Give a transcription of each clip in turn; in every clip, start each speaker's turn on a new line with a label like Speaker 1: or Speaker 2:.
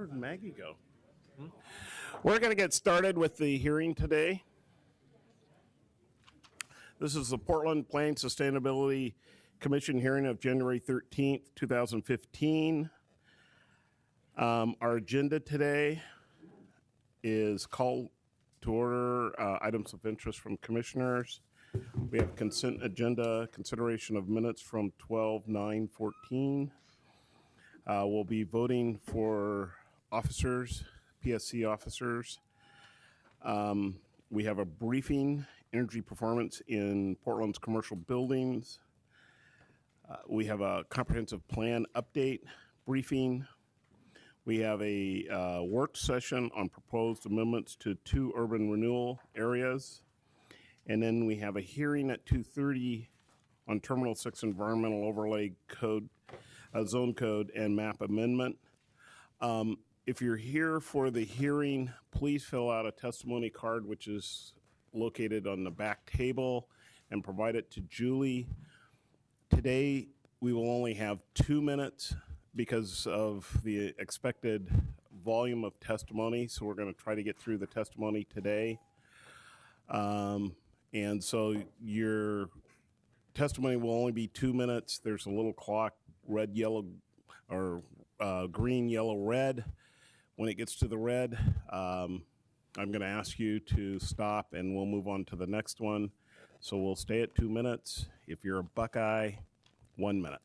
Speaker 1: Where'd Maggie go? We're going to get started with the hearing today. This is the Portland Planning Sustainability Commission hearing of January 13th, 2015. Our agenda today is call to order items of interest from commissioners. We have consent agenda, consideration of minutes from 12/9/14. We'll be voting for officers, PSC officers. We have a briefing, energy performance in Portland's commercial buildings. We have a comprehensive plan update briefing. We have a work session on proposed amendments to 2 urban renewal areas. And then we have a hearing at 2:30 on Terminal 6 Environmental Overlay Code, Zone Code, and map amendment. If you're here for the hearing, please fill out a testimony card, which is located on the back table, and provide it to Julie. Today, we will only have 2 minutes because of the expected volume of testimony, so we're going to try to get through the testimony today. And so your testimony will only be 2 minutes. There's a little clock, red, yellow, or green, yellow, red. When it gets to the red, I'm going to ask you to stop and we'll move on to the next one. So we'll stay at 2 minutes. If you're a Buckeye, 1 minute.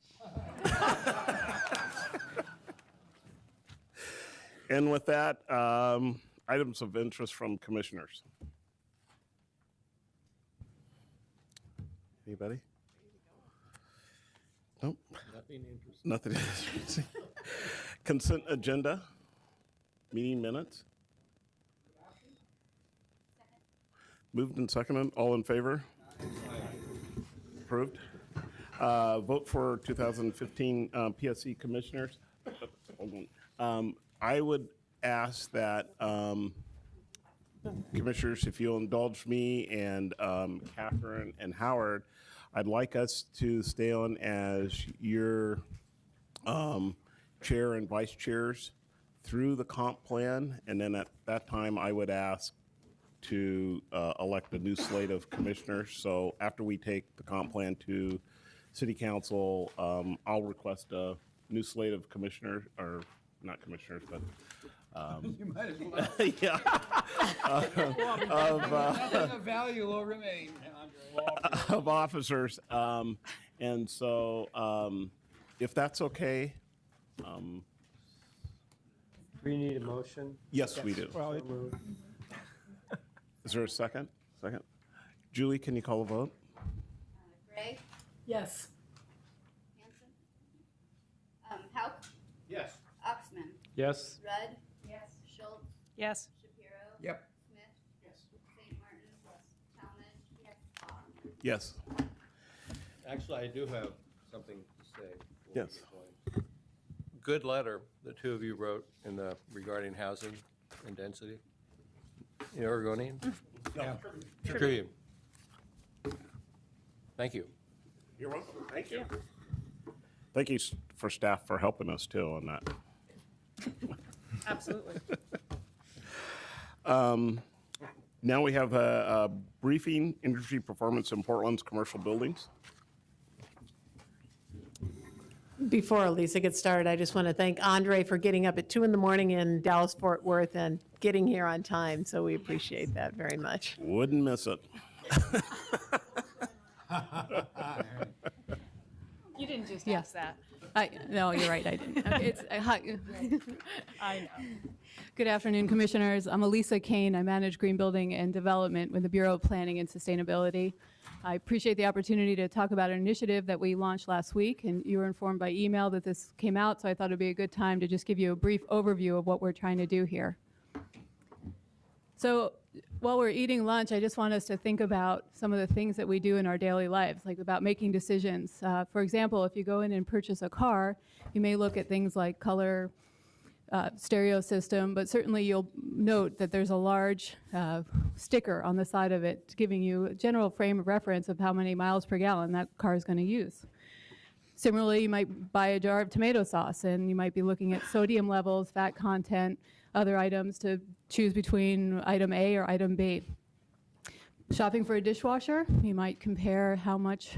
Speaker 1: And with that, items of interest from commissioners. Anybody? Nope.
Speaker 2: Nothing interesting.
Speaker 1: Nothing interesting. Consent agenda, meeting minutes. Moved and seconded. All in favor? Approved. Vote for 2015 PSC commissioners. Hold on. I would ask that commissioners, if you'll indulge me and Catherine and Howard, I'd like us to stay on as your chair and vice chairs through the comp plan, and then at that time I would ask to elect a new slate of commissioners. So after we take the comp plan to City Council, I'll request a new slate of commissioners, or not commissioners, but
Speaker 3: you might as well.
Speaker 1: yeah,
Speaker 3: Nothing of value will remain, Andre.
Speaker 1: of officers. And so if that's okay.
Speaker 2: Do we need a motion?
Speaker 1: Yes, we do.
Speaker 2: Well,
Speaker 1: Is there a second? Second. Julie, can you call a vote?
Speaker 4: Gray,
Speaker 5: Yes.
Speaker 4: Hanson, Hauk,
Speaker 3: Yes.
Speaker 4: Oxman,
Speaker 2: yes.
Speaker 4: Rudd. Yes. Schultz,
Speaker 5: Yes.
Speaker 4: Shapiro.
Speaker 3: Yep.
Speaker 4: Smith. Yes. St. Martin. Yes. Talmadge. Yes.
Speaker 1: Yes.
Speaker 2: Actually, I do have something to say. before we
Speaker 1: Yes.
Speaker 2: get going. Good letter the two of you wrote regarding housing and density. In Oregonian?
Speaker 3: Yeah.
Speaker 2: Tribune. Thank you.
Speaker 1: You're welcome. Thank you. Thank you for staff for helping us too on that.
Speaker 5: Absolutely.
Speaker 1: Now we have a briefing, energy performance in Portland's commercial buildings.
Speaker 5: Before Lisa gets started, I just want to thank Andre for getting up at 2 in the morning in Dallas-Fort Worth and getting here on time. So we appreciate that very much.
Speaker 1: Wouldn't miss it.
Speaker 6: You didn't just
Speaker 7: Yes.
Speaker 6: ask that.
Speaker 7: No, you're right, I didn't. It's, hi.
Speaker 6: I know.
Speaker 7: Good afternoon, Commissioners. I'm Elisa Kane. I manage Green Building and Development with the Bureau of Planning and Sustainability. I appreciate the opportunity to talk about an initiative that we launched last week, and you were informed by email that this came out, so I thought it'd be a good time to just give you a brief overview of what we're trying to do here. So while we're eating lunch, I just want us to think about some of the things that we do in our daily lives, like about making decisions. For example, if you go in and purchase a car, you may look at things like color, stereo system, but certainly you'll note that there's a large sticker on the side of it giving you a general frame of reference of how many miles per gallon that car is going to use. Similarly, you might buy a jar of tomato sauce, and you might be looking at sodium levels, fat content, other items to choose between item A or item B. Shopping for a dishwasher, you might compare how much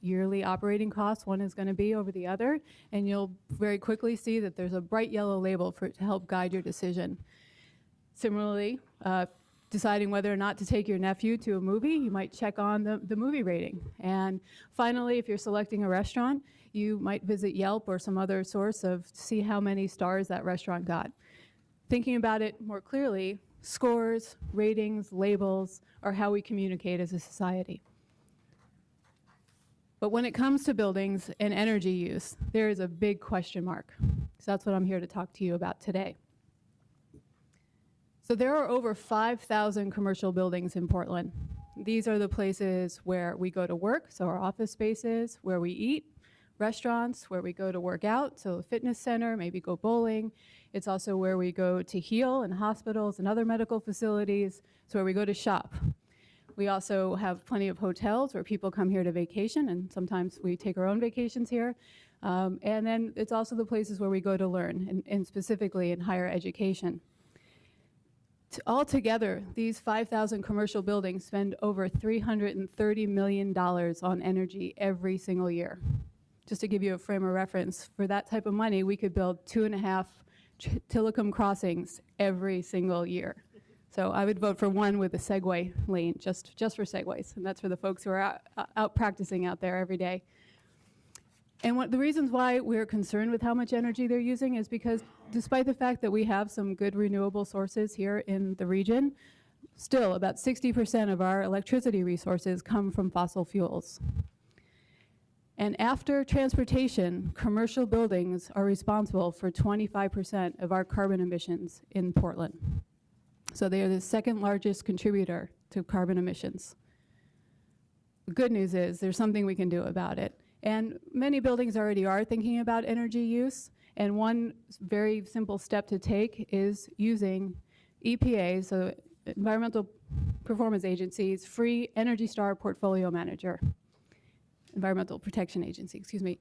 Speaker 7: yearly operating costs one is going to be over the other, and you'll very quickly see that there's a bright yellow label for it to help guide your decision. Similarly, deciding whether or not to take your nephew to a movie, you might check on the movie rating. And finally, if you're selecting a restaurant, you might visit Yelp or some other source to see how many stars that restaurant got. Thinking about it more clearly, scores, ratings, labels are how we communicate as a society. But when it comes to buildings and energy use, there is a big question mark. So that's what I'm here to talk to you about today. So there are over 5,000 commercial buildings in Portland. These are the places where we go to work, so our office spaces, where we eat, restaurants, where we go to work out, so a fitness center, maybe go bowling. It's also where we go to heal, and hospitals and other medical facilities. It's where we go to shop. We also have plenty of hotels where people come here to vacation, and sometimes we take our own vacations here. And then it's also the places where we go to learn, and specifically in higher education. Altogether, these 5,000 commercial buildings spend over $330 million on energy every single year. Just to give you a frame of reference, for that type of money, we could build 2.5 telecom crossings every single year. So I would vote for one with a Segway lane, just for Segways, and that's for the folks who are out practicing out there every day. And the reasons why we're concerned with how much energy they're using is because despite the fact that we have some good renewable sources here in the region, still about 60% of our electricity resources come from fossil fuels. And after transportation, commercial buildings are responsible for 25% of our carbon emissions in Portland. So they are the second largest contributor to carbon emissions. The good news is there's something we can do about it. And many buildings already are thinking about energy use, and one very simple step to take is using EPA, so Environmental Performance Agency's free Energy Star Portfolio Manager. Environmental Protection Agency, excuse me.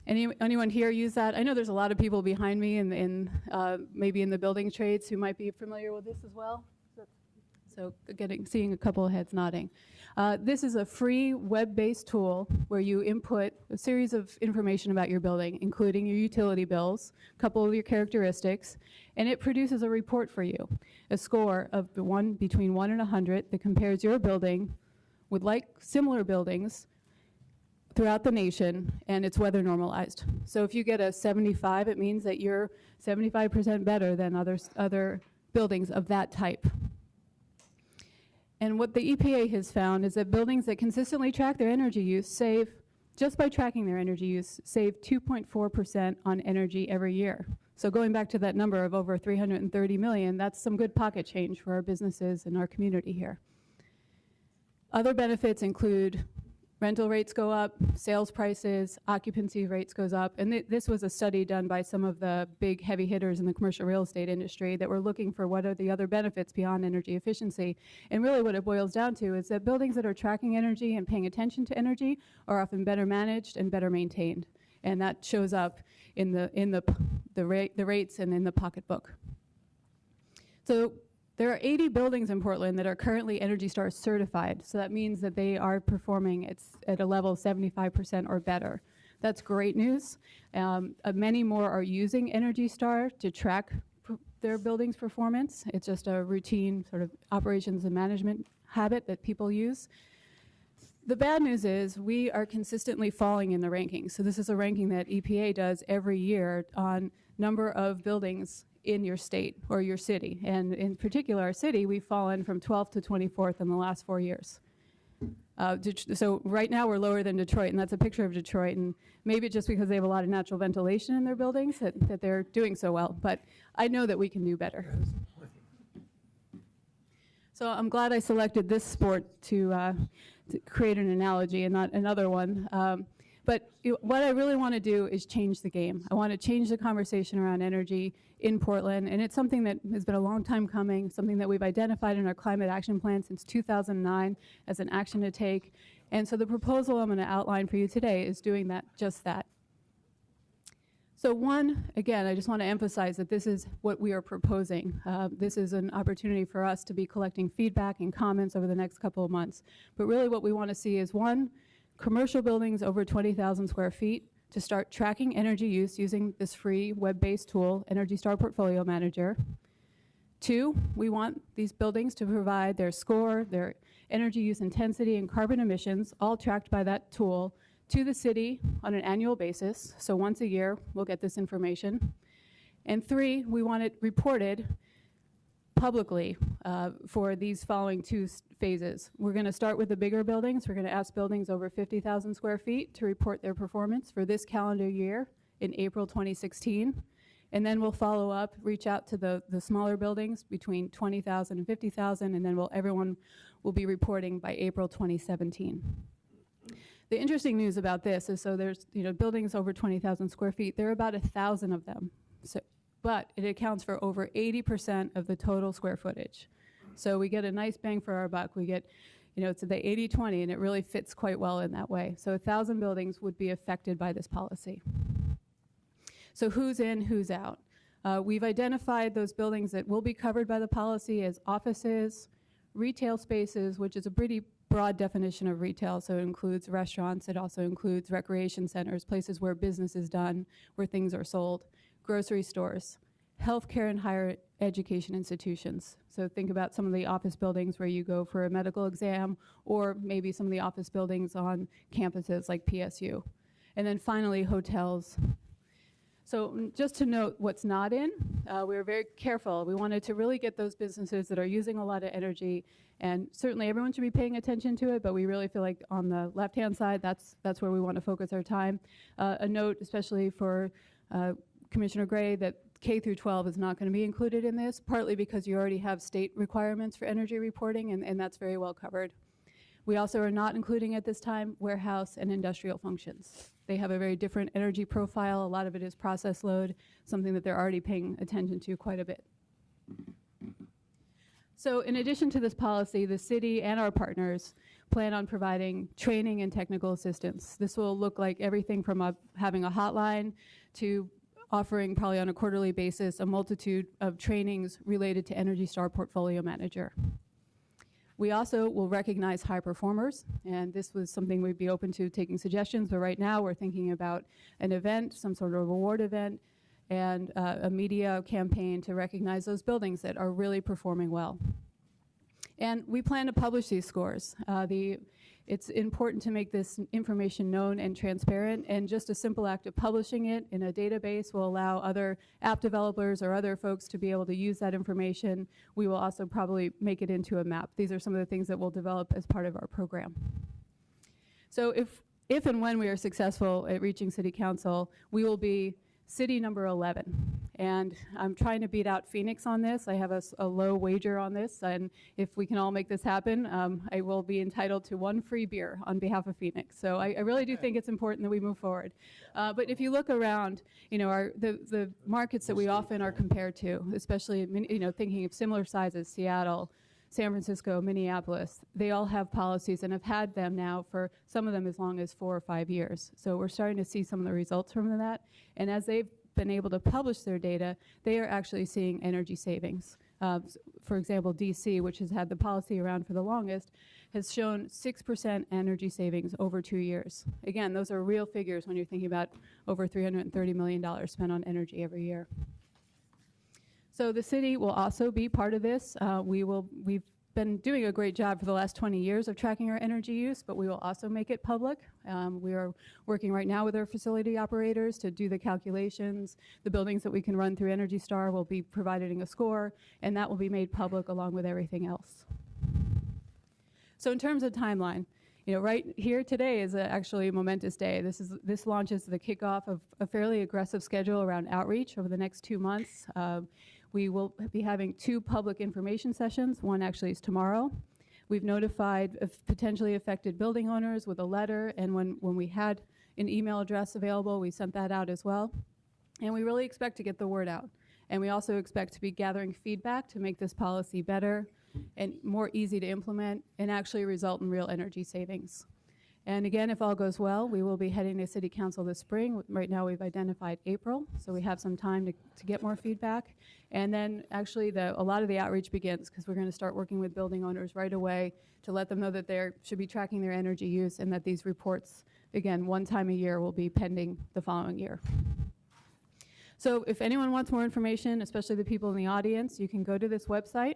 Speaker 7: Anyone here use that? I know there's a lot of people behind me maybe in the building trades who might be familiar with this as well. So seeing a couple of heads nodding. This is a free web-based tool where you input a series of information about your building, including your utility bills, a couple of your characteristics, and it produces a report for you, a score of between 1 and 100 that compares your building with similar buildings throughout the nation, and it's weather normalized. So if you get a 75, it means that you're 75% better than other buildings of that type. And what the EPA has found is that buildings that consistently track their energy use just by tracking their energy use, save 2.4% on energy every year. So going back to that number of over 330 million, that's some good pocket change for our businesses and our community here. Other benefits include rental rates go up, sales prices, occupancy rates goes up, and this was a study done by some of the big heavy hitters in the commercial real estate industry that were looking for what are the other benefits beyond energy efficiency. And really what it boils down to is that buildings that are tracking energy and paying attention to energy are often better managed and better maintained. And that shows up in the rates and in the pocketbook. So there are 80 buildings in Portland that are currently Energy Star certified. So that means that they are performing at a level of 75% or better. That's great news. Many more are using Energy Star to track their building's performance. It's just a routine sort of operations and management habit that people use. The bad news is we are consistently falling in the rankings. So this is a ranking that EPA does every year on number of buildings in your state or your city. And in particular, our city, we've fallen from 12th to 24th in the last 4 years. So right now we're lower than Detroit, and that's a picture of Detroit. And maybe it's just because they have a lot of natural ventilation in their buildings that they're doing so well. But I know that we can do better. So I'm glad I selected this sport to create an analogy and not another one. But what I really want to do is change the game. I want to change the conversation around energy in Portland, and it's something that has been a long time coming, something that we've identified in our climate action plan since 2009 as an action to take. And so the proposal I'm going to outline for you today is doing that, just that. So one, again, I just want to emphasize that this is what we are proposing. This is an opportunity for us to be collecting feedback and comments over the next couple of months. But really what we want to see is, one, commercial buildings over 20,000 square feet to start tracking energy use using this free web-based tool, Energy Star Portfolio Manager. Two, we want these buildings to provide their score, their energy use intensity, and carbon emissions, all tracked by that tool, to the city on an annual basis. So once a year, we'll get this information. And three, we want it reported publicly for these following two phases. We're going to start with the bigger buildings. We're going to ask buildings over 50,000 square feet to report their performance for this calendar year in April 2016. And then we'll follow up, reach out to the smaller buildings between 20,000 and 50,000, and then everyone will be reporting by April 2017. The interesting news about this is, so there's buildings over 20,000 square feet. There are about 1,000 of them, but it accounts for over 80% of the total square footage. So we get a nice bang for our buck. We get, it's the 80-20, and it really fits quite well in that way. So 1,000 buildings would be affected by this policy. So who's in, who's out? We've identified those buildings that will be covered by the policy as offices, retail spaces, which is a pretty broad definition of retail, so it includes restaurants, it also includes recreation centers, places where business is done, where things are sold, grocery stores, healthcare and higher education institutions. So think about some of the office buildings where you go for a medical exam, or maybe some of the office buildings on campuses like PSU. And then finally, hotels. So just to note what's not in, we were very careful. We wanted to really get those businesses that are using a lot of energy, and certainly everyone should be paying attention to it, but we really feel like on the left-hand side, that's where we want to focus our time. A note, especially for Commissioner Gray, that K through 12 is not going to be included in this, partly because you already have state requirements for energy reporting, and that's very well covered. We also are not including at this time warehouse and industrial functions. They have a very different energy profile. A lot of it is process load, something that they're already paying attention to quite a bit. So in addition to this policy, the city and our partners plan on providing training and technical assistance. This will look like everything from having a hotline to offering, probably on a quarterly basis, a multitude of trainings related to Energy Star Portfolio Manager. We also will recognize high performers, and this was something we'd be open to taking suggestions, but right now we're thinking about an event, some sort of award event, and a media campaign to recognize those buildings that are really performing well. And we plan to publish these scores. It's important to make this information known and transparent, and just a simple act of publishing it in a database will allow other app developers or other folks to be able to use that information. We will also probably make it into a map. These are some of the things that we'll develop as part of our program. So if and when we are successful at reaching City Council, we will be city number 11. And I'm trying to beat out Phoenix on this. I have a low wager on this, and if we can all make this happen, I will be entitled to one free beer on behalf of Phoenix. So I really do think it's important that we move forward. But if you look around, the markets that we often are compared to, especially thinking of similar sizes, Seattle, San Francisco, Minneapolis, they all have policies and have had them now for some of them as long as 4 or 5 years. So we're starting to see some of the results from that. And as they've been able to publish their data, they are actually seeing energy savings. For example, DC, which has had the policy around for the longest, has shown 6% energy savings over 2 years. Again, those are real figures when you're thinking about over $330 million spent on energy every year. So the city will also be part of this. We've been doing a great job for the last 20 years of tracking our energy use, but we will also make it public. We are working right now with our facility operators to do the calculations. The buildings that we can run through Energy Star will be providing a score, and that will be made public along with everything else. So in terms of timeline, right here today is actually a momentous day. This launches the kickoff of a fairly aggressive schedule around outreach over the next 2 months. We will be having 2 public information sessions. One actually is tomorrow. We've notified potentially affected building owners with a letter, and when we had an email address available, we sent that out as well. And we really expect to get the word out. And we also expect to be gathering feedback to make this policy better and more easy to implement and actually result in real energy savings. And again, if all goes well, we will be heading to City Council this spring. Right now, we've identified April, so we have some time to get more feedback. And then actually, a lot of the outreach begins because we're going to start working with building owners right away to let them know that they should be tracking their energy use and that these reports, again, one time a year will be pending the following year. So if anyone wants more information, especially the people in the audience, you can go to this website.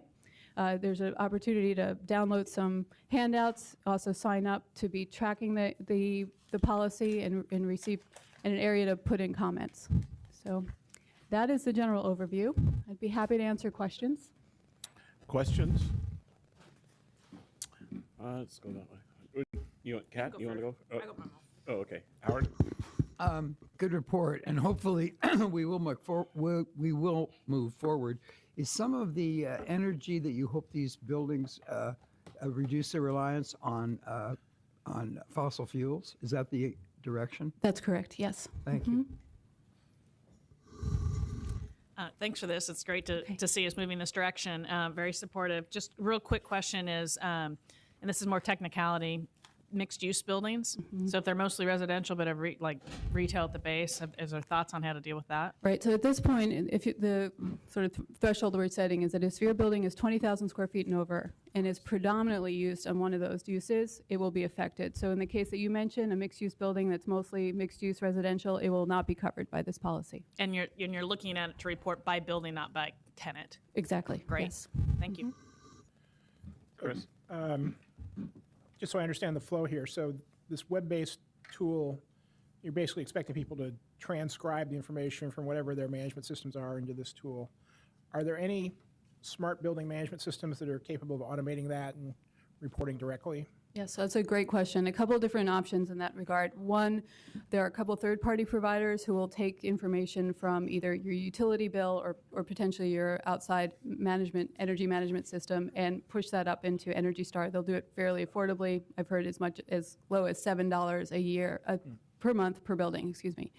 Speaker 7: There's an opportunity to download some handouts, also sign up to be tracking the policy and receive and an area to put in comments. So that is the general overview. I'd be happy to answer questions.
Speaker 1: Questions? Let's go that way. You want, Kat, you want to go? Oh, okay. Howard?
Speaker 3: Good report, and hopefully we will move forward. Is some of the energy that you hope these buildings reduce their reliance on fossil fuels? Is that the direction?
Speaker 7: That's correct, yes.
Speaker 3: Thank you.
Speaker 8: Thanks for this. It's great to see us moving this direction. Very supportive. Just real quick question is, and this is more technicality, mixed-use buildings. So if they're mostly residential but have like retail at the base, is there thoughts on how to deal with that?
Speaker 7: Right, so at this point, if the sort of threshold we're setting is that if your building is 20,000 square feet and over and is predominantly used on one of those uses, it will be affected. So in the case that you mentioned, a mixed-use building that's mostly mixed-use residential, it will not be covered by this policy.
Speaker 8: And you're looking at it to report by building, not by tenant.
Speaker 7: Exactly.
Speaker 8: Great.
Speaker 7: Yes.
Speaker 8: Thank you.
Speaker 1: Chris?
Speaker 9: Just so I understand the flow here, so this web-based tool, you're basically expecting people to transcribe the information from whatever their management systems are into this tool. Are there any smart building management systems that are capable of automating that and reporting directly?
Speaker 7: Yes, so that's a great question. A couple of different options in that regard. One, there are a couple third-party providers who will take information from either your utility bill or potentially your outside energy management system and push that up into Energy Star. They'll do it fairly affordably. I've heard as low as $7 a year, per month per building, excuse me.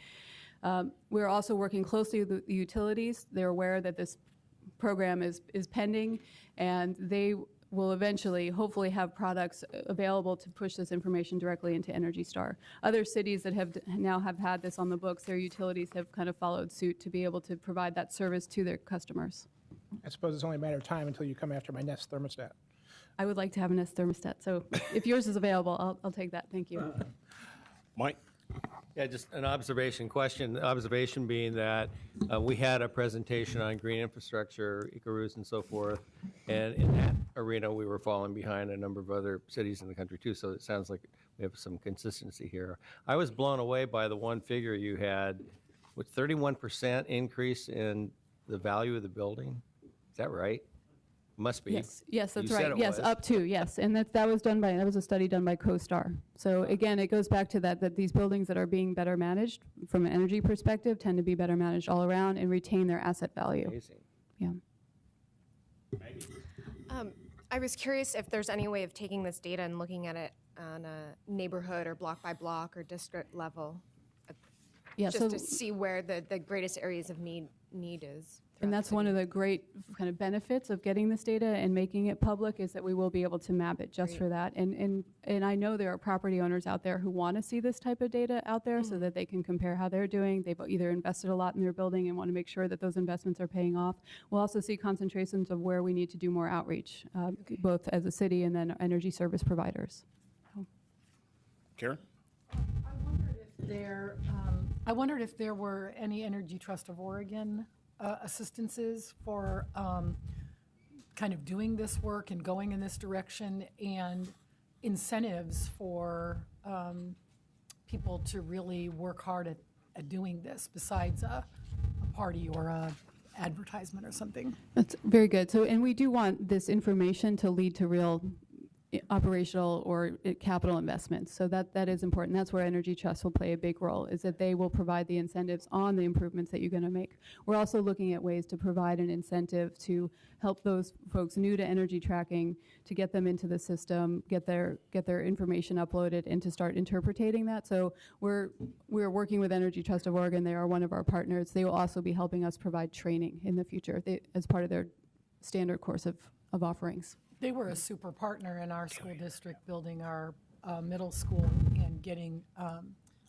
Speaker 7: We're also working closely with the utilities. They're aware that this program is pending, and they will eventually, hopefully, have products available to push this information directly into Energy Star. Other cities that now have had this on the books, their utilities have kind of followed suit to be able to provide that service to their customers.
Speaker 9: I suppose it's only a matter of time until you come after my Nest thermostat.
Speaker 7: I would like to have a Nest thermostat, so if yours is available, I'll take that. Thank you.
Speaker 1: Mike?
Speaker 2: Yeah, just an observation question. The observation being that we had a presentation on green infrastructure, Icarus and so forth, and in that arena we were falling behind a number of other cities in the country too, so it sounds like we have some consistency here. I was blown away by the one figure you had, with 31% increase in the value of the building. Is that right? Must be.
Speaker 7: Yes, that's
Speaker 2: You said
Speaker 7: right.
Speaker 2: it
Speaker 7: Yes,
Speaker 2: was.
Speaker 7: up to, yes. And that was a study done by CoStar. So again, it goes back to that these buildings that are being better managed from an energy perspective tend to be better managed all around and retain their asset value.
Speaker 2: Amazing.
Speaker 7: Yeah.
Speaker 10: I was curious if there's any way of taking this data and looking at it on a neighborhood or block by block or district level,
Speaker 7: Yeah,
Speaker 10: just to see where the greatest areas of need is.
Speaker 7: and that's one of the great kind of benefits of getting this data and making it public is that we will be able to map it just for that. And I know there are property owners out there who want to see this type of data out there so that they can compare how they're doing. They've either invested a lot in their building and want to make sure that those investments are paying off. We'll also see concentrations of where we need to do more outreach, both as a city and then energy service providers.
Speaker 1: Karen?
Speaker 6: I wondered if there were any Energy Trust of Oregon assistances for kind of doing this work and going in this direction, and incentives for people to really work hard at doing this besides a party or a advertisement or something.
Speaker 7: That's very good. So, and we do want this information to lead to real operational or capital investments. So that is important. That's where Energy Trust will play a big role, is that they will provide the incentives on the improvements that you're going to make. We're also looking at ways to provide an incentive to help those folks new to energy tracking to get them into the system, get their information uploaded, and to start interpreting that. So we're working with Energy Trust of Oregon. They are one of our partners. They will also be helping us provide training in the future as part of their standard course of offerings.
Speaker 6: They were a super partner in our school district building our middle school and getting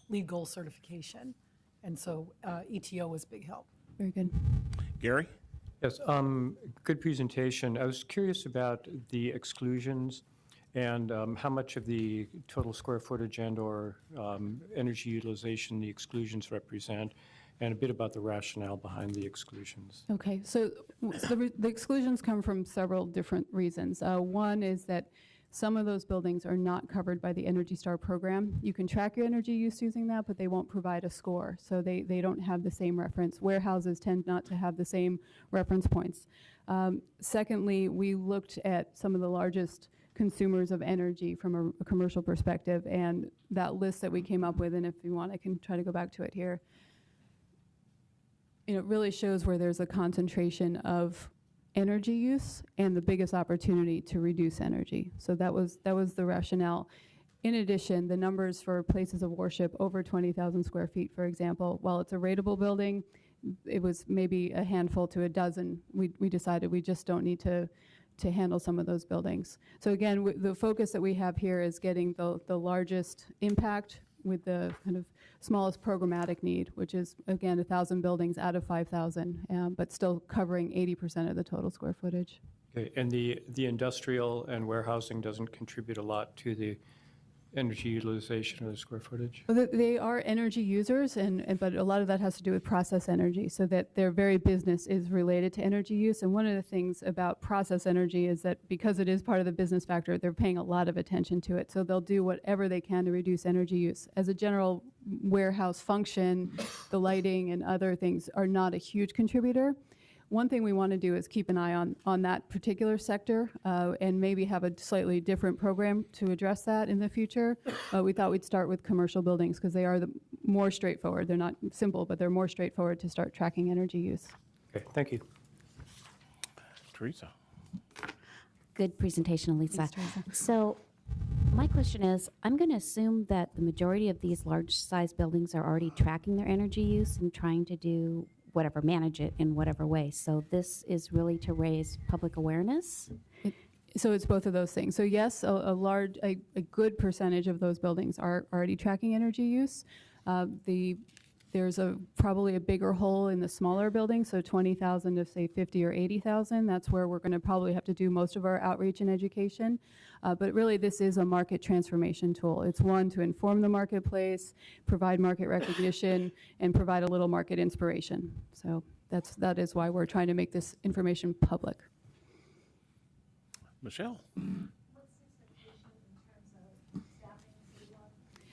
Speaker 6: LEED Gold certification. And so ETO was a big help.
Speaker 7: Very good.
Speaker 1: Gary?
Speaker 11: Yes, good presentation. I was curious about the exclusions and how much of the total square footage and/or energy utilization the exclusions represent, and a bit about the rationale behind the exclusions.
Speaker 7: Okay, so the exclusions come from several different reasons. One is that some of those buildings are not covered by the Energy Star program. You can track your energy use using that, but they won't provide a score. So they don't have the same reference. Warehouses tend not to have the same reference points. Secondly, we looked at some of the largest consumers of energy from a commercial perspective, and that list that we came up with, and if you want, I can try to go back to it here. It really shows where there's a concentration of energy use and the biggest opportunity to reduce energy. So that was the rationale. In addition, the numbers for places of worship over 20,000 square feet, for example, while it's a rateable building, it was maybe a handful to a dozen. We decided we just don't need to handle some of those buildings. So again, the focus that we have here is getting the largest impact with the kind of smallest programmatic need, which is, again, 1,000 buildings out of 5,000, but still covering 80% of the total square footage.
Speaker 11: Okay, and the industrial and warehousing doesn't contribute a lot to the energy utilization or the square footage?
Speaker 7: Well, they are energy users, but a lot of that has to do with process energy, so that their very business is related to energy use. And one of the things about process energy is that because it is part of the business factor, they're paying a lot of attention to it. So they'll do whatever they can to reduce energy use. As a general warehouse function, the lighting and other things are not a huge contributor. One thing we want to do is keep an eye on that particular sector and maybe have a slightly different program to address that in the future. We thought we'd start with commercial buildings because they are the more straightforward. They're not simple, but they're more straightforward to start tracking energy use.
Speaker 11: Okay, thank you.
Speaker 1: Teresa?
Speaker 12: Good presentation, Elisa.
Speaker 7: Thanks, Teresa.
Speaker 12: So my question is, I'm going to assume that the majority of these large size buildings are already tracking their energy use and trying to do whatever, manage it in whatever way. So this is really to raise public awareness?
Speaker 7: So it's both of those things. So yes, a good percentage of those buildings are already tracking energy use. There's probably a bigger hole in the smaller buildings, so 20,000 to say 50 or 80,000. That's where we're going to probably have to do most of our outreach and education. But really, this is a market transformation tool. It's one to inform the marketplace, provide market recognition, and provide a little market inspiration. So that is why we're trying to make this information public.
Speaker 1: Michelle?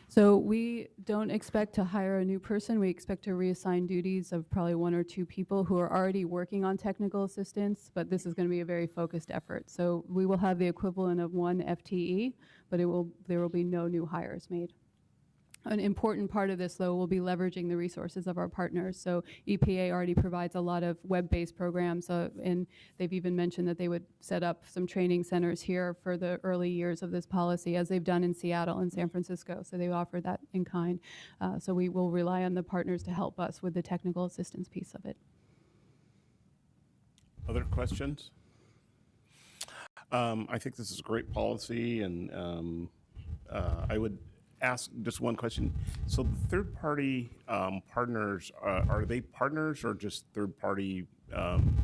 Speaker 7: So we don't expect to hire a new person. We expect to reassign duties of probably 1 or 2 people who are already working on technical assistance, but this is going to be a very focused effort. So we will have the equivalent of 1 FTE, but there will be no new hires made. An important part of this, though, will be leveraging the resources of our partners. So EPA already provides a lot of web-based programs, and they've even mentioned that they would set up some training centers here for the early years of this policy, as they've done in Seattle and San Francisco. So they offer that in kind. So we will rely on the partners to help us with the technical assistance piece of it.
Speaker 1: Other questions? I think this is a great policy, and I would ask just one question. So the third-party partners, are they partners or just third-party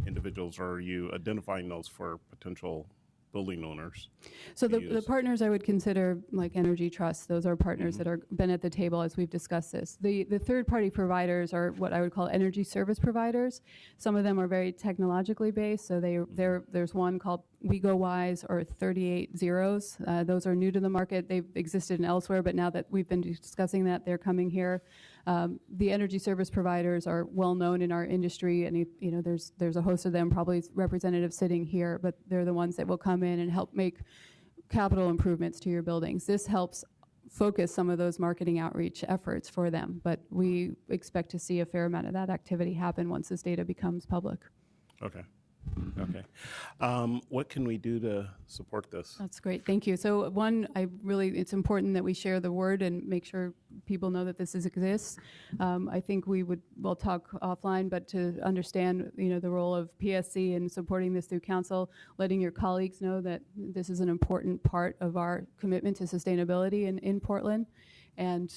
Speaker 1: individuals, or are you identifying those for potential building owners?
Speaker 7: So the partners I would consider like Energy Trust. Those are partners that are been at the table as we've discussed this. The third-party providers are what I would call energy service providers. Some of them are very technologically based. So there's one called WeGoWise or 38 Zeros. Those are new to the market. They've existed elsewhere, but now that we've been discussing that, they're coming here. The energy service providers are well known in our industry, and there's a host of them, probably representatives sitting here, but they're the ones that will come in and help make capital improvements to your buildings. This helps focus some of those marketing outreach efforts for them, but we expect to see a fair amount of that activity happen once this data becomes public.
Speaker 1: Okay. Okay. What can we do to support this?
Speaker 7: That's great. Thank you. So one, it's important that we share the word and make sure people know that this exists. I think we'll talk offline, but to understand, the role of PSC in supporting this through council, letting your colleagues know that this is an important part of our commitment to sustainability in Portland. And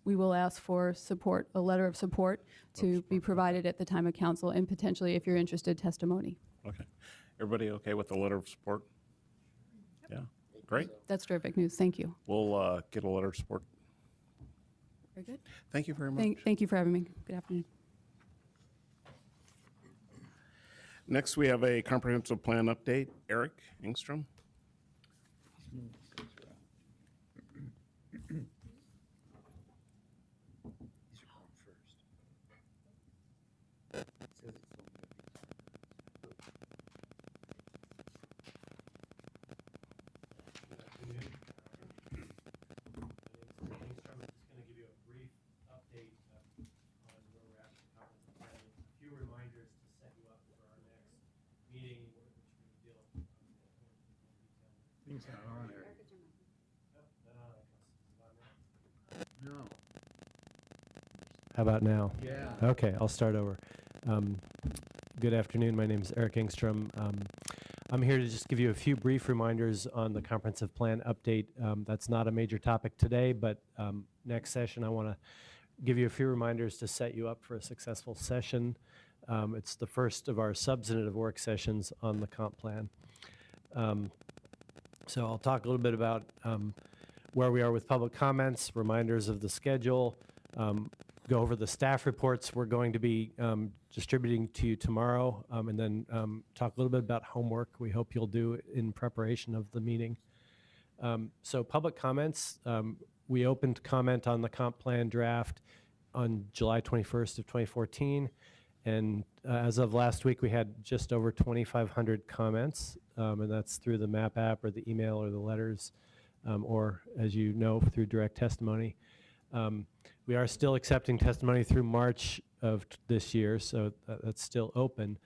Speaker 7: we will ask for support, a letter of support to be provided at the time of council, and potentially, if you're interested, testimony.
Speaker 1: Okay. Everybody okay with the letter of support? Yeah, great.
Speaker 7: That's terrific news. Thank you.
Speaker 1: We'll get a letter of support.
Speaker 7: Very good.
Speaker 1: Thank you very much.
Speaker 7: Thank you for having me. Good afternoon.
Speaker 1: Next, we have a comprehensive plan update. Eric Engstrom.
Speaker 13: How about now?
Speaker 3: Yeah.
Speaker 13: Okay, I'll start over. Good afternoon. My name is Eric Engstrom. I'm here to just give you a few brief reminders on the comprehensive plan update. That's not a major topic today, but next session I want to give you a few reminders to set you up for a successful session. It's the first of our substantive work sessions on the comp plan. So I'll talk a little bit about where we are with public comments, reminders of the schedule, go over the staff reports we're going to be distributing to you tomorrow, and then talk a little bit about homework we hope you'll do in preparation of the meeting. So public comments, we opened comment on the comp plan draft on July 21st of 2014, and as of last week we had just over 2,500 comments, and that's through the MAP app or the email or the letters, or as you know, through direct testimony. We are still accepting testimony through March of this year, so that's still open.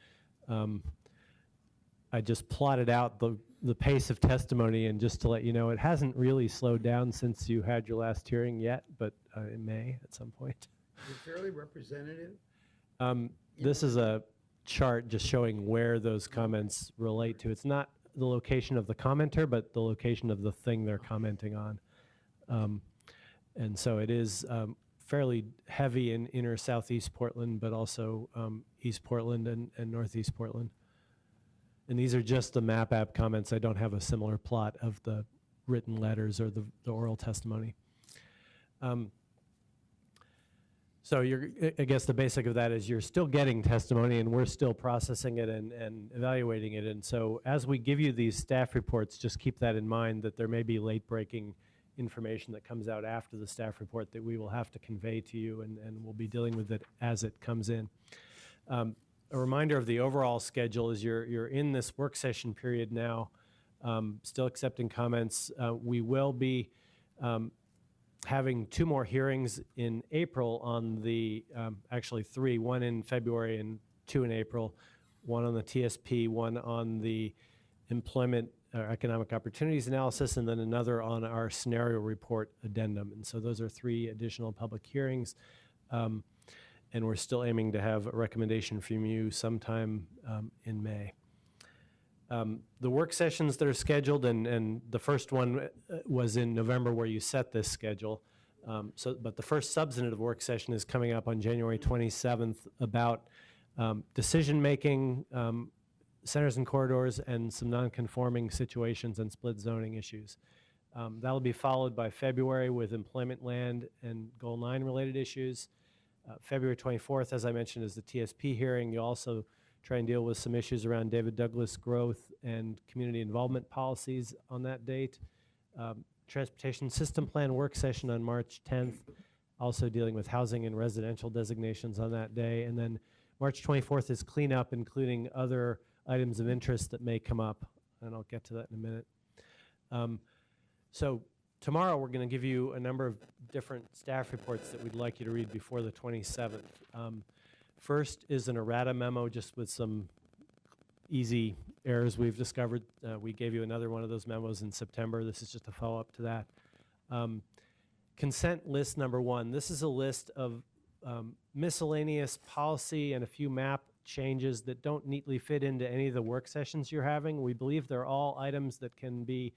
Speaker 13: I just plotted out the pace of testimony, and just to let you know, it hasn't really slowed down since you had your last hearing yet, but it may at some point.
Speaker 3: Is it fairly representative?
Speaker 13: This is a chart just showing where those comments relate to. It's not the location of the commenter, but the location of the thing they're commenting on. And so it is fairly heavy in inner southeast Portland, but also East Portland and northeast Portland. And these are just the MAP app comments. I don't have a similar plot of the written letters or the oral testimony. So I guess the basic of that is you're still getting testimony, and we're still processing it and evaluating it. And so as we give you these staff reports, just keep that in mind, that there may be late-breaking information that comes out after the staff report that we will have to convey to you, and we'll be dealing with it as it comes in. A reminder of the overall schedule is you're in this work session period now, still accepting comments. We will be having 2 more hearings in April on the, actually 3, 1 in February and 2 in April, 1 on the TSP, 1 on the employment economic opportunities analysis, and then another on our scenario report addendum. And so those are 3 additional public hearings. And we're still aiming to have a recommendation from you sometime in May. The work sessions that are scheduled, and the first one was in November where you set this schedule. But the first substantive work session is coming up on January 27th about decision-making, centers and corridors, and some non-conforming situations and split zoning issues. That'll be followed by February with employment, land, and Goal 9 related issues. February 24th, as I mentioned, is the TSP hearing. You'll also try and deal with some issues around David Douglas growth and community involvement policies on that date. Transportation System Plan work session on March 10th, also dealing with housing and residential designations on that day. And then March 24th is cleanup, including other items of interest that may come up, and I'll get to that in a minute. So tomorrow we're going to give you a number of different staff reports that we'd like you to read before the 27th. First is an errata memo just with some easy errors we've discovered. We gave you another one of those memos in September. This is just a follow-up to that. consent list number 1. This is a list of miscellaneous policy and a few map changes that don't neatly fit into any of the work sessions you're having. We believe they're all items that can be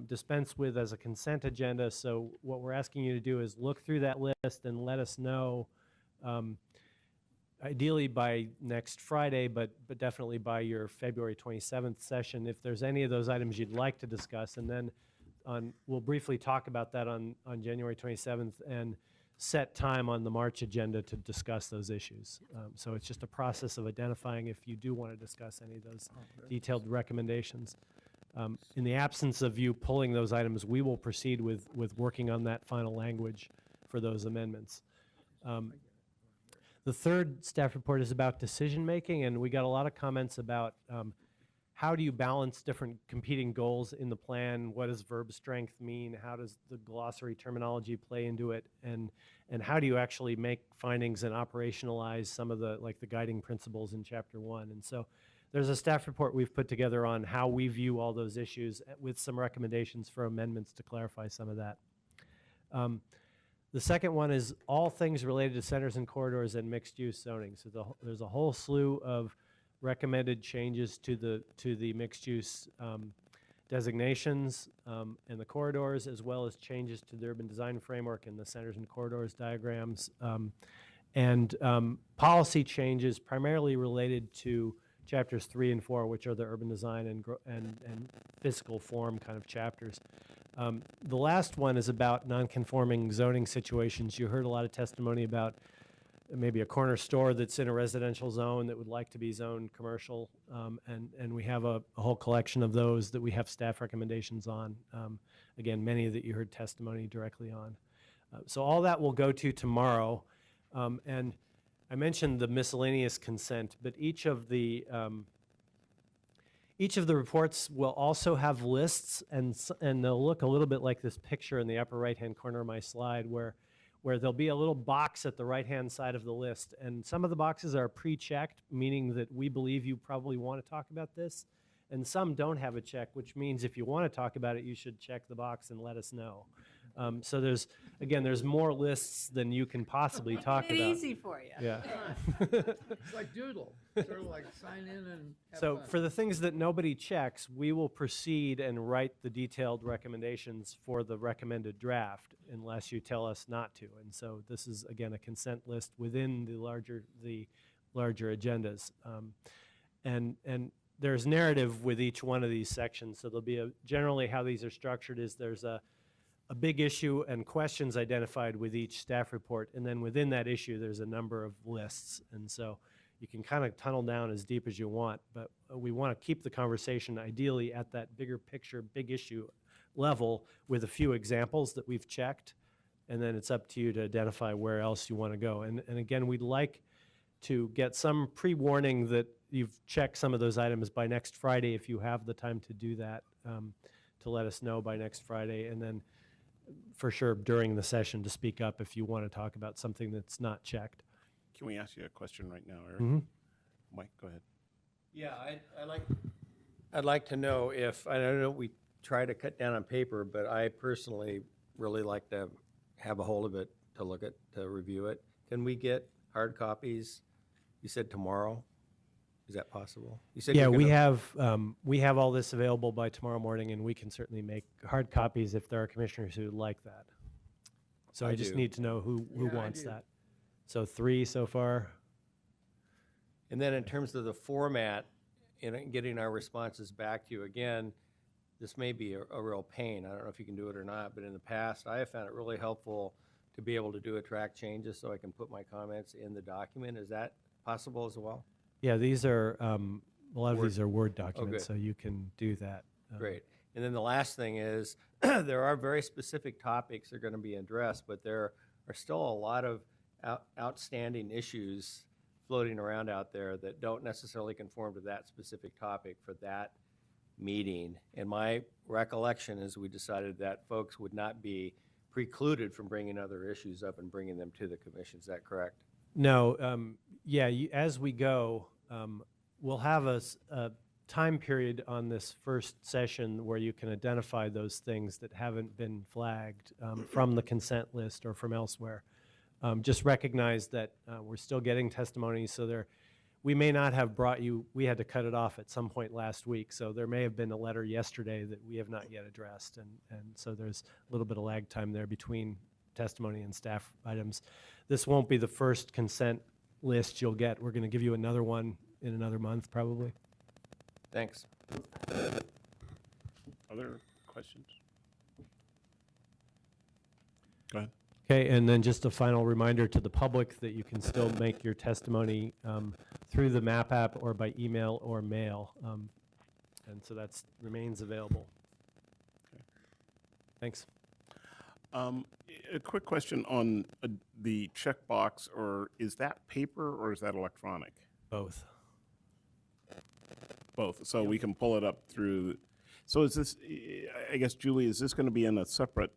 Speaker 13: dispensed with as a consent agenda. So what we're asking you to do is look through that list and let us know, ideally by next Friday, but definitely by your February 27th session, if there's any of those items you'd like to discuss. And then we'll briefly talk about that on January 27th and set time on the March agenda to discuss those issues. So it's just a process of identifying if you do want to discuss any of those detailed recommendations. In the absence of you pulling those items, we will proceed with working on that final language for those amendments. The third staff report is about decision making, and we got a lot of comments about how do you balance different competing goals in the plan? What does verb strength mean? How does the glossary terminology play into it? And how do you actually make findings and operationalize some of the guiding principles in Chapter 1? And so there's a staff report we've put together on how we view all those issues with some recommendations for amendments to clarify some of that. The second one is all things related to centers and corridors and mixed-use zoning. So there's a whole slew of recommended changes to the mixed-use designations and the corridors, as well as changes to the urban design framework and the centers and corridors diagrams, and policy changes primarily related to chapters 3 and 4, which are the urban design and physical form kind of chapters. The last one is about non-conforming zoning situations. You heard a lot of testimony about maybe a corner store that's in a residential zone that would like to be zoned commercial, and we have a whole collection of those that we have staff recommendations on. Again, many that you heard testimony directly on. So all that will go to tomorrow, and I mentioned the miscellaneous consent, but each of the reports will also have lists, and they'll look a little bit like this picture in the upper right-hand corner of my slide, where there'll be a little box at the right-hand side of the list. And some of the boxes are pre-checked, meaning that we believe you probably want to talk about this. And some don't have a check, which means if you want to talk about it, you should check the box and let us know. So there's more lists than you can possibly talk about.
Speaker 5: Easy for you.
Speaker 13: Yeah.
Speaker 3: It's like Doodle, sort of like sign in and have
Speaker 13: So
Speaker 3: fun.
Speaker 13: for the things that nobody checks, we will proceed and write the detailed recommendations for the recommended draft unless you tell us not to. And so this is, again, a consent list within the larger agendas. And there's narrative with each one of these sections. So there'll be generally how these are structured is there's a big issue and questions identified with each staff report. And then within that issue, there's a number of lists. And so you can kind of tunnel down as deep as you want, but we want to keep the conversation ideally at that bigger picture, big issue level with a few examples that we've checked. And then it's up to you to identify where else you want to go. And again, we'd like to get some pre-warning that you've checked some of those items by next Friday if you have the time to do that, to let us know by next Friday. And then for sure during the session to speak up if you want to talk about something that's not checked.
Speaker 1: Can we ask you a question right now, Eric?
Speaker 13: Mm-hmm.
Speaker 1: Mike, go ahead.
Speaker 2: Yeah, I'd like to know if, I don't know, we try to cut down on paper, but I personally really like to have a hold of it, to look at, to review it. Can we get hard copies? You said tomorrow. Is that possible? You said
Speaker 13: Yeah, we have all this available by tomorrow morning, and we can certainly make hard copies if there are commissioners who would like that. So I just need to know who wants that. So 3 so far.
Speaker 2: And then in terms of the format, in getting our responses back to you, again, this may be a real pain. I don't know if you can do it or not, but in the past, I have found it really helpful to be able to do a track changes so I can put my comments in the document. Is that possible as well?
Speaker 13: Yeah, these are, a lot of these are Word documents,
Speaker 2: good.
Speaker 13: so you can do that.
Speaker 2: Great. And then the last thing is, there are very specific topics that are going to be addressed, but there are still a lot of outstanding issues floating around out there that don't necessarily conform to that specific topic for that meeting. And my recollection is we decided that folks would not be precluded from bringing other issues up and bringing them to the commission. Is that correct?
Speaker 13: No, yeah, as we go, we'll have a time period on this first session where you can identify those things that haven't been flagged from the consent list or from elsewhere. Just recognize that we're still getting testimony, so we may not have brought you, we had to cut it off at some point last week, so there may have been a letter yesterday that we have not yet addressed, and so there's a little bit of lag time there between testimony and staff items. This won't be the first consent list you'll get. We're going to give you another one in another month, probably.
Speaker 2: Thanks.
Speaker 1: Other questions? Go ahead.
Speaker 13: Okay, and then just a final reminder to the public that you can still make your testimony through the MAP app or by email or mail. And so that remains available.
Speaker 1: Okay.
Speaker 13: Thanks.
Speaker 1: A quick question on the checkbox, or is that paper or is that electronic?
Speaker 13: Both.
Speaker 1: Both. So we can pull it up through. So is this, I guess, Julie, is this going to be in a separate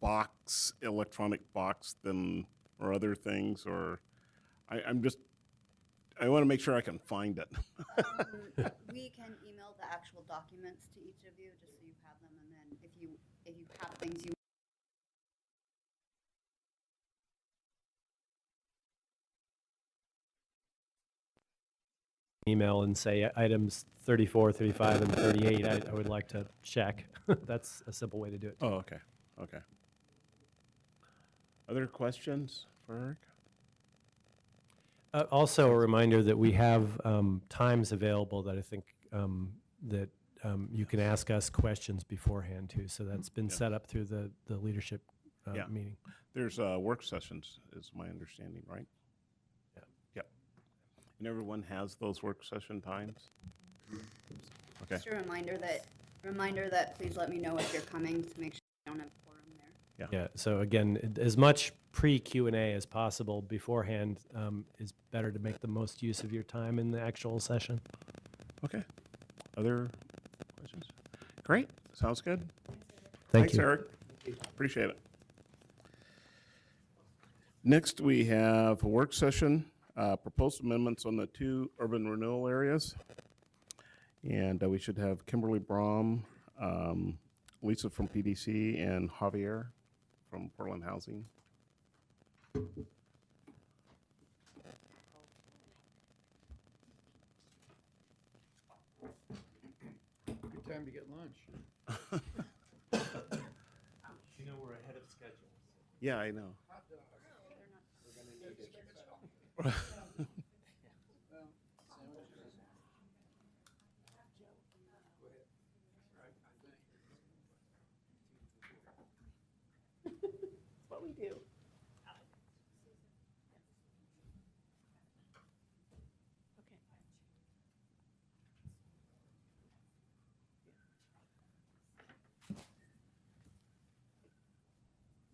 Speaker 1: box, electronic box than, or other things, or I want to make sure I can find it.
Speaker 4: We can email the actual documents to each of you, just so you have them, and then if you have things you
Speaker 13: Email and say items 34, 35, and 38, I would like to check. That's a simple way to do it.
Speaker 1: Oh, okay. Okay. Other questions for Eric?
Speaker 13: Also, a reminder that we have times available that I think that you can ask us questions beforehand too. So that's been set up through the leadership meeting.
Speaker 1: There's work sessions, is my understanding, right?
Speaker 13: Yeah.
Speaker 1: Yep. And everyone has those work session times? Okay.
Speaker 4: just a reminder that please let me know if you're coming to make sure you don't have quorum there.
Speaker 1: Yeah.
Speaker 13: Yeah. So again, as much pre-Q&A as possible beforehand is better to make the most use of your time in the actual session.
Speaker 1: Okay. Other questions? Great. Sounds good.
Speaker 13: Thank
Speaker 1: Thanks,
Speaker 13: you.
Speaker 1: Eric. Appreciate it. Next, we have a work session, proposed amendments on the 2 urban renewal areas. And we should have Kimberly Brom, Lisa from PDC, and Javier from Portland Housing.
Speaker 3: Good time to get lunch.
Speaker 13: You know we're ahead of schedule.
Speaker 1: Yeah, I know.
Speaker 5: What we do.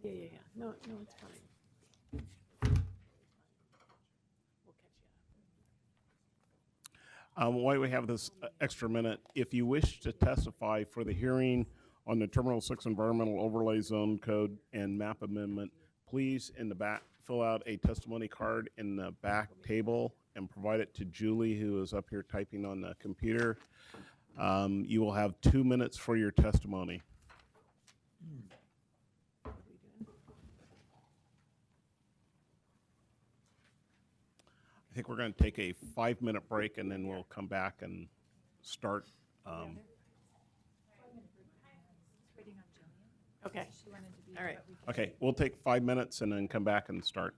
Speaker 5: Yeah. No, it's fine. We'll catch you up.
Speaker 1: While we have this extra minute, if you wish to testify for the hearing on the Terminal 6 Environmental Overlay Zone Code and map amendment, please in the back fill out a testimony card in the back table and provide it to Julie, who is up here typing on the computer. You will have 2 minutes for your testimony. I think we're going to take a 5-minute break and then we'll come back and start.
Speaker 5: Okay. All right.
Speaker 1: Okay, we'll take 5 minutes and then come back and start.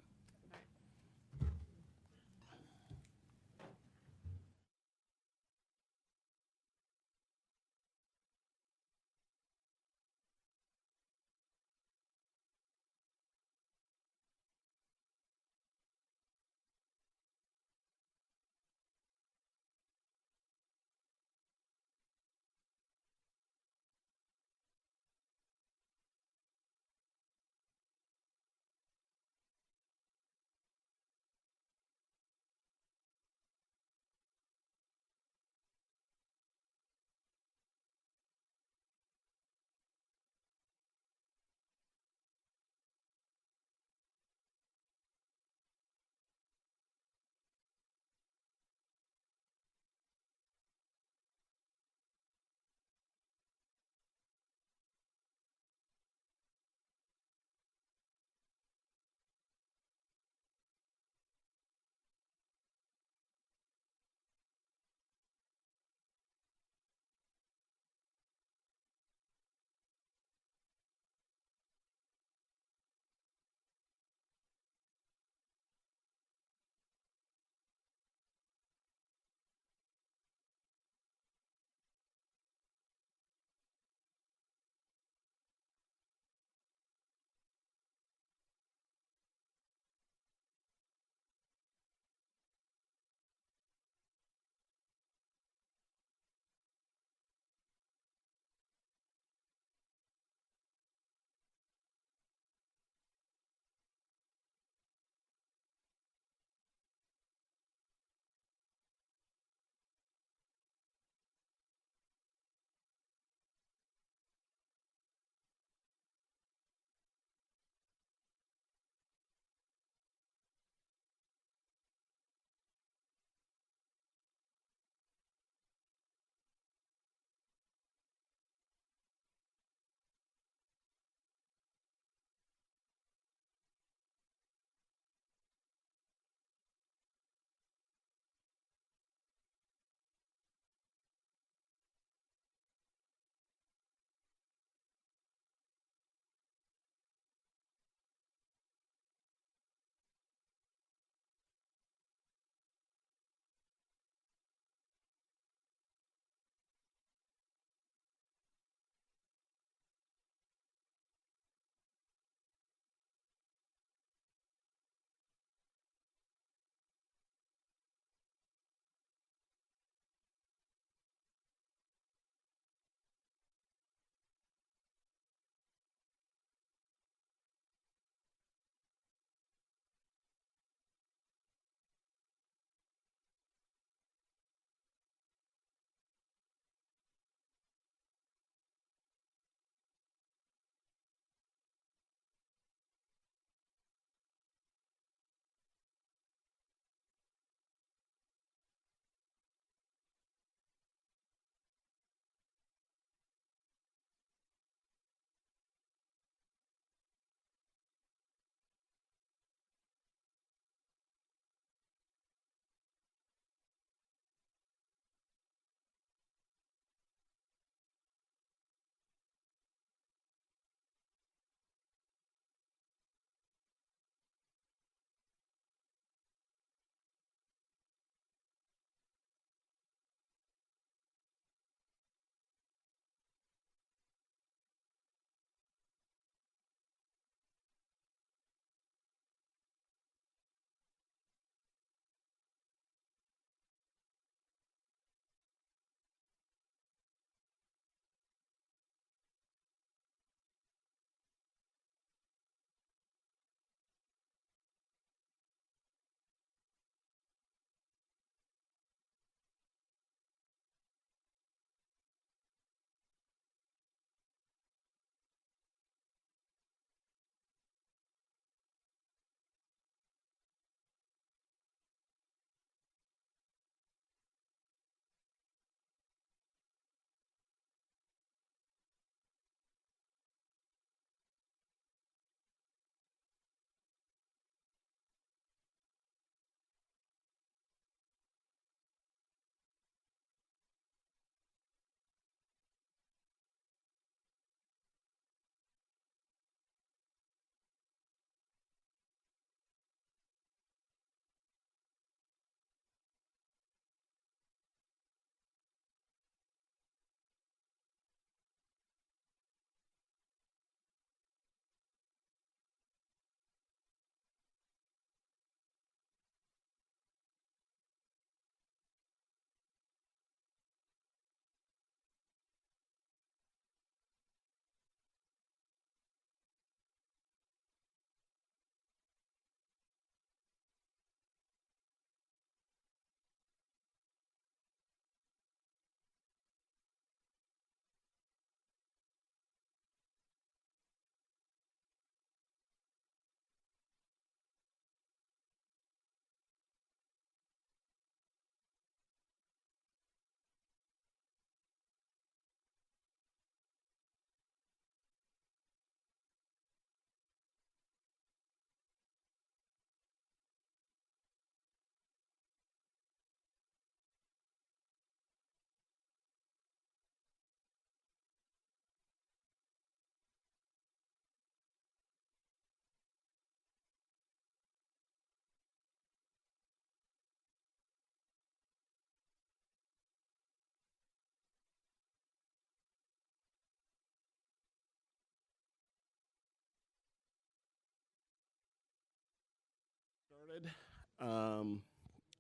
Speaker 1: started.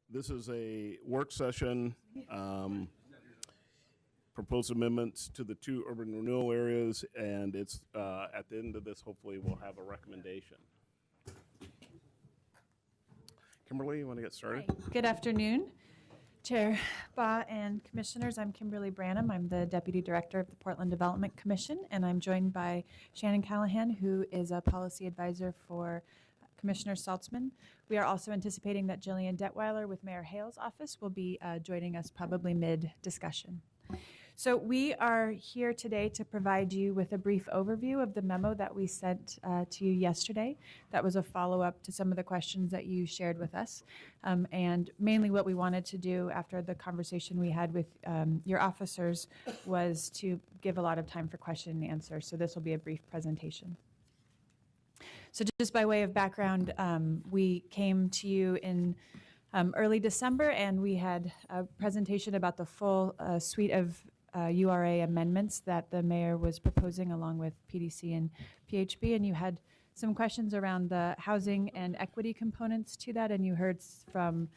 Speaker 1: This is a work session. Proposed amendments to the 2 urban renewal areas, and it's at the end of this, hopefully, we'll have a recommendation. Kimberly, you want to get started?
Speaker 14: Good afternoon, Chair Ba and Commissioners. I'm Kimberly Branham. I'm the Deputy Director of the Portland Development Commission, and I'm joined by Shannon Callahan, who is a Policy Advisor for Commissioner Saltzman. We are also anticipating that Jillian Detweiler with Mayor Hale's office will be joining us probably mid-discussion. So we are here today to provide you with a brief overview of the memo that we sent to you yesterday. That was a follow-up to some of the questions that you shared with us. And mainly what we wanted to do after the conversation we had with your officers was to give a lot of time for question and answer. So this will be a brief presentation. So just by way of background, we came to you in early December, and we had a presentation about the full suite of URA amendments that the mayor was proposing along with PDC and PHB, and you had some questions around the housing and equity components to that, and you heard from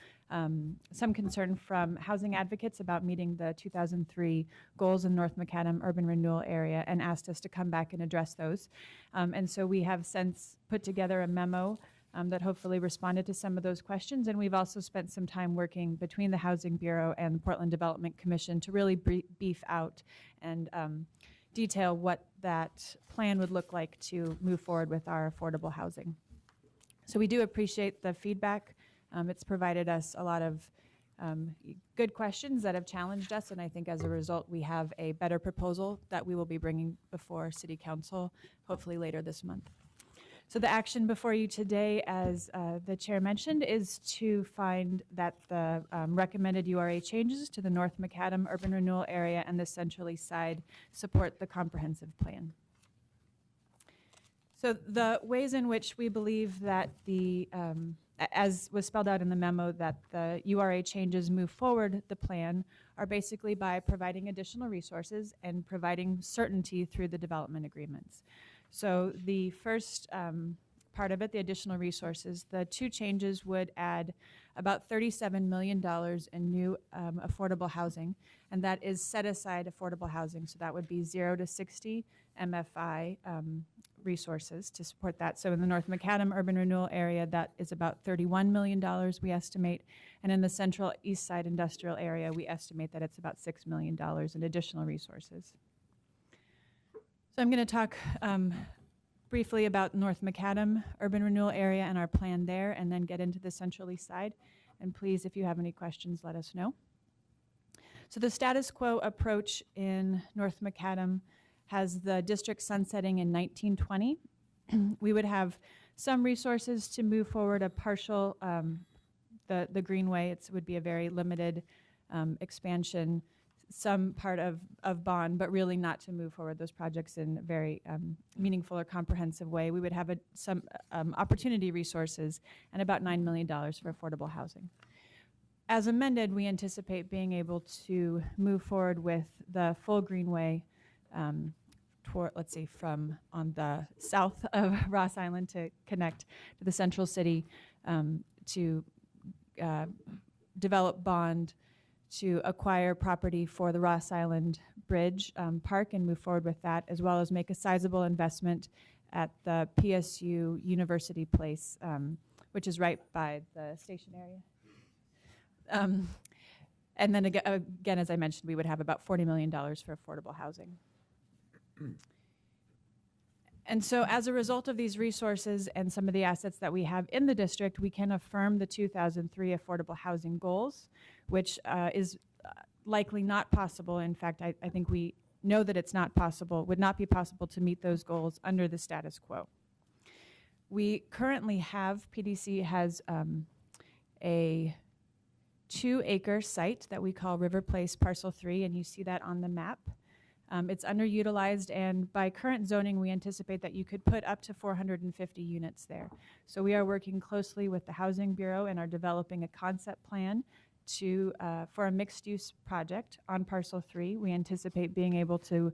Speaker 14: some concern from housing advocates about meeting the 2003 goals in North Macadam urban renewal area and asked us to come back and address those. And so we have since put together a memo that hopefully responded to some of those questions. And we've also spent some time working between the Housing Bureau and the Portland Development Commission to really beef out and detail what that plan would look like to move forward with our affordable housing. So we do appreciate the feedback. It's provided us a lot of good questions that have challenged us, and I think as a result we have a better proposal that we will be bringing before City Council hopefully later this month. So the action before you today, as the chair mentioned, is to find that the recommended URA changes to the North Macadam urban renewal area and the Central East Side support the comprehensive plan. So the ways in which we believe that the, as was spelled out in the memo, that the URA changes move forward the plan are basically by providing additional resources and providing certainty through the development agreements. So the first part of it, the additional resources, the 2 changes would add about $37 million in new affordable housing, and that is set aside affordable housing. So that would be 0 to 60 MFI resources to support that. So in the North Macadam urban renewal area, that is about $31 million we estimate, and in the Central East Side industrial area, we estimate that it's about $6 million in additional resources. So I'm going to talk briefly about North Macadam urban renewal area and our plan there, and then get into the Central East Side. And please, if you have any questions, let us know. So the status quo approach in North Macadam has the district sunsetting in 1920. We would have some resources to move forward a partial, the Greenway. It would be a very limited expansion, some part of bond, but really not to move forward those projects in a very meaningful or comprehensive way. We would have some opportunity resources and about $9 million for affordable housing. As amended, we anticipate being able to move forward with the full Greenway toward, let's see, from on the south of Ross Island to connect to the central city, to develop bond, to acquire property for the Ross Island Bridge Park and move forward with that, as well as make a sizable investment at the PSU University Place, which is right by the station area. And then again, as I mentioned, we would have about $40 million for affordable housing. And so as a result of these resources and some of the assets that we have in the district, we can affirm the 2003 affordable housing goals, which is likely not possible. In fact, I think we know that it's not possible, would not be possible to meet those goals under the status quo. We currently have, PDC has a 2-acre site that we call River Place Parcel 3, and you see that on the map. It's underutilized, and by current zoning, we anticipate that you could put up to 450 units there. So we are working closely with the Housing Bureau and are developing a concept plan for a mixed-use project on Parcel 3. We anticipate being able to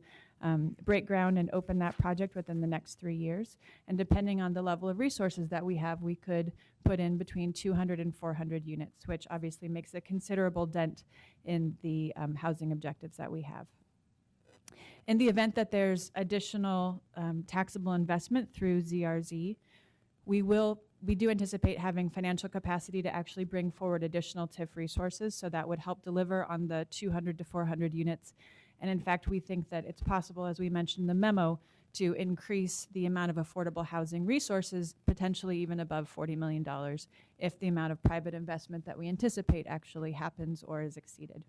Speaker 14: break ground and open that project within the next 3 years. And depending on the level of resources that we have, we could put in between 200 and 400 units, which obviously makes a considerable dent in the housing objectives that we have. In the event that there's additional taxable investment through ZRZ, we do anticipate having financial capacity to actually bring forward additional TIF resources, so that would help deliver on the 200 to 400 units. And in fact, we think that it's possible, as we mentioned in the memo, to increase the amount of affordable housing resources, potentially even above $40 million, if the amount of private investment that we anticipate actually happens or is exceeded.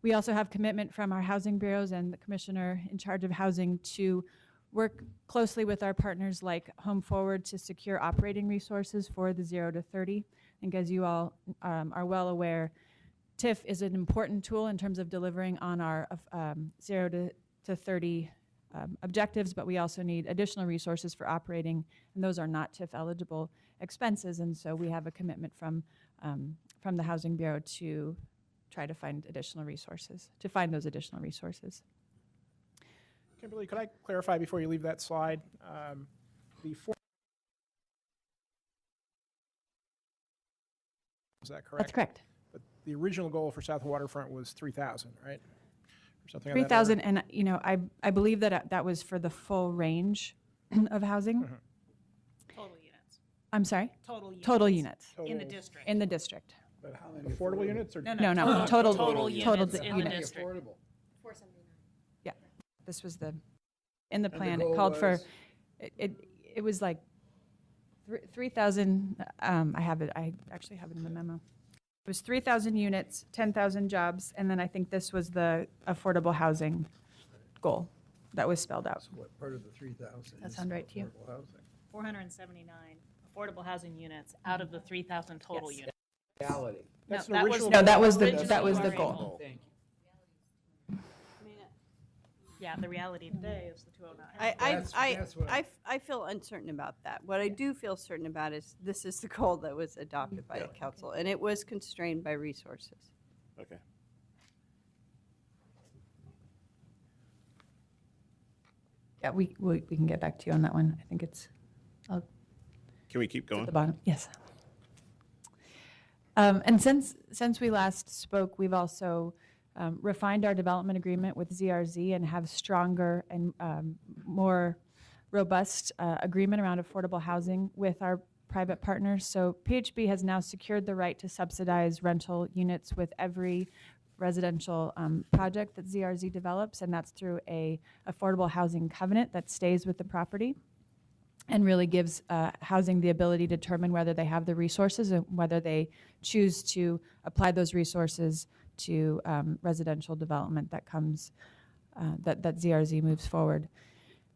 Speaker 14: We also have commitment from our housing bureaus and the commissioner in charge of housing to work closely with our partners like Home Forward to secure operating resources for the 0 to 30. I think, as you all are well aware, TIF is an important tool in terms of delivering on our 0 to 30 objectives, but we also need additional resources for operating, and those are not TIF eligible expenses, and so we have a commitment from the Housing Bureau to try to find additional resources, to find those additional resources.
Speaker 9: Kimberly, could I clarify before you leave that slide? Is that correct?
Speaker 14: That's correct.
Speaker 9: But the original goal for South Waterfront was 3,000, right? Or something like that.
Speaker 14: 3,000, and I believe that that was for the full range of housing.
Speaker 9: Mm-hmm.
Speaker 8: Total units.
Speaker 14: I'm sorry?
Speaker 8: Total units.
Speaker 14: Total units.
Speaker 8: In the district.
Speaker 14: In the district.
Speaker 9: But how many affordable units? Or
Speaker 14: No, total
Speaker 8: units in the district.
Speaker 10: 479.
Speaker 14: Yeah, this was in the plan. It called for, it was like 3,000. I actually have it in the memo. It was 3,000 units, 10,000 jobs, and then I think this was the affordable housing goal that was spelled out.
Speaker 3: So what part of the 3,000?
Speaker 14: That sound right to you?
Speaker 8: 479 affordable housing units out of the 3,000 total
Speaker 14: Yes.
Speaker 8: units.
Speaker 3: Reality.
Speaker 9: That's
Speaker 8: No,
Speaker 9: the
Speaker 8: that was
Speaker 9: original
Speaker 14: No, that
Speaker 9: goal.
Speaker 14: was the
Speaker 8: Originally
Speaker 14: that was the
Speaker 8: already
Speaker 14: goal.
Speaker 8: goal.
Speaker 3: Thank you.
Speaker 8: Yeah, the reality today is the 209.
Speaker 3: That's what
Speaker 15: I feel uncertain about that. What I do feel certain about is this is the goal that was adopted by the council, and it was constrained by resources.
Speaker 1: Okay.
Speaker 14: Yeah, we can get back to you on that one. I think it's
Speaker 1: Can we keep
Speaker 14: at
Speaker 1: going?
Speaker 14: the bottom. Yes. And since we last spoke, we've also refined our development agreement with ZRZ and have stronger and more robust agreement around affordable housing with our private partners. So PHB has now secured the right to subsidize rental units with every residential project that ZRZ develops, and that's through a affordable housing covenant that stays with the property and really gives housing the ability to determine whether they have the resources and whether they choose to apply those resources to residential development that comes, that ZRZ moves forward.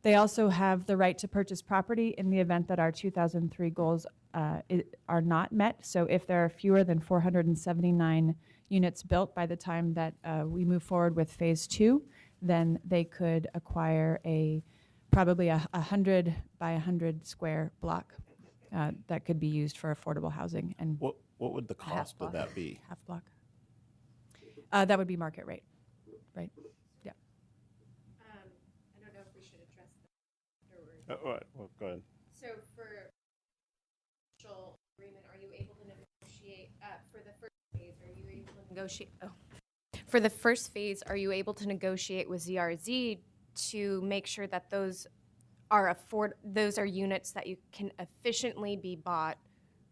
Speaker 14: They also have the right to purchase property in the event that our 2003 goals are not met. So if there are fewer than 479 units built by the time that we move forward with phase 2, then they could acquire probably a 100 by 100 square block that could be used for affordable housing. And
Speaker 1: What would the cost of that be?
Speaker 14: half block. That would be market rate, right? Yeah.
Speaker 10: I don't know if we should address that afterwards.
Speaker 1: Well, go ahead.
Speaker 10: So for commercial agreement, are you able to negotiate for the first phase? Are you able to negotiate? Oh, for the first phase, are you able to negotiate with ZRZ to make sure that those are units that you can efficiently be bought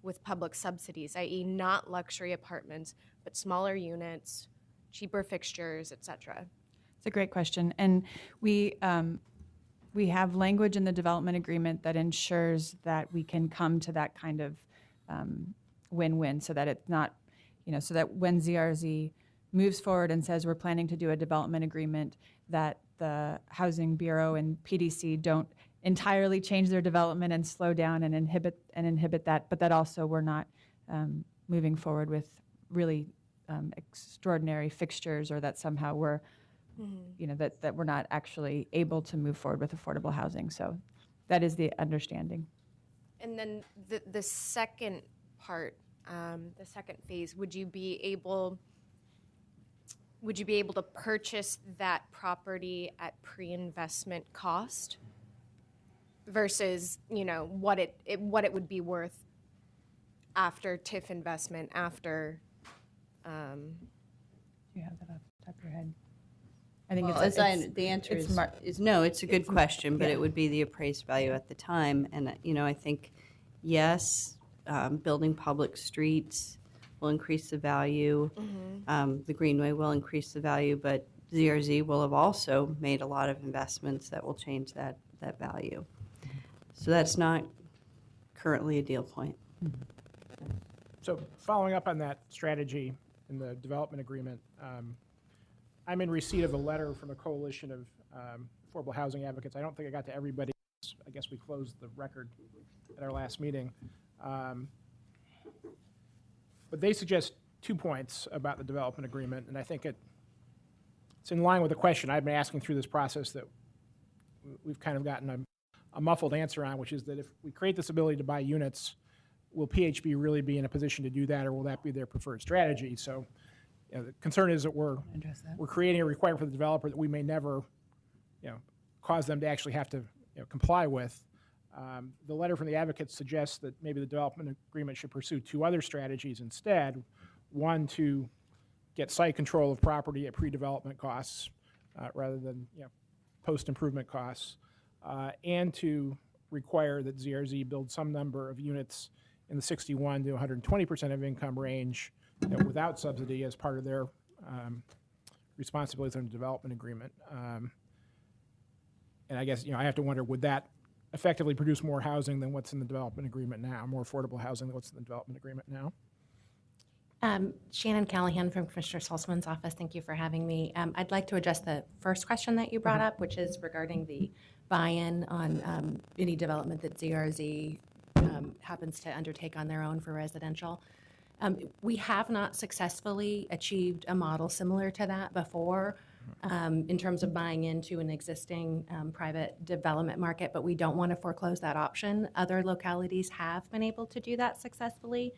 Speaker 10: with public subsidies, i.e., not luxury apartments, but smaller units, cheaper fixtures, et cetera?
Speaker 14: It's a great question, and we have language in the development agreement that ensures that we can come to that kind of win-win, so that it's not, so that when ZRZ moves forward and says we're planning to do a development agreement, that the Housing Bureau and PDC don't entirely change their development and slow down and inhibit that, but that also we're not moving forward with really extraordinary fixtures, or that somehow we're, that we're not actually able to move forward with affordable housing. So that is the understanding.
Speaker 10: And then the second part, the second phase, would you be able would you be able to purchase that property at pre-investment cost versus, what it would be worth after TIF investment, after,
Speaker 14: Do you have that off the top of your head? I think
Speaker 15: Well, the answer is no. It's a good question, but it would be the appraised value at the time. And, I think, yes, building public streets will increase the value. The Greenway will increase the value, but ZRZ will have also made a lot of investments that will change that value. So that's not currently a deal point.
Speaker 9: So following up on that strategy in the development agreement, I'm in receipt of a letter from a coalition of affordable housing advocates. I don't think I got to everybody. I guess we closed the record at our last meeting. But they suggest 2 points about the development agreement, and I think it's in line with the question I've been asking through this process that we've kind of gotten a muffled answer on, which is that if we create this ability to buy units, will PHB really be in a position to do that, or will that be their preferred strategy? So the concern is that we're creating a requirement for the developer that we may never cause them to actually have to comply with. The letter from the advocates suggests that maybe the development agreement should pursue 2 other strategies instead. One, to get site control of property at pre-development costs rather than post-improvement costs, and to require that ZRZ build some number of units in the 61 to 120% of income range without subsidy as part of their responsibilities under the development agreement. And I guess I have to wonder, would that effectively produce more housing than what's in the development agreement now, more affordable housing than what's in the development agreement now?
Speaker 16: Shannon Callahan from Commissioner Salzman's office. Thank you for having me. I'd like to address the first question that you brought up, which is regarding the buy-in on any development that ZRZ happens to undertake on their own for residential. We have not successfully achieved a model similar to that before in terms of buying into an existing private development market, but we don't want to foreclose that option. Other localities have been able to do that successfully.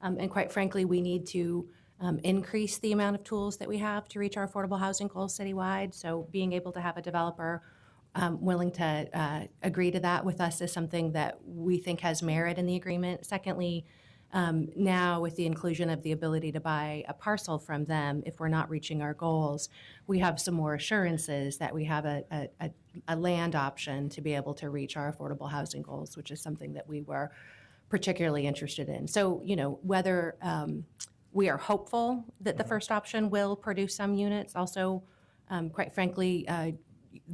Speaker 16: And quite frankly, we need to increase the amount of tools that we have to reach our affordable housing goals citywide. So being able to have a developer willing to agree to that with us is something that we think has merit in the agreement. Secondly, now with the inclusion of the ability to buy a parcel from them, if we're not reaching our goals, we have some more assurances that we have a land option to be able to reach our affordable housing goals, which is something that we were particularly interested in. So, whether we are hopeful that the first option will produce some units, also, quite frankly,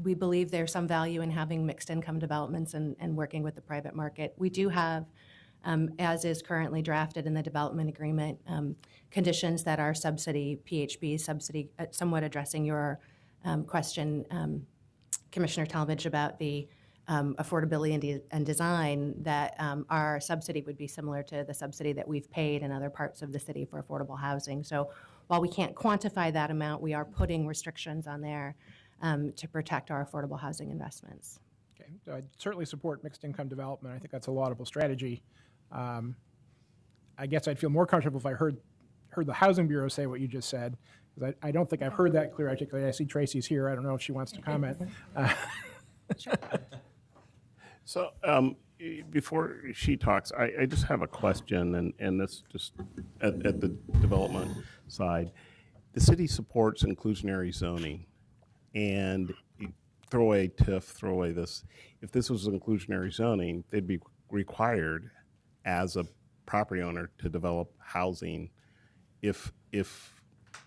Speaker 16: we believe there's some value in having mixed income developments and working with the private market. We do have, as is currently drafted in the development agreement, conditions that are subsidy, PHB subsidy, somewhat addressing your question, Commissioner Talmadge, about the affordability and design, that our subsidy would be similar to the subsidy that we've paid in other parts of the city for affordable housing. So while we can't quantify that amount, we are putting restrictions on there to protect our affordable housing investments.
Speaker 9: Okay, so I certainly support mixed income development. I think that's a laudable strategy. I guess I'd feel more comfortable if I heard the Housing Bureau say what you just said, because I don't think I've heard that clear articulated. I see Tracy's here. I don't know if she wants to comment.
Speaker 1: Sure. So before she talks, I just have a question, and this just at the development side. The city supports inclusionary zoning, and you throw away TIF, throw away this. If this was inclusionary zoning, they'd be required as a property owner to develop housing if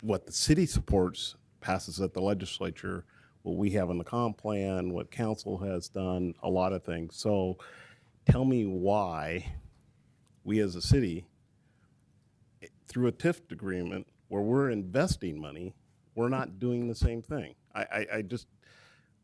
Speaker 1: what the city supports passes at the legislature, what we have in the comp plan, what council has done, a lot of things. So tell me why we as a city, through a TIF agreement where we're investing money, we're not doing the same thing.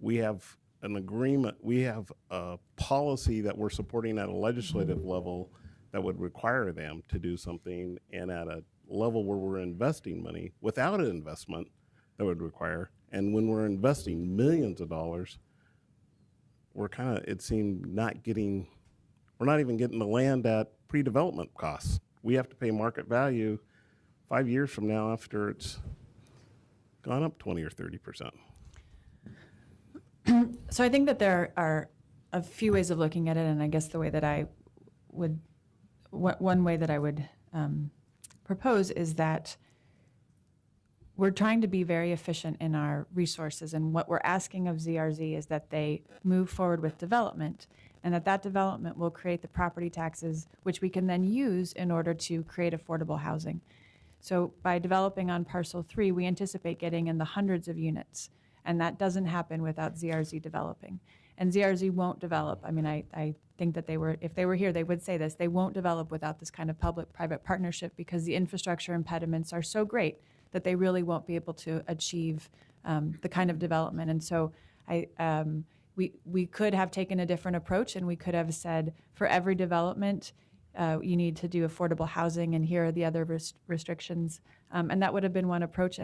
Speaker 1: We have an agreement, we have a policy that we're supporting at a legislative level that would require them to do something, and at a level where we're investing money without an investment that would require. And when we're investing millions of dollars, we're kind of, it seemed, we're not even getting the land at pre-development costs. We have to pay market value 5 years from now after it's gone up 20 or 30%.
Speaker 14: So I think that there are a few ways of looking at it, and I guess the way that I would, one way that I would propose is that we're trying to be very efficient in our resources, and what we're asking of ZRZ is that they move forward with development, and that development will create the property taxes, which we can then use in order to create affordable housing. So by developing on parcel 3, we anticipate getting in the hundreds of units, and that doesn't happen without ZRZ developing. And ZRZ won't develop. I mean, I think that if they were here, they would say this. They won't develop without this kind of public-private partnership, because the infrastructure impediments are so great that they really won't be able to achieve the kind of development. And so we could have taken a different approach, and we could have said, for every development, you need to do affordable housing, and here are the other restrictions. And that would have been one approach.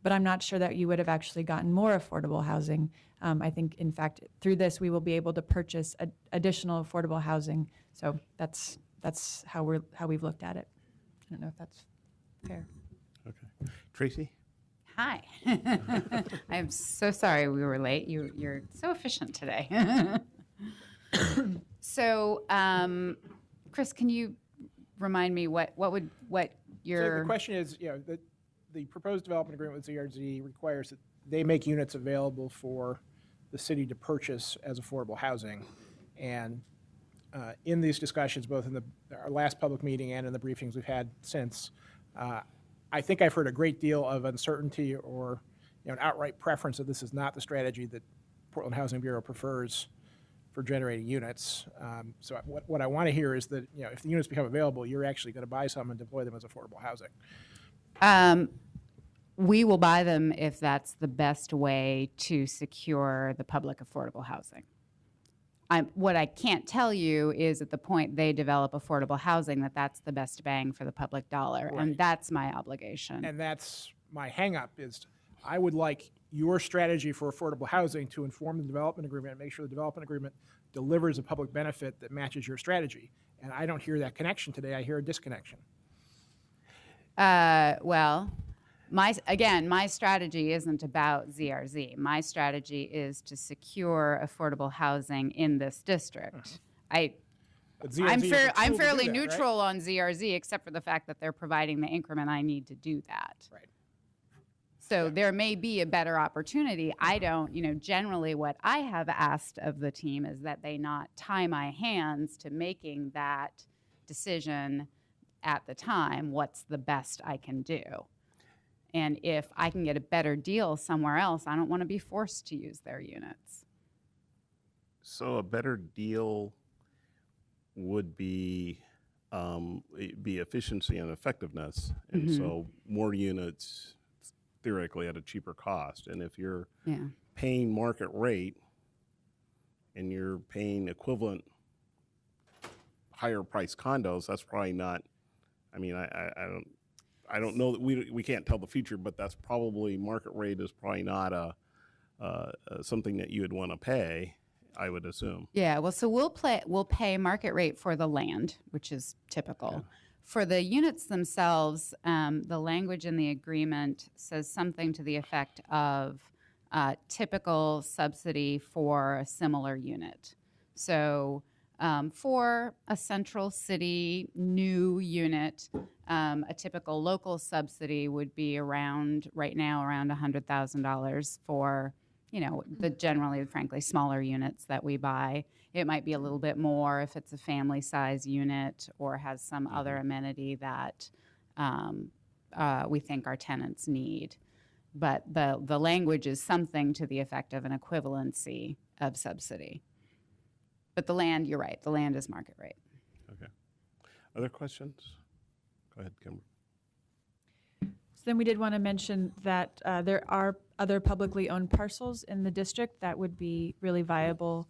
Speaker 14: But I'm not sure that you would have actually gotten more affordable housing. I think, in fact, through this, we will be able to purchase additional affordable housing. So that's how we've looked at it. I don't know if that's fair.
Speaker 1: Okay. Tracy?
Speaker 17: Hi. I am so sorry we were late. You're so efficient today. So, Chris, can you remind me what your...
Speaker 9: So the question is, the proposed development agreement with ZRZ requires that they make units available for the city to purchase as affordable housing. And in these discussions, both in our last public meeting and in the briefings we've had since, I think I've heard a great deal of uncertainty or an outright preference that this is not the strategy that Portland Housing Bureau prefers for generating units. So what I want to hear is that if the units become available, you're actually going to buy some and deploy them as affordable housing.
Speaker 17: We will buy them if that's the best way to secure the public affordable housing. What I can't tell you is at the point they develop affordable housing that's the best bang for the public dollar,
Speaker 9: Right.
Speaker 17: and that's my obligation.
Speaker 9: And that's my hang-up is I would like your strategy for affordable housing to inform the development agreement and make sure the development agreement delivers a public benefit that matches your strategy. And I don't hear that connection today. I hear a disconnection.
Speaker 17: Well, my strategy isn't about ZRZ. My strategy is to secure affordable housing in this district. I'm fairly neutral on ZRZ, except for the fact that they're providing the increment I need to do that.
Speaker 9: Right.
Speaker 17: So there may be a better opportunity. I don't, generally what I have asked of the team is that they not tie my hands to making that decision at the time, what's the best I can do. And if I can get a better deal somewhere else, I don't want to be forced to use their units.
Speaker 1: So a better deal would be efficiency and effectiveness, and so more units theoretically at a cheaper cost. And if you're paying market rate and you're paying equivalent higher price condos, that's probably not. I mean, I don't know that we can't tell the future, but that's probably market rate is probably not something that you would want to pay, I would assume.
Speaker 17: Yeah, well, so we'll pay market rate for the land, which is typical. Yeah. For the units themselves, the language in the agreement says something to the effect of typical subsidy for a similar unit. So for a central city new unit, a typical local subsidy would be right now around $100,000 for, the generally, frankly, smaller units that we buy. It might be a little bit more if it's a family size unit or has some other amenity that we think our tenants need. But the language is something to the effect of an equivalency of subsidy. But the land, you're right, the land is market rate.
Speaker 1: Okay. Other questions? Go ahead, Kimber.
Speaker 14: So then we did want to mention that there are other publicly owned parcels in the district that would be really viable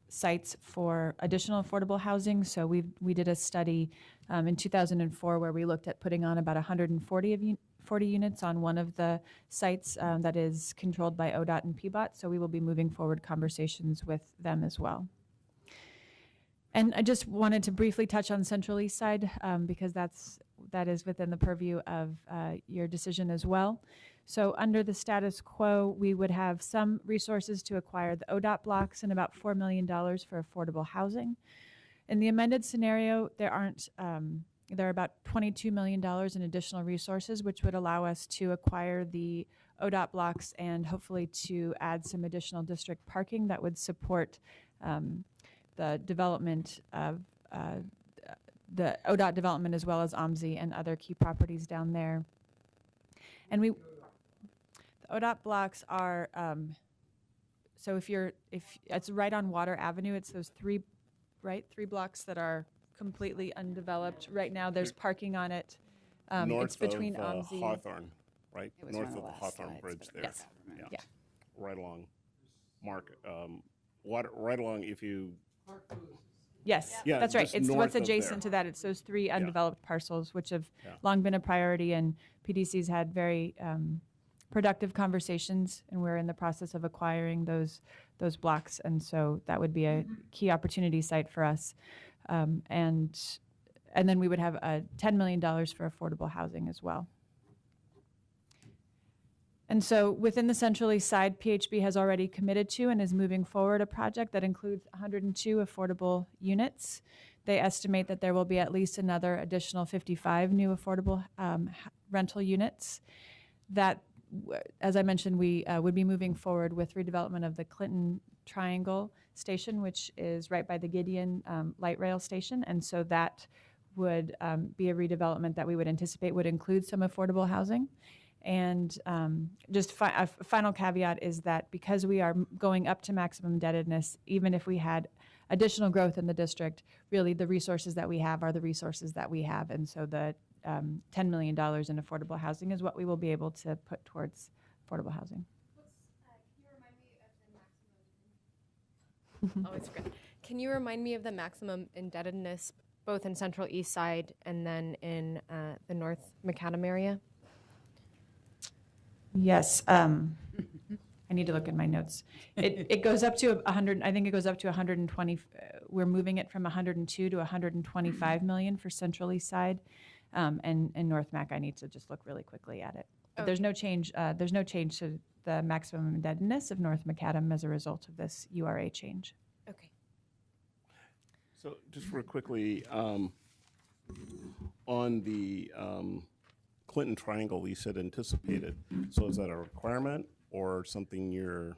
Speaker 14: sites for additional affordable housing. So we did a study in 2004 where we looked at putting on about 140 units on one of the sites that is controlled by ODOT and PBOT. So we will be moving forward conversations with them as well. And I just wanted to briefly touch on Central East Side because that's that is within the purview of your decision as well. So under the status quo, we would have some resources to acquire the ODOT blocks and about $4 million for affordable housing. In the amended scenario, there are about $22 million in additional resources, which would allow us to acquire the ODOT blocks and hopefully to add some additional district parking that would support the development of the ODOT development as well as OMSI and other key properties down there. And the ODOT blocks are, so if it's right on Water Avenue, it's those three blocks that are completely undeveloped. Right now, there's parking on it.
Speaker 1: North
Speaker 14: it's between
Speaker 1: of
Speaker 14: OMSI.
Speaker 1: Hawthorne, right?
Speaker 17: It was
Speaker 1: North
Speaker 17: one
Speaker 1: of
Speaker 17: of
Speaker 1: the
Speaker 17: the last
Speaker 1: Hawthorne
Speaker 17: slides,
Speaker 1: Bridge
Speaker 17: but
Speaker 1: there.
Speaker 17: yes.
Speaker 14: Yeah.
Speaker 1: Right along right along if you.
Speaker 14: Yes,
Speaker 1: Yeah,
Speaker 14: that's right.
Speaker 1: just
Speaker 14: It's
Speaker 1: north
Speaker 14: what's
Speaker 1: of
Speaker 14: adjacent
Speaker 1: there.
Speaker 14: to that. It's those three undeveloped parcels, which have
Speaker 1: Yeah.
Speaker 14: long been a priority, and PDC's had very productive conversations, and we're in the process of acquiring those blocks, and so that would be a key opportunity site for us. And then we would have $10 million for affordable housing as well. And so within the Central East Side, PHB has already committed to and is moving forward a project that includes 102 affordable units. They estimate that there will be at least another additional 55 new affordable rental units. That, as I mentioned, we would be moving forward with redevelopment of the Clinton Triangle Station, which is right by the Gideon Light Rail Station. And so that would be a redevelopment that we would anticipate would include some affordable housing. And just a final caveat is that because we are going up to maximum indebtedness, even if we had additional growth in the district, really the resources that we have are the resources that we have. And so the $10 million in affordable housing is what we will be able to put towards affordable housing.
Speaker 10: Oh, it's great. Can you remind me of the maximum indebtedness both in Central East Side and then in the North Macadam area?
Speaker 14: Yes, I need to look at my notes. It goes up to 100. I think it goes up to 120. We're moving it from 102 to 125 million for Central East Side, and North Mac. I need to just look really quickly at it. But there's no change. There's no change to the maximum indebtedness of North Macadam as a result of this URA change.
Speaker 10: Okay.
Speaker 1: So just real quickly, on the Clinton Triangle, you said anticipated. So is that a requirement or something you're?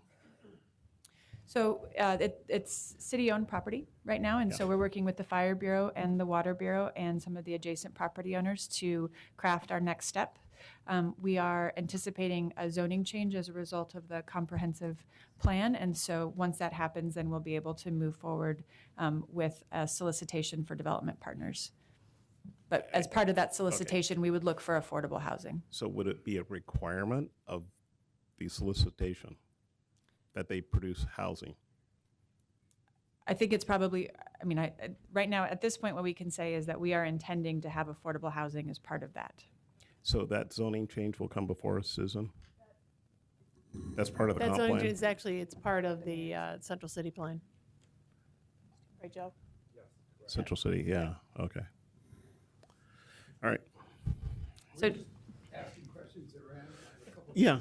Speaker 14: So it's city-owned property right now, and so we're working with the Fire Bureau and the Water Bureau and some of the adjacent property owners to craft our next step. We are anticipating a zoning change as a result of the comprehensive plan, and so once that happens, then we'll be able to move forward with a solicitation for development partners. But as part of that solicitation, we would look for affordable housing.
Speaker 1: So would it be a requirement of the solicitation that they produce housing?
Speaker 14: I think it's probably, I mean, right now, at this point, what we can say is that we are intending to have affordable housing as part of that.
Speaker 1: So that zoning change will come before us, Susan? That's part of the
Speaker 5: That
Speaker 1: comp
Speaker 5: zoning
Speaker 1: plan?
Speaker 5: change is actually, it's part of the Central City Plan. Right, Joe?
Speaker 1: Central City, yeah, okay. All right.
Speaker 14: So,
Speaker 1: yeah.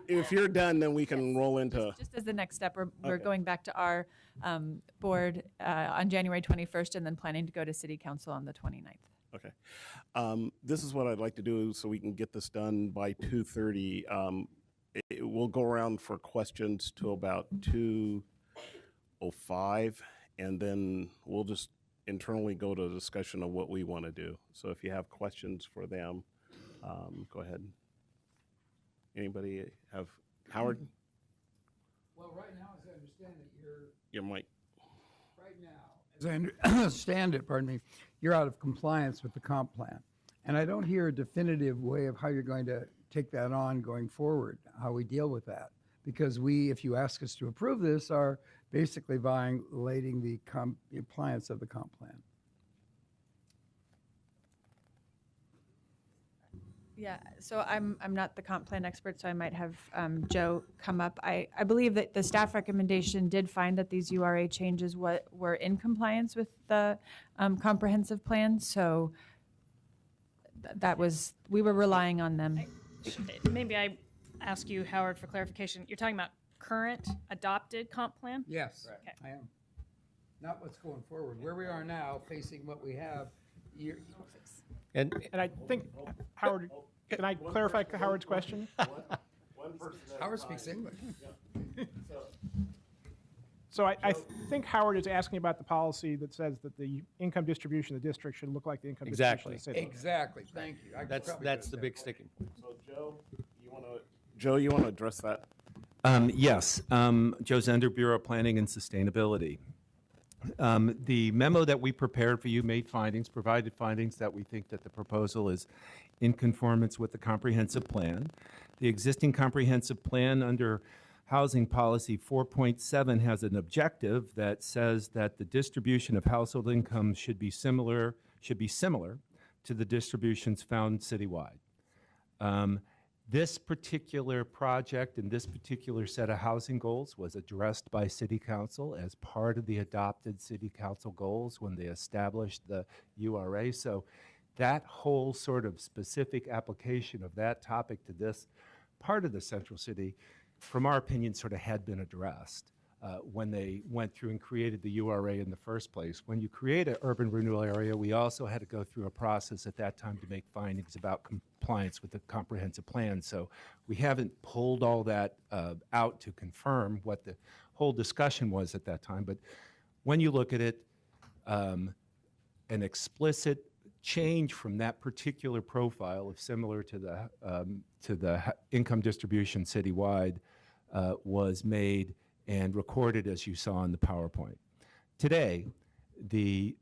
Speaker 1: If you're done, then we can roll into.
Speaker 14: just as the next step, we're going back to our board on January 21st and then planning to go to City Council on the 29th.
Speaker 1: Okay. This is what I'd like to do so we can get this done by 2:30. We'll go around for questions till about 2:05, and then we'll just internally go to a discussion of what we want to do. So if you have questions for them, go ahead. Anybody have, Howard?
Speaker 3: Well, right now, as I understand it,
Speaker 1: Your mic.
Speaker 3: right now, as I understand it, pardon me, you're out of compliance with the comp plan. And I don't hear a definitive way of how you're going to take that on going forward, how we deal with that. Because we, if you ask us to approve this, are basically violating the compliance of the comp plan.
Speaker 14: Yeah, so I'm not the comp plan expert, so I might have Joe come up. I believe that the staff recommendation did find that these URA changes were in compliance with the comprehensive plan. So we were relying on them.
Speaker 8: Maybe I ask you, Howard, for clarification. You're talking about current adopted comp plan?
Speaker 3: Yes,
Speaker 8: Okay.
Speaker 3: I am. Not what's going forward. Where we are now, facing what we have.
Speaker 2: And
Speaker 9: I think, Howard, can I clarify Howard's question?
Speaker 3: Howard speaks English.
Speaker 9: So I think Howard is asking about the policy that says that the income distribution of the district should look like the income distribution of the city.
Speaker 3: Exactly. Thank you.
Speaker 2: that's the big sticking point.
Speaker 1: So Joe, you want to address that?
Speaker 18: Yes. Joe Zender, Bureau of Planning and Sustainability. The memo that we prepared for you provided findings that we think that the proposal is in conformance with the comprehensive plan. The existing comprehensive plan under Housing Policy 4.7 has an objective that says that the distribution of household income should be similar to the distributions found citywide. This particular project and this particular set of housing goals was addressed by City Council as part of the adopted City Council goals when they established the URA. So that whole sort of specific application of that topic to this part of the Central City, from our opinion, sort of had been addressed when they went through and created the URA in the first place. When you create an urban renewal area, we also had to go through a process at that time to make findings about compliance with the comprehensive plan. So we haven't pulled all that out to confirm what the whole discussion was at that time. But when you look at it, an explicit change from that particular profile of similar to the income distribution citywide was made and recorded, as you saw in the PowerPoint. Today, the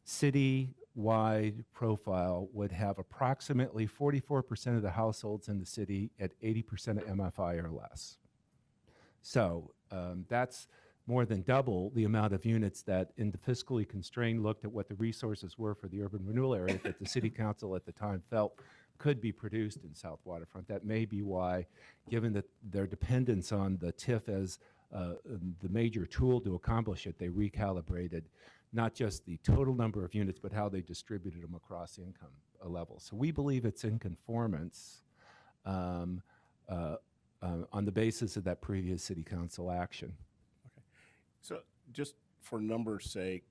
Speaker 18: city-wide profile would have approximately 44% of the households in the city at 80% of MFI or less. So that's more than double the amount of units that in the fiscally constrained looked at what the resources were for the urban renewal area that the City Council at the time felt could be produced in South Waterfront. That may be why, given that their dependence on the TIF as the major tool to accomplish it, they recalibrated not just the total number of units, but how they distributed them across income levels. So we believe it's in conformance on the basis of that previous City Council action.
Speaker 1: So just for numbers' sake,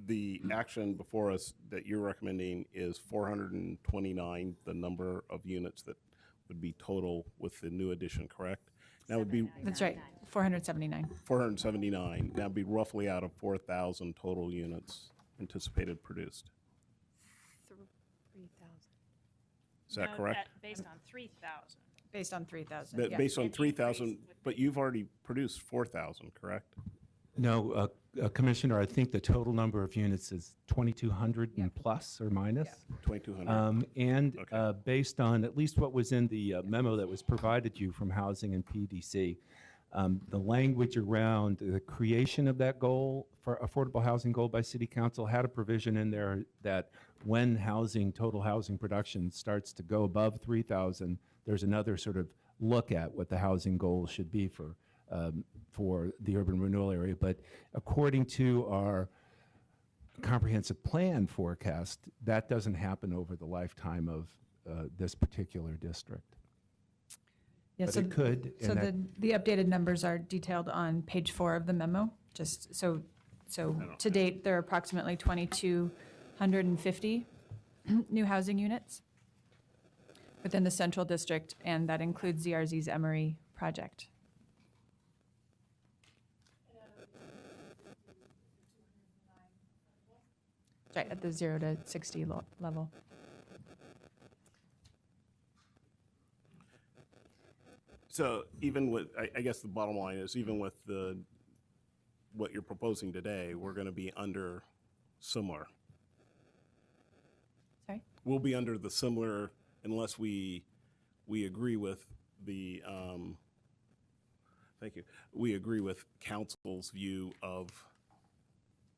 Speaker 1: the action before us that you're recommending is 429, the number of units that would be total with the new addition, correct? That would be
Speaker 14: That's right, 479.
Speaker 1: 479. That would be roughly out of 4,000 total units anticipated produced.
Speaker 8: 3,000.
Speaker 1: Is that correct?
Speaker 8: Based on 3,000.
Speaker 14: Based on 3,000.
Speaker 1: Based on 3,000, but you've already produced 4,000, correct?
Speaker 18: No, Commissioner, I think the total number of units is 2,200 and plus or minus.
Speaker 1: 2,200.
Speaker 18: And based on at least what was in the memo that was provided you from Housing and PDC, the language around the creation of that goal for affordable housing goal by City Council had a provision in there that when total housing production starts to go above 3,000, there's another sort of look at what the housing goal should be for the urban renewal area. But according to our comprehensive plan forecast, that doesn't happen over the lifetime of this particular district.
Speaker 14: Yeah,
Speaker 18: but
Speaker 14: so
Speaker 18: it could.
Speaker 14: So the updated numbers are detailed on page 4 of the memo. Just so to date, there are approximately 2,250 new housing units within the Central District, and that includes ZRZ's Emory project. Right, at the 0 to 60 level.
Speaker 1: So even with, I guess the bottom line is, even with what you're proposing today, we're going to be under similar.
Speaker 14: Sorry?
Speaker 1: We'll be under the similar unless we agree with the, thank you, we agree with council's view of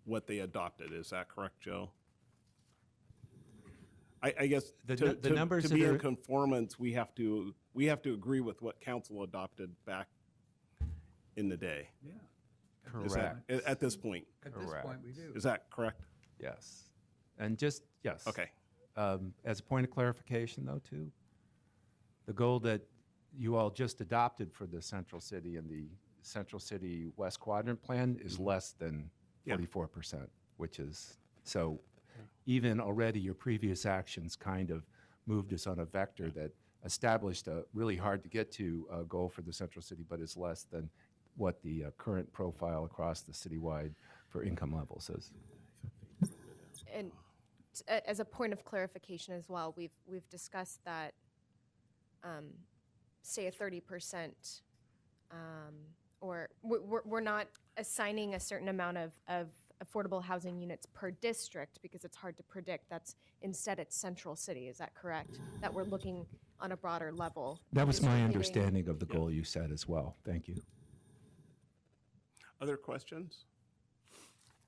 Speaker 1: what they adopted. Is that correct, Joe? I guess
Speaker 18: the numbers
Speaker 1: to be in conformance, we have to agree with what council adopted back in the day.
Speaker 18: Yeah.
Speaker 1: Correct. At this point.
Speaker 3: At this point, we do.
Speaker 1: Is that correct?
Speaker 18: Yes. And just, yes.
Speaker 1: Okay.
Speaker 18: As a point of clarification, though, too, the goal that you all just adopted for the Central City and the Central City West Quadrant plan is less than 44%, which is, so even already your previous actions kind of moved us on a vector that established a really hard to get to goal for the Central City, but is less than what the current profile across the citywide for income levels is.
Speaker 10: And as a point of clarification as well, we've discussed that, say a 30%, or we're not assigning a certain amount of affordable housing units per district because it's hard to predict. That's instead it's Central City. Is that correct? That we're looking on a broader level.
Speaker 18: That was my
Speaker 10: distributing-
Speaker 18: understanding of the goal you set as well. Thank you.
Speaker 1: Other questions?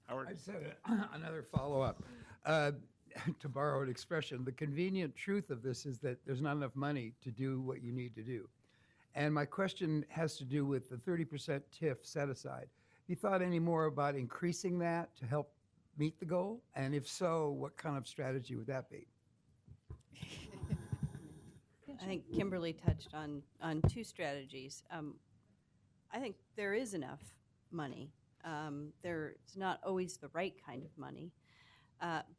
Speaker 1: Howard?
Speaker 3: I said another follow-up. To borrow an expression, the convenient truth of this is that there's not enough money to do what you need to do. And my question has to do with the 30% TIF set aside. Have you thought any more about increasing that to help meet the goal? And if so, what kind of strategy would that be?
Speaker 15: I think Kimberly touched on two strategies. I think there is enough money. It's not always the right kind of money.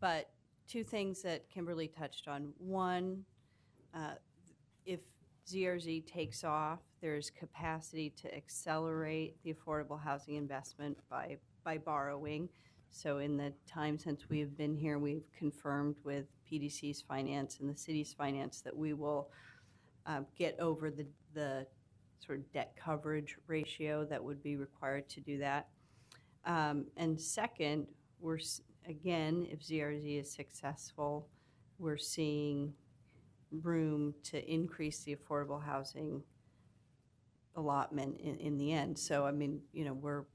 Speaker 15: But two things that Kimberly touched on. One, if ZRZ takes off, there's capacity to accelerate the affordable housing investment by borrowing. So in the time since we have been here, we've confirmed with PDC's finance and the city's finance that we will get over the sort of debt coverage ratio that would be required to do that. And second, again, if ZRZ is successful, we're seeing room to increase the affordable housing allotment in the end. So, I mean, we're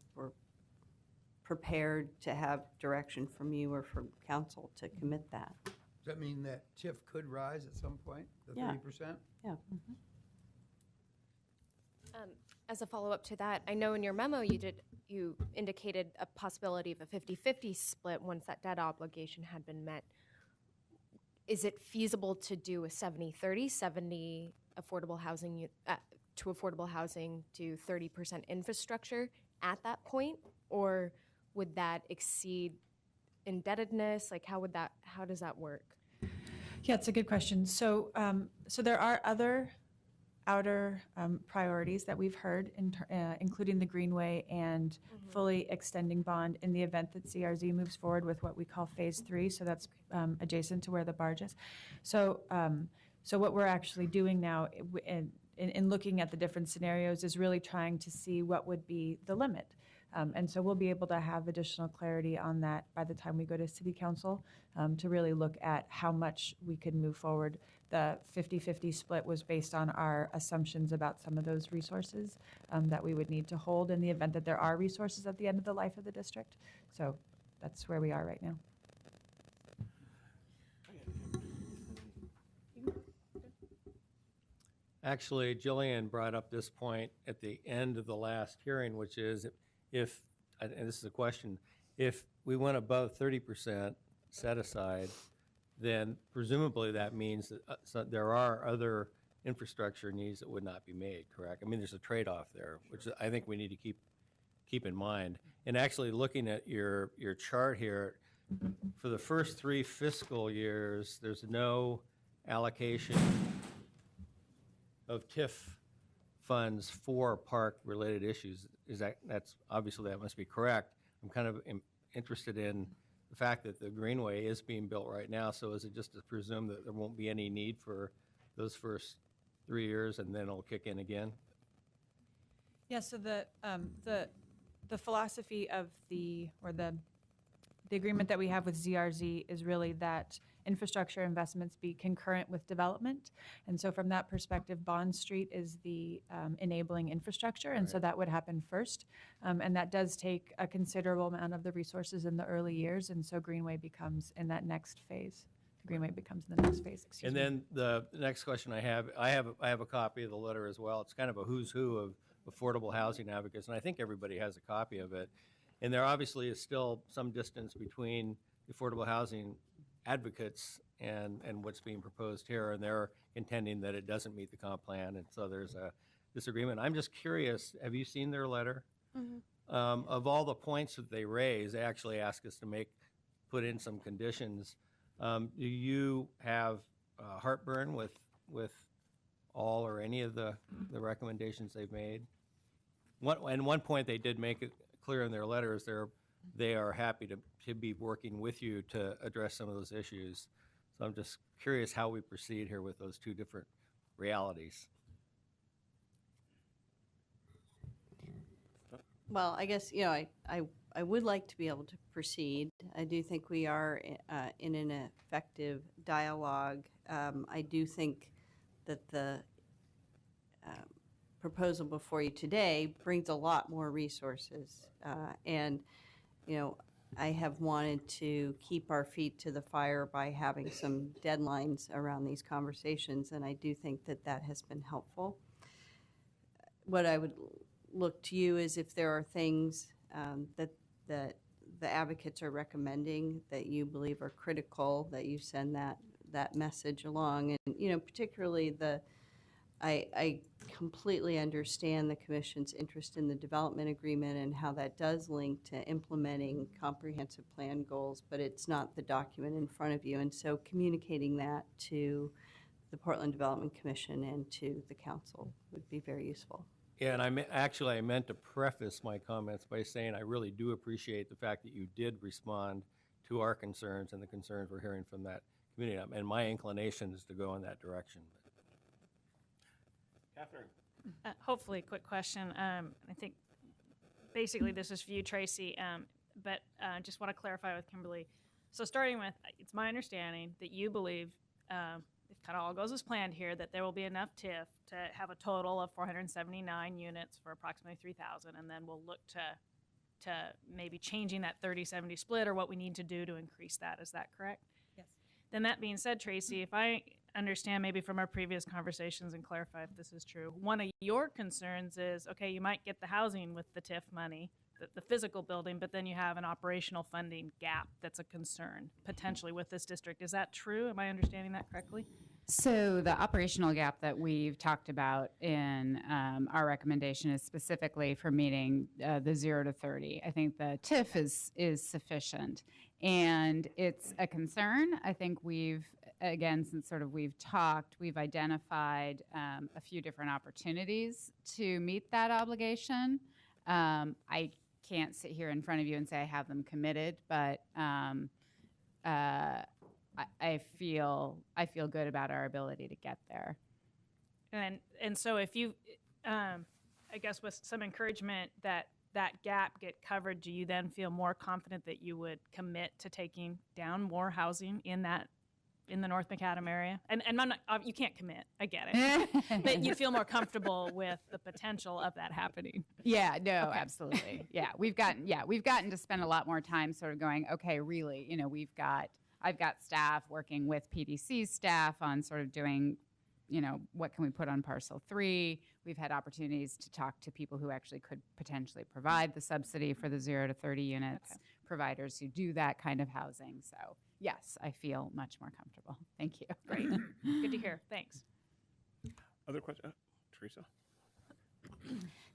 Speaker 15: prepared to have direction from you or from council to commit that.
Speaker 3: Does that mean that TIF could rise at some point, the 30%?
Speaker 15: Yeah.
Speaker 10: Mm-hmm. As a follow-up to that, I know in your memo you indicated a possibility of a 50-50 split once that debt obligation had been met. Is it feasible to do a 70-30, 70 affordable housing to affordable housing to 30% infrastructure at that point, or would that exceed indebtedness? Like, how does that work?
Speaker 14: Yeah, it's a good question. So, so there are other outer priorities that we've heard, including the Greenway and fully extending bond in the event that CRZ moves forward with what we call Phase 3. So that's adjacent to where the barge is. So, so what we're actually doing now in looking at the different scenarios is really trying to see what would be the limit. And so we'll be able to have additional clarity on that by the time we go to City Council to really look at how much we could move forward. The 50-50 split was based on our assumptions about some of those resources that we would need to hold in the event that there are resources at the end of the life of the district. So that's where we are right now.
Speaker 2: Actually, Jillian brought up this point at the end of the last hearing, which is if, and this is a question, if we went above 30% set aside, then presumably that means that so there are other infrastructure needs that would not be made, correct? I mean, there's a trade-off there, which I think we need to keep in mind. And actually looking at your chart here, for the first 3 fiscal years, there's no allocation of TIF funds for park-related issues. That's obviously that must be correct. I'm kind of interested in the fact that the Greenway is being built right now. So is it just to presume that there won't be any need for those first 3 years and then it'll kick in again?
Speaker 14: Yeah. So the philosophy of the agreement that we have with ZRZ is really that infrastructure investments be concurrent with development. And so from that perspective, Bond Street is the enabling infrastructure. And so that would happen first. And that does take a considerable amount of the resources in the early years. And so Greenway becomes in that next phase. Greenway becomes in the next phase, excuse me.
Speaker 2: And then the next question I have a copy of the letter as well. It's kind of a who's who of affordable housing advocates, and I think everybody has a copy of it. And there obviously is still some distance between the affordable housing advocates and what's being proposed here, and they're contending that it doesn't meet the comp plan, and so there's a disagreement. I'm just curious, have you seen their letter? Of all the points that they raise, they actually ask us to put in some conditions. Do you have heartburn with all or any of the recommendations they've made? One point they did make it clear in their letter is they are happy to be working with you to address some of those issues. So I'm just curious how we proceed here with those two different realities.
Speaker 15: Well, I guess, I would like to be able to proceed. I do think we are in an effective dialogue. I do think that the proposal before you today brings a lot more resources. And, I have wanted to keep our feet to the fire by having some deadlines around these conversations, and I do think that that has been helpful. What I would look to you is if there are things that the advocates are recommending that you believe are critical, that you send that message along. And particularly I completely understand the Commission's interest in the development agreement and how that does link to implementing comprehensive plan goals, but it's not the document in front of you. And so communicating that to the Portland Development Commission and to the Council would be very useful.
Speaker 2: Yeah, and I meant to preface my comments by saying I really do appreciate the fact that you did respond to our concerns and the concerns we're hearing from that community. And my inclination is to go in that direction. Catherine.
Speaker 8: Hopefully, a quick question. I think basically this is for you, Tracy, but just want to clarify with Kimberly. So starting with, it's my understanding that you believe, if kind of all goes as planned here, that there will be enough TIF to have a total of 479 units for approximately 3,000, and then we'll look to maybe changing that 30-70 split or what we need to do to increase that. Is that correct?
Speaker 14: Yes.
Speaker 8: Then that being said, Tracy, if I understand maybe from our previous conversations and clarify if this is true, one of your concerns is, okay, you might get the housing with the TIF money, the physical building, but then you have an operational funding gap that's a concern potentially with this district. Is that true? Am I understanding that correctly?
Speaker 17: So the operational gap that we've talked about in our recommendation is specifically for meeting the 0 to 30. I think the TIF is sufficient, and it's a concern. I think since we've talked, we've identified a few different opportunities to meet that obligation. I can't sit here in front of you and say I have them committed, but I feel good about our ability to get there.
Speaker 8: And so if you, I guess with some encouragement that gap get covered, do you then feel more confident that you would commit to taking down more housing in the North Macadam area? And I'm not, you can't commit, I get it. But you feel more comfortable with the potential of that happening.
Speaker 17: Yeah, no, okay. Absolutely. Yeah, we've gotten to spend a lot more time sort of going, okay, really, I've got staff working with PDC staff on sort of doing, what can we put on parcel 3? We've had opportunities to talk to people who actually could potentially provide the subsidy for the 0 to 30 units, okay. Providers who do that kind of housing. So yes, I feel much more comfortable. Thank you.
Speaker 8: Great. Good to hear. Thanks.
Speaker 1: Other question? Teresa?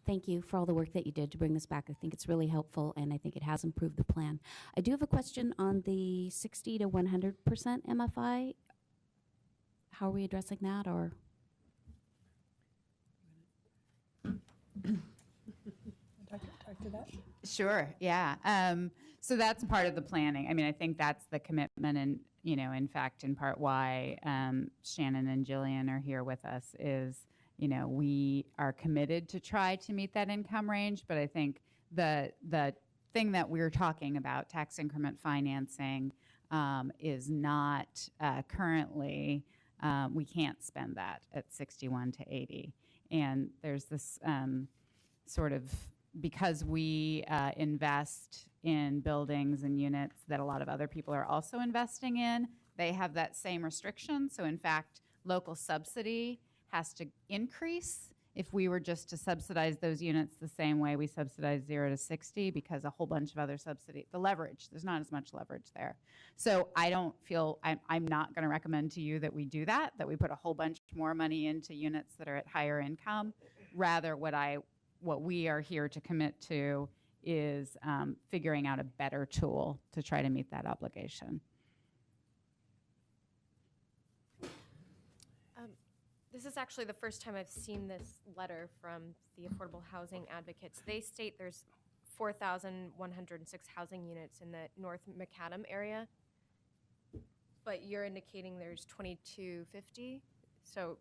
Speaker 12: Thank you for all the work that you did to bring this back. I think it's really helpful, and I think it has improved the plan. I do have a question on the 60 to 100% MFI. How are we addressing that, or?
Speaker 14: Talk to that?
Speaker 17: Sure, yeah. So that's part of the planning. I mean, I think that's the commitment, and, in fact, in part why Shannon and Jillian are here with us is, we are committed to try to meet that income range, but I think the thing that we're talking about, tax increment financing, is not currently, we can't spend that at 61 to 80. And there's this sort of, because we invest in buildings and units that a lot of other people are also investing in, they have that same restriction. So in fact, local subsidy has to increase if we were just to subsidize those units the same way we subsidize 0 to 60, because a whole bunch of other the leverage, there's not as much leverage there. So I don't feel, I'm not going to recommend to you that we do that we put a whole bunch more money into units that are at higher income. Rather, what we are here to commit to is figuring out a better tool to try to meet that obligation.
Speaker 10: This is actually the first time I've seen this letter from the Affordable Housing Advocates. They state there's 4,106 housing units in the North Macadam area, but you're indicating there's 2,250. So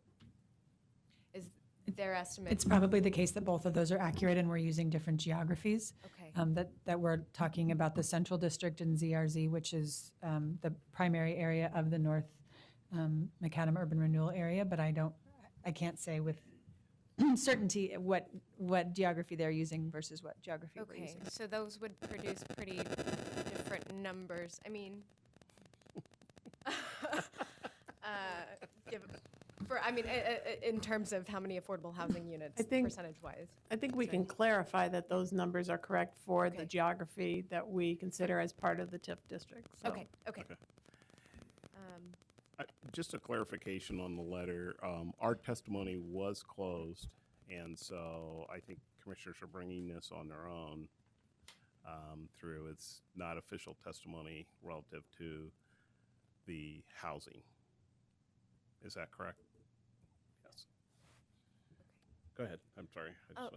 Speaker 10: is their estimate?
Speaker 14: It's probably the case that both of those are accurate, and we're using different geographies.
Speaker 10: Okay.
Speaker 14: That we're talking about the Central District in ZRZ, which is the primary area of the North Macadam Urban Renewal Area, but I can't say with certainty what geography they're using versus what geography we're
Speaker 10: Okay,
Speaker 14: using.
Speaker 10: so those would produce pretty different numbers. I mean, in terms of how many affordable housing units, percentage-wise.
Speaker 5: I think we can clarify that those numbers are correct for the geography that we consider as part of the TIF district. So.
Speaker 10: Okay.
Speaker 1: Just a clarification on the letter. Our testimony was closed, and so I think commissioners are bringing this on their own through. It's not official testimony relative to the housing. Is that correct? Yes. Go ahead. I'm sorry.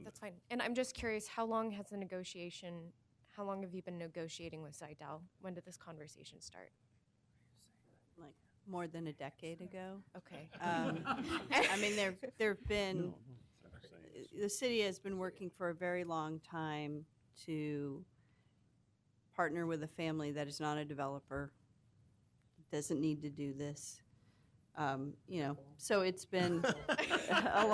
Speaker 10: That's fine. And I'm just curious, how long have you been negotiating with Zidell? When did this conversation start?
Speaker 15: Like more than a decade ago.
Speaker 10: Okay.
Speaker 15: I mean, there've been, the city has been working for a very long time to partner with a family that is not a developer, doesn't need to do this. So it's been a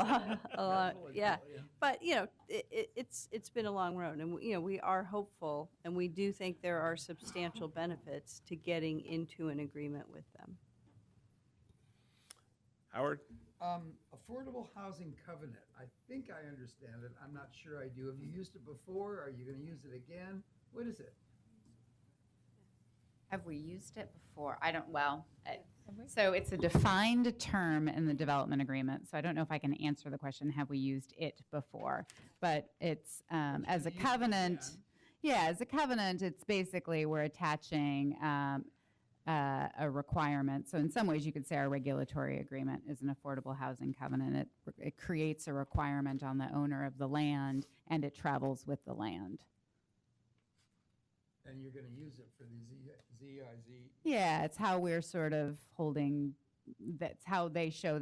Speaker 15: lot, yeah. But it's been a long road, and we are hopeful, and we do think there are substantial benefits to getting into an agreement with them.
Speaker 1: Howard?
Speaker 3: Affordable Housing Covenant. I think I understand it. I'm not sure I do. Have you used it before? Are you going to use it again? What is it?
Speaker 17: Have we used it before? So it's a defined term in the development agreement. So I don't know if I can answer the question, have we used it before? But it's, as a covenant, it's basically we're attaching a requirement. So in some ways you could say our regulatory agreement is an affordable housing covenant. It creates a requirement on the owner of the land, and it travels with the land.
Speaker 3: And you're going to use it for the ZIZ?
Speaker 17: Yeah, it's how we're sort of holding, that's how they show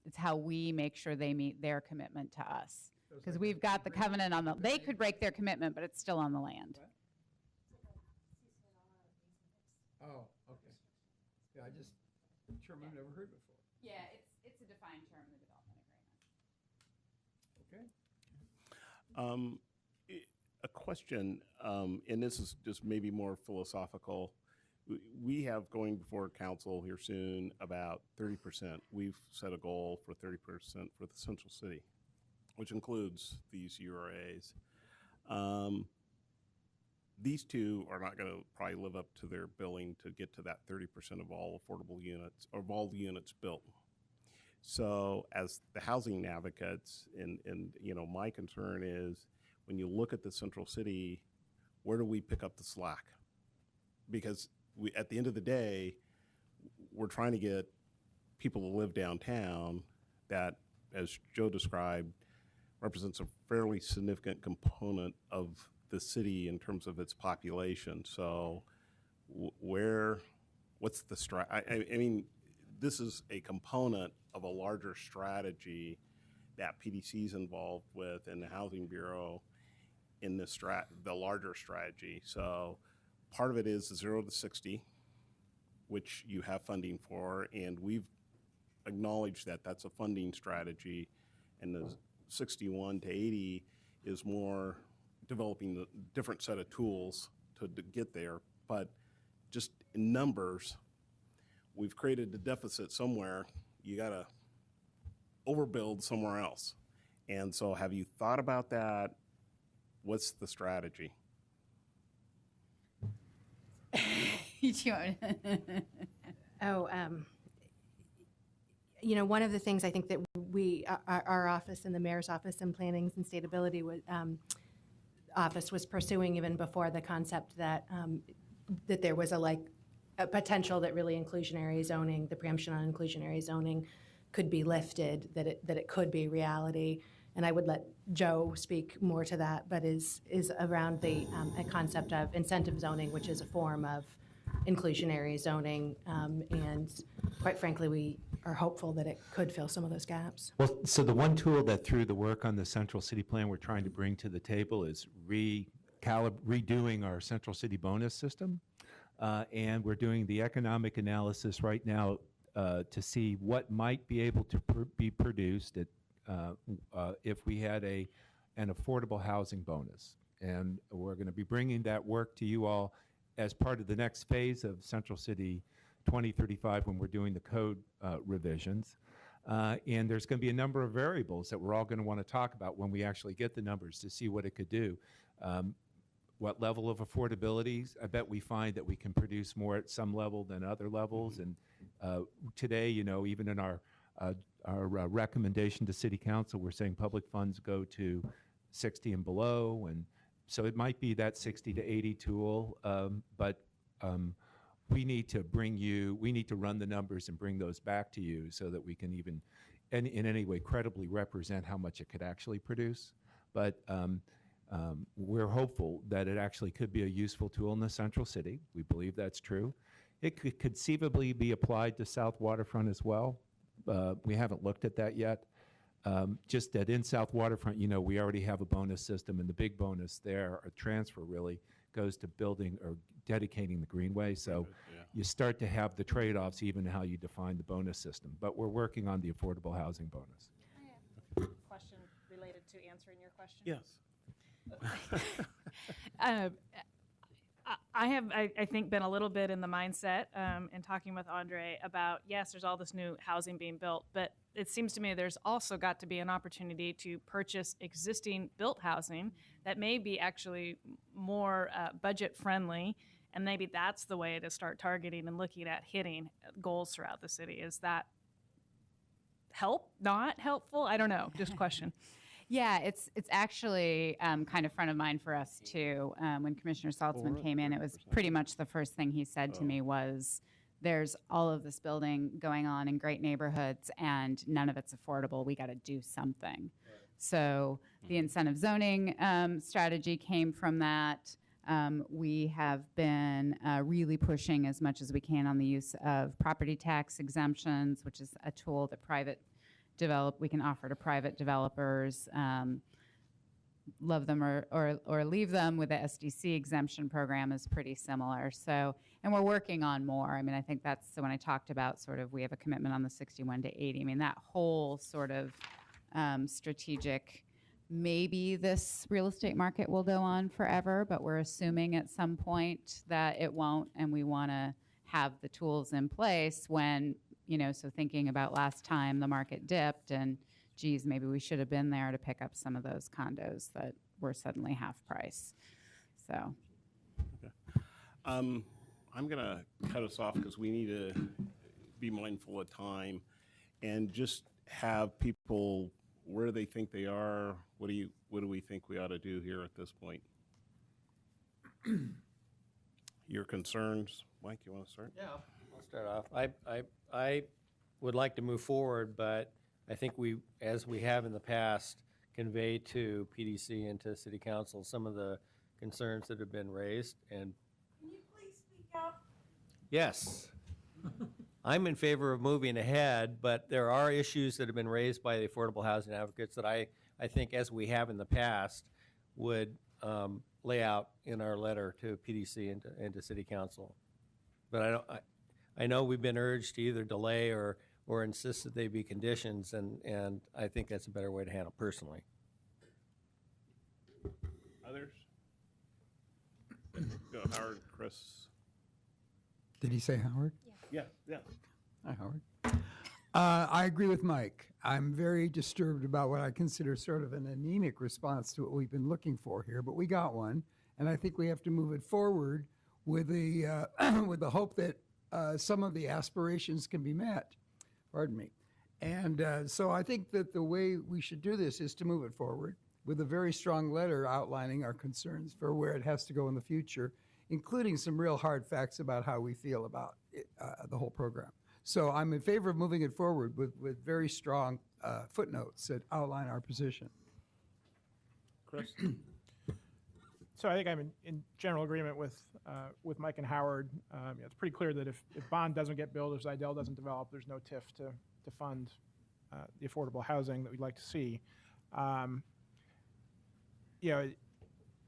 Speaker 17: it's how we make sure they meet their commitment to us. Because we've got the covenant on they could break their commitment, but it's still on the land.
Speaker 3: Oh, okay. Yeah, term I've never heard before.
Speaker 17: Yeah, it's a defined term in the development agreement.
Speaker 3: Okay.
Speaker 1: A question, and this is just maybe more philosophical. We have going before council here soon about 30%. We've set a goal for 30% for the central city, which includes these URAs. These two are not going to probably live up to their billing to get to that 30% of all affordable units, of all the units built. So as the housing advocates, and my concern is, when you look at the central city, where do we pick up the slack? Because at the end of the day, we're trying to get people to live downtown that, as Joe described, represents a fairly significant component of the city in terms of its population. So what's the strategy? I mean, this is a component of a larger strategy that PDC is involved with and the Housing Bureau in the larger strategy. So part of it is the 0 to 60, which you have funding for, and we've acknowledged that that's a funding strategy, and the 61 to 80 is more developing a different set of tools to get there. But just in numbers, we've created a deficit somewhere. You got to overbuild somewhere else. And so have you thought about that? What's the strategy?
Speaker 16: You know, one of the things I think that our office and the mayor's office and plannings and sustainability office was pursuing even before the concept that that there was a potential that really inclusionary zoning, the preemption on inclusionary zoning, could be lifted, that it could be reality. And I would let Joe speak more to that, but is around the a concept of incentive zoning, which is a form of inclusionary zoning, and quite frankly, we are hopeful that it could fill some of those gaps.
Speaker 18: Well, so the one tool that through the work on the central city plan we're trying to bring to the table is redoing our central city bonus system. And we're doing the economic analysis right now to see what might be able to be produced if we had an affordable housing bonus. And we're going to be bringing that work to you all as part of the next phase of Central City 2035 when we're doing the code revisions. And there's going to be a number of variables that we're all going to want to talk about when we actually get the numbers to see what it could do. What level of affordability? I bet we find that we can produce more at some level than other levels. And today, you know, even in our recommendation to City Council, we're saying public funds go to 60 and below. And so it might be that 60 to 80 tool, but we need to run the numbers and bring those back to you so that we can even, in any way, credibly represent how much it could actually produce. But we're hopeful that it actually could be a useful tool in the central city. We believe that's true. It could conceivably be applied to South Waterfront as well. We haven't looked at that yet. Just that in South Waterfront, you know, we already have a bonus system, and the big bonus there, a transfer really, goes to building or dedicating the greenway. So you start to have the trade-offs even in how you define the bonus system. But we're working on the affordable housing bonus.
Speaker 8: I have a question related to answering your question.
Speaker 1: Yes.
Speaker 8: I have, I think, been a little bit in the mindset in talking with Andre about, yes, there's all this new housing being built, but it seems to me there's also got to be an opportunity to purchase existing built housing that may be actually more budget friendly, and maybe that's the way to start targeting and looking at hitting goals throughout the city. Is that not helpful? I don't know, just a question.
Speaker 17: Yeah, it's actually kind of front of mind for us too. When Commissioner Saltzman came in, it was pretty much the first thing he said to me was, there's all of this building going on in great neighborhoods and none of it's affordable. We got to do something. So the incentive zoning strategy came from that. We have been really pushing as much as we can on the use of property tax exemptions, which is a tool that we can offer to private developers, love them or leave them. With the SDC exemption program is pretty similar. So, and we're working on more. I mean, I think that's, so when I talked about sort of, we have a commitment on the 61 to 80, I mean, that whole sort of strategic, maybe this real estate market will go on forever, but we're assuming at some point that it won't, and we want to have the tools in place when, you know, so thinking about last time the market dipped and, geez, maybe we should have been there to pick up some of those condos that were suddenly half price. So.
Speaker 1: Okay. I'm going to cut us off because we need to be mindful of time and just have people where they think they are. What do we think we ought to do here at this point? Your concerns, Mike, you want to start?
Speaker 2: Yeah, I'll start off. I would like to move forward, but I think we, as we have in the past, convey to PDC and to City Council some of the concerns that have been raised. And can you please speak up? Yes. I'm in favor of moving ahead, but there are issues that have been raised by the affordable housing advocates that I think, as we have in the past, would lay out in our letter to PDC and to City Council. But I know we've been urged to either delay or insist that they be conditions, and I think that's a better way to handle it personally.
Speaker 1: Others? Go, Howard, Chris.
Speaker 3: Did he say Howard?
Speaker 1: Yeah, yeah.
Speaker 3: Hi, Howard. I agree with Mike. I'm very disturbed about what I consider sort of an anemic response to what we've been looking for here, but we got one, and I think we have to move it forward with the with the hope that some of the aspirations can be met. Pardon me. And so I think that the way we should do this is to move it forward with a very strong letter outlining our concerns for where it has to go in the future, including some real hard facts about how we feel about the whole program. So I'm in favor of moving it forward with very strong footnotes that outline our position.
Speaker 1: Chris?
Speaker 9: So I think I'm in general agreement with Mike and Howard. It's pretty clear that if Bond doesn't get built, if Zidell doesn't develop, there's no TIF to fund the affordable housing that we'd like to see. In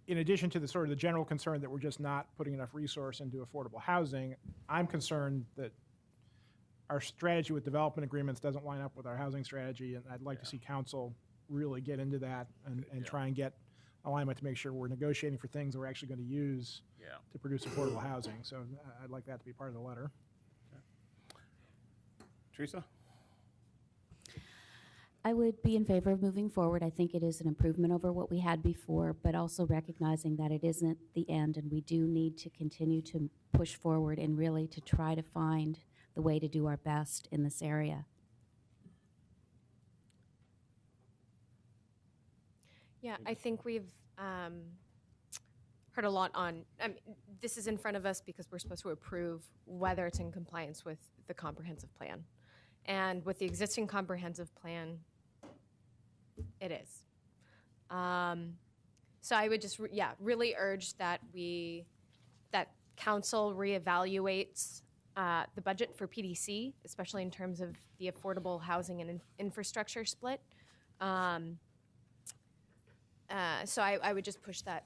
Speaker 9: addition to the sort of the general concern that we're just not putting enough resource into affordable housing, I'm concerned that our strategy with development agreements doesn't line up with our housing strategy, and I'd like to see council really get into that and try and get alignment to make sure we're negotiating for things that we're actually going to use to produce affordable housing. So I'd like that to be part of the letter.
Speaker 1: Teresa?
Speaker 12: I would be in favor of moving forward. I think it is an improvement over what we had before, but also recognizing that it isn't the end, and we do need to continue to push forward and really to try to find the way to do our best in this area.
Speaker 10: Yeah, I think we've heard a lot on, this is in front of us because we're supposed to approve whether it's in compliance with the comprehensive plan. And with the existing comprehensive plan, it is. So I would just, really urge that that council reevaluates the budget for PDC, especially in terms of the affordable housing and infrastructure split. So I would just push that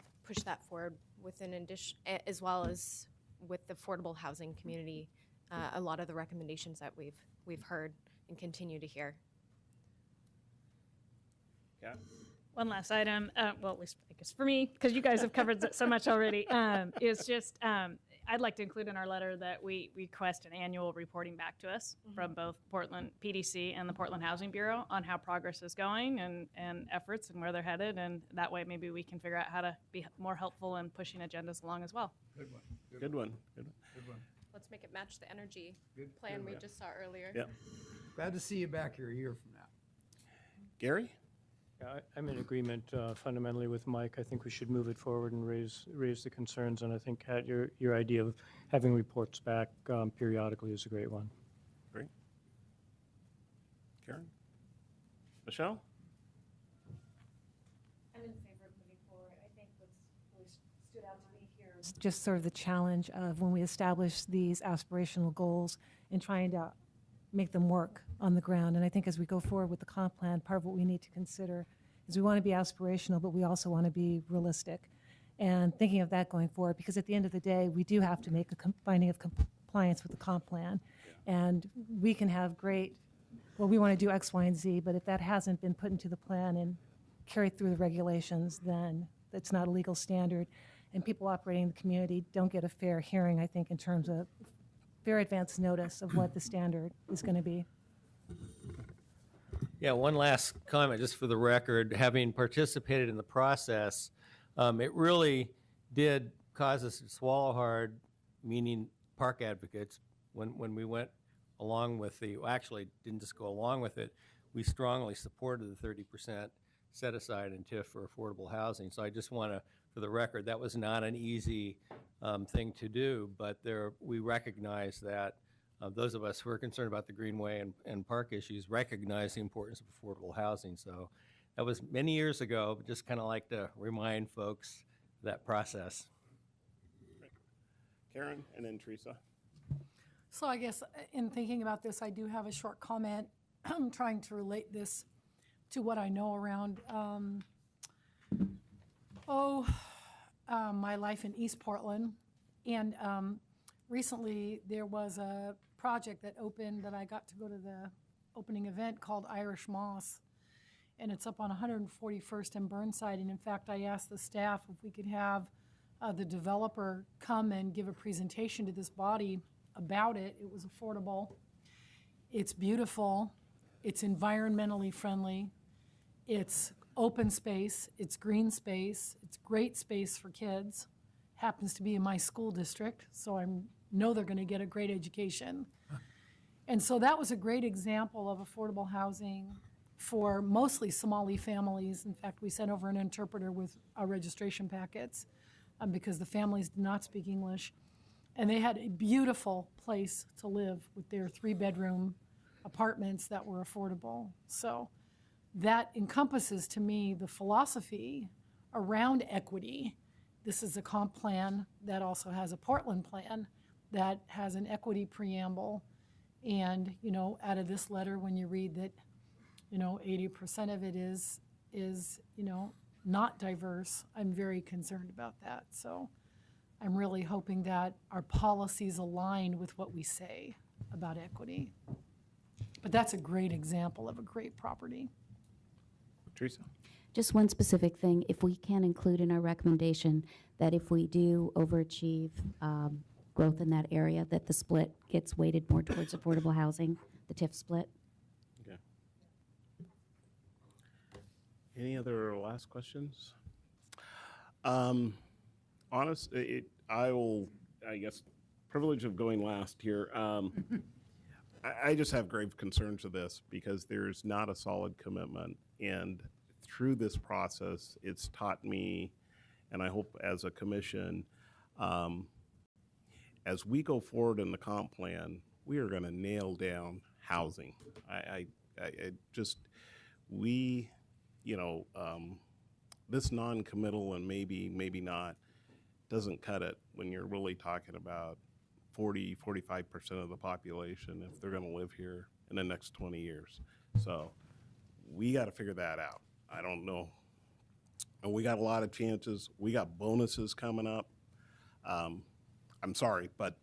Speaker 10: forward with an addition, as well as with the affordable housing community. A lot of the recommendations that we've heard and continue to hear.
Speaker 1: Yeah.
Speaker 8: One last item, well, at least I guess for me, because you guys have covered so much already, is just I'd like to include in our letter that we request an annual reporting back to us from both Portland PDC and the Portland Housing Bureau on how progress is going and efforts and where they're headed, and that way maybe we can figure out how to be more helpful in pushing agendas along as well.
Speaker 1: Good one. Good one.
Speaker 10: Let's make it match the energy plan we just saw earlier.
Speaker 1: Yep.
Speaker 3: Glad to see you back here a year from now.
Speaker 1: Gary?
Speaker 11: Yeah, I'm in agreement fundamentally with Mike. I think we should move it forward and raise the concerns, and I think your idea of having reports back periodically is a great one.
Speaker 1: Great. Karen? Michelle?
Speaker 6: I'm in favor of moving forward. I think what's really stood out to me here is just sort of the challenge of when we establish these aspirational goals and trying to make them work on the ground. And I think as we go forward with the comp plan, part of what we need to consider is we want to be aspirational, but we also want to be realistic. And thinking of that going forward, because at the end of the day, we do have to make a finding of compliance with the comp plan. And we can have great, well, we want to do X, Y, and Z, but if that hasn't been put into the plan and carried through the regulations, then it's not a legal standard. And people operating in the community don't get a fair hearing, I think, in terms of fair advance notice of what the standard is going to be.
Speaker 2: Yeah, one last comment, just for the record. Having participated in the process, it really did cause us to swallow hard, meaning park advocates, when we went along with actually didn't just go along with it, we strongly supported the 30% set aside in TIF for affordable housing. So I just want to, for the record, that was not an easy thing to do, but we recognize that those of us who are concerned about the Greenway and park issues recognize the importance of affordable housing. So that was many years ago, but just kind of like to remind folks that process.
Speaker 1: Karen, and then Teresa.
Speaker 6: So I guess in thinking about this, I do have a short comment. I'm trying to relate this to what I know around my life in East Portland. And recently there was a project that opened that I got to go to the opening event called Irish Moss. And it's up on 141st and Burnside. And in fact, I asked the staff if we could have the developer come and give a presentation to this body about it. It was affordable. It's beautiful, it's environmentally friendly, it's open space, it's green space, it's great space for kids. Happens to be in my school district, so I know they're going to get a great education. And so that was a great example of affordable housing for mostly Somali families. In fact, we sent over an interpreter with our registration packets because the families did not speak English. And they had a beautiful place to live with their 3-bedroom apartments that were affordable. So that encompasses to me the philosophy around equity. This is a comp plan that also has a Portland plan that has an equity preamble. And, you know, out of this letter, when you read that, you know, 80% of it is, you know, not diverse, I'm very concerned about that. So I'm really hoping that our policies align with what we say about equity. But that's a great example of a great property.
Speaker 1: Teresa?
Speaker 12: Just one specific thing, if we can include in our recommendation that if we do overachieve growth in that area, that the split gets weighted more towards affordable housing, the TIF split.
Speaker 1: Okay. Any other last questions? I will, I guess, privilege of going last here. I just have grave concerns with this because there's not a solid commitment. And through this process, it's taught me, and I hope as a commission, as we go forward in the comp plan, we are going to nail down housing. This non-committal and maybe not doesn't cut it when you're really talking about 45% of the population if they're going to live here in the next 20 years. So we got to figure that out. I don't know. And we got a lot of chances. We got bonuses coming up. I'm sorry, but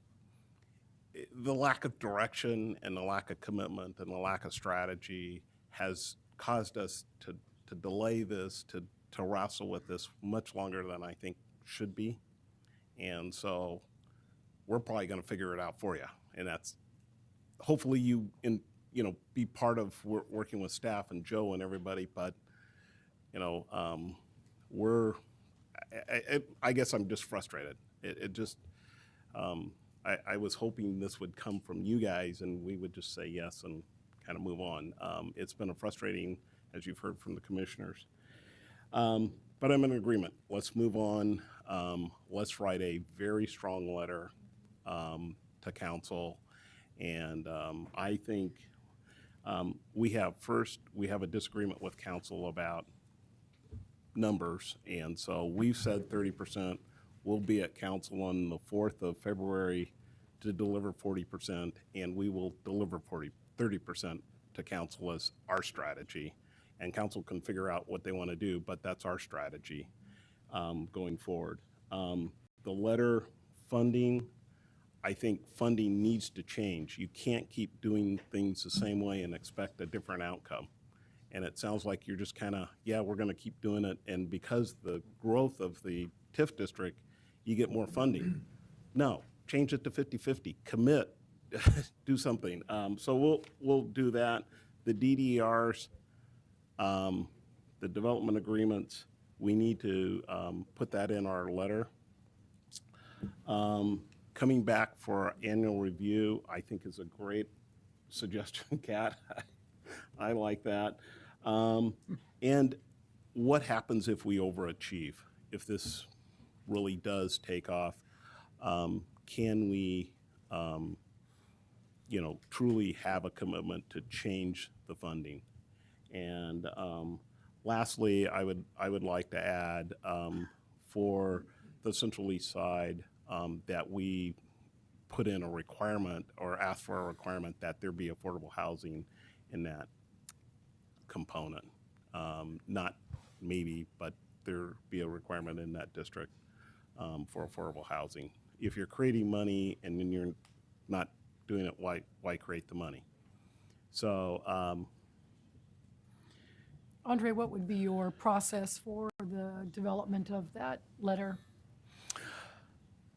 Speaker 1: the lack of direction and the lack of commitment and the lack of strategy has caused us to delay this, to wrestle with this much longer than I think should be. And so we're probably going to figure it out for you. And that's hopefully be part of working with staff and Joe and everybody. But, I guess I'm just frustrated. I was hoping this would come from you guys and we would just say yes and kind of move on. It's been a frustrating, as you've heard from the commissioners. But I'm in agreement. Let's move on. Let's write a very strong letter to council. And I think we have a disagreement with council about numbers. And so we've said 30%. We'll be at council on the 4th of February to deliver 40%, and we will deliver 30% to council as our strategy. And council can figure out what they want to do, but that's our strategy going forward. The letter funding, I think funding needs to change. You can't keep doing things the same way and expect a different outcome. And it sounds like you're just kind of, we're going to keep doing it. And because the growth of the TIF district, you get more funding. No, change it to 50-50, commit, do something. So we'll do that. The DDRs, the development agreements, we need to put that in our letter. Coming back for our annual review, I think is a great suggestion, Kat. I like that. And what happens if we overachieve? If this really does take off, can we, truly have a commitment to change the funding? And lastly, I would like to add for the Central East Side that we put in a requirement or ask for a requirement that there be affordable housing in that component. Not maybe, but there be a requirement in that district for affordable housing. If you're creating money and then you're not doing it, why create the money? So,
Speaker 6: Andre, what would be your process for the development of that letter?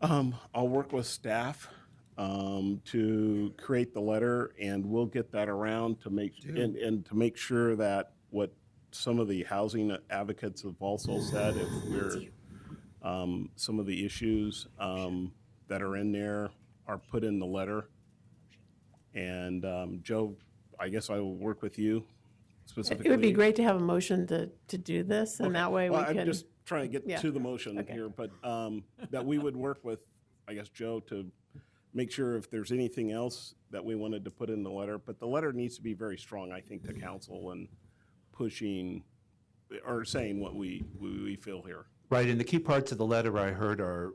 Speaker 1: I'll work with staff to create the letter, and we'll get that around to make, and to make sure that what some of the housing advocates have also said, if we're, some of the issues that are in there are put in the letter. And Joe, I guess I will work with you specifically.
Speaker 5: It would be great to have a motion to do this, and that way we
Speaker 1: Well,
Speaker 5: can.
Speaker 1: I'm just trying to get
Speaker 5: Yeah.
Speaker 1: to the motion
Speaker 5: Okay.
Speaker 1: here, but that we would work with, I guess, Joe, to make sure if there's anything else that we wanted to put in the letter. But the letter needs to be very strong, I think, to council and pushing or saying what we feel here.
Speaker 18: Right, and the key parts of the letter I heard are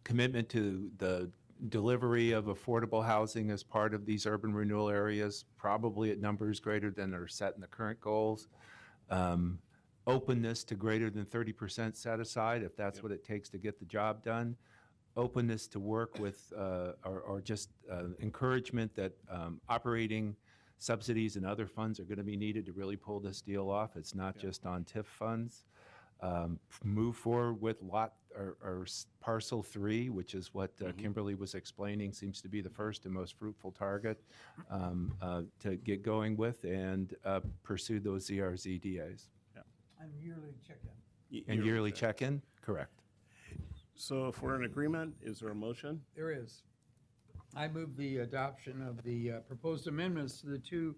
Speaker 18: commitment to the delivery of affordable housing as part of these urban renewal areas, probably at numbers greater than are set in the current goals. Openness to greater than 30% set aside, if that's what it takes to get the job done. Openness to work with, or just encouragement that operating subsidies and other funds are going to be needed to really pull this deal off. It's not just on TIF funds. Move forward with parcel 3, which is what Kimberly was explaining, seems to be the first and most fruitful target to get going with, and pursue those ZRZDAs.
Speaker 3: And yearly check-in.
Speaker 18: And yearly check-in, correct.
Speaker 1: So if we're in agreement, is there a motion?
Speaker 3: There is. I move the adoption of the proposed amendments to the 2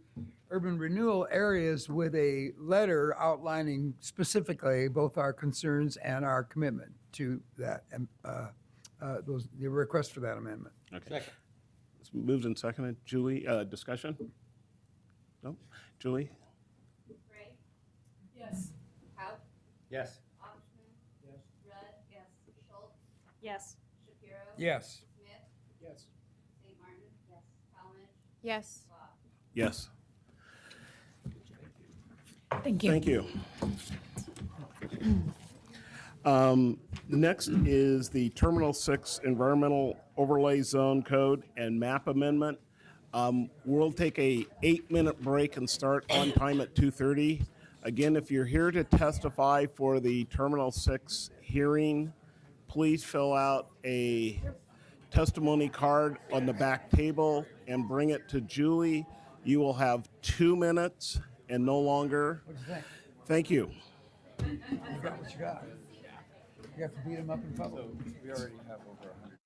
Speaker 3: urban renewal areas with a letter outlining specifically both our concerns and our commitment to that, the request for that amendment.
Speaker 1: Okay. Second. It's moved and seconded. Julie, discussion? No? Julie?
Speaker 4: Ray?
Speaker 6: Yes.
Speaker 4: Howe?
Speaker 13: Yes.
Speaker 4: Oxman? Yes. Rudd? Yes. Schultz?
Speaker 8: Yes.
Speaker 4: Shapiro?
Speaker 3: Yes.
Speaker 4: Smith?
Speaker 9: Yes.
Speaker 4: St. Martin? Yes. Talmadge?
Speaker 10: Yes.
Speaker 4: Bob?
Speaker 1: Yes.
Speaker 6: Thank you.
Speaker 1: Thank you. Next is the Terminal 6 Environmental Overlay Zone Code and Map Amendment. We'll take a 8-minute break and start on time at 2:30. Again, if you're here to testify for the Terminal 6 hearing, please fill out a testimony card on the back table and bring it to Julie. You will have 2 minutes and no longer.
Speaker 3: What do you think?
Speaker 1: Thank you.
Speaker 3: You got what you got. You have to beat them up in public.
Speaker 18: We already have over 100.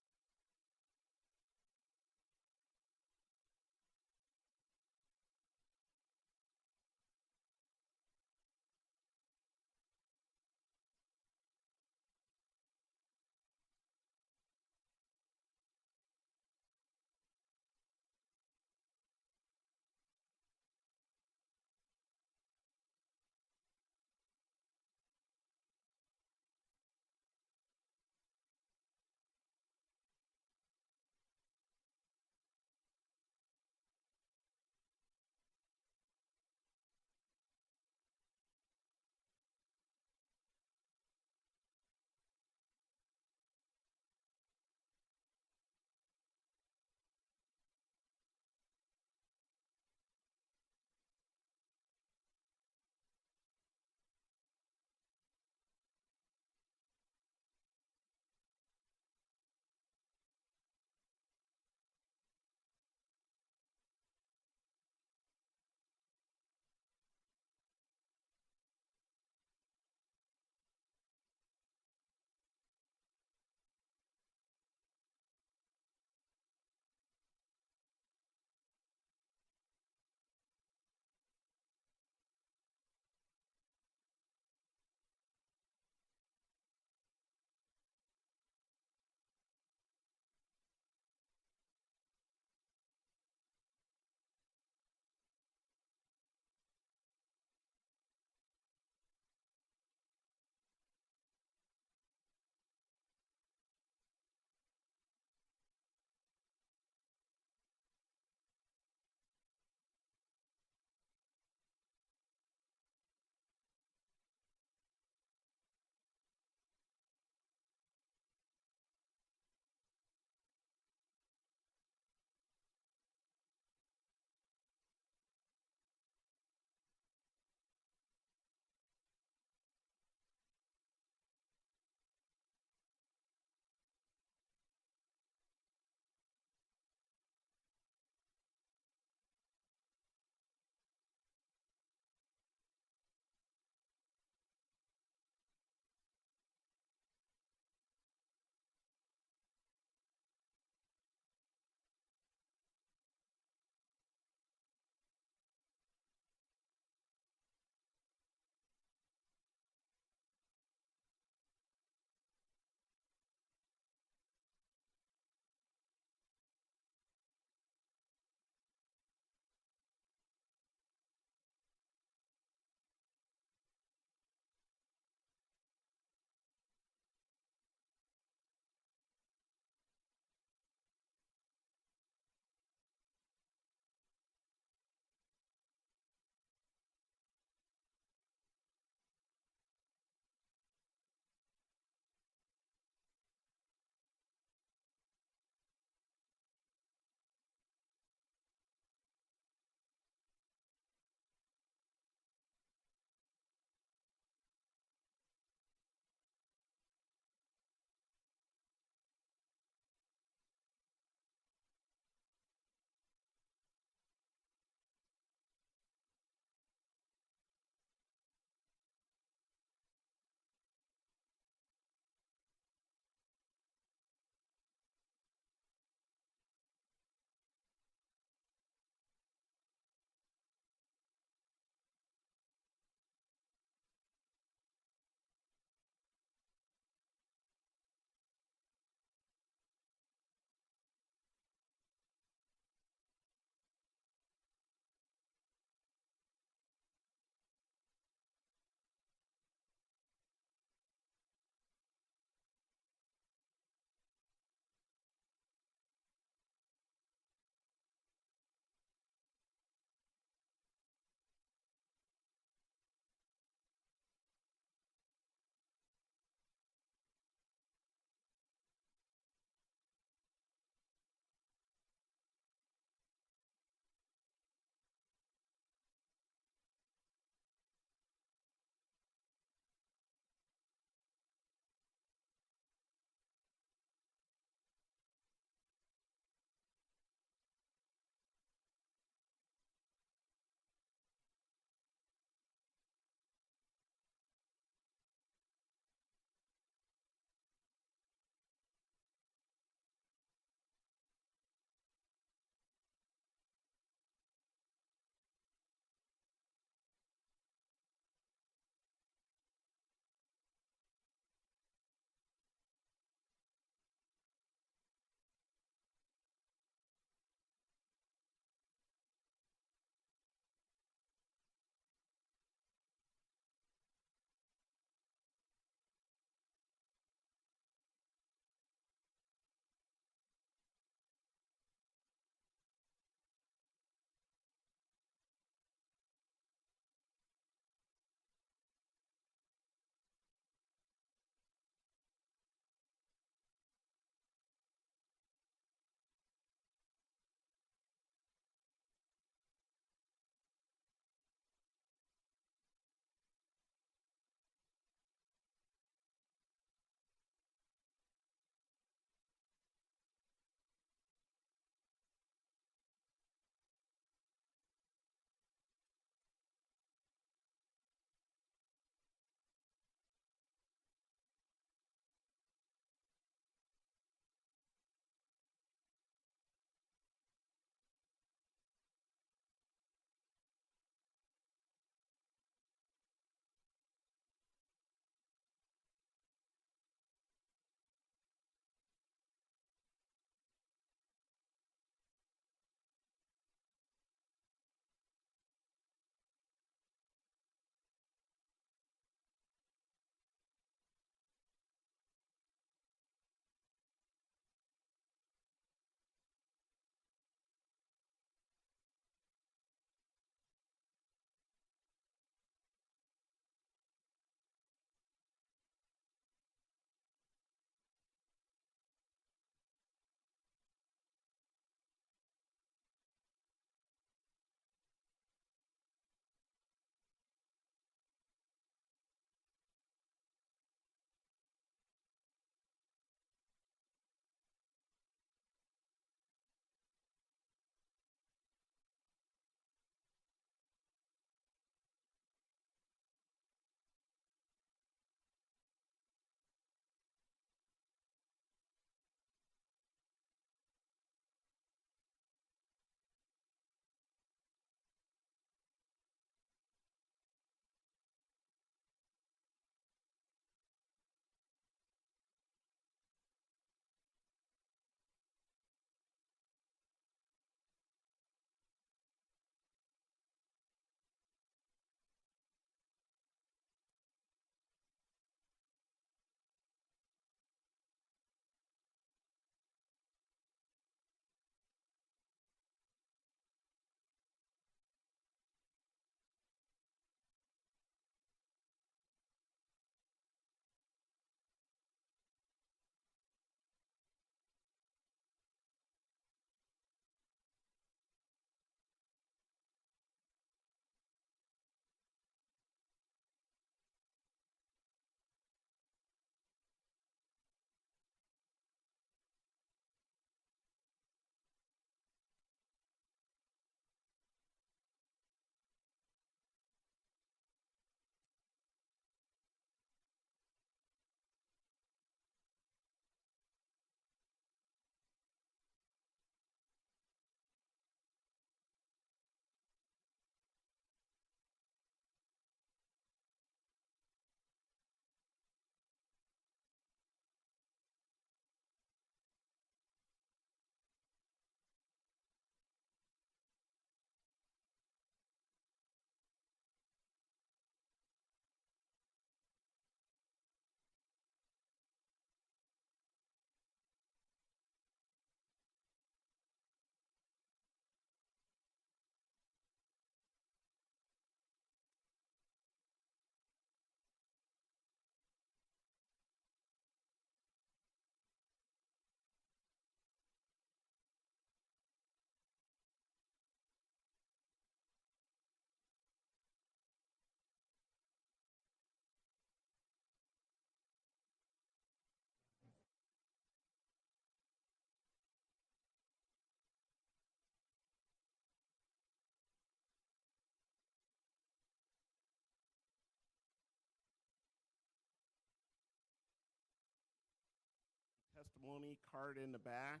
Speaker 1: testimony card in the back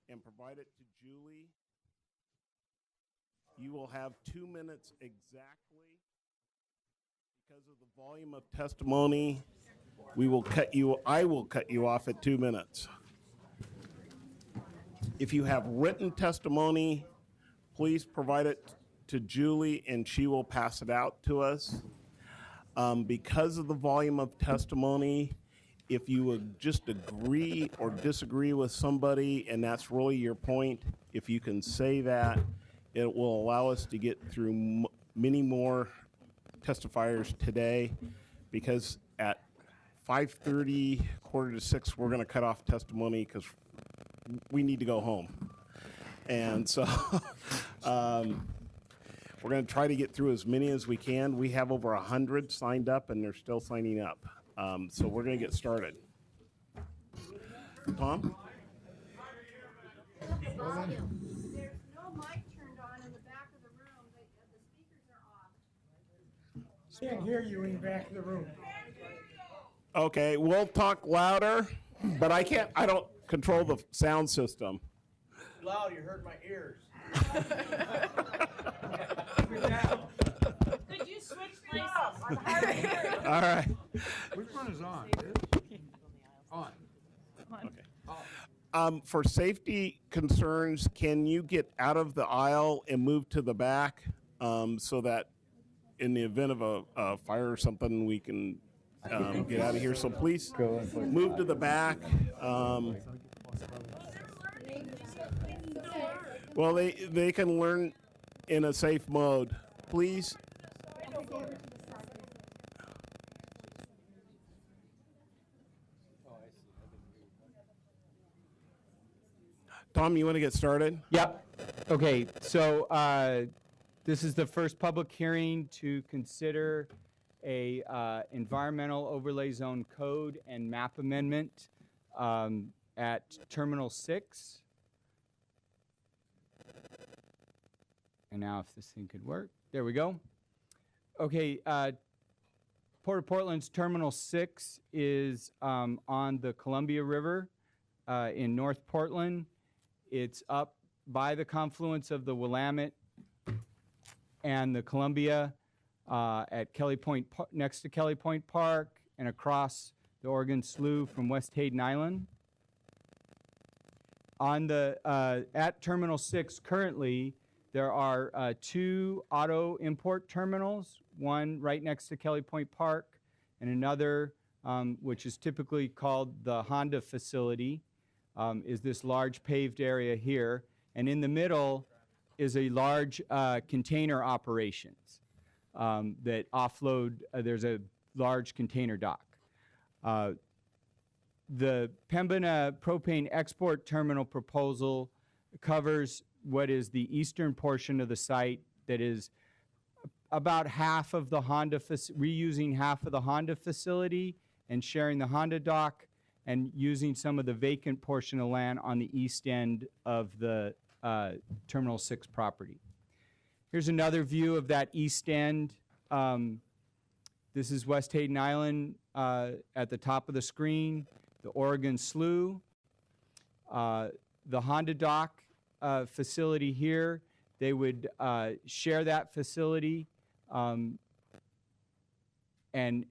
Speaker 1: and provide it to Julie. You will have 2 minutes exactly. Because of the volume of testimony, I will cut you off at 2 minutes. If you have written testimony, please provide it to Julie and she will pass it out to us. Because of the volume of testimony, if you would just agree or disagree with somebody and that's really your point, if you can say that, it will allow us to get through many more testifiers today, because at 5:30, 5:45, we're going to cut off testimony because we need to go home. And so we're going to try to get through as many as we can. We have over 100 signed up and they're still signing up. So we're going to get started. Tom?
Speaker 19: There's no mic turned on in the back of the room. The speakers are off.
Speaker 9: Can't hear you in the back of the room.
Speaker 1: Okay, we'll talk louder, but I don't control the sound system.
Speaker 20: Loud, you hurt my ears.
Speaker 19: Could you switch places?
Speaker 1: All right.
Speaker 3: Which one is on? On.
Speaker 1: Okay. For safety concerns, can you get out of the aisle and move to the back so that in the event of a fire or something, we can get out of here? So please move to the back. Well, they can learn in a safe mode. Please. Tom, you want to get started?
Speaker 21: Yep. Okay, so this is the first public hearing to consider a environmental overlay zone code and map amendment at Terminal 6. And now if this thing could work. There we go. Okay, Port of Portland's Terminal 6 is on the Columbia River in North Portland. It's up by the confluence of the Willamette and the Columbia at Kelly Point, next to Kelly Point Park, and across the Oregon Slough from West Hayden Island. On the at Terminal 6 currently, there are 2 auto import terminals, one right next to Kelly Point Park, and another which is typically called the Honda facility, is this large paved area here. And in the middle is a large container operations that offload, there's a large container dock. The Pembina propane export terminal proposal covers what is the eastern portion of the site that is about half of the Honda, reusing half of the Honda facility and sharing the Honda dock, and using some of the vacant portion of land on the east end of the Terminal 6 property. Here's another view of that east end. This is West Hayden Island at the top of the screen, the Oregon Slough, the Honda dock facility here. They would share that facility and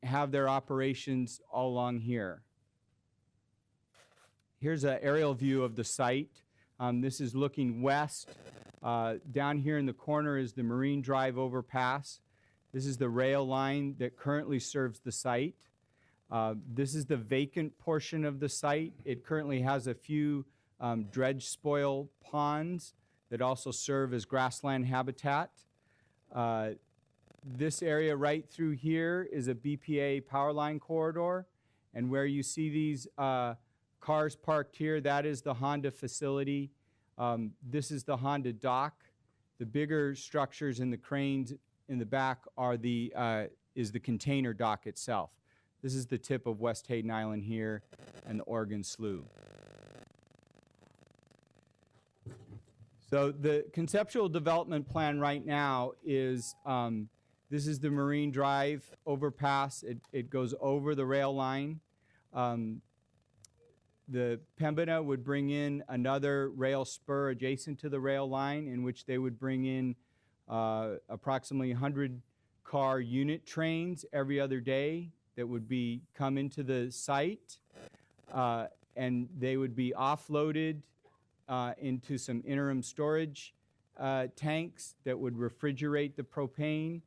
Speaker 21: have their operations all along here. Here's an aerial view of the site. This is looking west. Down here in the corner is the Marine Drive overpass. This is the rail line that currently serves the site. This is the vacant portion of the site. It currently has a few dredge spoil ponds that also serve as grassland habitat. This area right through here is a BPA power line corridor, and where you see these cars parked here, that is the Honda facility. This is the Honda dock. The bigger structures and the cranes in the back are is the container dock itself. This is the tip of West Hayden Island here and the Oregon Slough. So the conceptual development plan right now is, this is the Marine Drive overpass. It goes over the rail line. the Pembina would bring in another rail spur adjacent to the rail line, in which they would bring in approximately 100 car unit trains every other day that would come into the site, and they would be offloaded into some interim storage tanks that would refrigerate the propane,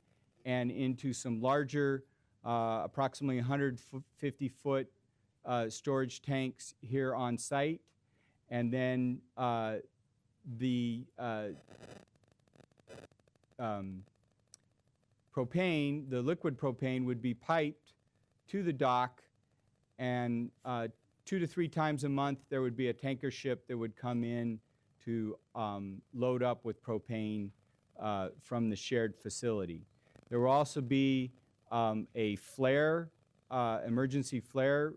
Speaker 21: and into some larger, approximately 150-foot storage tanks here on site. And then the propane, the liquid propane, would be piped to the dock, and 2 to 3 times a month there would be a tanker ship that would come in to load up with propane from the shared facility. There will also be a flare, emergency flare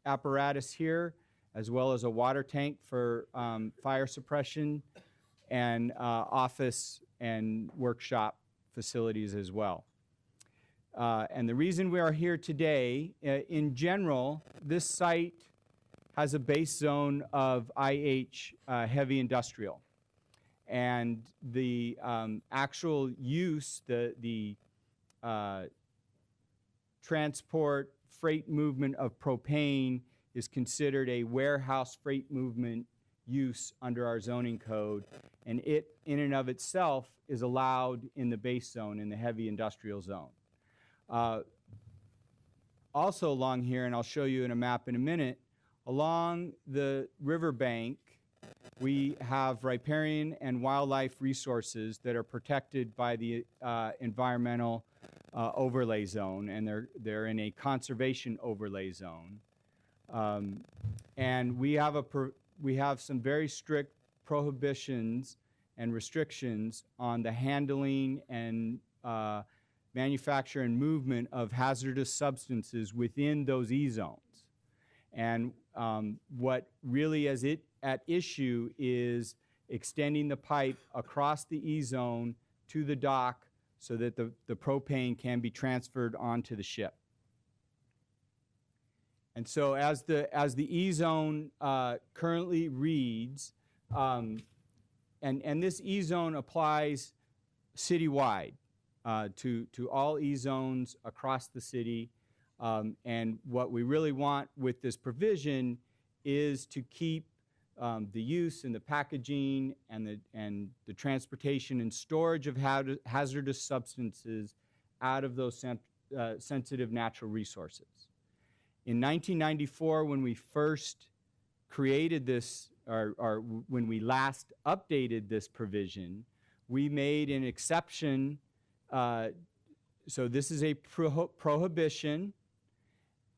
Speaker 21: apparatus here, as well as a water tank for fire suppression, and office and workshop facilities as well. And the reason we are here today, in general, this site has a base zone of IH, heavy industrial. And the actual use, the transport, freight movement of propane is considered a warehouse freight movement use under our zoning code, and it in and of itself is allowed in the base zone, in the heavy industrial zone. Also along here, and I'll show you in a map in a minute, along the riverbank we have riparian and wildlife resources that are protected by the environmental overlay zone, and they're in a conservation overlay zone. And we have some very strict prohibitions and restrictions on the handling and manufacture and movement of hazardous substances within those E-zones. And what really is at issue is extending the pipe across the E-zone to the dock so that the propane can be transferred onto the ship. And so as the E-zone currently reads, and this E-zone applies citywide to all E-zones across the city, and what we really want with this provision is to keep the use and the packaging and the transportation and storage of hazardous substances out of those sensitive natural resources. In 1994, when we first created this, or when we last updated this provision, we made an exception. So this is a prohibition,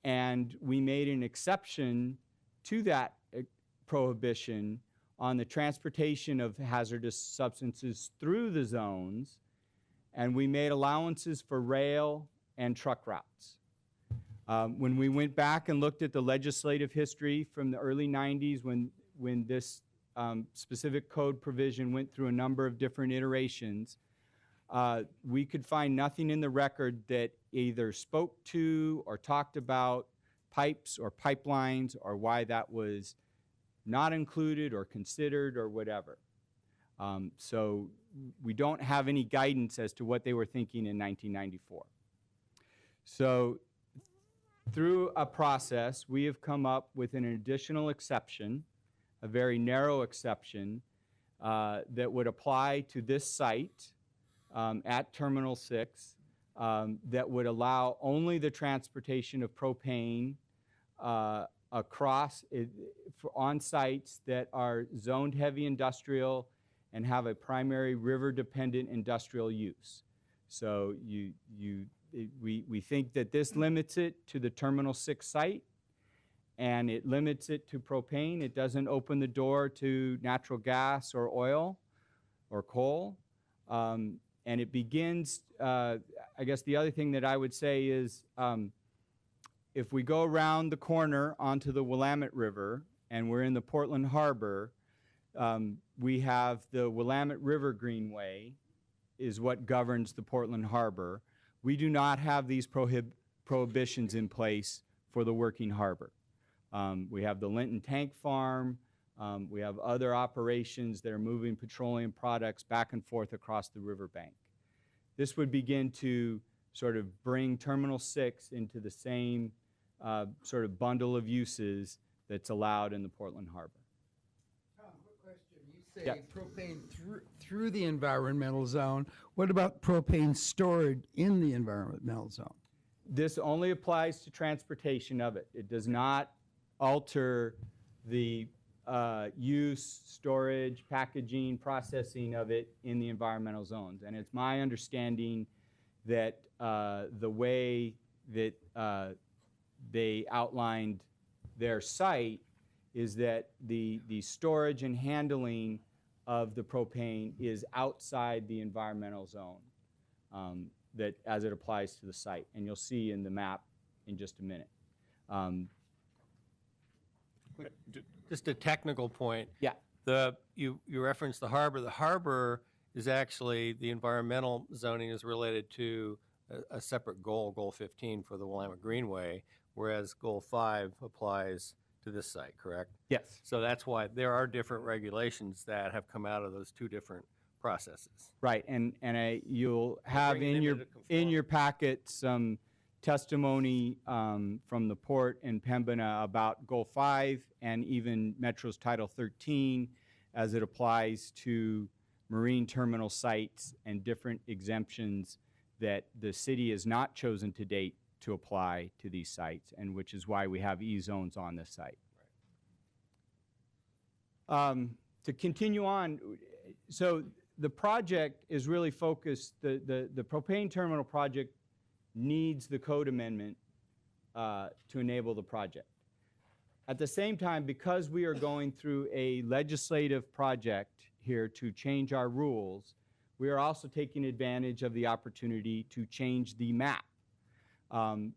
Speaker 21: and we made an exception to that prohibition on the transportation of hazardous substances through the zones, and we made allowances for rail and truck routes. When we went back and looked at the legislative history from the early 90s, when this specific code provision went through a number of different iterations, we could find nothing in the record that either spoke to or talked about pipes or pipelines, or why that was not included or considered or whatever. So we don't have any guidance as to what they were thinking in 1994. So through a process, we have come up with an additional exception, a very narrow exception, that would apply to this site at Terminal 6, that would allow only the transportation of propane across on sites that are zoned heavy industrial and have a primary river-dependent industrial use. So we think that this limits it to the Terminal 6 site, and it limits it to propane. It doesn't open the door to natural gas or oil or coal. And it begins, I guess the other thing that I would say is, if we go around the corner onto the Willamette River and we're in the Portland Harbor, we have the Willamette River Greenway is what governs the Portland Harbor. We do not have these prohibitions in place for the working harbor. We have the Linton Tank Farm. We have other operations that are moving petroleum products back and forth across the riverbank. This would begin to sort of bring Terminal 6 into the same sort of bundle of uses that's allowed in the Portland Harbor.
Speaker 3: Tom, quick question. You say propane through the environmental zone. What about propane stored in the environmental zone?
Speaker 21: This only applies to transportation of it. It does not alter the use, storage, packaging, processing of it in the environmental zones. And it's my understanding that the way that they outlined their site is that the storage and handling of the propane is outside the environmental zone that as it applies to the site. And you'll see in the map in just a minute.
Speaker 2: Just a technical point.
Speaker 21: Yeah.
Speaker 2: You referenced the harbor. The harbor is actually, the environmental zoning is related to a separate goal, Goal 15 for the Willamette Greenway, whereas Goal 5 applies to this site, correct?
Speaker 21: Yes.
Speaker 2: So that's why there are different regulations that have come out of those two different processes.
Speaker 21: Right, and you'll have in your packet some testimony from the port in Pembina about Goal 5 and even Metro's Title 13 as it applies to marine terminal sites and different exemptions that the city has not chosen to date to apply to these sites, and which is why we have E-zones on this site. Right. To continue on, so the project is really focused, the propane terminal project needs the code amendment to enable the project. At the same time, because we are going through a legislative project here to change our rules, we are also taking advantage of the opportunity to change the map.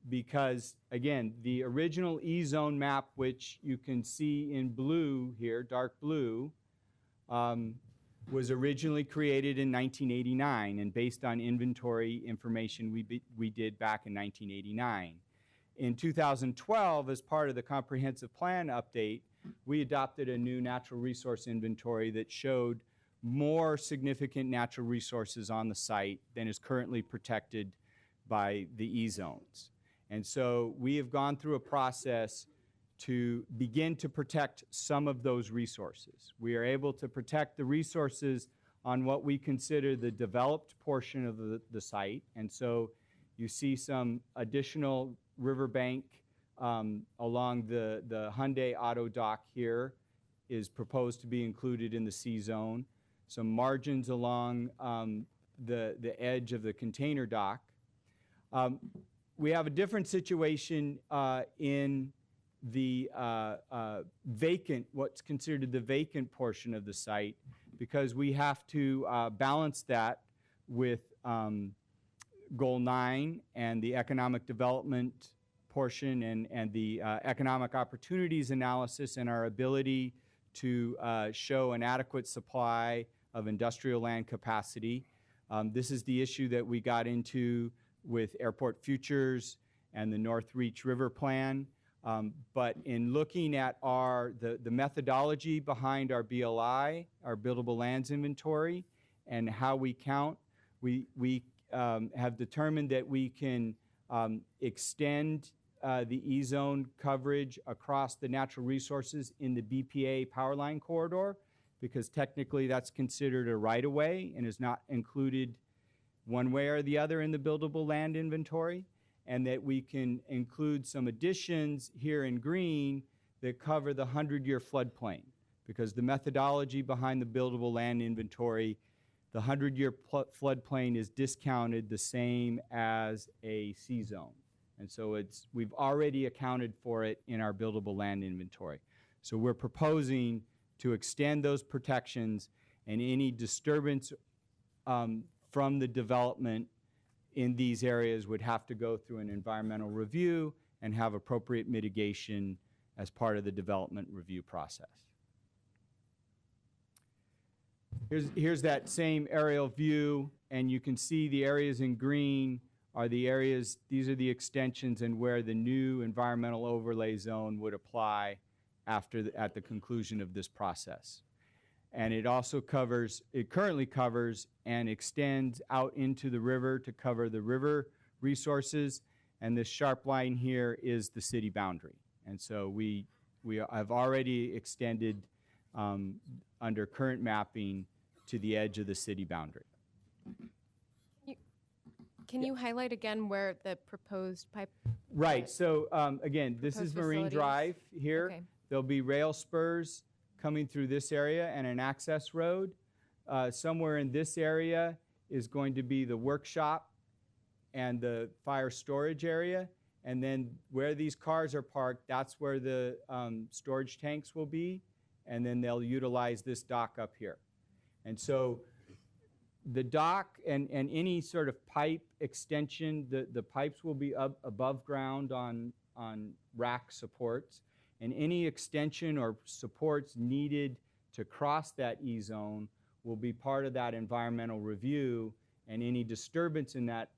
Speaker 21: Because, again, the original E-zone map, which you can see in blue here, dark blue, was originally created in 1989 and based on inventory information we did back in 1989. In 2012, as part of the comprehensive plan update, we adopted a new natural resource inventory that showed more significant natural resources on the site than is currently protected by the E-zones. And so we have gone through a process to begin to protect some of those resources. We are able to protect the resources on what we consider the developed portion of the site. And so you see some additional riverbank along the Hyundai Auto Dock here is proposed to be included in the C-zone. Some margins along the edge of the container dock. We have a different situation in the vacant, what's considered the vacant portion of the site, because we have to balance that with Goal 9 and the economic development portion and the economic opportunities analysis and our ability to show an adequate supply of industrial land capacity. This is the issue that we got into with Airport Futures and the North Reach River Plan. But in looking at the methodology behind our BLI, our buildable lands inventory, and how we count, we have determined that we can extend the E-zone coverage across the natural resources in the BPA power line corridor, because technically that's considered a right-of-way and is not included one way or the other in the buildable land inventory, and that we can include some additions here in green that cover the 100-year floodplain, because the methodology behind the buildable land inventory, the 100-year floodplain is discounted the same as a C-zone. And so we've already accounted for it in our buildable land inventory. So we're proposing to extend those protections, and any disturbance from the development in these areas would have to go through an environmental review and have appropriate mitigation as part of the development review process. Here's that same aerial view, and you can see the areas in green are the areas, these are the extensions and where the new environmental overlay zone would apply at the conclusion of this process. And it also covers, it currently covers and extends out into the river to cover the river resources, and this sharp line here is the city boundary. And so we have already extended under current mapping to the edge of the city boundary.
Speaker 10: Can you highlight again where the proposed pipe?
Speaker 21: Right, so again, this is
Speaker 10: Proposed
Speaker 21: Marine
Speaker 10: facilities?
Speaker 21: Drive here.
Speaker 10: Okay.
Speaker 21: There'll be rail spurs coming through this area and an access road. Somewhere in this area is going to be the workshop and the fire storage area. And then where these cars are parked, that's where the storage tanks will be. And then they'll utilize this dock up here. And so the dock and any sort of pipe extension, the pipes will be up above ground on rack supports. And any extension or supports needed to cross that E-zone will be part of that environmental review, and any disturbance in that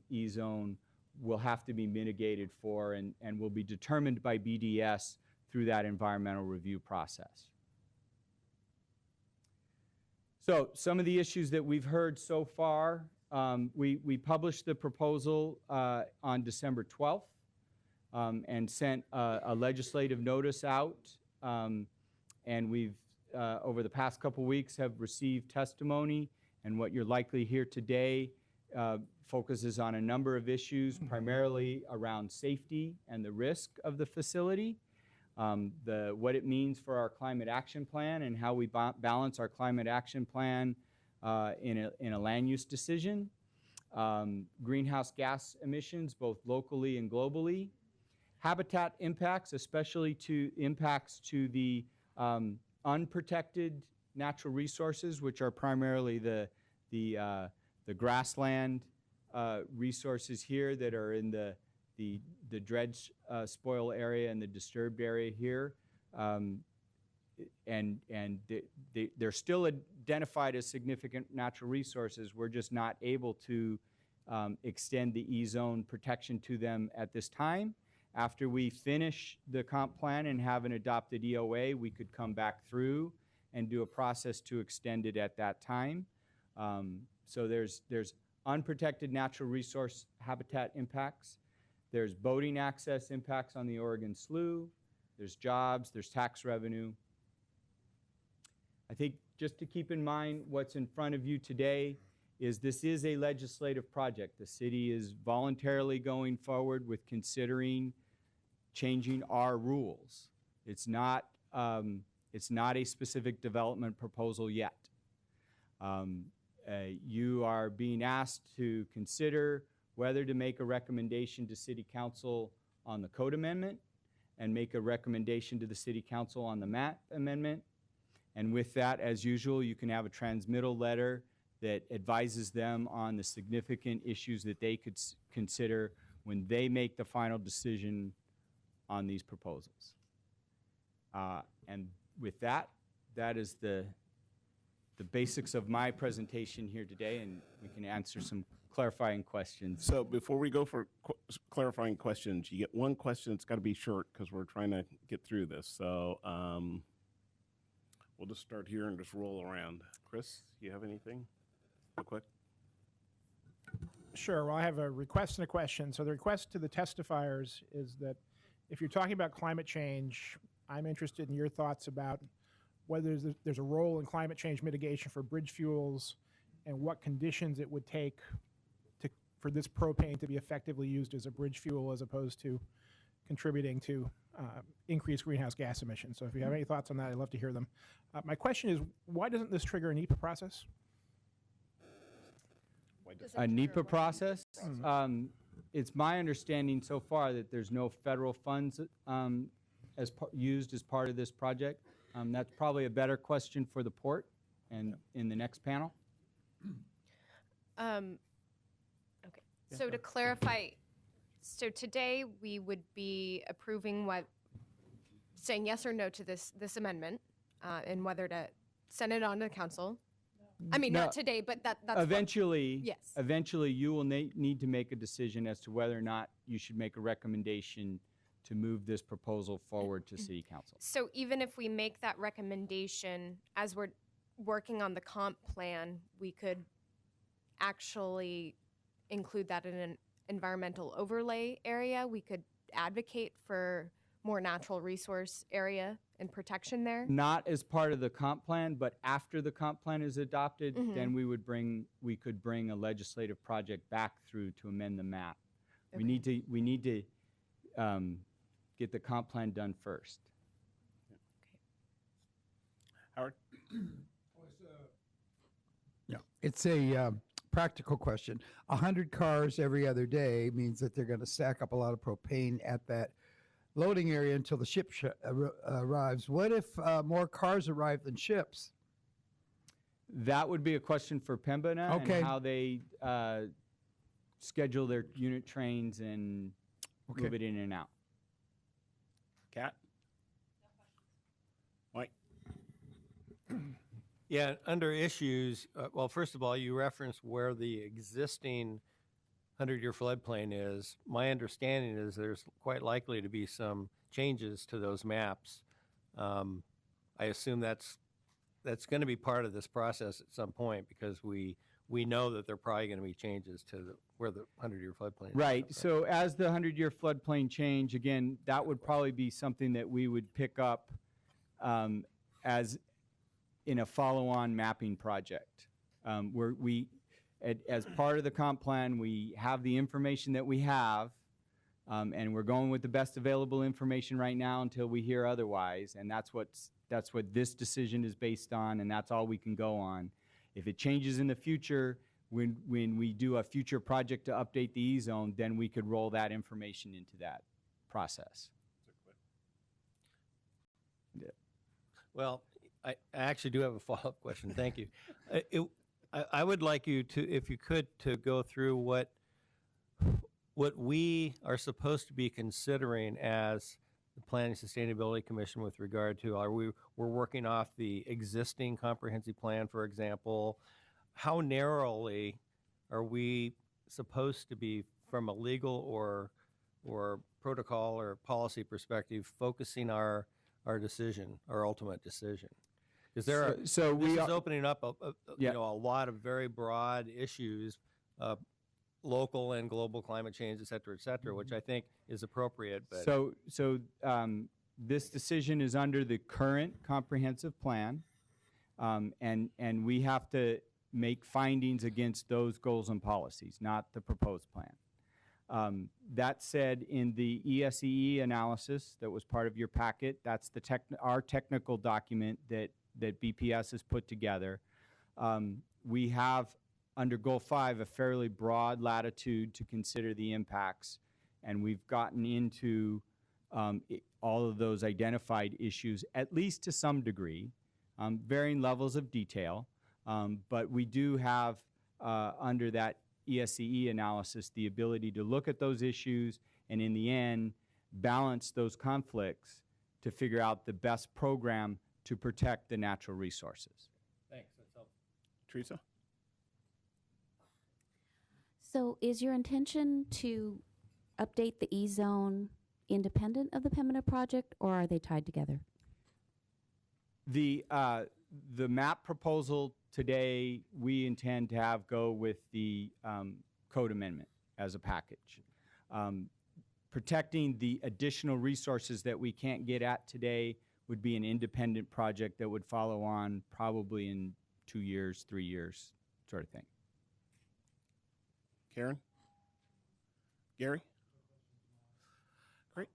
Speaker 21: E-zone will have to be mitigated for and will be determined by BDS through that environmental review process. So some of the issues that we've heard so far, we published the proposal on December 12th. And sent a legislative notice out, and we've, over the past couple weeks, have received testimony, and what you're likely to hear today focuses on a number of issues, primarily around safety and the risk of the facility, what it means for our climate action plan, and how we balance our climate action plan in a land use decision, greenhouse gas emissions, both locally and globally, habitat impacts, especially to impacts to the unprotected natural resources, which are primarily the grassland resources here that are in the dredge spoil area and the disturbed area here. They're still identified as significant natural resources. We're just not able to extend the E-zone protection to them at this time. After we finish the comp plan and have an adopted EOA, we could come back through and do a process to extend it at that time. So there's unprotected natural resource habitat impacts. There's boating access impacts on the Oregon Slough. There's jobs, there's tax revenue. I think just to keep in mind what's in front of you today is this is a legislative project. The city is voluntarily going forward with considering changing our rules. It's not a specific development proposal yet. You are being asked to consider whether to make a recommendation to City Council on the code amendment and make a recommendation to the City Council on the map amendment. And with that, as usual, you can have a transmittal letter that advises them on the significant issues that they could consider when they make the final decision on these proposals. And with that, that is the basics of my presentation here today, and we can answer some clarifying questions.
Speaker 1: So before we go for clarifying questions, you get one question. It's got to be short because we're trying to get through this. So we'll just start here and just roll around. Chris, you have anything? Real quick.
Speaker 9: Sure. Well, I have a request and a question. So the request to the testifiers is that if you're talking about climate change, I'm interested in your thoughts about whether there's a role in climate change mitigation for bridge fuels and what conditions it would take for this propane to be effectively used as a bridge fuel as opposed to contributing to increased greenhouse gas emissions. So if you have any thoughts on that, I'd love to hear them. My question is, why doesn't this trigger a NEPA process?
Speaker 21: A NEPA process? It's my understanding so far that there's no federal funds used as part of this project. That's probably a better question for the port and in the next panel.
Speaker 10: Okay. So to clarify, so today we would be approving saying yes or no to this amendment, and whether to send it on to the council. I mean,
Speaker 21: No.
Speaker 10: not today, but that's what-
Speaker 21: Eventually,
Speaker 10: Yes.
Speaker 21: eventually you will need to make a decision as to whether or not you should make a recommendation to move this proposal forward to City Council.
Speaker 10: So even if we make that recommendation as we're working on the comp plan, we could actually include that in an environmental overlay area. We could advocate for more natural resource area and protection there.
Speaker 21: Not as part of the comp plan, but after the comp plan is adopted, then we could bring a legislative project back through to amend the map. We need to get the comp plan done first.
Speaker 1: Howard?
Speaker 3: Yeah, it's a practical question. 100 cars every other day means that they're going to stack up a lot of propane at that loading area until the ship arrives. What if more cars arrive than ships?
Speaker 21: That would be a question for Pembina
Speaker 3: Okay.
Speaker 21: and how they schedule their unit trains and move it in and out.
Speaker 1: Kat? Mike?
Speaker 2: Yeah, under issues, well, first of all, you referenced where the existing 100-year floodplain is. My understanding is there's quite likely to be some changes to those maps. I assume that's going to be part of this process at some point because we know that there are probably going to be changes to where the 100-year floodplain is.
Speaker 21: Right. So as the 100-year floodplain change, again, that would probably be something that we would pick up as in a follow-on mapping project. Where as part of the comp plan, we have the information that we have, and we're going with the best available information right now until we hear otherwise, and that's what this decision is based on, and that's all we can go on. If it changes in the future, when we do a future project to update the E-zone, then we could roll that information into that process.
Speaker 2: Yeah. Well, I actually do have a follow-up question. Thank you. I would like you to, if you could, to go through what we are supposed to be considering as the Planning Sustainability Commission with regard to, we're working off the existing comprehensive plan, for example. How narrowly are we supposed to be, from a legal or protocol or policy perspective, focusing our decision, our ultimate decision? Because this is opening up a lot of very broad issues, local and global climate change, et cetera, which I think is appropriate. But
Speaker 21: So this decision is under the current comprehensive plan, and we have to make findings against those goals and policies, not the proposed plan. That said, in the ESEE analysis that was part of your packet, that's our technical document that BPS has put together. We have, under Goal 5, a fairly broad latitude to consider the impacts, and we've gotten into all of those identified issues, at least to some degree, varying levels of detail, but we do have, under that ESEE analysis, the ability to look at those issues and, in the end, balance those conflicts to figure out the best program to protect the natural resources.
Speaker 2: Thanks. That's helpful.
Speaker 1: Teresa?
Speaker 12: So is your intention to update the E-zone independent of the Pembina project, or are they tied together?
Speaker 21: The map proposal today, we intend to have go with the code amendment as a package. Protecting the additional resources that we can't get at today would be an independent project that would follow on probably in 2 years, 3 years, sort of thing.
Speaker 1: Karen? Gary? Great.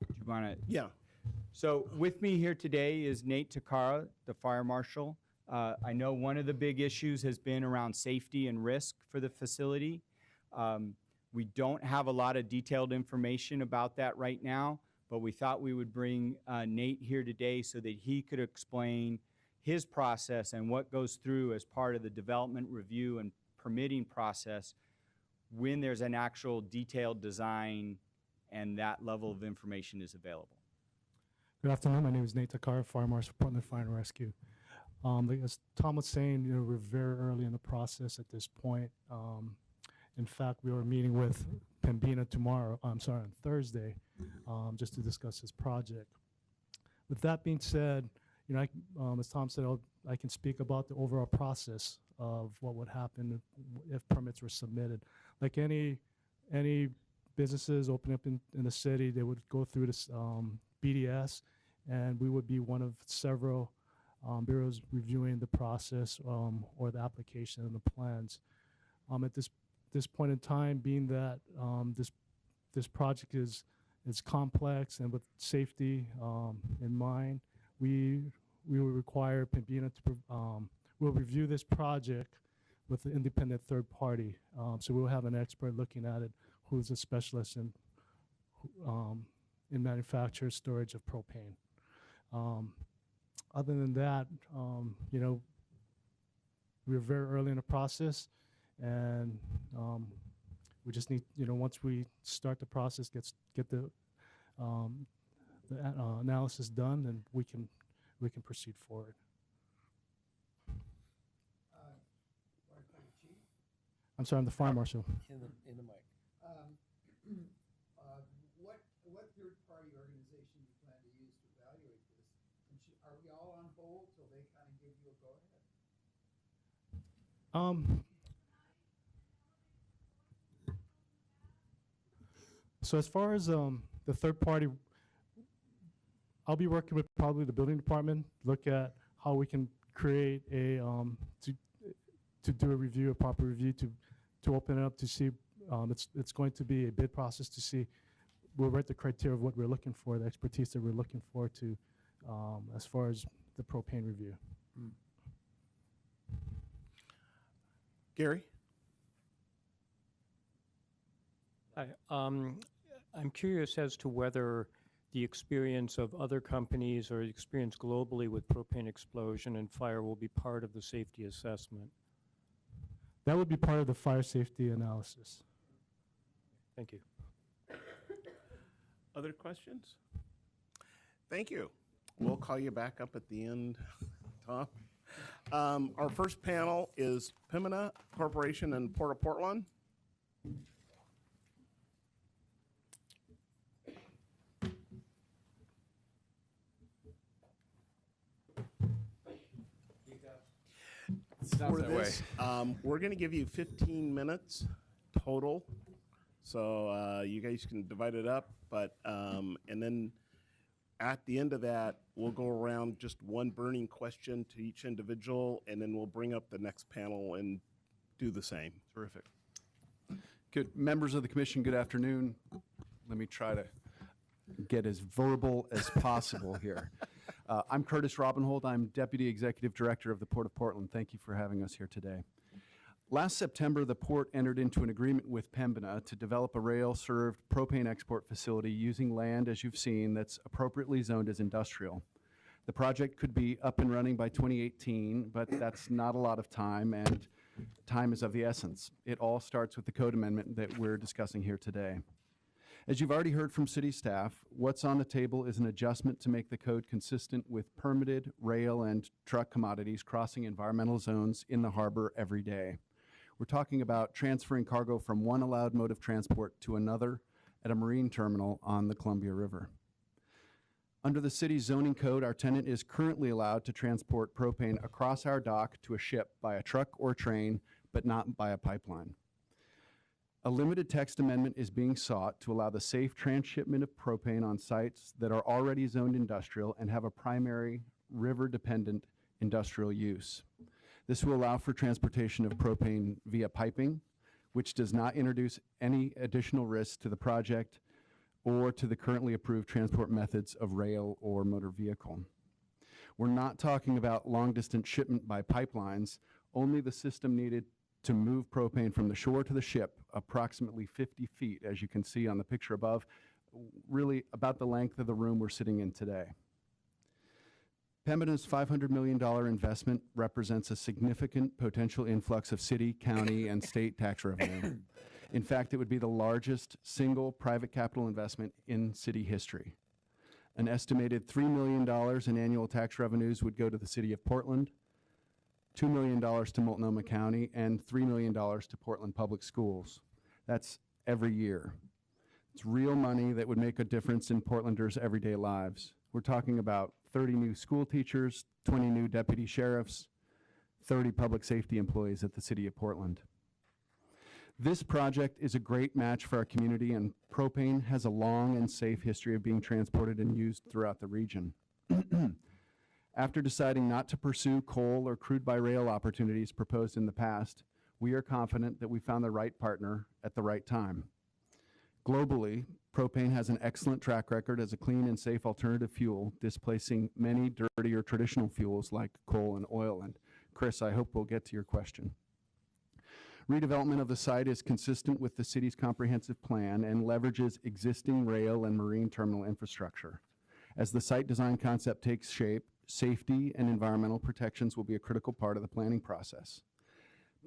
Speaker 21: Do you want to?
Speaker 1: Yeah.
Speaker 21: So with me here today is Nate Takara, the fire marshal. I know one of the big issues has been around safety and risk for the facility. We don't have a lot of detailed information about that right now, but we thought we would bring Nate here today so that he could explain his process and what goes through as part of the development review and permitting process when there's an actual detailed design and that level of information is available.
Speaker 7: Good afternoon. My name is Nate Takar, Fire Marshal, Portland Fire and Rescue. As Tom was saying, we're very early in the process at this point. In fact, we were meeting with Pembina on Thursday, just to discuss this project. With that being said, as Tom said, I can speak about the overall process of what would happen if permits were submitted. Like any businesses opening up in the city, they would go through this BDS, and we would be one of several bureaus reviewing the process or the application and the plans. At this point in time, being that this project is complex and with safety in mind, we will require Pembina to will review this project with an independent third party. So we'll have an expert looking at it who's a specialist in manufacture storage of propane. Other than that, we're very early in the process, and we just need, once we start the process, get the analysis done, then we can proceed forward. I'm sorry, I'm the fire marshal.
Speaker 2: In the mic.
Speaker 3: What third-party organization do you plan to use to evaluate this? And are we all on hold till they kind of give you a go-ahead?
Speaker 7: So as far as the third party, I'll be working with probably the building department, look at how we can create a to do a review, a proper review to open it up to see. It's going to be a bid process to see. We'll write the criteria of what we're looking for, the expertise that we're looking for to, as far as the propane review.
Speaker 1: Gary?
Speaker 11: Hi. I'm curious as to whether the experience of other companies or experience globally with propane explosion and fire will be part of the safety assessment.
Speaker 7: That would be part of the fire safety analysis.
Speaker 11: Thank you.
Speaker 1: Other questions? Thank you. We'll call you back up at the end, Tom. Our first panel is Pembina Corporation and Port of Portland. For this, we're going to give you 15 minutes total, so you guys can divide it up. But and then at the end of that, we'll go around just one burning question to each individual, and then we'll bring up the next panel and do the same.
Speaker 22: Terrific. Good members of the commission. Good afternoon. Let me try to get as verbal as possible here. I'm Curtis Robinhold. I'm Deputy Executive Director of the Port of Portland. Thank you for having us here today. Last September, the Port entered into an agreement with Pembina to develop a rail-served propane export facility using land, as you've seen, that's appropriately zoned as industrial. The project could be up and running by 2018, but that's not a lot of time, and time is of the essence. It all starts with the code amendment that we're discussing here today. As you've already heard from city staff, what's on the table is an adjustment to make the code consistent with permitted rail and truck commodities crossing environmental zones in the harbor every day. We're talking about transferring cargo from one allowed mode of transport to another at a marine terminal on the Columbia River. Under the city's zoning code, our tenant is currently allowed to transport propane across our dock to a ship by a truck or train, but not by a pipeline. A limited text amendment is being sought to allow the safe transshipment of propane on sites that are already zoned industrial and have a primary river-dependent industrial use. This will allow for transportation of propane via piping, which does not introduce any additional risk to the project or to the currently approved transport methods of rail or motor vehicle. We're not talking about long-distance shipment by pipelines, only the system needed to move propane from the shore to the ship, approximately 50 feet, as you can see on the picture above, really about the length of the room we're sitting in today. Pembina's $500 million investment represents a significant potential influx of city, county, and state tax revenue. In fact, it would be the largest single private capital investment in city history. An estimated $3 million in annual tax revenues would go to the city of Portland, $2 million to Multnomah County, and $3 million to Portland Public Schools. That's every year. It's real money that would make a difference in Portlanders' everyday lives. We're talking about 30 new school teachers, 20 new deputy sheriffs, 30 public safety employees at the City of Portland. This project is a great match for our community, and propane has a long and safe history of being transported and used throughout the region. After deciding not to pursue coal or crude by rail opportunities proposed in the past, we are confident that we found the right partner at the right time. Globally, propane has an excellent track record as a clean and safe alternative fuel, displacing many dirtier traditional fuels like coal and oil. And Chris, I hope we'll get to your question. Redevelopment of the site is consistent with the city's comprehensive plan and leverages existing rail and marine terminal infrastructure. As the site design concept takes shape, safety and environmental protections will be a critical part of the planning process.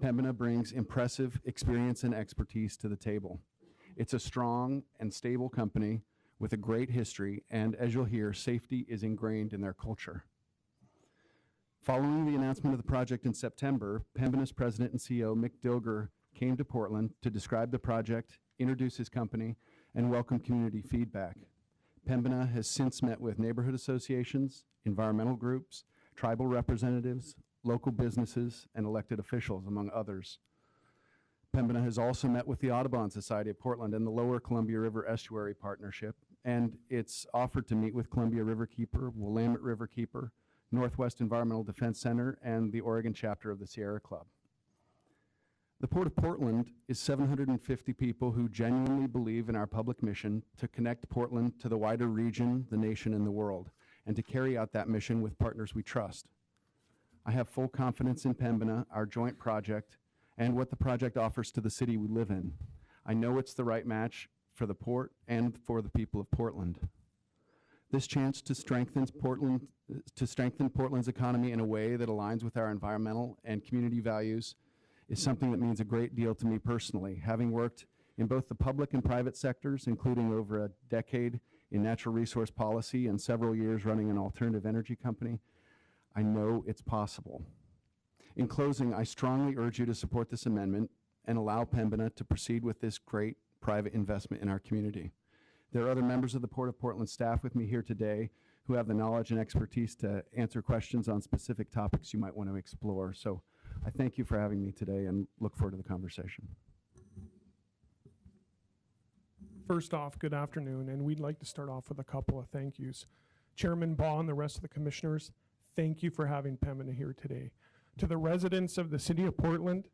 Speaker 22: Pembina brings impressive experience and expertise to the table. It's a strong and stable company with a great history, and as you'll hear, safety is ingrained in their culture. Following the announcement of the project in September, Pembina's president and CEO, Mick Dilger, came to Portland to describe the project, introduce his company, and welcome community feedback. Pembina has since met with neighborhood associations, environmental groups, tribal representatives, local businesses, and elected officials, among others. Pembina has also met with the Audubon Society of Portland and the Lower Columbia River Estuary Partnership, and it's offered to meet with Columbia Riverkeeper, Willamette Riverkeeper, Northwest Environmental Defense Center, and the Oregon chapter of the Sierra Club. The Port of Portland is 750 people who genuinely believe in our public mission to connect Portland to the wider region, the nation, and the world, and to carry out that mission with partners we trust. I have full confidence in Pembina, our joint project, and what the project offers to the city we live in. I know it's the right match for the port and for the people of Portland. This chance to strengthen Portland's economy in a way that aligns with our environmental and community values is something that means a great deal to me personally. Having worked in both the public and private sectors, including over a decade in natural resource policy and several years running an alternative energy company, I know it's possible. In closing, I strongly urge you to support this amendment and allow Pembina to proceed with this great private investment in our community. There are other members of the Port of Portland staff with me here today who have the knowledge and expertise to answer questions on specific topics you might want to explore. So I thank you for having me today and look forward to the conversation.
Speaker 14: First off, good afternoon, and we'd like to start off with a couple of thank yous. Chairman Baugh and the rest of the commissioners, thank you for having Pembina here today. To the residents of the City of Portland,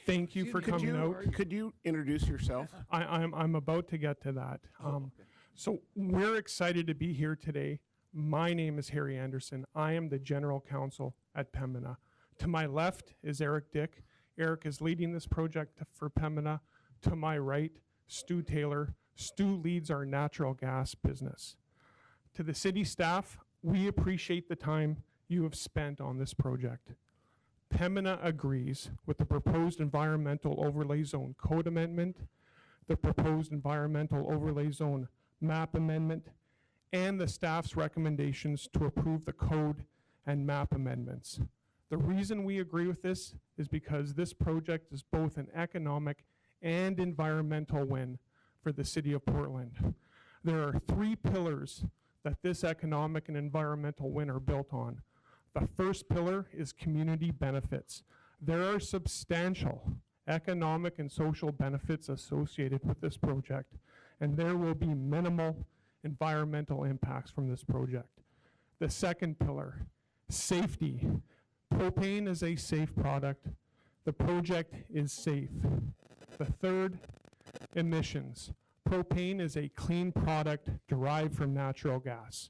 Speaker 14: thank you for coming out.
Speaker 1: Could you introduce yourself?
Speaker 14: I'm about to get to that. So we're excited to be here today. My name is Harry Anderson. I am the General Counsel at Pembina. To my left is Eric Dick. Eric is leading this project for Pembina. To my right, Stu Taylor. Stu leads our natural gas business. To the city staff, we appreciate the time you have spent on this project. Pembina agrees with the proposed Environmental Overlay Zone Code Amendment, the proposed Environmental Overlay Zone Map Amendment, and the staff's recommendations to approve the code and map amendments. The reason we agree with this is because this project is both an economic and environmental win for the City of Portland. There are three pillars that this economic and environmental win are built on. The first pillar is community benefits. There are substantial economic and social benefits associated with this project, and there will be minimal environmental impacts from this project. The second pillar, safety. Propane is a safe product. The project is safe. The third, emissions. Propane is a clean product derived from natural gas.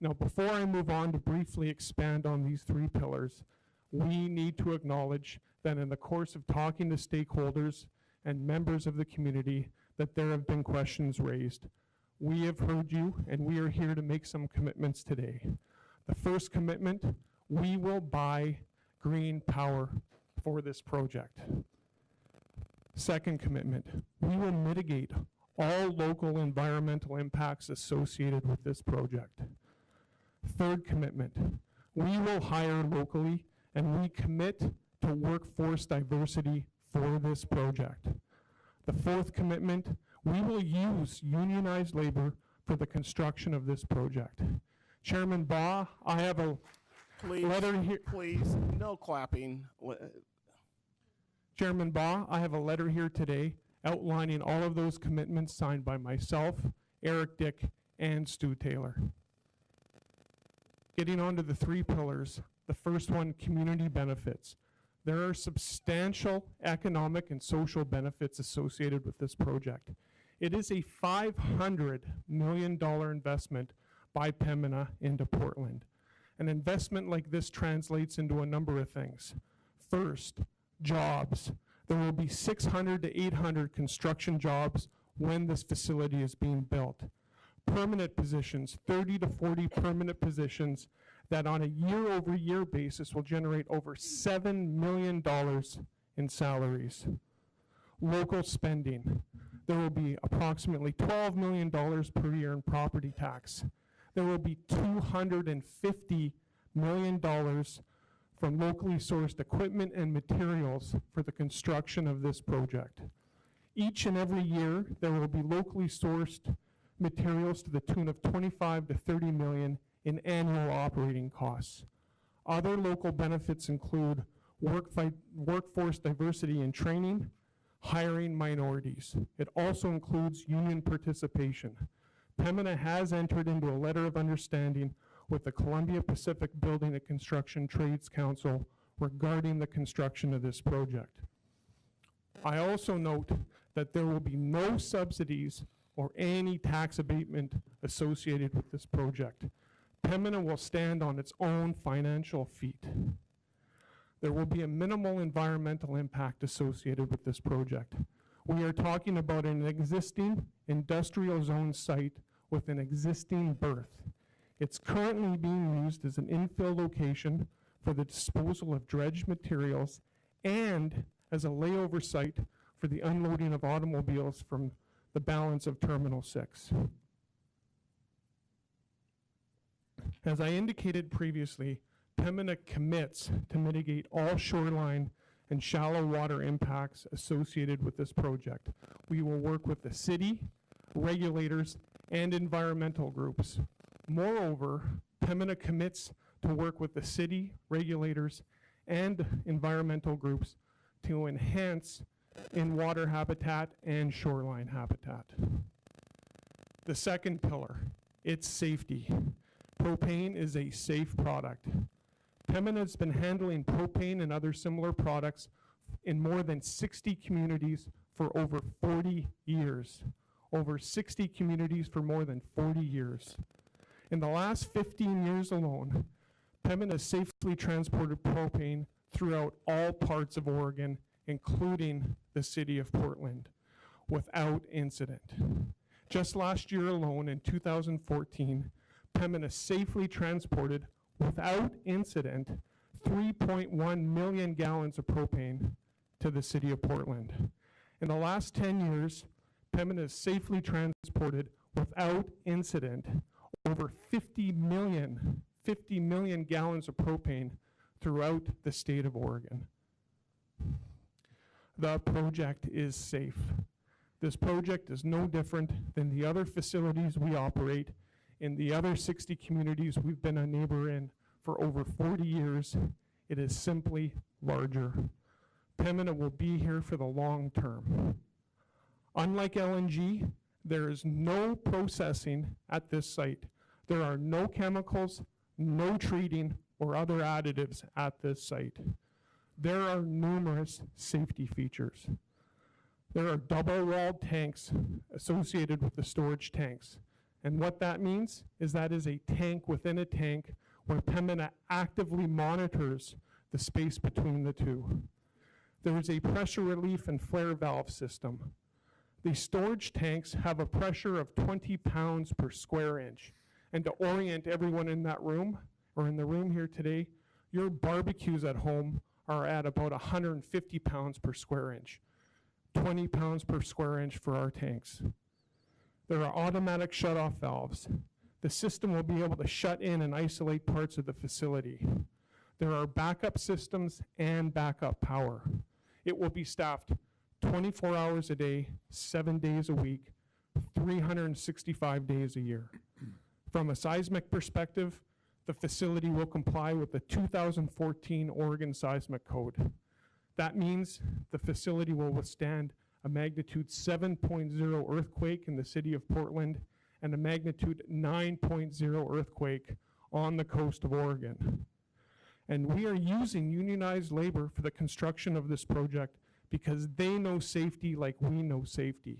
Speaker 14: Now, before I move on to briefly expand on these three pillars, we need to acknowledge that in the course of talking to stakeholders and members of the community, that there have been questions raised. We have heard you, and we are here to make some commitments today. The first commitment, we will buy green power for this project. Second commitment, we will mitigate all local environmental impacts associated with this project. Third commitment, We will hire locally, and we commit to workforce diversity for this project. The fourth commitment, we will use unionized labor for the construction of this project. Chairman Baugh, I have a letter here.
Speaker 1: Please, no clapping.
Speaker 14: Chairman Baugh, I have a letter here today outlining all of those commitments signed by myself, Eric Dick, and Stu Taylor. Getting on to the three pillars. The first one, community benefits. There are substantial economic and social benefits associated with this project. It is a $500 million investment by Pembina into Portland. An investment like this translates into a number of things. First, jobs. There will be 600 to 800 construction jobs when this facility is being built. Permanent positions, 30 to 40 permanent positions that on a year-over-year basis will generate over $7 million in salaries. Local spending. There will be approximately $12 million per year in property tax. There will be $250 million from locally sourced equipment and materials for the construction of this project. Each and every year, there will be locally sourced materials to the tune of 25 to 30 million in annual operating costs. Other local benefits include workforce diversity and training, hiring minorities. It also includes union participation. Pembina has entered into a letter of understanding with the Columbia Pacific Building and Construction Trades Council regarding the construction of this project. I also note that there will be no subsidies or any tax abatement associated with this project. Pembina will stand on its own financial feet. There will be a minimal environmental impact associated with this project. We are talking about an existing industrial zone site with an existing berth. It's currently being used as an infill location for the disposal of dredged materials and as a layover site for the unloading of automobiles from the balance of Terminal 6. As I indicated previously, Pembina commits to mitigate all shoreline and shallow water impacts associated with this project. We will work with the city, regulators, and environmental groups. Moreover, Pembina commits to work with the city, regulators, and environmental groups to enhance in water habitat and shoreline habitat. The second pillar, it's safety. Propane is a safe product. Pembina has been handling propane and other similar products in more than 60 communities for over 40 years. Over 60 communities for more than 40 years. In the last 15 years alone, Pembina has safely transported propane throughout all parts of Oregon, including the city of Portland, without incident. Just last year alone, in 2014, Pembina safely transported, without incident, 3.1 million gallons of propane to the city of Portland. In the last 10 years, Pembina has safely transported, without incident, over 50 million gallons of propane throughout the state of Oregon. The project is safe. This project is no different than the other facilities we operate in the other 60 communities we've been a neighbor in for over 40 years. It is simply larger. Pembina will be here for the long term. Unlike LNG, there is no processing at this site. There are no chemicals, no treating, or other additives at this site. There are numerous safety features. There are double-walled tanks associated with the storage tanks. And what that means is that is a tank within a tank where Pembina actively monitors the space between the two. There is a pressure relief and flare valve system. The storage tanks have a pressure of 20 pounds per square inch. And to orient everyone in that room, or in the room here today, your barbecues at home are at about 150 pounds per square inch. 20 pounds per square inch for our tanks. There are automatic shutoff valves. The system will be able to shut in and isolate parts of the facility. There are backup systems and backup power. It will be staffed 24 hours a day, 7 days a week, 365 days a year. From a seismic perspective, the facility will comply with the 2014 Oregon Seismic Code. That means the facility will withstand a magnitude 7.0 earthquake in the city of Portland and a magnitude 9.0 earthquake on the coast of Oregon. And we are using unionized labor for the construction of this project because they know safety like we know safety.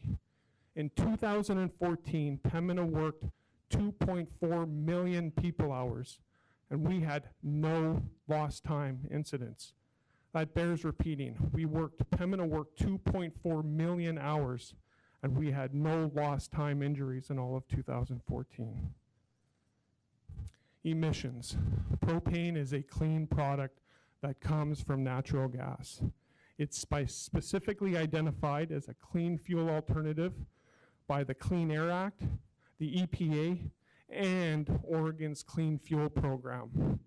Speaker 14: In 2014, Pembina worked 2.4 million people hours, and we had no lost time incidents. That bears repeating. Pembina worked 2.4 million hours, and we had no lost time injuries in all of 2014. Emissions. Propane is a clean product that comes from natural gas. It's specifically identified as a clean fuel alternative by the Clean Air Act, the EPA, and Oregon's Clean Fuel Program.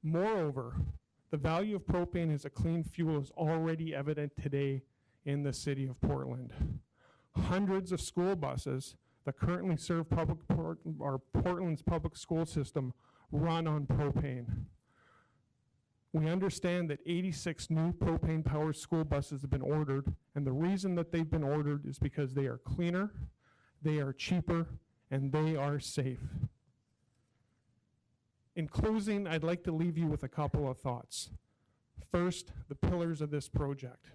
Speaker 14: Moreover, the value of propane as a clean fuel is already evident today in the city of Portland. Hundreds of school buses that currently serve Portland's public school system run on propane. We understand that 86 new propane-powered school buses have been ordered, and the reason that they've been ordered is because they are cleaner, they are cheaper, and they are safe. In closing, I'd like to leave you with a couple of thoughts. First, the pillars of this project.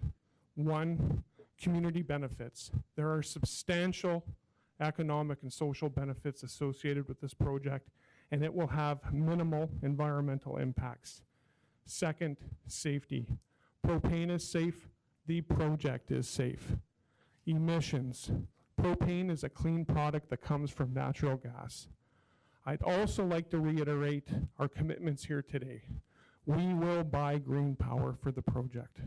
Speaker 14: One, community benefits. There are substantial economic and social benefits associated with this project, and it will have minimal environmental impacts. Second, safety. Propane is safe, the project is safe. Emissions. Propane is a clean product that comes from natural gas. I'd also like to reiterate our commitments here today. We will buy green power for the project.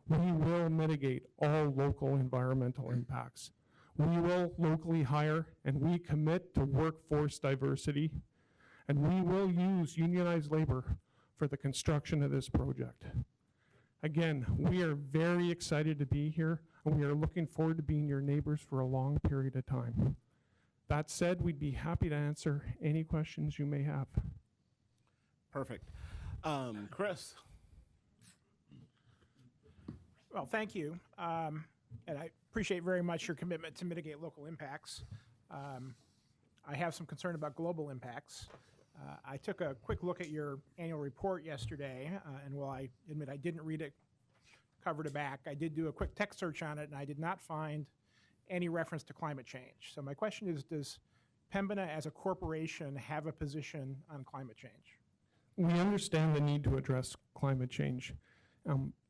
Speaker 14: We will mitigate all local environmental impacts. We will locally hire, and we commit to workforce diversity, and we will use unionized labor for the construction of this project. Again, we are very excited to be here, and we are looking forward to being your neighbors for a long period of time. That said, we'd be happy to answer any questions you may have.
Speaker 1: Perfect. Chris?
Speaker 9: Well, thank you. And I appreciate very much your commitment to mitigate local impacts. I have some concern about global impacts. I took a quick look at your annual report yesterday, and while I admit I didn't read it cover to back, I did do a quick text search on it, and I did not find any reference to climate change. So my question is, does Pembina as a corporation have a position on climate change?
Speaker 14: We understand the need to address climate change.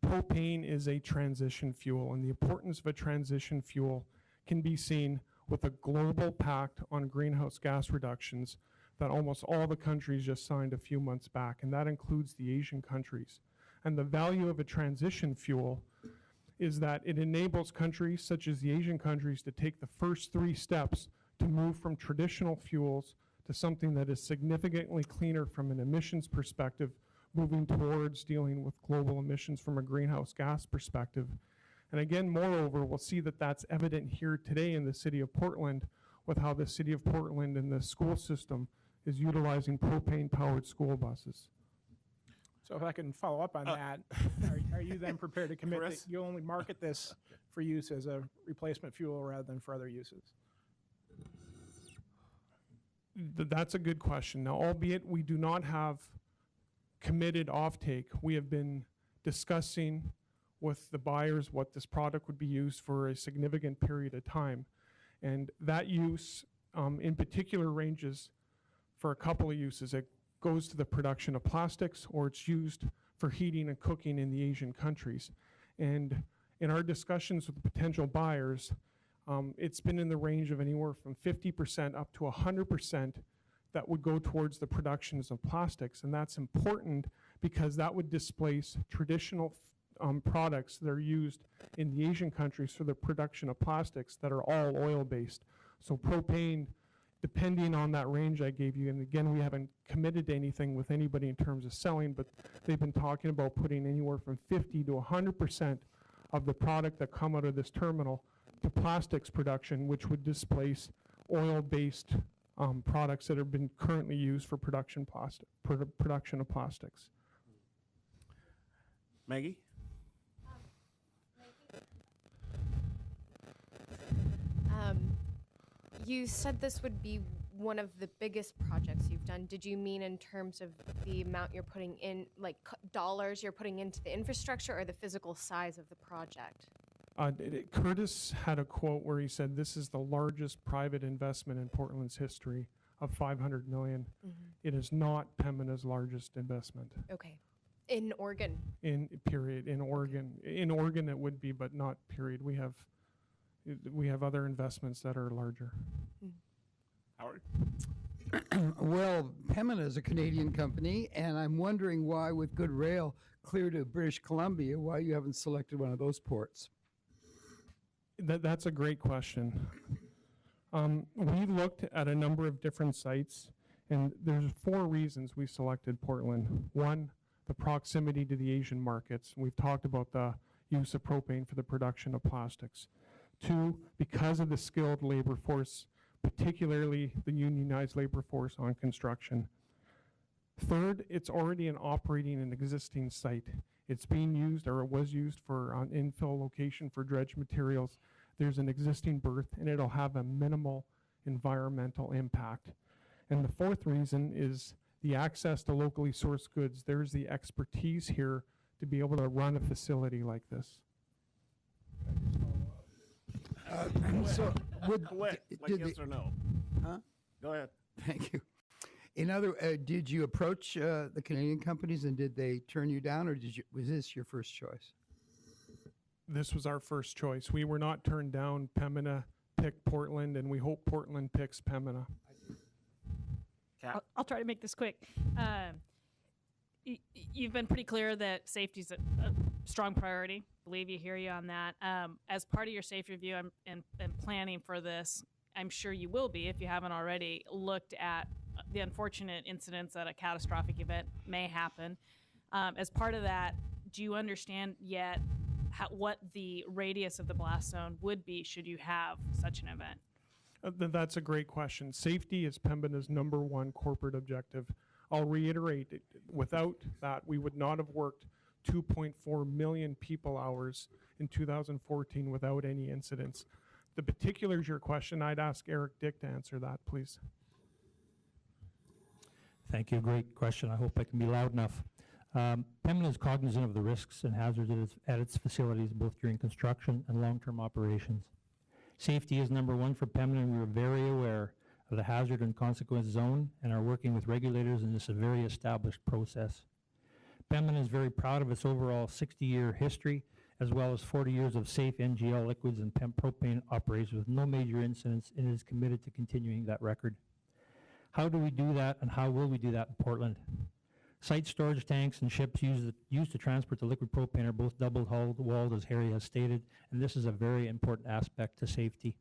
Speaker 14: Propane is a transition fuel, and the importance of a transition fuel can be seen with a global pact on greenhouse gas reductions that almost all the countries just signed a few months back, and that includes the Asian countries. And the value of a transition fuel is that it enables countries such as the Asian countries to take the first 3 steps to move from traditional fuels to something that is significantly cleaner from an emissions perspective, moving towards dealing with global emissions from a greenhouse gas perspective. And again, moreover, we'll see that that's evident here today in the city of Portland with how the city of Portland and the school system is utilizing propane-powered school buses.
Speaker 9: So if I can follow up on that, are you then prepared to commit that you'll only market this for use as a replacement fuel rather than for other uses?
Speaker 14: That's a good question. Now, albeit we do not have committed offtake, we have been discussing with the buyers what this product would be used for a significant period of time. And that use in particular ranges for a couple of uses. It goes to the production of plastics, or it's used for heating and cooking in the Asian countries. And in our discussions with potential buyers, it's been in the range of anywhere from 50% up to 100% that would go towards the productions of plastics. And that's important because that would displace traditional products that are used in the Asian countries for the production of plastics that are all oil-based. So propane depending on that range I gave you, and again, we haven't committed to anything with anybody in terms of selling, but they've been talking about putting anywhere from 50 to 100% of the product that come out of this terminal to plastics production, which would displace oil-based products that have been currently used for production of plastics.
Speaker 1: Maggie?
Speaker 10: You said this would be one of the biggest projects you've done. Did you mean in terms of the amount you're putting in, like dollars you're putting into the infrastructure, or the physical size of the project?
Speaker 14: Curtis had a quote where he said, "This is the largest private investment in Portland's history of $500 million." It is not Pembina's largest investment.
Speaker 10: Okay. In Oregon?
Speaker 14: In Oregon. In Oregon it would be, but not period. We have other investments that are larger.
Speaker 1: Howard?
Speaker 3: Well, Pembina is a Canadian company, and I'm wondering why, with good rail clear to British Columbia, why you haven't selected one of those ports.
Speaker 14: That's a great question. We looked at a number of different sites, and there's 4 reasons we selected Portland. 1, the proximity to the Asian markets. We've talked about the use of propane for the production of plastics. 2, because of the skilled labor force, particularly the unionized labor force on construction. 3rd, it's already an operating and existing site. It's being used, or it was used, for an infill location for dredge materials. There's an existing berth, and it'll have a minimal environmental impact. And the 4th reason is the access to locally sourced goods. There's the expertise here to be able to run a facility like this.
Speaker 3: So,
Speaker 1: Like yes or no?
Speaker 3: Huh?
Speaker 1: Go ahead.
Speaker 3: Thank you. In other, did you approach the Canadian companies, and did they turn you down, or was this your first choice?
Speaker 14: This was our first choice. We were not turned down. Pembina picked Portland, and we hope Portland picks Pembina.
Speaker 8: I'll try to make this quick. You've been pretty clear that safety is a strong priority. Believe you, hear you on that. As part of your safety review and planning for this, I'm sure you will be, if you haven't already, looked at the unfortunate incidents that a catastrophic event may happen. As part of that, do you understand yet what the radius of the blast zone would be should you have such an event?
Speaker 14: That's a great question. Safety is Pembina's #1 corporate objective. I'll reiterate, without that, we would not have worked 2.4 million people hours in 2014 without any incidents. The particulars of your question, I'd ask Eric Dick to answer that, please.
Speaker 15: Thank you. Great question. I hope I can be loud enough. Pembina is cognizant of the risks and hazards at its facilities, both during construction and long-term operations. Safety is #1 for Pembina, and we are very aware of the hazard and consequence zone and are working with regulators in this very established process. Pembina is very proud of its overall 60-year history, as well as 40 years of safe NGL liquids and propane operations with no major incidents, and is committed to continuing that record. How do we do that, and how will we do that in Portland? Site storage tanks and ships used to transport the liquid propane are both double-hulled, walled, as Harry has stated, and this is a very important aspect to safety.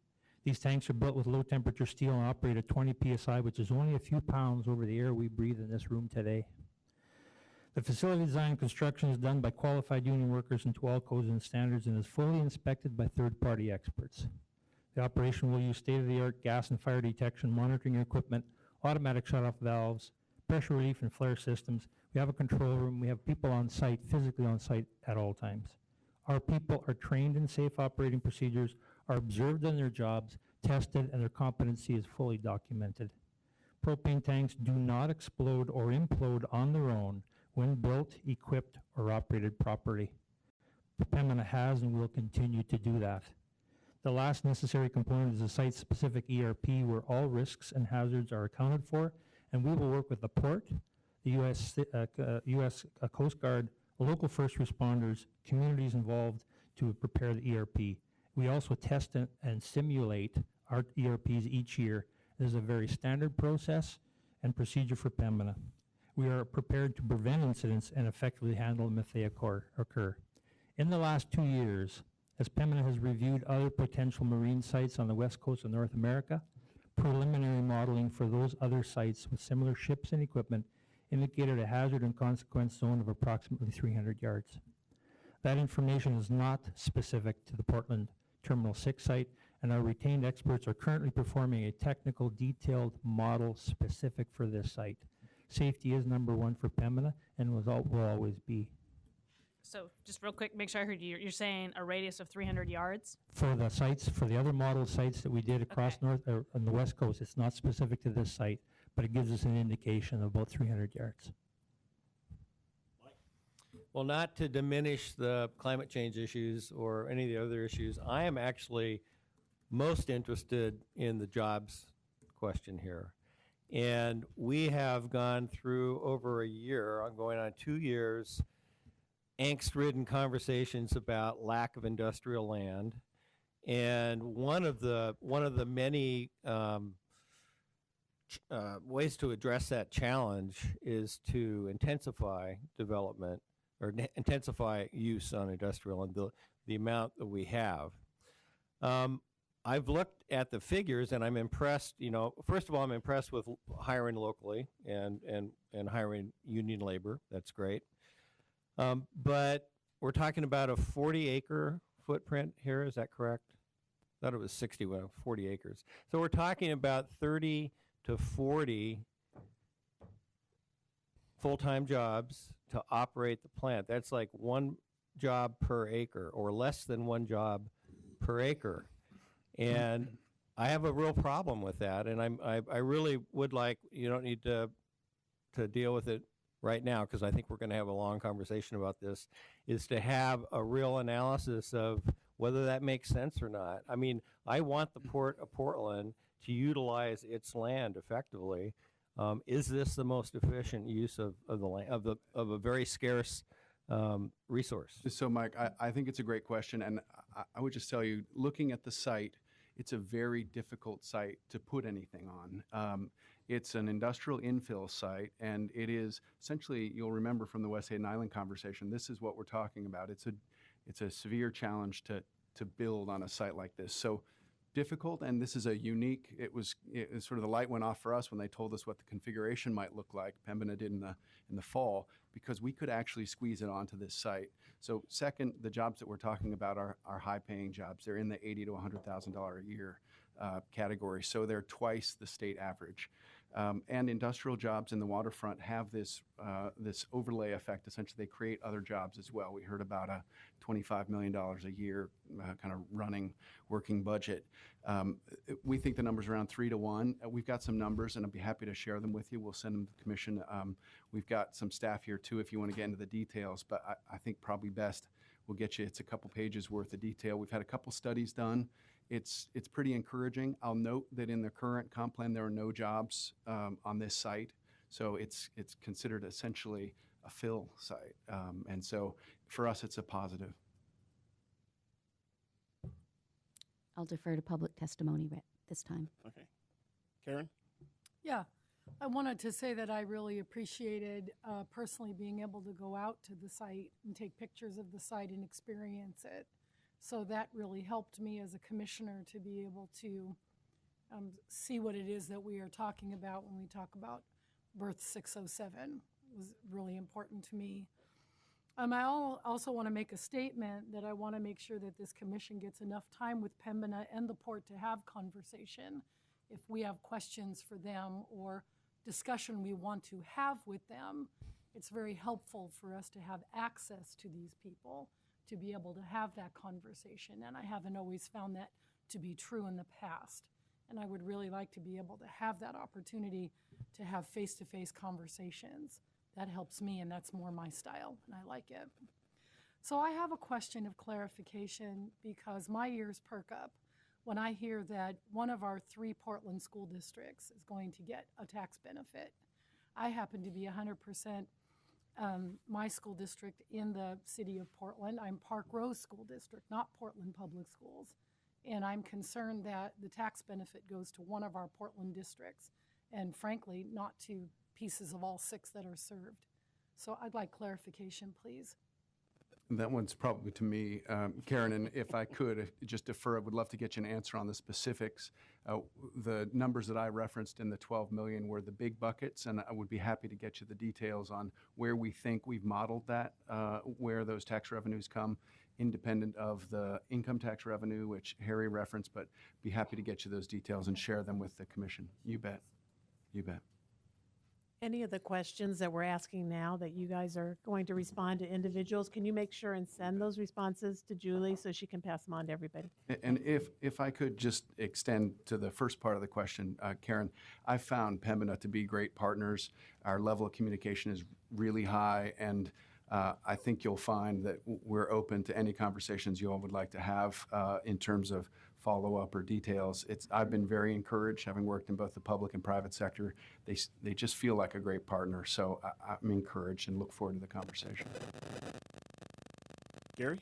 Speaker 15: These tanks are built with low-temperature steel and operate at 20 psi, which is only a few pounds over the air we breathe in this room today. The facility design and construction is done by qualified union workers and to all codes and standards, and is fully inspected by third-party experts. The operation will use state-of-the-art gas and fire detection monitoring equipment, automatic shut-off valves, pressure relief and flare systems. We have a control room. We have people on site, physically on site at all times. Our people are trained in safe operating procedures, are observed in their jobs, tested, and their competency is fully documented. Propane tanks do not explode or implode on their own when built, equipped, or operated properly. Pembina has and will continue to do that. The last necessary component is a site-specific ERP where all risks and hazards are accounted for, and we will work with the port, the U.S. Coast Guard, local first responders, communities involved to prepare the ERP. We also test and simulate our ERPs each year. This is a very standard process and procedure for Pembina. We are prepared to prevent incidents and effectively handle them if they occur. In the last 2 years, as Pembina has reviewed other potential marine sites on the west coast of North America, preliminary modeling for those other sites with similar ships and equipment indicated a hazard and consequence zone of approximately 300 yards. That information is not specific to the Portland Terminal 6 site, and our retained experts are currently performing a technical detailed model specific for this site. Safety is number one for Pembina and will always be.
Speaker 8: So just real quick, make sure I heard you. You're saying a radius of 300 yards?
Speaker 15: For the sites, for the other model sites that we did across on the west coast, it's not specific to this site, but it gives us an indication of about 300 yards.
Speaker 2: Well, not to diminish the climate change issues or any of the other issues, I am actually most interested in the jobs question here. And we have gone through over a year, going on 2 years, angst-ridden conversations about lack of industrial land. And one of the many ways to address that challenge is to intensify development or intensify use on industrial and the amount that we have. I've looked at the figures and I'm impressed, first of all, I'm impressed with hiring locally and hiring union labor. That's great. But we're talking about a 40-acre footprint here, is that correct? I thought it was 60, well, 40 acres. So we're talking about 30 to 40 full-time jobs to operate the plant. That's like one job per acre or less than one job per acre. And I have a real problem with that, and I really would like, you don't need to deal with it right now because I think we're going to have a long conversation about this, is to have a real analysis of whether that makes sense or not. I mean, I want the Port of Portland to utilize its land effectively. Is this the most efficient use of the land, of a very scarce resource?
Speaker 22: So, Mike, I think it's a great question, and I would just tell you, looking at the site, it's a very difficult site to put anything on. It's an industrial infill site, and it is essentially, you'll remember from the West Hayden Island conversation, this is what we're talking about. It's a severe challenge to build on a site like this. So difficult, and this is a unique, it was sort of the light went off for us when they told us what the configuration might look like, Pembina did in the fall, because we could actually squeeze it onto this site. So second, the jobs that we're talking about are high-paying jobs. They're in the $80,000 to $100,000 a year category, so they're twice the state average. And industrial jobs in the waterfront have this overlay effect. Essentially, they create other jobs as well. We heard about a $25 million a year kind of running working budget. We think the number's around 3 to 1. We've got some numbers, and I'd be happy to share them with you. We'll send them to the commission. We've got some staff here too if you want to get into the details, but I think probably best we'll get you, it's a couple pages worth of detail. We've had a couple studies done. It's pretty encouraging. I'll note that in the current comp plan, there are no jobs on this site. So it's considered essentially a fill site. And so for us, it's a positive.
Speaker 12: I'll defer to public testimony this time.
Speaker 1: Okay. Karen?
Speaker 6: Yeah, I wanted to say that I really appreciated personally being able to go out to the site and take pictures of the site and experience it. So that really helped me as a commissioner to be able to see what it is that we are talking about when we talk about Berth 607. It was really important to me. I also want to make a statement that I want to make sure that this commission gets enough time with Pembina and the port to have conversation. If we have questions for them or discussion we want to have with them, it's very helpful for us to have access to these people to be able to have that conversation. And I haven't always found that to be true in the past. And I would really like to be able to have that opportunity to have face-to-face conversations. That helps me, and that's more my style, and I like it. So I have a question of clarification because my ears perk up when I hear that one of our 3 Portland school districts is going to get a tax benefit. I happen to be 100% my school district in the city of Portland. I'm Park Rose School District, not Portland Public Schools. And I'm concerned that the tax benefit goes to one of our Portland districts and frankly, not to pieces of all 6 that are served. So I'd like clarification, please.
Speaker 22: That one's probably to me, Karen, and if I could just defer, I would love to get you an answer on the specifics. The numbers that I referenced in the 12 million were the big buckets, and I would be happy to get you the details on where we think we've modeled that, where those tax revenues come, independent of the income tax revenue, which Harry referenced, but be happy to get you those details and share them with the commission. You bet. You bet.
Speaker 5: Any of the questions that we're asking now that you guys are going to respond to individuals, can you make sure and send those responses to Julie so she can pass them on to everybody?
Speaker 22: And if I could just extend to the first part of the question, Karen, I found Pembina to be great partners. Our level of communication is really high, and I think you'll find that we're open to any conversations you all would like to have in terms of follow-up or details. I've been very encouraged, having worked in both the public and private sector. They just feel like a great partner, so I'm encouraged and look forward to the conversation.
Speaker 1: Gary?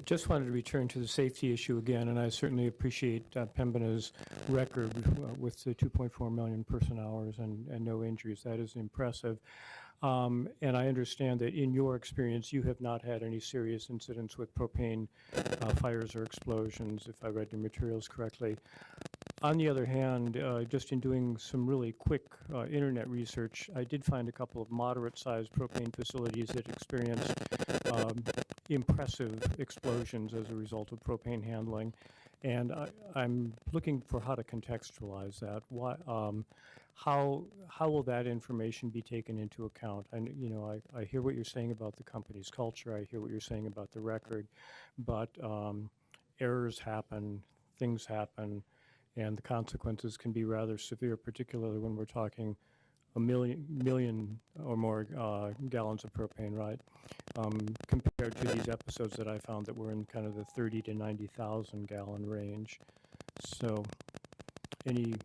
Speaker 11: Just wanted to return to the safety issue again, and I certainly appreciate Pembina's record with the 2.4 million person hours and no injuries. That is impressive. And I understand that in your experience, you have not had any serious incidents with propane fires or explosions, if I read your materials correctly. On the other hand, just in doing some really quick internet research, I did find a couple of moderate-sized propane facilities that experienced impressive explosions as a result of propane handling. And I'm looking for how to contextualize that. How will that information be taken into account? And I hear what you're saying about the company's culture. I hear what you're saying about the record, but errors happen, things happen, and the consequences can be rather severe, particularly when we're talking a million or more gallons of propane, right? Compared to these episodes that I found that were in kind of the 30 to 90,000 gallon range. So, any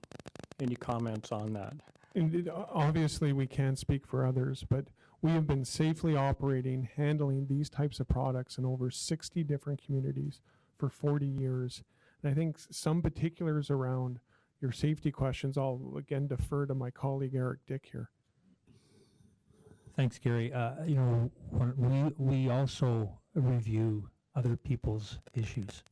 Speaker 11: comments on that?
Speaker 14: And obviously, we can't speak for others, but we have been safely operating, handling these types of products in over 60 different communities for 40 years. And I think some particulars around your safety questions, I'll again defer to my colleague Eric Dick here.
Speaker 15: Thanks, Gary. We also review other people's issues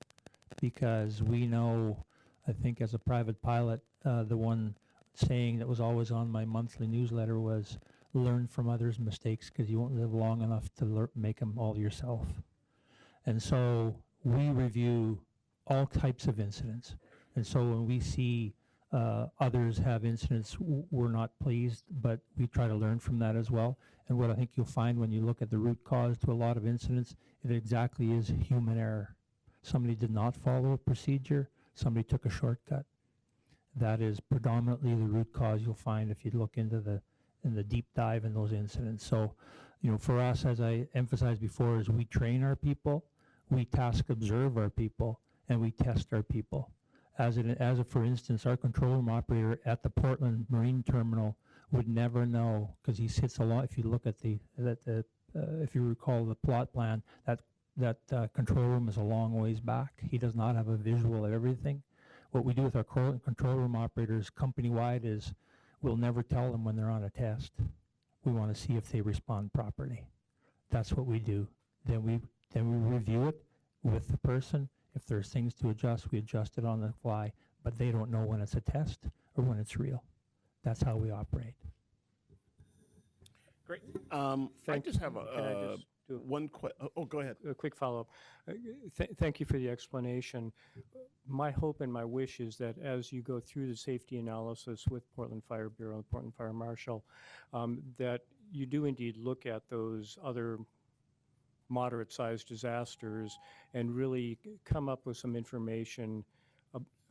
Speaker 15: because we know, I think as a private pilot, the one saying that was always on my monthly newsletter was learn from others' mistakes because you won't live long enough to make them all yourself. And so we review all types of incidents. And so when we see others have incidents, we're not pleased, but we try to learn from that as well. And what I think you'll find when you look at the root cause to a lot of incidents, it exactly is human error. Somebody did not follow a procedure, somebody took a shortcut. That is predominantly the root cause you'll find if you look into the deep dive in those incidents. So, for us, as I emphasized before, is we train our people, we task observe our people, and we test our people. For instance, our control room operator at the Portland Marine Terminal would never know because he sits along. If you look at if you recall the plot plan, that control room is a long ways back. He does not have a visual of everything. What we do with our control room operators company-wide is we'll never tell them when they're on a test. We want to see if they respond properly. That's what we do. Then we review it with the person. If there's things to adjust, we adjust it on the fly, but they don't know when it's a test or when it's real. That's how we operate.
Speaker 1: Great. I just have go ahead.
Speaker 11: A quick follow-up. Thank you for the explanation. My hope and my wish is that as you go through the safety analysis with Portland Fire Bureau and Portland Fire Marshal, that you do indeed look at those other moderate-sized disasters and really come up with some information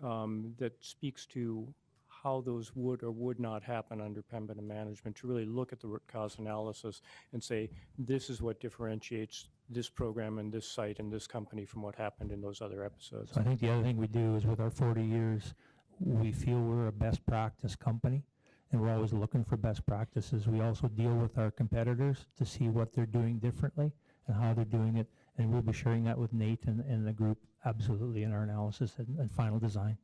Speaker 11: that speaks to how those would or would not happen under Pembina management, to really look at the root cause analysis and say, this is what differentiates this program and this site and this company from what happened in those other episodes.
Speaker 15: So I think the other thing we do is with our 40 years, we feel we're a best practice company, and we're always looking for best practices. We also deal with our competitors to see what they're doing differently and how they're doing it, and we'll be sharing that with Nate and the group absolutely in our analysis and final design.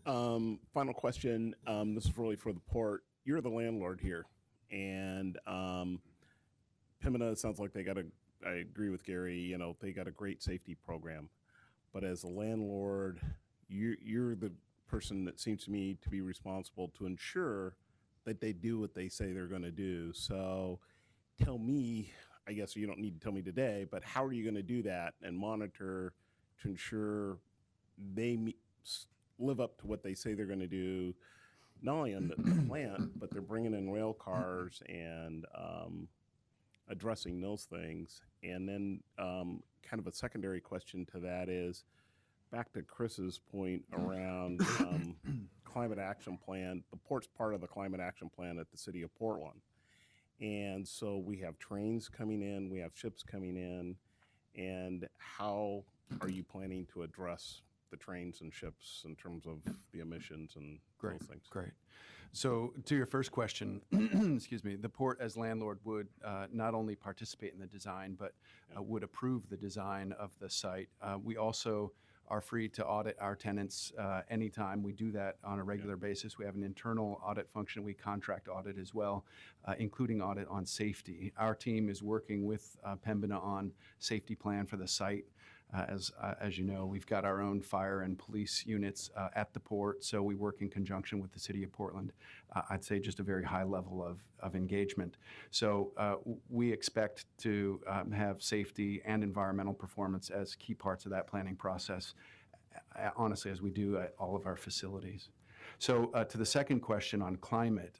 Speaker 1: Final question. This is really for the port. You're the landlord here, and Pembina sounds like I agree with Gary. They got a great safety program, but as a landlord, you're the person that seems to me to be responsible to ensure that they do what they say they're going to do. So tell me, I guess you don't need to tell me today, but how are you going to do that and monitor to ensure they live up to what they say they're going to do, not only on the plant, but they're bringing in rail cars and addressing those things. And then kind of a secondary question to that is, back to Chris's point around climate action plan, the port's part of the climate action plan at the city of Portland. And so we have trains coming in, we have ships coming in, and how are you planning to address the trains and ships in terms of the emissions and those things?
Speaker 22: Great. So to your first question, excuse me, the port as landlord would not only participate in the design, but would approve the design of the site. We also are free to audit our tenants anytime. We do that on a regular basis. We have an internal audit function. We contract audit as well, including audit on safety. Our team is working with Pembina on safety plan for the site. As you know, we've got our own fire and police units at the port, so we work in conjunction with the City of Portland. I'd say just a very high level of engagement. So we expect to have safety and environmental performance as key parts of that planning process, honestly, as we do at all of our facilities. So to the second question on climate,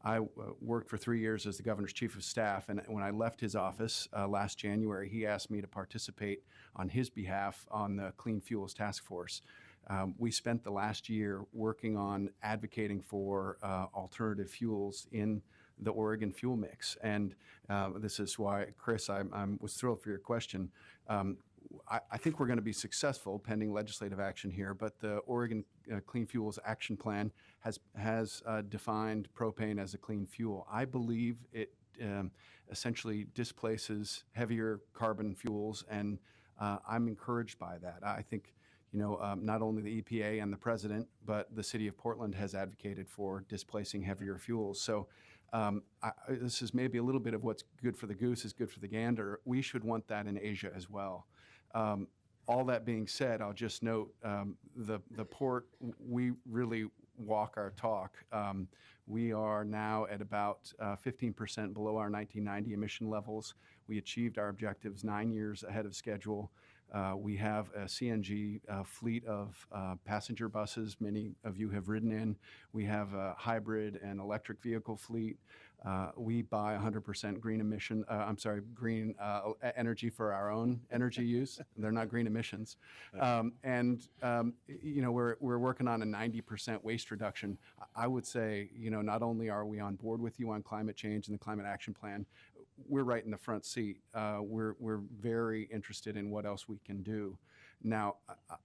Speaker 22: I worked for 3 years as the governor's chief of staff, and when I left his office last January, he asked me to participate on his behalf on the Clean Fuels Task Force. We spent the last year working on advocating for alternative fuels in the Oregon fuel mix, and this is why, Chris, I was thrilled for your question. I think we're going to be successful pending legislative action here, but the Oregon Clean Fuels Action Plan has defined propane as a clean fuel. I believe it essentially displaces heavier carbon fuels, and I'm encouraged by that. I think, you know, not only the EPA and the president, but the city of Portland has advocated for displacing heavier fuels. So this is maybe a little bit of what's good for the goose is good for the gander. We should want that in Asia as well. All that being said, I'll just note the port, we really walk our talk. We are now at about 15% below our 1990 emission levels. We achieved our objectives 9 years ahead of schedule. We have a CNG fleet of passenger buses many of you have ridden in. We have a hybrid and electric vehicle fleet. We buy 100% green energy for our own energy use. They're not green emissions. You know, we're working on a 90% waste reduction. I would say, you know, not only are we on board with you on climate change and the climate action plan, we're right in the front seat. We're very interested in what else we can do. Now,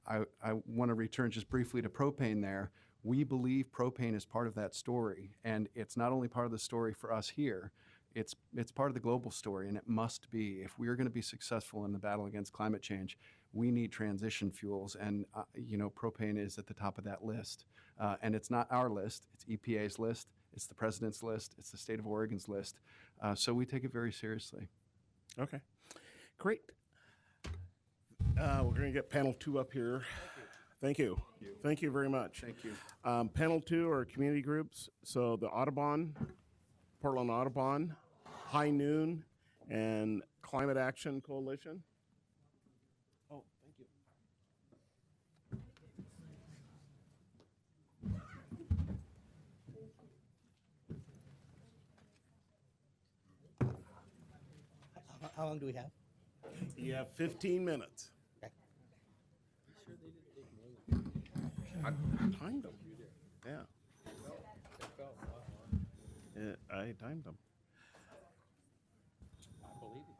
Speaker 22: I want to return just briefly to propane there. We believe propane is part of that story, and it's not only part of the story for us here, it's part of the global story, and it must be. If we are going to be successful in the battle against climate change, we need transition fuels, and you know, propane is at the top of that list. And it's not our list, it's EPA's list, it's the president's list, it's the state of Oregon's list. So we take it very seriously.
Speaker 1: Okay, great. We're going to get panel 2 up here. Thank you. Thank you very much.
Speaker 22: Thank you.
Speaker 1: Panel 2 are community groups. So the Audubon, Portland Audubon, High Noon, and Climate Action Coalition. Oh, thank you.
Speaker 16: How long do we have?
Speaker 1: You have 15 minutes. I timed them. Yeah. I timed them.
Speaker 16: I believe you.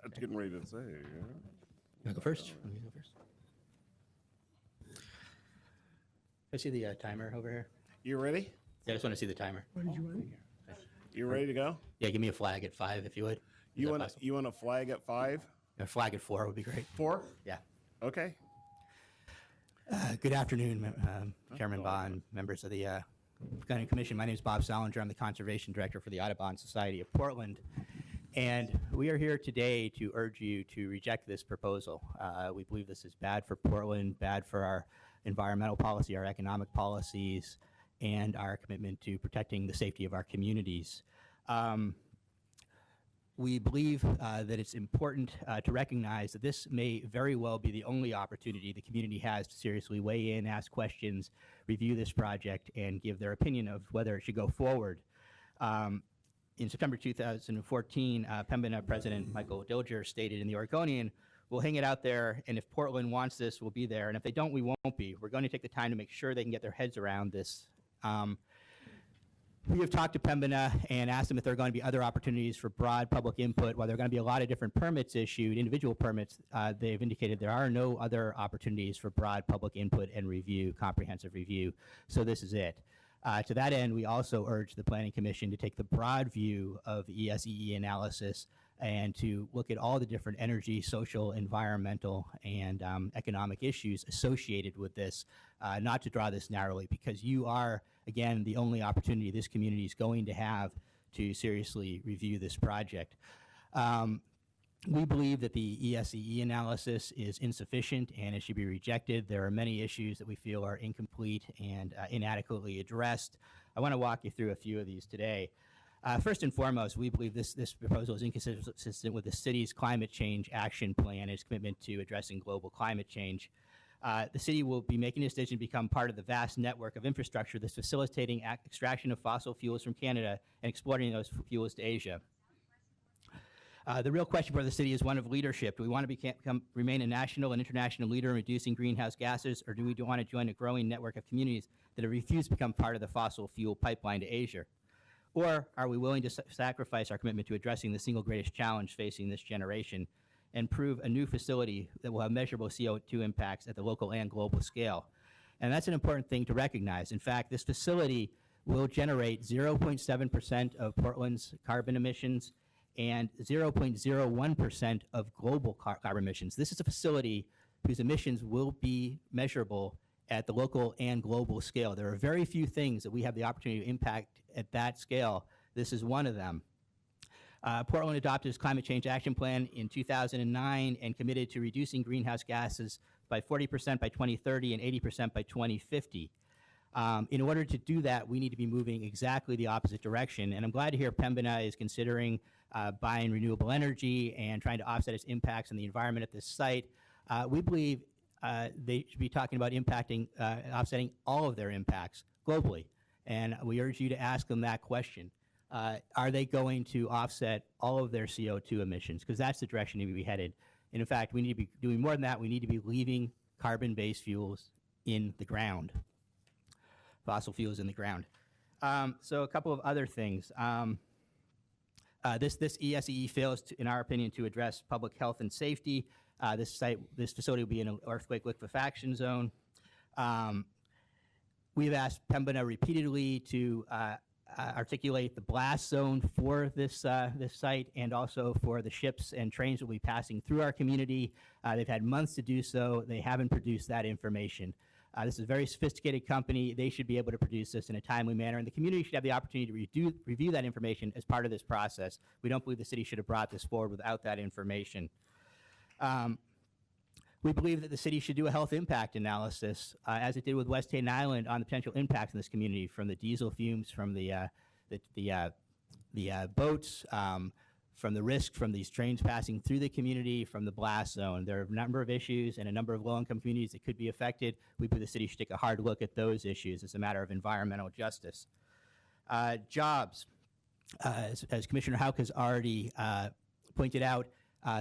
Speaker 1: I was getting ready to say. Yeah.
Speaker 16: You want to go first? Let me go first. I see the timer over here.
Speaker 1: You ready?
Speaker 16: Yeah, I just want to see the timer.
Speaker 1: What did you want? You ready to go?
Speaker 16: Yeah, give me a flag at 5 if you would.
Speaker 1: You want a flag at 5?
Speaker 16: A flag at 4 would be great.
Speaker 1: 4?
Speaker 16: Yeah.
Speaker 1: Okay.
Speaker 16: Good afternoon, Chairman Bond, members of the Planning Commission. My name is Bob Salinger. I'm the Conservation Director for the Audubon Society of Portland. And we are here today to urge you to reject this proposal. We believe this is bad for Portland, bad for our environmental policy, our economic policies, and our commitment to protecting the safety of our communities. We believe that it's important to recognize that this may very well be the only opportunity the community has to seriously weigh in, ask questions, review this project, and give their opinion of whether it should go forward. In September 2014, Pembina President Michael Dilger stated in the Oregonian, "We'll hang it out there, and if Portland wants this, we'll be there, and if they don't, we won't be. We're going to take the time to make sure they can get their heads around this." We have talked to Pembina and asked them if there are going to be other opportunities for broad public input. While there are going to be a lot of different permits issued, individual permits, they've indicated there are no other opportunities for broad public input and review, comprehensive review, so this is it. To that end, we also urge the Planning Commission to take the broad view of the ESEE analysis and to look at all the different energy, social, environmental, and economic issues associated with this, not to draw this narrowly, because you are, again, the only opportunity this community is going to have to seriously review this project. We believe that the ESEE analysis is insufficient and it should be rejected. There are many issues that we feel are incomplete and inadequately addressed. I want to walk you through a few of these today. First and foremost, we believe this proposal is inconsistent with the city's climate change action plan and its commitment to addressing global climate change. The city will be making a decision to become part of the vast network of infrastructure that's facilitating extraction of fossil fuels from Canada and exporting those fuels to Asia. The real question for the city is one of leadership. Do we want to remain a national and international leader in reducing greenhouse gases, or do we want to join a growing network of communities that have refused to become part of the fossil fuel pipeline to Asia? Or are we willing to sacrifice our commitment to addressing the single greatest challenge facing this generation and prove a new facility that will have measurable CO2 impacts at the local and global scale? And that's an important thing to recognize. In fact, this facility will generate 0.7% of Portland's carbon emissions and 0.01% of global carbon emissions. This is a facility whose emissions will be measurable at the local and global scale. There are very few things that we have the opportunity to impact at that scale. This is one of them. Portland adopted its Climate Change Action Plan in 2009 and committed to reducing greenhouse gases by 40% by 2030 and 80% by 2050. In order to do that, we need to be moving exactly the opposite direction. And I'm glad to hear Pembina is considering buying renewable energy and trying to offset its impacts on the environment at this site. We believe they should be talking about offsetting all of their impacts globally. And we urge you to ask them that question. Are they going to offset all of their CO2 emissions? Because that's the direction we need to be headed. And in fact, we need to be doing more than that. We need to be leaving carbon-based fuels in the ground, fossil fuels in the ground. So a couple of other things. This ESEE fails, in our opinion, to address public health and safety. This facility will be in an earthquake liquefaction zone. We've asked Pembina repeatedly to articulate the blast zone for this site and also for the ships and trains that will be passing through our community. They've had months to do so. They haven't produced that information. This is a very sophisticated company. They should be able to produce this in a timely manner, and the community should have the opportunity to review that information as part of this process. We don't believe the city should have brought this forward without that information. We believe that the city should do a health impact analysis, as it did with West Hayden Island, on the potential impacts in this community, from the diesel fumes, from the boats, from the risk from these trains passing through the community, from the blast zone. There are a number of issues and a number of low-income communities that could be affected. We believe the city should take a hard look at those issues as a matter of environmental justice. Jobs. As Commissioner Houck has already pointed out,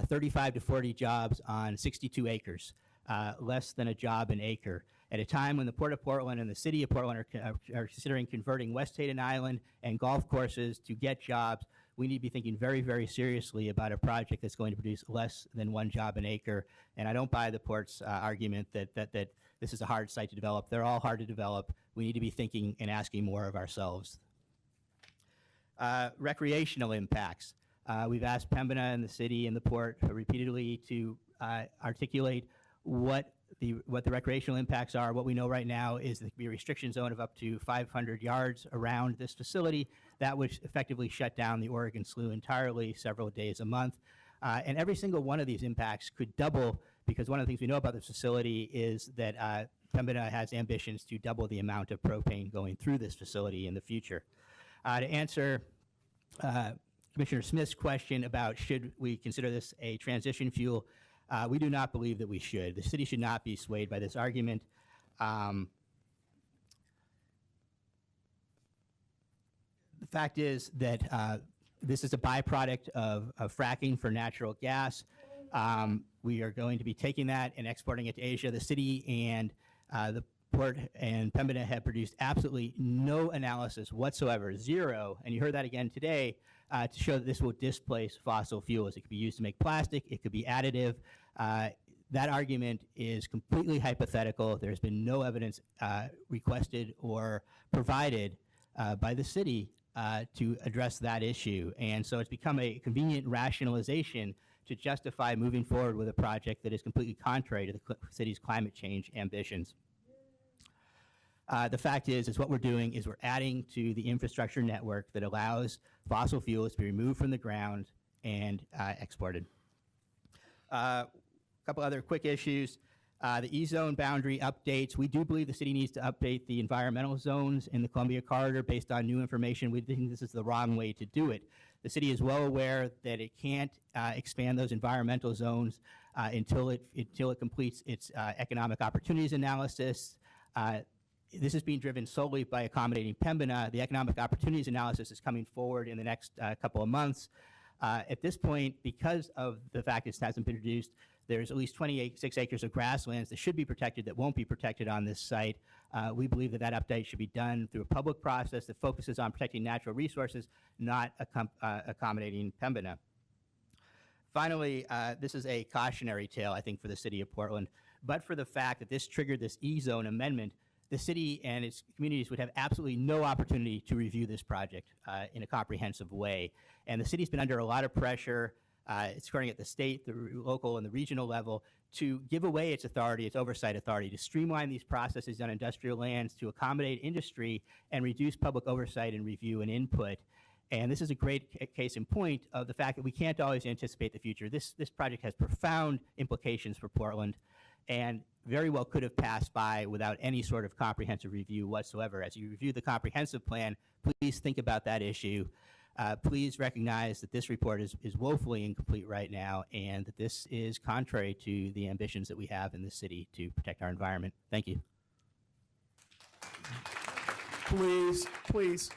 Speaker 16: 35 to 40 jobs on 62 acres, less than a job an acre. At a time when the Port of Portland and the City of Portland are considering converting West Hayden Island and golf courses to get jobs, we need to be thinking very, very seriously about a project that's going to produce less than one job an acre. And I don't buy the Port's argument that this is a hard site to develop. They're all hard to develop. We need to be thinking and asking more of ourselves. Recreational impacts. We've asked Pembina and the city and the Port repeatedly to articulate what the recreational impacts are. What we know right now is there could be a restriction zone of up to 500 yards around this facility. That would effectively shut down the Oregon Slough entirely several days a month. And every single one of these impacts could double, because one of the things we know about this facility is that Pembina has ambitions to double the amount of propane going through this facility in the future. To answer Commissioner Smith's question about should we consider this a transition fuel, we do not believe that we should. The city should not be swayed by this argument. The fact is that this is a byproduct of fracking for natural gas. We are going to be taking that and exporting it to Asia. The city and the port and Pembina have produced absolutely no analysis whatsoever, zero, and you heard that again today, to show that this will displace fossil fuels. It could be used to make plastic, it could be additive. That argument is completely hypothetical. There's been no evidence requested or provided by the city to address that issue. And so it's become a convenient rationalization to justify moving forward with a project that is completely contrary to the city's climate change ambitions. The fact is what we're doing is we're adding to the infrastructure network that allows fossil fuels to be removed from the ground and exported. A couple other quick issues. The E-zone boundary updates. We do believe the city needs to update the environmental zones in the Columbia Corridor based on new information. We think this is the wrong way to do it. The city is well aware that it can't expand those environmental zones until it completes its economic opportunities analysis. This is being driven solely by accommodating Pembina. The economic opportunities analysis is coming forward in the next couple of months. At this point, because of the fact this hasn't been produced, there's at least 26 acres of grasslands that should be protected that won't be protected on this site. We believe that update should be done through a public process that focuses on protecting natural resources, not accommodating Pembina. Finally, this is a cautionary tale, I think, for the city of Portland. But for the fact that this triggered this E-zone amendment, the city and its communities would have absolutely no opportunity to review this project in a comprehensive way. And the city's been under a lot of pressure. It's occurring at the state, the local, and the regional level to give away its authority, its oversight authority, to streamline these processes on industrial lands, to accommodate industry, and reduce public oversight and review and input. And this is a great case in point of the fact that we can't always anticipate the future. This project has profound implications for Portland, and very well could have passed by without any sort of comprehensive review whatsoever. As you review the comprehensive plan, please think about that issue. Please recognize that this report is woefully incomplete right now, and that this is contrary to the ambitions that we have in this city to protect our environment. Thank you.
Speaker 1: Please, please,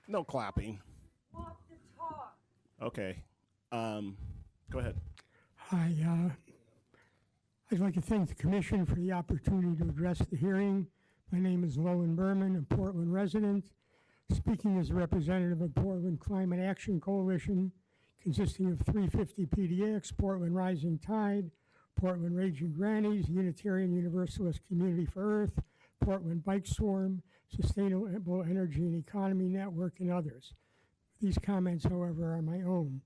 Speaker 1: no clapping.
Speaker 19: Walk the talk.
Speaker 1: Okay, go ahead.
Speaker 13: Hi, I'd like to thank the Commission for the opportunity to address the hearing. My name is Lowen Berman, a Portland resident, speaking as a representative of Portland Climate Action Coalition, consisting of 350 PDX, Portland Rising Tide, Portland Raging Grannies, Unitarian Universalist Community for Earth, Portland Bike Swarm, Sustainable Energy and Economy Network, and others. These comments, however, are my own.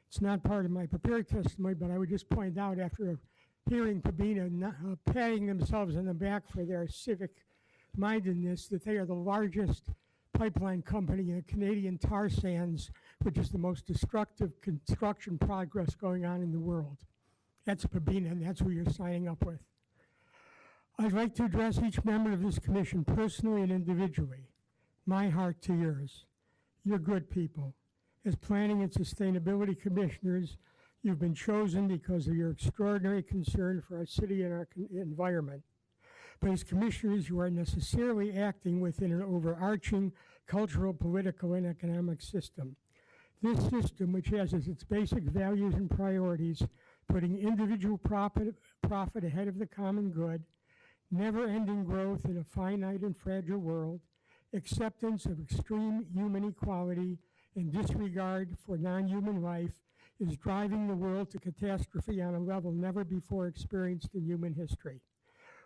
Speaker 13: It's not part of my prepared testimony, but I would just point out, after hearing Pembina patting themselves on the back for their civic mindedness, that they are the largest pipeline company in the Canadian tar sands, which is the most destructive construction progress going on in the world. That's Pembina, and that's who you're signing up with. I'd like to address each member of this commission personally and individually. My heart to yours. You're good people. As Planning and Sustainability Commissioners, you've been chosen because of your extraordinary concern for our city and our environment. But as commissioners, you are necessarily acting within an overarching cultural, political, and economic system. This system, which has as its basic values and priorities putting individual profit ahead of the common good, never-ending growth in a finite and fragile world, acceptance of extreme human equality, and disregard for non-human life, is driving the world to catastrophe on a level never before experienced in human history.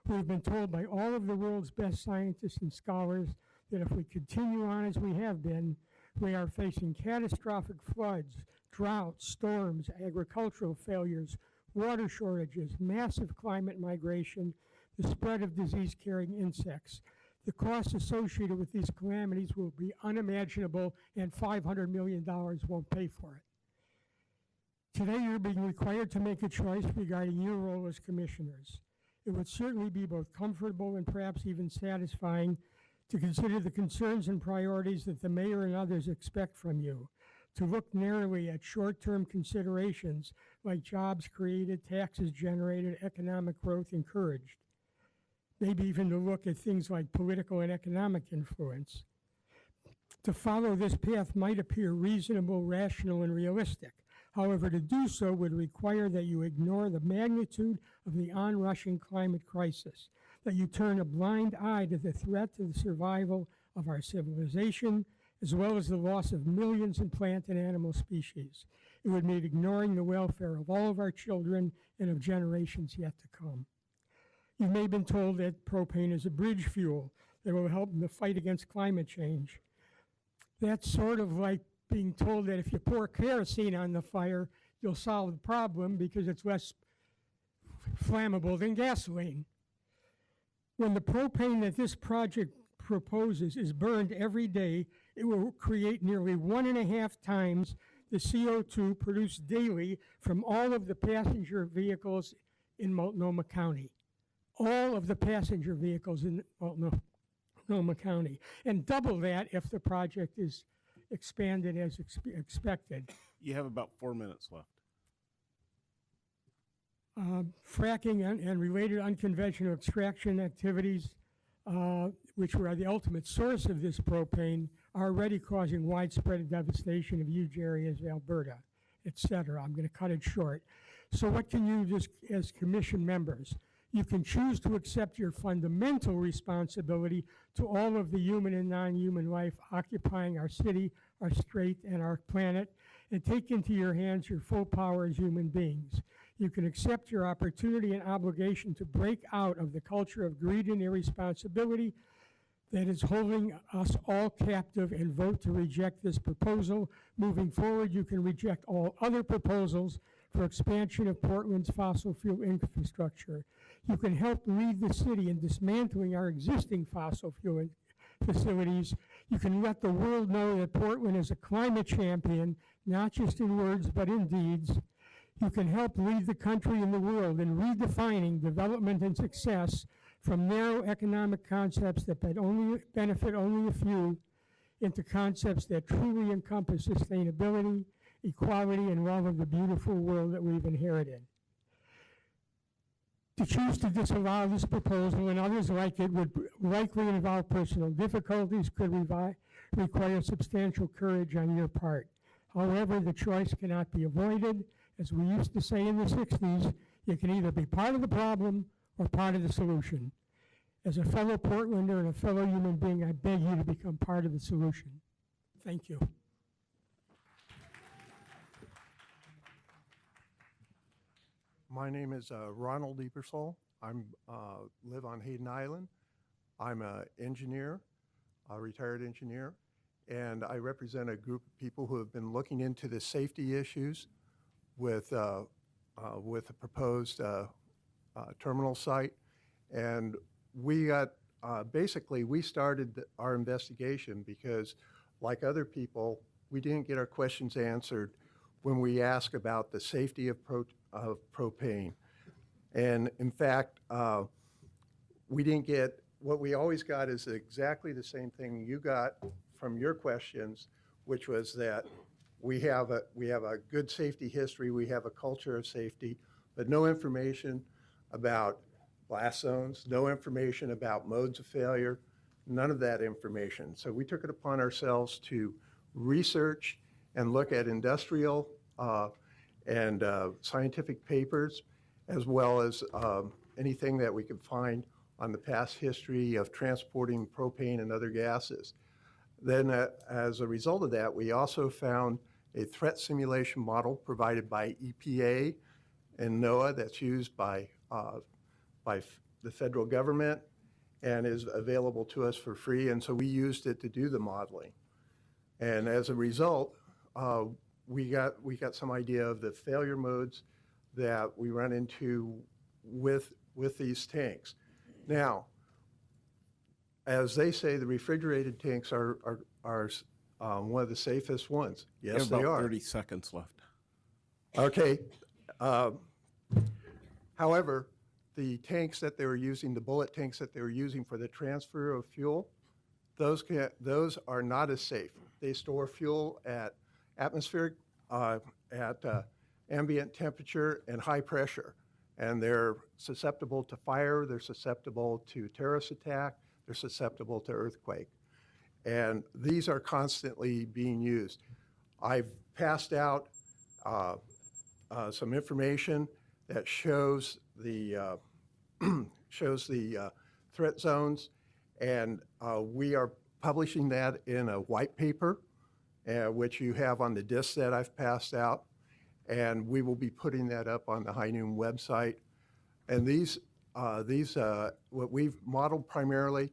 Speaker 13: We've been told by all of the world's best scientists and scholars that if we continue on as we have been, we are facing catastrophic floods, droughts, storms, agricultural failures, water shortages, massive climate migration, the spread of disease-carrying insects. The costs associated with these calamities will be unimaginable, and $500 million won't pay for it. Today, you're being required to make a choice regarding your role as commissioners. It would certainly be both comfortable and perhaps even satisfying to consider the concerns and priorities that the mayor and others expect from you, to look narrowly at short-term considerations like jobs created, taxes generated, economic growth encouraged, maybe even to look at things like political and economic influence. To follow this path might appear reasonable, rational, and realistic. However, to do so would require that you ignore the magnitude of the onrushing climate crisis, that you turn a blind eye to the threat to the survival of our civilization, as well as the loss of millions in plant and animal species. It would mean ignoring the welfare of all of our children and of generations yet to come. You may have been told that propane is a bridge fuel that will help in the fight against climate change. That's sort of like being told that if you pour kerosene on the fire, you'll solve the problem because it's less flammable than gasoline. When the propane that this project proposes is burned every day, it will create nearly 1.5 times the CO2 produced daily from all of the passenger vehicles in Multnomah County. All of the passenger vehicles in Multnomah County, and double that if the project is expanded as expected.
Speaker 1: You have about 4 minutes left.
Speaker 13: Fracking and related unconventional extraction activities, which were the ultimate source of this propane, are already causing widespread devastation of huge areas of Alberta, et cetera. I'm going to cut it short. So what can you do as commission members? You can choose to accept your fundamental responsibility to all of the human and non-human life occupying our city, our state, and our planet, and take into your hands your full power as human beings. You can accept your opportunity and obligation to break out of the culture of greed and irresponsibility that is holding us all captive and vote to reject this proposal. Moving forward, you can reject all other proposals for expansion of Portland's fossil fuel infrastructure. You can help lead the city in dismantling our existing fossil fuel facilities. You can let the world know that Portland is a climate champion, not just in words, but in deeds. You can help lead the country and the world in redefining development and success from narrow economic concepts that benefit only a few into concepts that truly encompass sustainability, equality, and love of the beautiful world that we've inherited. To choose to disallow this proposal and others like it would likely involve personal difficulties, could require substantial courage on your part. However, the choice cannot be avoided. As we used to say in the 60s, you can either be part of the problem or part of the solution. As a fellow Portlander and a fellow human being, I beg you to become part of the solution. Thank you.
Speaker 4: My name is Ronald Ebersol. I live on Hayden Island. I'm an engineer, a retired engineer, and I represent a group of people who have been looking into the safety issues with a proposed terminal site. And we got, basically, we started our investigation because, like other people, we didn't get our questions answered when we asked about the safety of propane. And in fact, we didn't get, what we always got is exactly the same thing you got from your questions, which was that we have a good safety history, we have a culture of safety, but no information about blast zones, no information about modes of failure, none of that information. So we took it upon ourselves to research and look at industrial and scientific papers, as well as anything that we could find on the past history of transporting propane and other gases. Then as a result of that, we also found a threat simulation model provided by EPA and NOAA that's used by the federal government and is available to us for free. And so we used it to do the modeling. And as a result, we got some idea of the failure modes that we run into with these tanks. Now, as they say, the refrigerated tanks are one of the safest ones.
Speaker 1: You
Speaker 4: Yes,
Speaker 1: have
Speaker 4: they
Speaker 1: about
Speaker 4: are.
Speaker 1: 30 seconds left.
Speaker 4: Okay. However, the tanks that they were using, the bullet tanks that they were using for the transfer of fuel, those are not as safe. They store fuel at atmospheric, ambient temperature and high pressure, and they're susceptible to fire, they're susceptible to terrorist attack, they're susceptible to earthquake. And these are constantly being used. I've passed out some information that shows the threat zones, and we are publishing that in a white paper, which you have on the disc that I've passed out, and we will be putting that up on the High Noon website. And what we've modeled primarily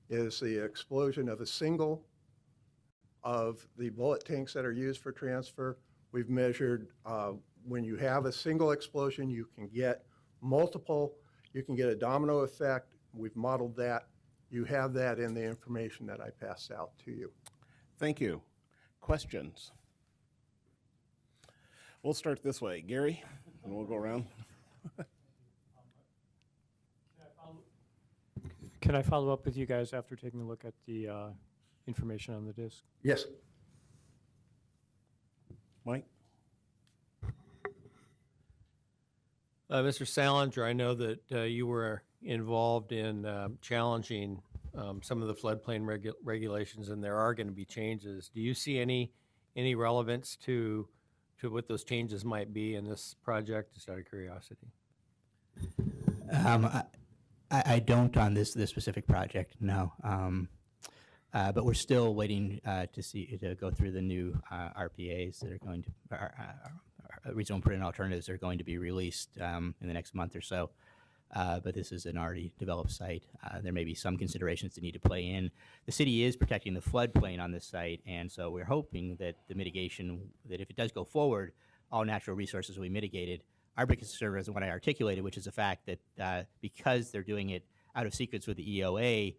Speaker 4: is the explosion of a single of the bullet tanks that are used for transfer. We've measured when you have a single explosion, you can get multiple, you can get a domino effect. We've modeled that. You have that in the information that I passed out to you.
Speaker 1: Thank you. Questions? We'll start this way. Gary, and we'll go around.
Speaker 11: Can I follow up with you guys after taking a look at the information on the disc?
Speaker 4: Yes.
Speaker 1: Mike?
Speaker 2: Mr. Salinger, I know that you were involved in challenging some of the floodplain regulations, and there are going to be changes. Do you see any relevance to what those changes might be in this project, just out of curiosity?
Speaker 16: I don't on this specific project, no. But we're still waiting to go through the new RPAs that are going to, regional improvement alternatives are going to be released in the next month or so. But this is an already developed site. There may be some considerations that need to play in. The city is protecting the floodplain on this site, and so we're hoping that the mitigation, that if it does go forward, all natural resources will be mitigated. Our biggest concern is the one I articulated, which is the fact that because they're doing it out of sequence with the EOA,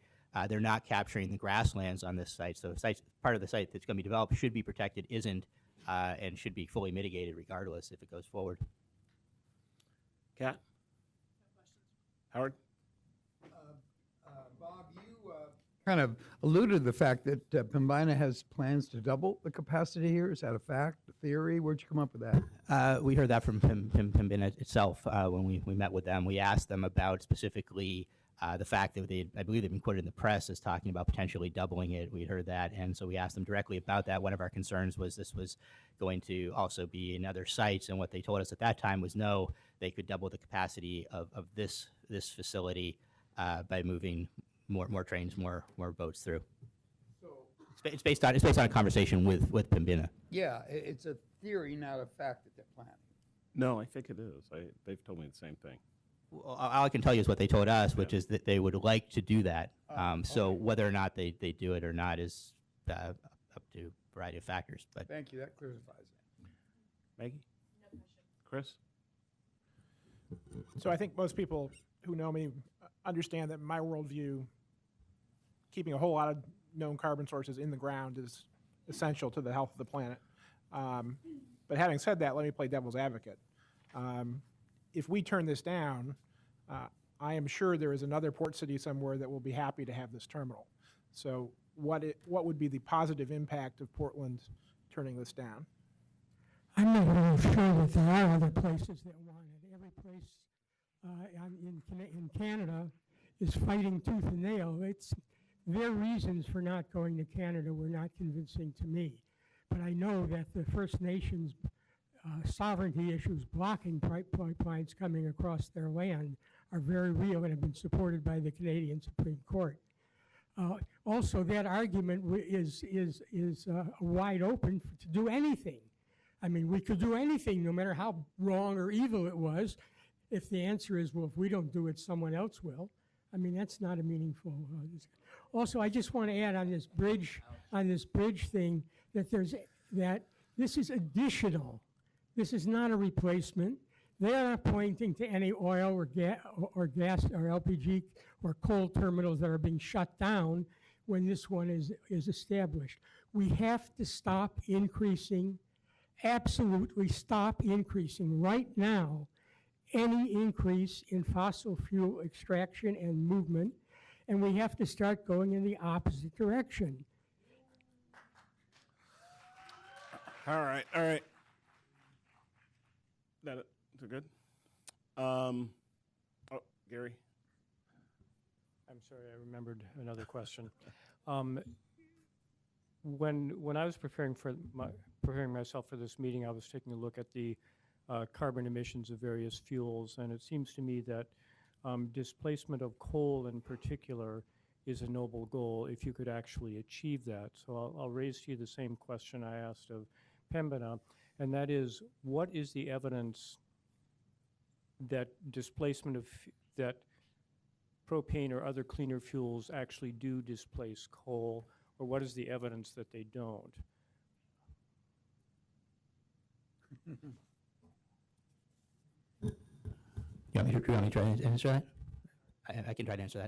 Speaker 16: they're not capturing the grasslands on this site. So part of the site that's going to be developed should be protected, isn't, and should be fully mitigated regardless if it goes forward.
Speaker 1: Kat? Howard?
Speaker 3: Bob, you kind of alluded to the fact that Pembina has plans to double the capacity here. Is that a fact, a theory? Where'd you come up with that?
Speaker 16: We heard that from Pembina itself when we met with them. We asked them about specifically the fact that I believe they've been quoted in the press as talking about potentially doubling it. We heard that, and so we asked them directly about that. One of our concerns was this was going to also be in other sites, and what they told us at that time was no, they could double the capacity of this facility by moving more trains, more boats through.
Speaker 3: So
Speaker 16: it's based on a conversation with Pembina.
Speaker 3: yeah, it's a theory, not a fact that they're planning.
Speaker 1: No, I think it is. They've told me the same thing.
Speaker 16: Well, all I can tell you is what they told us, which is that they would like to do that. So whether or not they do it or not is up to a variety of factors. But
Speaker 3: Thank you. That clarifies it.
Speaker 1: Maggie? Chris?
Speaker 9: So I think most people who know me understand that my worldview, keeping a whole lot of known carbon sources in the ground is essential to the health of the planet. But having said that, let me play devil's advocate. If we turn this down, I am sure there is another port city somewhere that will be happy to have this terminal. So what would be the positive impact of Portland turning this down?
Speaker 13: I'm not really sure that there are other places that want it. Every place in Canada is fighting tooth and nail. Their reasons for not going to Canada were not convincing to me. But I know that the First Nations sovereignty issues blocking pipelines coming across their land are very real and have been supported by the Canadian Supreme Court. Also, that argument is wide open to do anything. I mean, we could do anything, no matter how wrong or evil it was, if the answer is, well, if we don't do it, someone else will. I mean, that's not a meaningful. Also, I just want to add on this bridge thing that this is additional. This is not a replacement. They're not pointing to any oil or gas or LPG or coal terminals that are being shut down when this one is established. We have to stop increasing, absolutely stop increasing right now any increase in fossil fuel extraction and movement, and we have to start going in the opposite direction.
Speaker 1: All right, all right. Is it good? Oh, Gary?
Speaker 11: I'm sorry, I remembered another question. When I was preparing myself for this meeting, I was taking a look at the carbon emissions of various fuels, and it seems to me that displacement of coal in particular is a noble goal if you could actually achieve that. So I'll raise to you the same question I asked of Pembina, and that is, what is the evidence that displacement of that propane or other cleaner fuels actually do displace coal, or what is the evidence that they don't?
Speaker 16: You want me to try to answer that? I can try to answer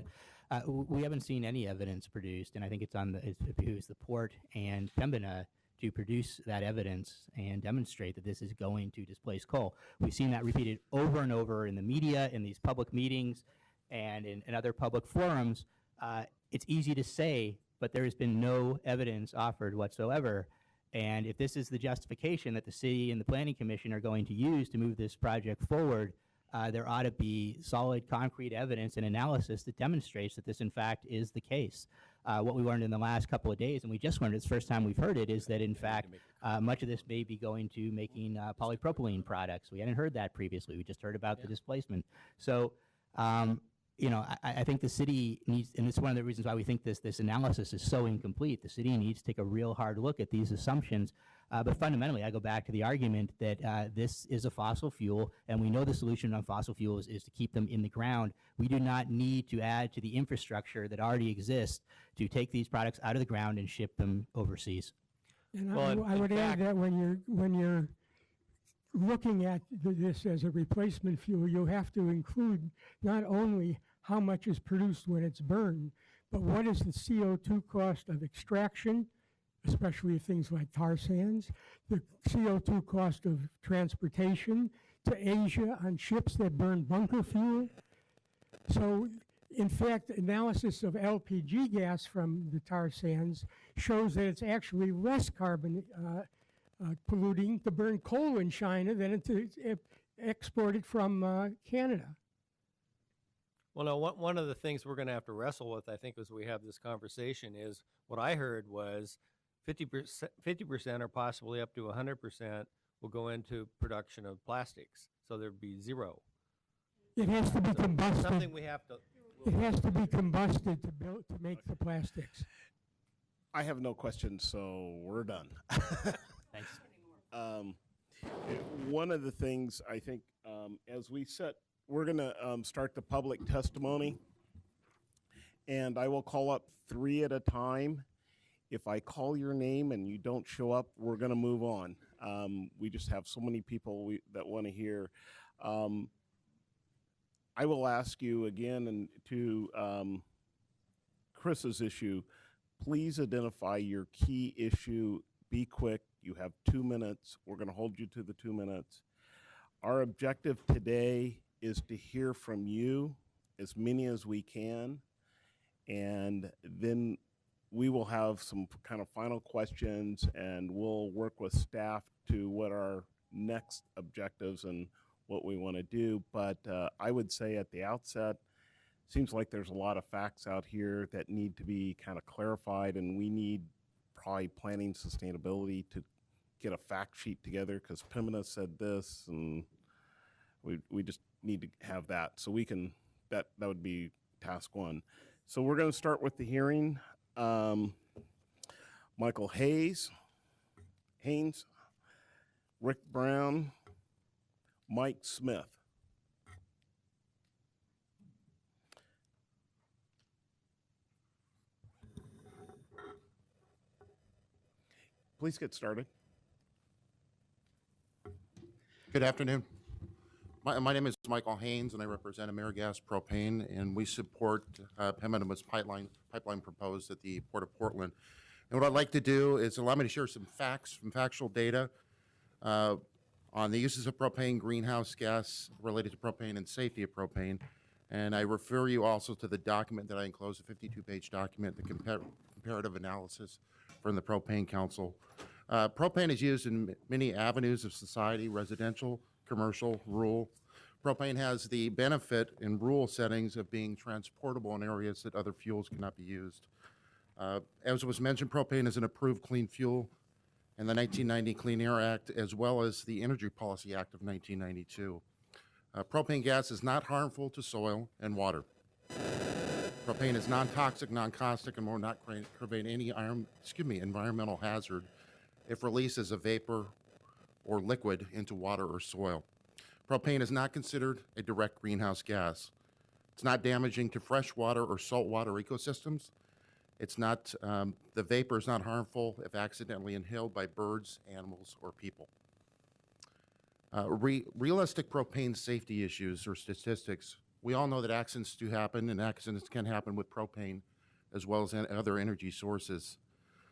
Speaker 16: that. We haven't seen any evidence produced, and I think it was the port and Pembina to produce that evidence and demonstrate that this is going to displace coal. We've seen that repeated over and over in the media, in these public meetings, and in other public forums. It's easy to say, but there has been no evidence offered whatsoever. And if this is the justification that the city and the Planning Commission are going to use to move this project forward, there ought to be solid, concrete evidence and analysis that demonstrates that this, in fact, is the case. What we learned in the last couple of days, and we just learned it's the first time we've heard it, is that, in fact, much of this may be going to making polypropylene products. We hadn't heard that previously. We just heard about the displacement. So, you know, I think the city needs, and it's one of the reasons why we think this analysis is so incomplete. The city needs to take a real hard look at these assumptions. But fundamentally, I go back to the argument that this is a fossil fuel, and we know the solution on fossil fuels is to keep them in the ground. We do not need to add to the infrastructure that already exists to take these products out of the ground and ship them overseas.
Speaker 13: And
Speaker 2: Well,
Speaker 13: I would add that when you're looking at this as a replacement fuel, you have to include not only how much is produced when it's burned, but what is the CO2 cost of extraction, especially things like tar sands, the CO2 cost of transportation to Asia on ships that burn bunker fuel. So, in fact, analysis of LPG gas from the tar sands shows that it's actually less carbon polluting to burn coal in China than to export it from Canada.
Speaker 2: Well, no, one of the things we're going to have to wrestle with, I think, as we have this conversation is what I heard was 50% or possibly up to 100% will go into production of plastics. So there'd be zero.
Speaker 13: It has to be combusted.
Speaker 2: Something we have to.
Speaker 13: It has to be combusted to make the plastics.
Speaker 1: I have no questions, so we're done.
Speaker 16: Thanks.
Speaker 1: One of the things I think, as we set, we're going to start the public testimony, and I will call up 3 at a time. If I call your name and you don't show up, we're going to move on. We just have so many people that want to hear. I will ask you again, and to Chris's issue, please identify your key issue. Be quick. You have 2 minutes. We're going to hold you to the 2 minutes. Our objective today is to hear from you, as many as we can, and then we will have some kind of final questions, and we'll work with staff to what our next objectives and what we want to do. But I would say at the outset, seems like there's a lot of facts out here that need to be kind of clarified, and we need probably planning sustainability to get a fact sheet together, because Pembina said this, and we just need to have that. So we can, that would be task 1. So we're going to start with the hearing. Michael Haynes, Rick Brown, Mike Smith. Please get started.
Speaker 17: Good afternoon. My name is Michael Haynes, and I represent AmeriGas Propane, and we support Pembina's pipeline proposed at the Port of Portland. And what I'd like to do is allow me to share some facts, some factual data on the uses of propane, greenhouse gas related to propane, and safety of propane. And I refer you also to the document that I enclosed, a 52-page document, the comparative analysis from the Propane Council. Propane is used in many avenues of society, residential, commercial, rural. Propane has the benefit in rural settings of being transportable in areas that other fuels cannot be used. As was mentioned, propane is an approved clean fuel in the 1990 Clean Air Act, as well as the Energy Policy Act of 1992. Propane gas is not harmful to soil and water. Propane is non-toxic, non-caustic, and will not create any environmental hazard if released as a vapor or liquid into water or soil. Propane is not considered a direct greenhouse gas. It's not damaging to freshwater or saltwater ecosystems. It's not, the vapor is not harmful if accidentally inhaled by birds, animals, or people. Realistic propane safety issues or statistics. We all know that accidents do happen, and accidents can happen with propane as well as other energy sources.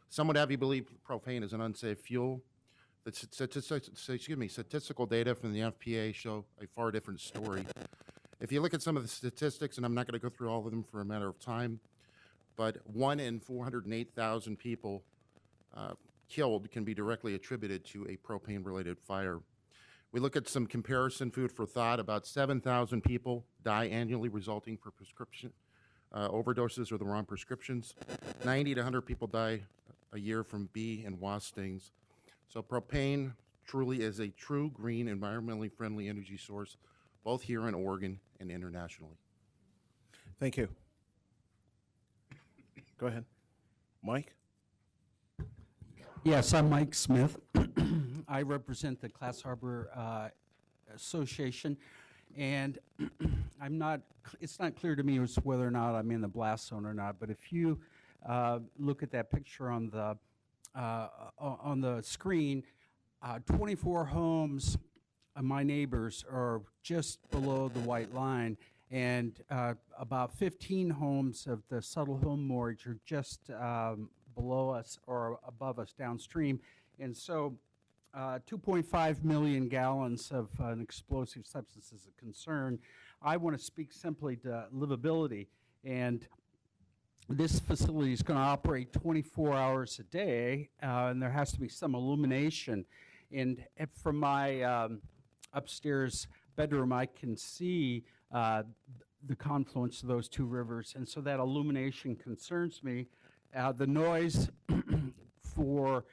Speaker 17: Some would have you believe propane is an unsafe fuel. The statistical data from the FPA show a far different story. If you look at some of the statistics, and I'm not going to go through all of them for a matter of time, but 1 in 408,000 people killed can be directly attributed to a propane-related fire. We look at some comparison food for thought. About 7,000 people die annually resulting from prescription overdoses or the wrong prescriptions. 90 to 100 people die a year from bee and wasp stings. So propane truly is a true green, environmentally friendly energy source, both here in Oregon and internationally.
Speaker 1: Thank you. Go ahead. Mike?
Speaker 18: Yes, I'm Mike Smith. I represent the Class Harbor Association, and it's not clear to me as whether or not I'm in the blast zone or not, but if you look at that picture on the screen, 24 homes, my neighbors, are just below the white line, and about 15 homes of the subtle home mortgage are just below us or above us downstream. And so 2.5 million gallons of an explosive substance is a concern. I want to speak simply to livability. And this facility is going to operate 24 hours a day, and there has to be some illumination. And from my upstairs bedroom, I can see the confluence of those two rivers, and so that illumination concerns me. The noise for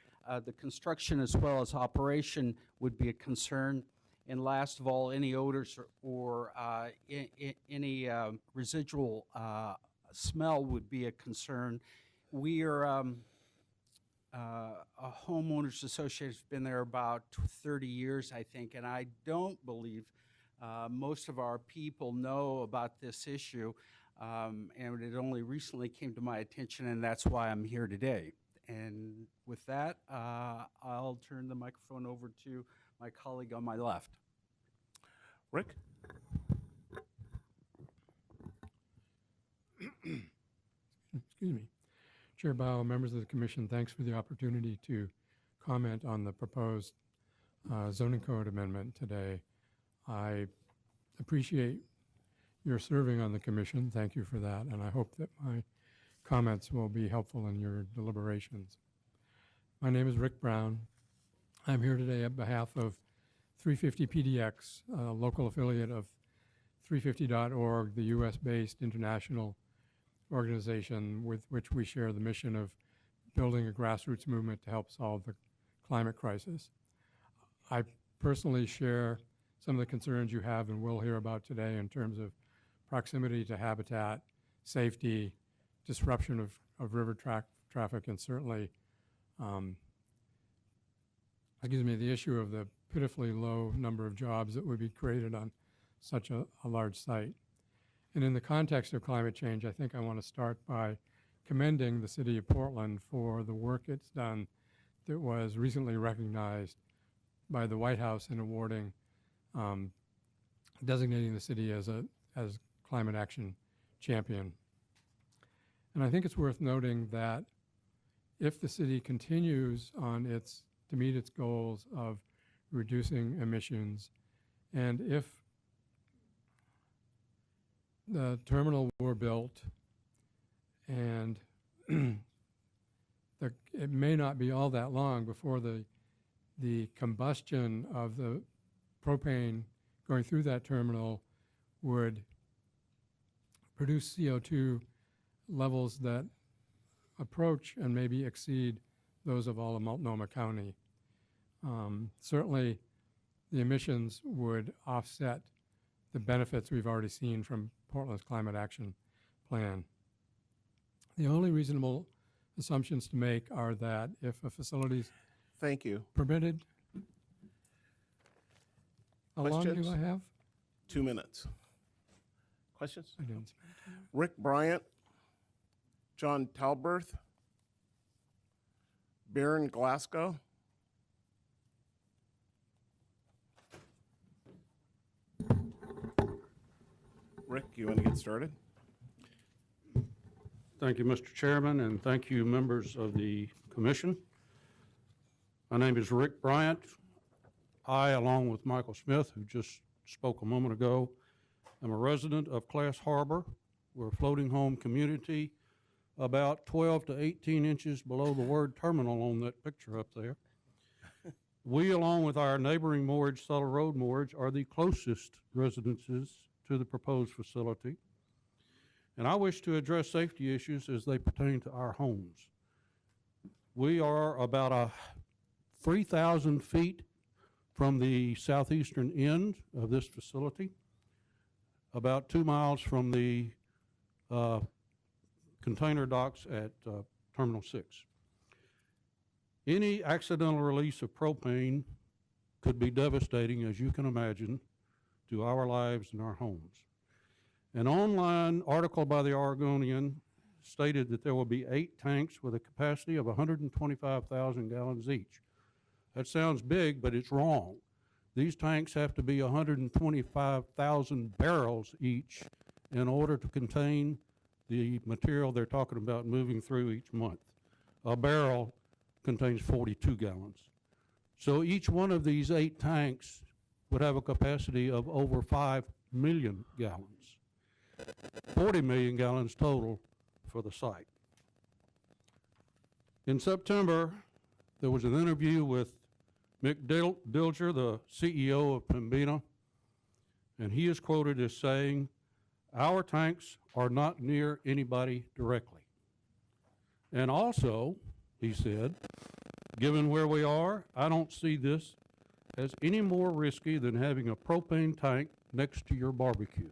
Speaker 18: the construction as well as operation would be a concern. And last of all, any odors or any residual smell would be a concern. We are a homeowners association has been there about 30 years, I think, and I don't believe most of our people know about this issue, and it only recently came to my attention, and that's why I'm here today. And with that, I'll turn the microphone over to my colleague on my left.
Speaker 1: Rick?
Speaker 23: Excuse me. Chair Bao, members of the commission, thanks for the opportunity to comment on the proposed zoning code amendment today. I appreciate your serving on the commission. Thank you for that, and I hope that my comments will be helpful in your deliberations. My name is Rick Brown. I'm here today on behalf of 350 PDX, a local affiliate of 350.org, the US-based international organization with which we share the mission of building a grassroots movement to help solve the climate crisis. I personally share some of the concerns you have and will hear about today in terms of proximity to habitat, safety, disruption of river traffic, and certainly, the issue of the pitifully low number of jobs that would be created on such a large site. And in the context of climate change, I think I want to start by commending the city of Portland for the work it's done that was recently recognized by the White House in awarding designating the city as climate action champion. And I think it's worth noting that if the city continues to meet its goals of reducing emissions, and if the terminal were built and it may not be all that long before the combustion of the propane going through that terminal would produce CO2 levels that approach and maybe exceed those of all of Multnomah County. Certainly, the emissions would offset the benefits we've already seen from Portland's climate action plan. The only reasonable assumptions to make are that if a facility's
Speaker 1: Thank you.
Speaker 23: permitted, how long do
Speaker 1: Questions?
Speaker 23: I have?
Speaker 1: 2 minutes. Questions?
Speaker 23: I didn't.
Speaker 1: Rick Bryant, John Talberth, Baron Glasgow. Rick, you want to get started?
Speaker 7: Thank you, Mr. Chairman, and thank you, members of the commission. My name is Rick Bryant. I, along with Michael Smith, who just spoke a moment ago, am a resident of Class Harbor. We're a floating home community about 12 to 18 inches below the word terminal on that picture up there. We, along with our neighboring moorage, Subtle Road moorage, are the closest residences to the proposed facility. And I wish to address safety issues as they pertain to our homes. We are about 3,000 feet from the southeastern end of this facility, about 2 miles from the container docks at Terminal 6. Any accidental release of propane could be devastating, as you can imagine, to our lives and our homes. An online article by the Oregonian stated that there will be 8 tanks with a capacity of 125,000 gallons each. That sounds big, but it's wrong. These tanks have to be 125,000 barrels each in order to contain the material they're talking about moving through each month. A barrel contains 42 gallons. So each one of these 8 tanks would have a capacity of over 5 million gallons. 40 million gallons total for the site. In September, there was an interview with Mick Dilger, the CEO of Pembina, and he is quoted as saying, "Our tanks are not near anybody directly." And also, he said, "Given where we are, I don't see this as any more risky than having a propane tank next to your barbecue."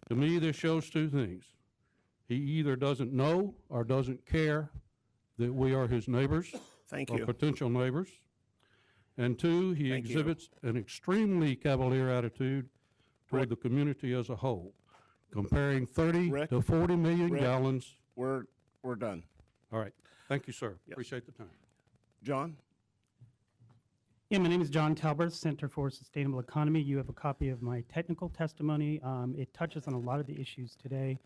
Speaker 7: To me, this shows 2 things. He either doesn't know or doesn't care that we are his neighbors.
Speaker 1: Thank
Speaker 7: or
Speaker 1: you.
Speaker 7: potential neighbors. And 2, he
Speaker 1: Thank you.
Speaker 7: exhibits an extremely cavalier attitude toward the community as a whole, comparing 30 to 40 million
Speaker 1: Rick,
Speaker 7: gallons.
Speaker 1: We're done.
Speaker 7: All right. Thank you, sir.
Speaker 1: Yes.
Speaker 7: Appreciate the time.
Speaker 1: John?
Speaker 20: Yeah, my name is John Talbert, Center for Sustainable Economy. You have a copy of my technical testimony. It touches on a lot of the issues today.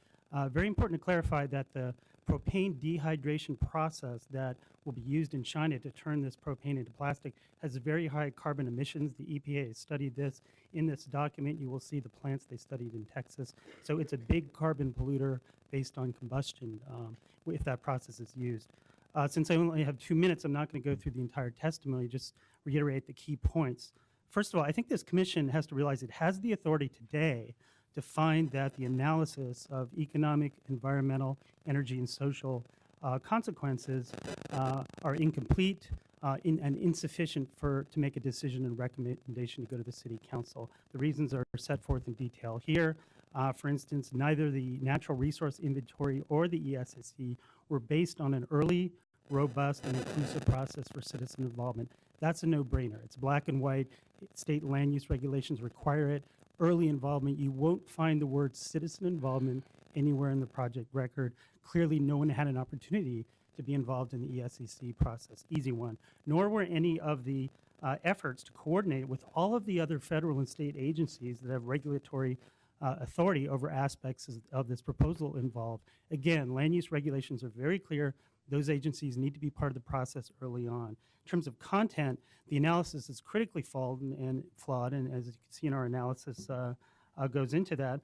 Speaker 20: Very important to clarify that the propane dehydration process that will be used in China to turn this propane into plastic has very high carbon emissions. The EPA has studied this. In this document, you will see the plants they studied in Texas. So it's a big carbon polluter based on combustion if that process is used. Since I only have 2 minutes, I'm not going to go through the entire testimony, just reiterate the key points. First of all, I think this commission has to realize it has the authority today to find that the analysis of economic, environmental, energy, and social consequences are incomplete and insufficient to make a decision and recommendation to go to the City Council. The reasons are set forth in detail here. For instance, neither the Natural Resource Inventory or the ESSC were based on an early, robust, and inclusive process for citizen involvement. That's a no-brainer. It's black and white. State land use regulations require it. Early involvement, you won't find the word citizen involvement anywhere in the project record. Clearly, no one had an opportunity to be involved in the ESCC process. Easy one. Nor were any of the efforts to coordinate with all of the other federal and state agencies that have regulatory authority over aspects of this proposal involved. Again, land use regulations are very clear. Those agencies need to be part of the process early on. In terms of content, the analysis is critically flawed, and as you can see in our analysis, goes into that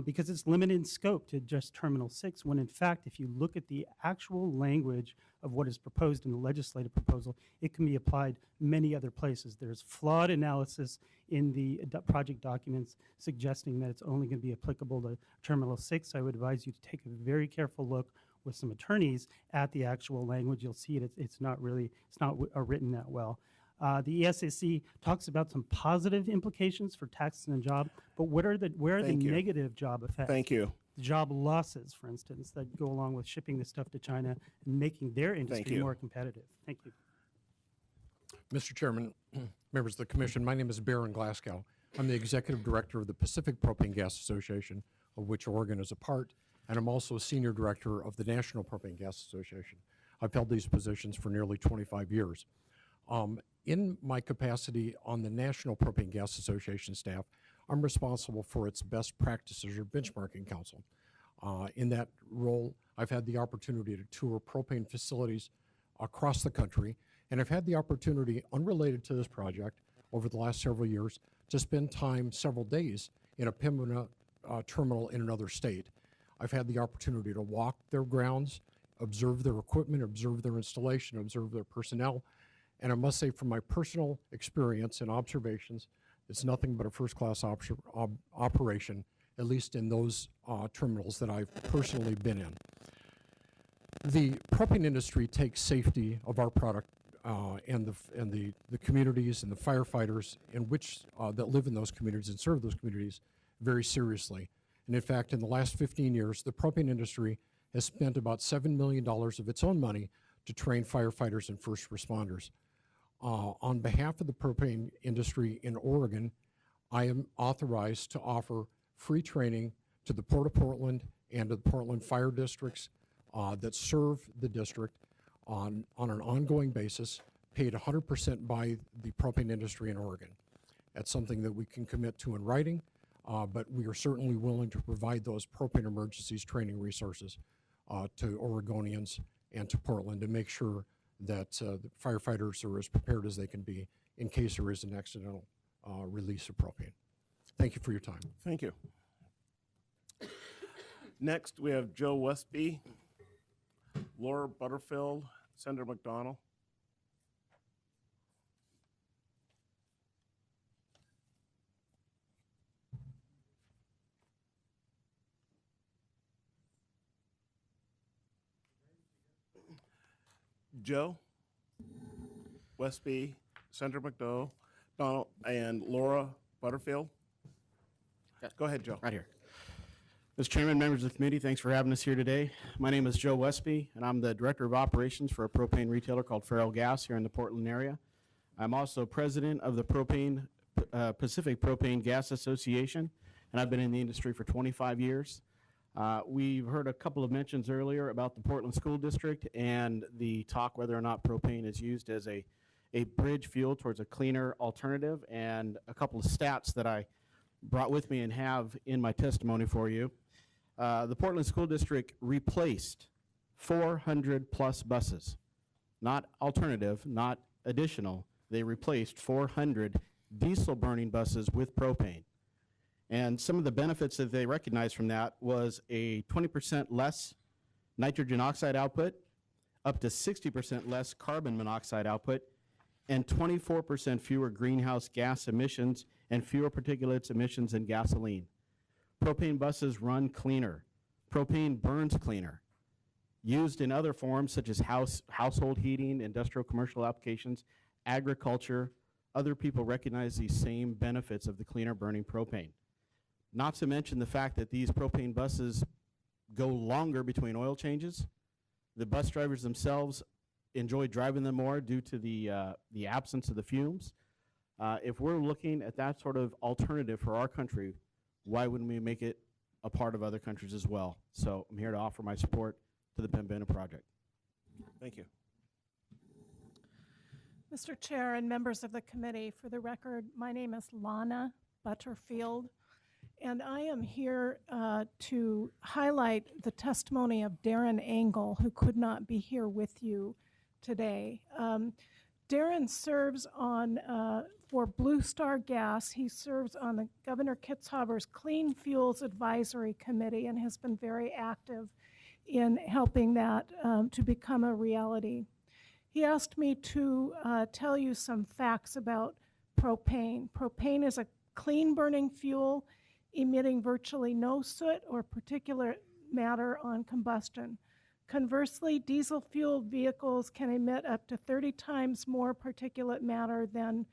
Speaker 20: because it's limited in scope to just Terminal 6, when in fact, if you look at the actual language of what is proposed in the legislative proposal, it can be applied many other places. There's flawed analysis in the project documents suggesting that it's only going to be applicable to Terminal 6. I would advise you to take a very careful look with some attorneys at the actual language. You'll see it's not written that well. The ESSC talks about some positive implications for taxes and job, but where are the negative job effects?
Speaker 1: Thank you.
Speaker 20: The job losses, for instance, that go along with shipping the stuff to China and making their industry more competitive. Thank you.
Speaker 23: Mr. Chairman, members of the Commission, my name is Baron Glasgow. I'm the Executive Director of the Pacific Propane Gas Association, of which Oregon is a part, and I'm also Senior Director of the National Propane Gas Association. I've held these positions for nearly 25 years. In my capacity on the National Propane Gas Association staff, I'm responsible for its best practices or benchmarking council. In that role, I've had the opportunity to tour propane facilities across the country, and I've had the opportunity, unrelated to this project, over the last several years, to spend time, several days, in a Pembina terminal in another state. I've had the opportunity to walk their grounds, observe their equipment, observe their installation, observe their personnel, and I must say, from my personal experience and observations, it's nothing but a first-class operation, at least in those terminals that I've personally been in. The propane industry takes safety of our product and the communities and the firefighters in which that live in those communities and serve those communities very seriously. And in fact, in the last 15 years, the propane industry has spent about $7 million of its own money to train firefighters and first responders. On behalf of the propane industry in Oregon, I am authorized to offer free training to the Port of Portland and to the Portland fire districts that serve the district on an ongoing basis, paid 100% by the propane industry in Oregon. That's something that we can commit to in writing, but we are certainly willing to provide those propane emergencies training resources to Oregonians and to Portland to make sure that the firefighters are as prepared as they can be in case there is an accidental release of propane. Thank you for your time.
Speaker 1: Thank you. Next, we have Joe Westby, Laura Butterfield, Senator McDonald. Joe Westby, Senator McDonald, and Laura Butterfield. Go ahead, Joe.
Speaker 8: Right here. Mr. Chairman, members of the committee, thanks for having us here today. My name is Joe Westby, and I'm the Director of Operations for a propane retailer called Farrell Gas here in the Portland area. I'm also president of the Pacific Propane Gas Association, and I've been in the industry for 25 years. We've heard a couple of mentions earlier about the Portland School District and the talk whether or not propane is used as a bridge fuel towards a cleaner alternative, and a couple of stats that I brought with me and have in my testimony for you. The Portland School District replaced 400 plus buses, not alternative, not additional. They replaced 400 diesel burning buses with propane. And some of the benefits that they recognized from that was a 20% less nitrogen oxide output, up to 60% less carbon monoxide output, and 24% fewer greenhouse gas emissions and fewer particulates emissions in gasoline. Propane buses run cleaner. Propane burns cleaner. Used in other forms such as household heating, industrial commercial applications, agriculture, other people recognize these same benefits of the cleaner burning propane. Not to mention the fact that these propane buses go longer between oil changes. The bus drivers themselves enjoy driving them more due to the absence of the fumes. If we're looking at that sort of alternative for our country, why wouldn't we make it a part of other countries as well? So I'm here to offer my support to the Pembina project.
Speaker 1: Thank you.
Speaker 10: Mr. Chair and members of the committee, for the record, my name is Lana Butterfield, and I am here to highlight the testimony of Darren Engel, who could not be here with you today. Darren serves on, for Blue Star Gas, he serves on the Governor Kitzhaber's Clean Fuels Advisory Committee and has been very active in helping that to become a reality. He asked me to tell you some facts about propane. Propane is a clean burning fuel emitting virtually no soot or particulate matter on combustion. Conversely, diesel-fueled vehicles can emit up to 30 times more particulate matter than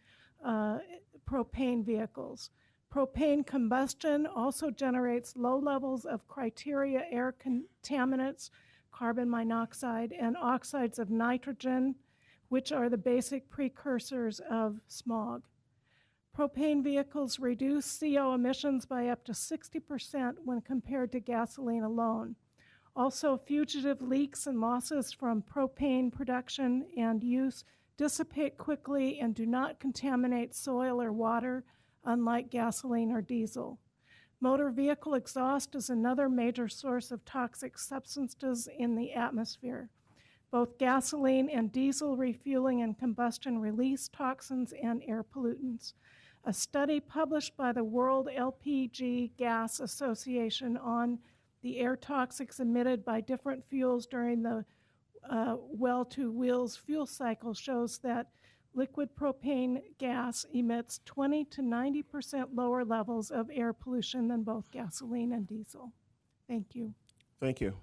Speaker 10: propane vehicles. Propane combustion also generates low levels of criteria air contaminants, carbon monoxide, and oxides of nitrogen, which are the basic precursors of smog. Propane vehicles reduce CO emissions by up to 60% when compared to gasoline alone. Also, fugitive leaks and losses from propane production and use dissipate quickly and do not contaminate soil or water, unlike gasoline or diesel. Motor vehicle exhaust is another major source of toxic substances in the atmosphere. Both gasoline and diesel refueling and combustion release toxins and air pollutants. A study published by the World LPG Gas Association on the air toxics emitted by different fuels during the well-to-wheels fuel cycle shows that liquid propane gas emits 20 to 90% lower levels of air pollution than both gasoline and diesel. Thank you.
Speaker 1: Thank you.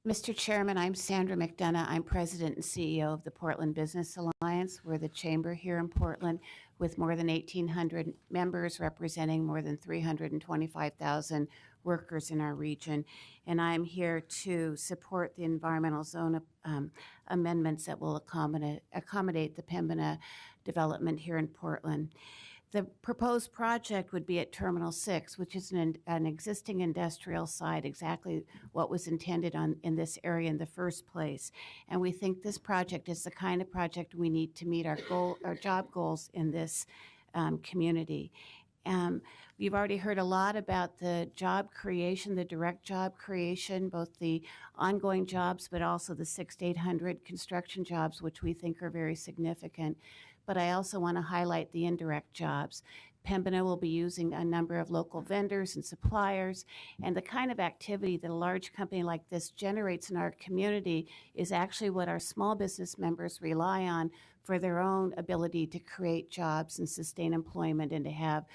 Speaker 12: Mr. Chairman, I'm Sandra McDonough. I'm President and CEO of the Portland Business Alliance. We're the chamber here in Portland with more than 1,800 members representing more than 325,000 workers in our region. And I'm here to support the environmental zone amendments that will accommodate the Pembina development here in Portland. The proposed project would be at Terminal 6, which is an existing industrial site, exactly what was intended in this area in the first place. And we think this project is the kind of project we need to meet our job goals in this community. You've already heard a lot about the job creation, the direct job creation, both the ongoing jobs, but also the 600 to 800 construction jobs, which we think are very significant. But I also want to highlight the indirect jobs. Pembina will be using a number of local vendors and suppliers, and the kind of activity that a large company like this generates in our community is actually what our small business members rely on for their own ability to create jobs and sustain employment and to have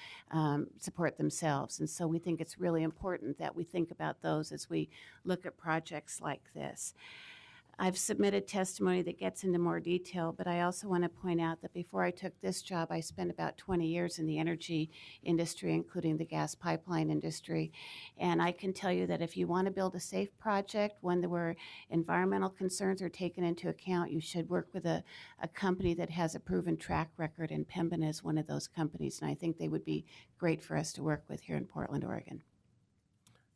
Speaker 12: support themselves. And so we think it's really important that we think about those as we look at projects like this. I've submitted testimony that gets into more detail, but I also want to point out that before I took this job, I spent about 20 years in the energy industry, including the gas pipeline industry. And I can tell you that if you want to build a safe project, one where environmental concerns are taken into account, you should work with a company that has a proven track record, and Pembina is one of those companies, and I think they would be great for us to work with here in Portland, Oregon.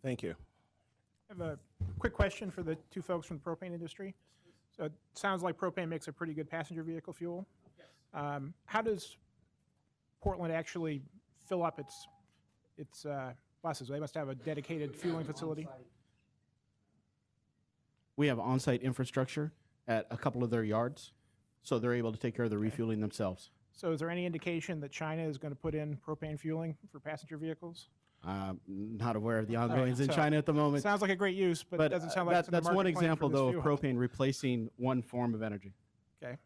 Speaker 1: Thank you.
Speaker 9: I have a quick question for the two folks from the propane industry. So it sounds like propane makes a pretty good passenger vehicle fuel. How does Portland actually fill up its buses? They must have a dedicated fueling facility.
Speaker 8: We have on-site infrastructure at a couple of their yards, so they're able to take care of the refueling themselves.
Speaker 9: So is there any indication that China is going to put in propane fueling for passenger vehicles?
Speaker 8: Not aware of the ongoings in China at the moment.
Speaker 9: Sounds like a great use, but it doesn't sound like it's in the
Speaker 8: that's
Speaker 9: market
Speaker 8: one
Speaker 9: plan for
Speaker 8: example,
Speaker 9: this
Speaker 8: though,
Speaker 9: fuel.
Speaker 8: of propane replacing one form of energy.
Speaker 9: Okay.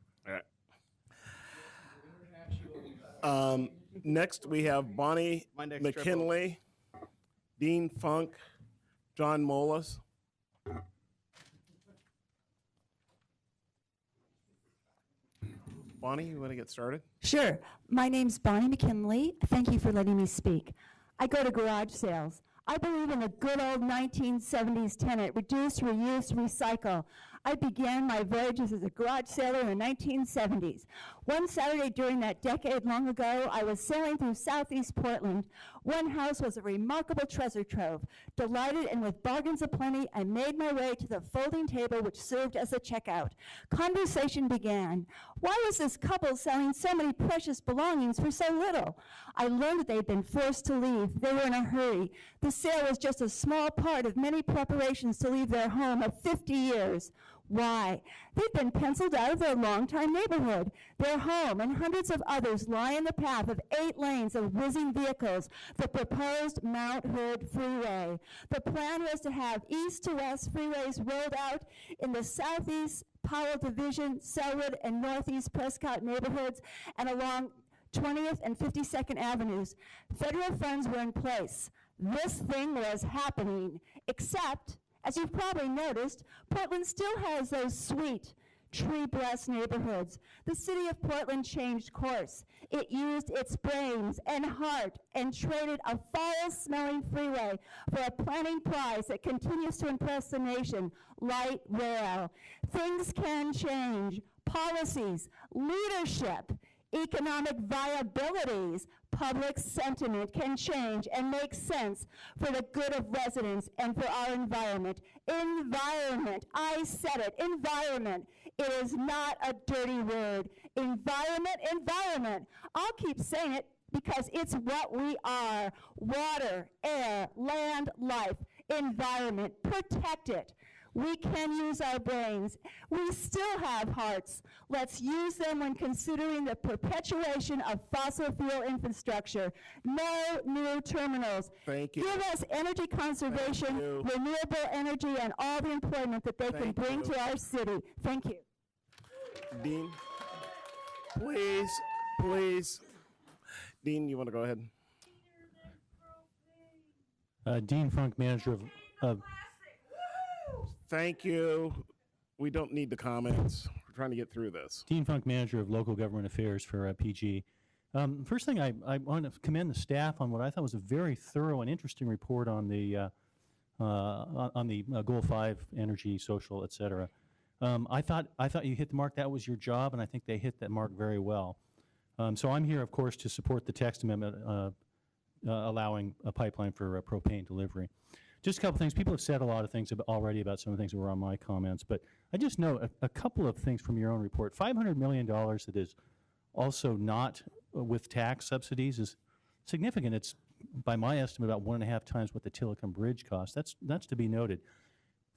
Speaker 1: All right. Next, we have Bonnie
Speaker 8: next
Speaker 1: McKinley, Dean Funk, John Molas. Bonnie, you want to get started?
Speaker 21: Sure. My name's Bonnie McKinley. Thank you for letting me speak. I go to garage sales. I believe in the good old 1970s tenet, reduce, reuse, recycle. I began my voyages as a garage sailor in the 1970s. One Saturday during that decade long ago, I was sailing through southeast Portland One house was a remarkable treasure trove. Delighted and with bargains aplenty, I made my way to the folding table which served as a checkout. Conversation began. Why was this couple selling so many precious belongings for so little? I learned that they had been forced to leave. They were in a hurry. The sale was just a small part of many preparations to leave their home of 50 years. Why? They've been penciled out of their longtime neighborhood. Their home and hundreds of others lie in the path of 8 lanes of whizzing vehicles, the proposed Mount Hood Freeway. The plan was to have east-to-west freeways rolled out in the southeast Powell Division, Selwood, and northeast Prescott neighborhoods, and along 20th and 52nd Avenues. Federal funds were in place. This thing was happening, except, as you've probably noticed, Portland still has those sweet, tree-blessed neighborhoods. The city of Portland changed course. It used its brains and heart and traded a foul-smelling freeway for a planning prize that continues to impress the nation, light rail. Things can change. Policies, leadership, economic viabilities, public sentiment can change and make sense for the good of residents and for our environment. Environment, I said it, environment. It is not a dirty word. Environment, environment. I'll keep saying it because it's what we are. Water, air, land, life, environment. Protect it. We can use our brains. We still have hearts. Let's use them when considering the perpetuation of fossil fuel infrastructure. No new terminals.
Speaker 1: Thank you.
Speaker 21: Give us energy conservation, renewable energy, and all the employment that they can bring to our city. Thank you.
Speaker 1: Dean, please. Dean, you want to go ahead?
Speaker 15: Dean Funk, manager of
Speaker 1: Thank you. We don't need the comments. We're trying to get through this.
Speaker 15: Dean Funk, manager of local government affairs for PG. First thing, I want to commend the staff on what I thought was a very thorough and interesting report on the Goal 5 energy, social, et cetera. I thought you hit the mark. That was your job, and I think they hit that mark very well. So I'm here, of course, to support the text amendment allowing a pipeline for propane delivery. Just a couple things. People have said a lot of things already about some of the things that were on my comments, but I just know a couple of things from your own report. $500 million that is also not with tax subsidies is significant. It's, by my estimate, about 1.5 times what the Tillicum Bridge cost. That's to be noted.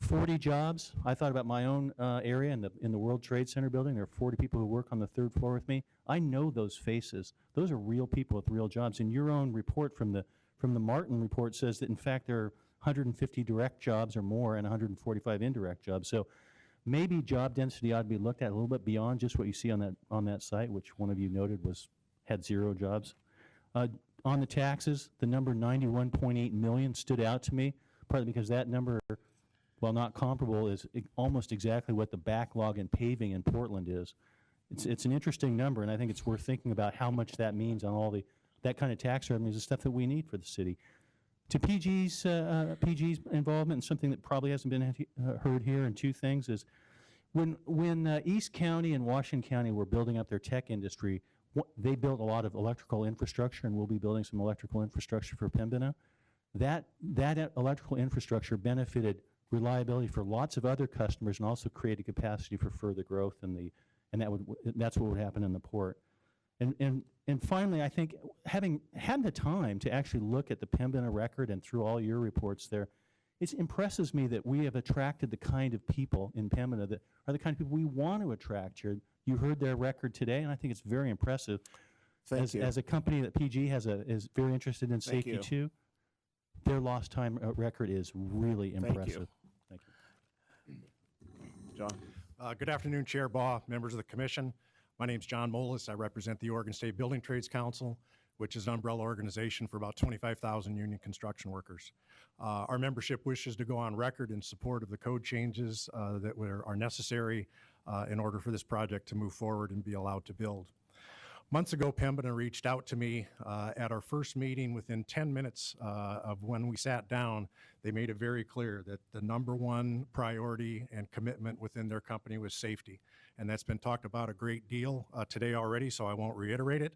Speaker 15: 40 jobs. I thought about my own area in the World Trade Center building. There are 40 people who work on the 3rd floor with me. I know those faces. Those are real people with real jobs. And your own report from the Martin report says that, in fact, there are 150 direct jobs or more and 145 indirect jobs. So maybe job density ought to be looked at a little bit beyond just what you see on that site, which one of you noted had 0 jobs. On the taxes, the number 91.8 million stood out to me, partly because that number, while not comparable, is almost exactly what the backlog in paving in Portland is. It's an interesting number, and I think it's worth thinking about how much that means on all that kind of tax revenues, the stuff that we need for the city. To PG's involvement, and something that probably hasn't been heard here, and 2 things is when East County and Washington County were building up their tech industry, they built a lot of electrical infrastructure, and we'll be building some electrical infrastructure for Pembina. That electrical infrastructure benefited reliability for lots of other customers and also created capacity for further growth that's what would happen in the port. And finally, I think having had the time to actually look at the Pembina record and through all your reports there, it impresses me that we have attracted the kind of people in Pembina that are the kind of people we want to attract here. You heard their record today, and I think it's very impressive.
Speaker 1: Thank you.
Speaker 15: As a company that PG is very interested in safety too, their lost time record is really impressive.
Speaker 1: Thank you. John?
Speaker 5: Good afternoon, Chair Baugh, members of the Commission. My name is John Molis. I represent the Oregon State Building Trades Council, which is an umbrella organization for about 25,000 union construction workers. Our membership wishes to go on record in support of the code changes that are necessary in order for this project to move forward and be allowed to build. Months ago, Pembina reached out to me at our first meeting. Within 10 minutes of when we sat down, they made it very clear that the #1 priority and commitment within their company was safety. And that's been talked about a great deal today already, so I won't reiterate it.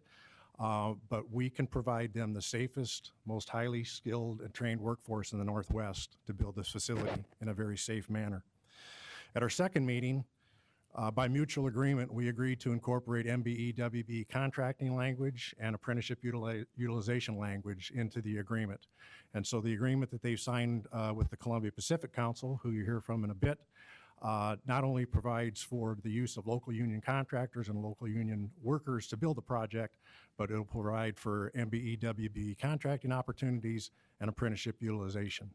Speaker 5: but we can provide them the safest, most highly skilled and trained workforce in the Northwest to build this facility in a very safe manner. At our second meeting, by mutual agreement, we agreed to incorporate MBE-WB contracting language and apprenticeship utilization language into the agreement. And so the agreement that they've signed with the Columbia Pacific Council, who you hear from in a bit, not only provides for the use of local union contractors and local union workers to build the project, but it'll provide for MBE-WB contracting opportunities and apprenticeship utilization.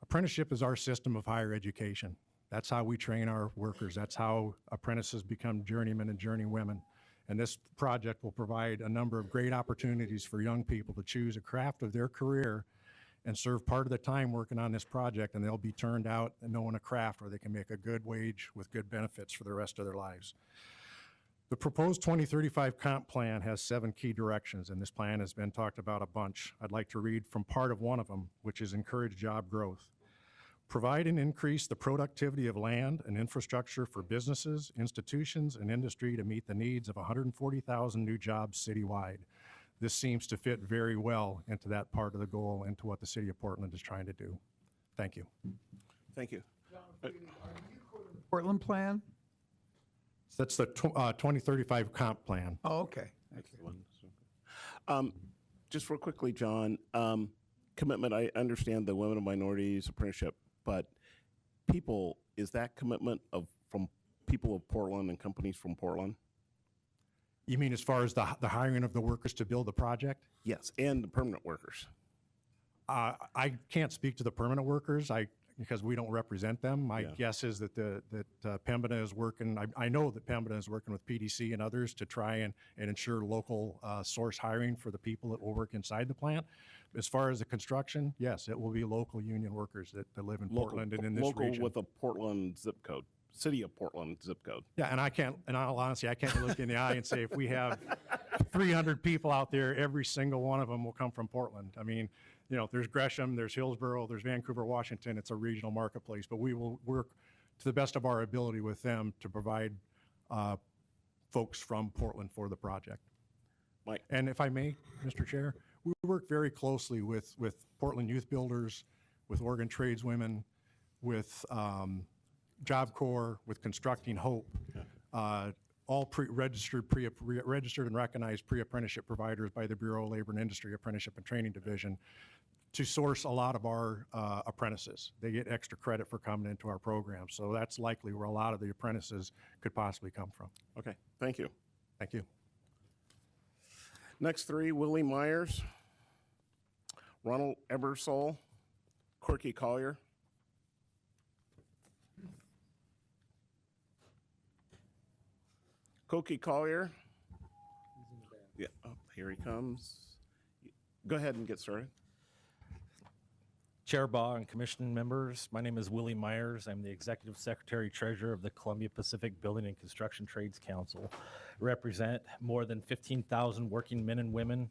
Speaker 5: Apprenticeship is our system of higher education. That's how we train our workers. That's how apprentices become journeymen and journeywomen. And this project will provide a number of great opportunities for young people to choose a craft of their career and serve part of the time working on this project, and they'll be turned out and knowing a craft where they can make a good wage with good benefits for the rest of their lives. The proposed 2035 comp plan has 7 key directions, and this plan has been talked about a bunch. I'd like to read from part of one of them, which is encourage job growth. Provide and increase the productivity of land and infrastructure for businesses, institutions, and industry to meet the needs of 140,000 new jobs citywide. This seems to fit very well into that part of the goal and to what the city of Portland is trying to do. Thank you.
Speaker 1: Thank you.
Speaker 3: Portland plan?
Speaker 5: That's the 2035 comp plan.
Speaker 3: Oh, okay.
Speaker 1: Just real quickly, John, commitment, I understand the women and minorities apprenticeship, but people, is that commitment from people of Portland and companies from Portland?
Speaker 5: You mean as far as the hiring of the workers to build the project?
Speaker 1: Yes, and the permanent workers.
Speaker 5: I can't speak to the permanent workers because we don't represent them. My guess is that Pembina is working, I know that Pembina is working with PDC and others to try and ensure local source hiring for the people that will work inside the plant. As far as the construction, yes, it will be local union workers that live in Portland and in this region.
Speaker 1: Local with a Portland zip code. City of Portland zip code.
Speaker 5: Yeah, and in all honesty, I can't look in the eye and say if we have 300 people out there, every single one of them will come from Portland. I mean, you know, there's Gresham, there's Hillsborough, there's Vancouver, Washington. It's a regional marketplace, but we will work to the best of our ability with them to provide folks from Portland for the project.
Speaker 1: Mike.
Speaker 5: And if I may, Mr. Chair, we work very closely with Portland Youth Builders, with Oregon Tradeswomen, with Job Corps, with Constructing Hope, all registered and recognized pre-apprenticeship providers by the Bureau of Labor and Industry Apprenticeship and Training Division to source a lot of our apprentices. They get extra credit for coming into our program. So that's likely where a lot of the apprentices could possibly come from.
Speaker 1: Okay, thank you.
Speaker 5: Thank you.
Speaker 1: Next 3, Willie Myers, Ronald Ebersole, Corky Collier. Corky Collier. Yeah, oh, here he comes. Go ahead and get started.
Speaker 6: Chair Baugh and commission members, my name is Willie Myers. I'm the Executive Secretary Treasurer of the Columbia Pacific Building and Construction Trades Council. I represent more than 15,000 working men and women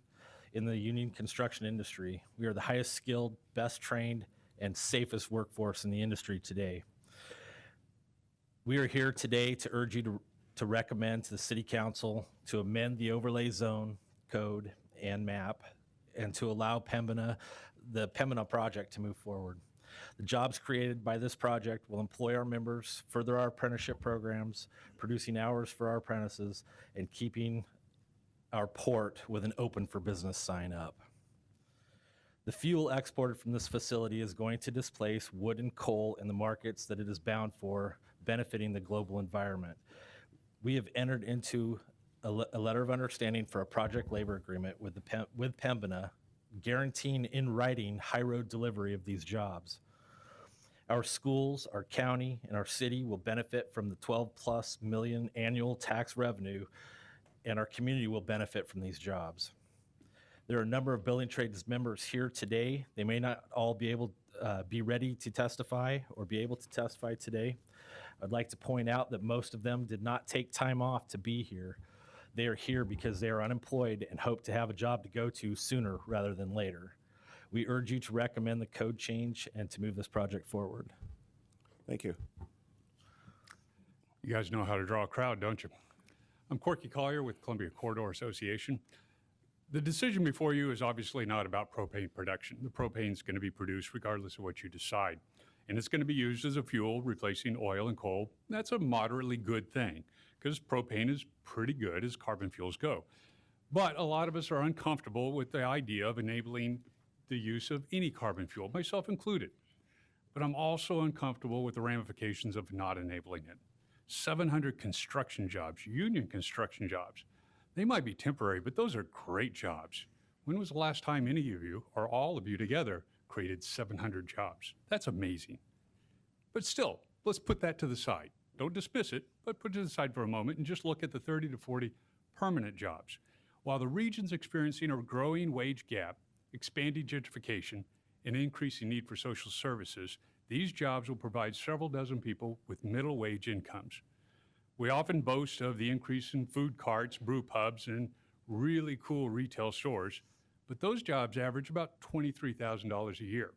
Speaker 6: in the union construction industry. We are the highest skilled, best trained, and safest workforce in the industry today. We are here today to urge you to recommend to the City Council to amend the overlay zone code and map and to allow the Pembina project to move forward. The jobs created by this project will employ our members, further our apprenticeship programs, producing hours for our apprentices, and keeping our port with an open for business sign up. The fuel exported from this facility is going to displace wood and coal in the markets that it is bound for, benefiting the global environment. We have entered into a letter of understanding for a project labor agreement with Pembina, guaranteeing in writing high road delivery of these jobs. Our schools, our county, and our city will benefit from the 12+ million annual tax revenue, and our community will benefit from these jobs. There are a number of building trades members here today. They may not all be able be ready to testify or be able to testify today. I'd like to point out that most of them did not take time off to be here. They are here because they are unemployed and hope to have a job to go to sooner rather than later. We urge you to recommend the code change and to move this project forward.
Speaker 1: Thank you.
Speaker 14: You guys know how to draw a crowd, don't you? I'm Corky Collier with Columbia Corridor Association. The decision before you is obviously not about propane production. The propane is going to be produced regardless of what you decide. And it's going to be used as a fuel, replacing oil and coal. That's a moderately good thing because propane is pretty good as carbon fuels go. But a lot of us are uncomfortable with the idea of enabling the use of any carbon fuel, myself included. But I'm also uncomfortable with the ramifications of not enabling it. 700 construction jobs, union construction jobs. They might be temporary, but those are great jobs. When was the last time any of you, or all of you together, created 700 jobs? That's amazing. But still, let's put that to the side. Don't dismiss it, but put it to the side for a moment and just look at the 30 to 40 permanent jobs. While the region's experiencing a growing wage gap, expanding gentrification, and increasing need for social services, these jobs will provide several dozen people with middle wage incomes. We often boast of the increase in food carts, brew pubs, and really cool retail stores, but those jobs average about $23,000 a year.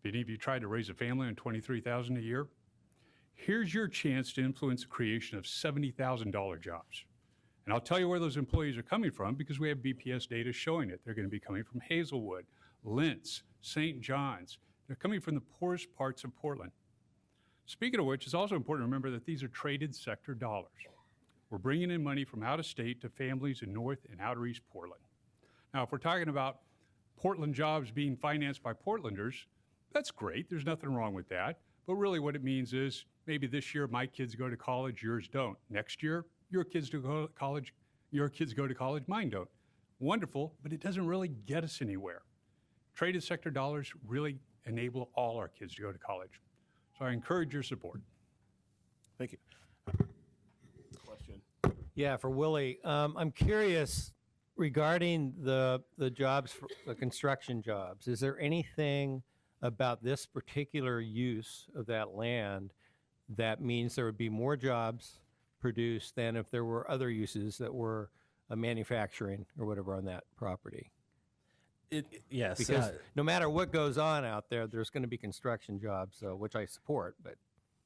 Speaker 14: If any of you tried to raise a family on $23,000 a year, here's your chance to influence the creation of $70,000 jobs. And I'll tell you where those employees are coming from because we have BPS data showing it. They're going to be coming from Hazelwood, Lentz, St. John's. They're coming from the poorest parts of Portland. Speaking of which, it's also important to remember that these are traded sector dollars. We're bringing in money from out of state to families in North and Outer East Portland. Now, if we're talking about Portland jobs being financed by Portlanders, that's great. There's nothing wrong with that. But really what it means is maybe this year my kids go to college, yours don't. Next year, your kids go to college, mine don't. Wonderful, but it doesn't really get us anywhere. Traded sector dollars really enable all our kids to go to college. So I encourage your support.
Speaker 1: Thank you. Question.
Speaker 2: Yeah, for Willie, I'm curious regarding the jobs, the construction jobs. Is there anything about this particular use of that land that means there would be more jobs produced than if there were other uses that were manufacturing or whatever on that property?
Speaker 6: Yes.
Speaker 2: Because no matter what goes on out there, there's going to be construction jobs, which I support. But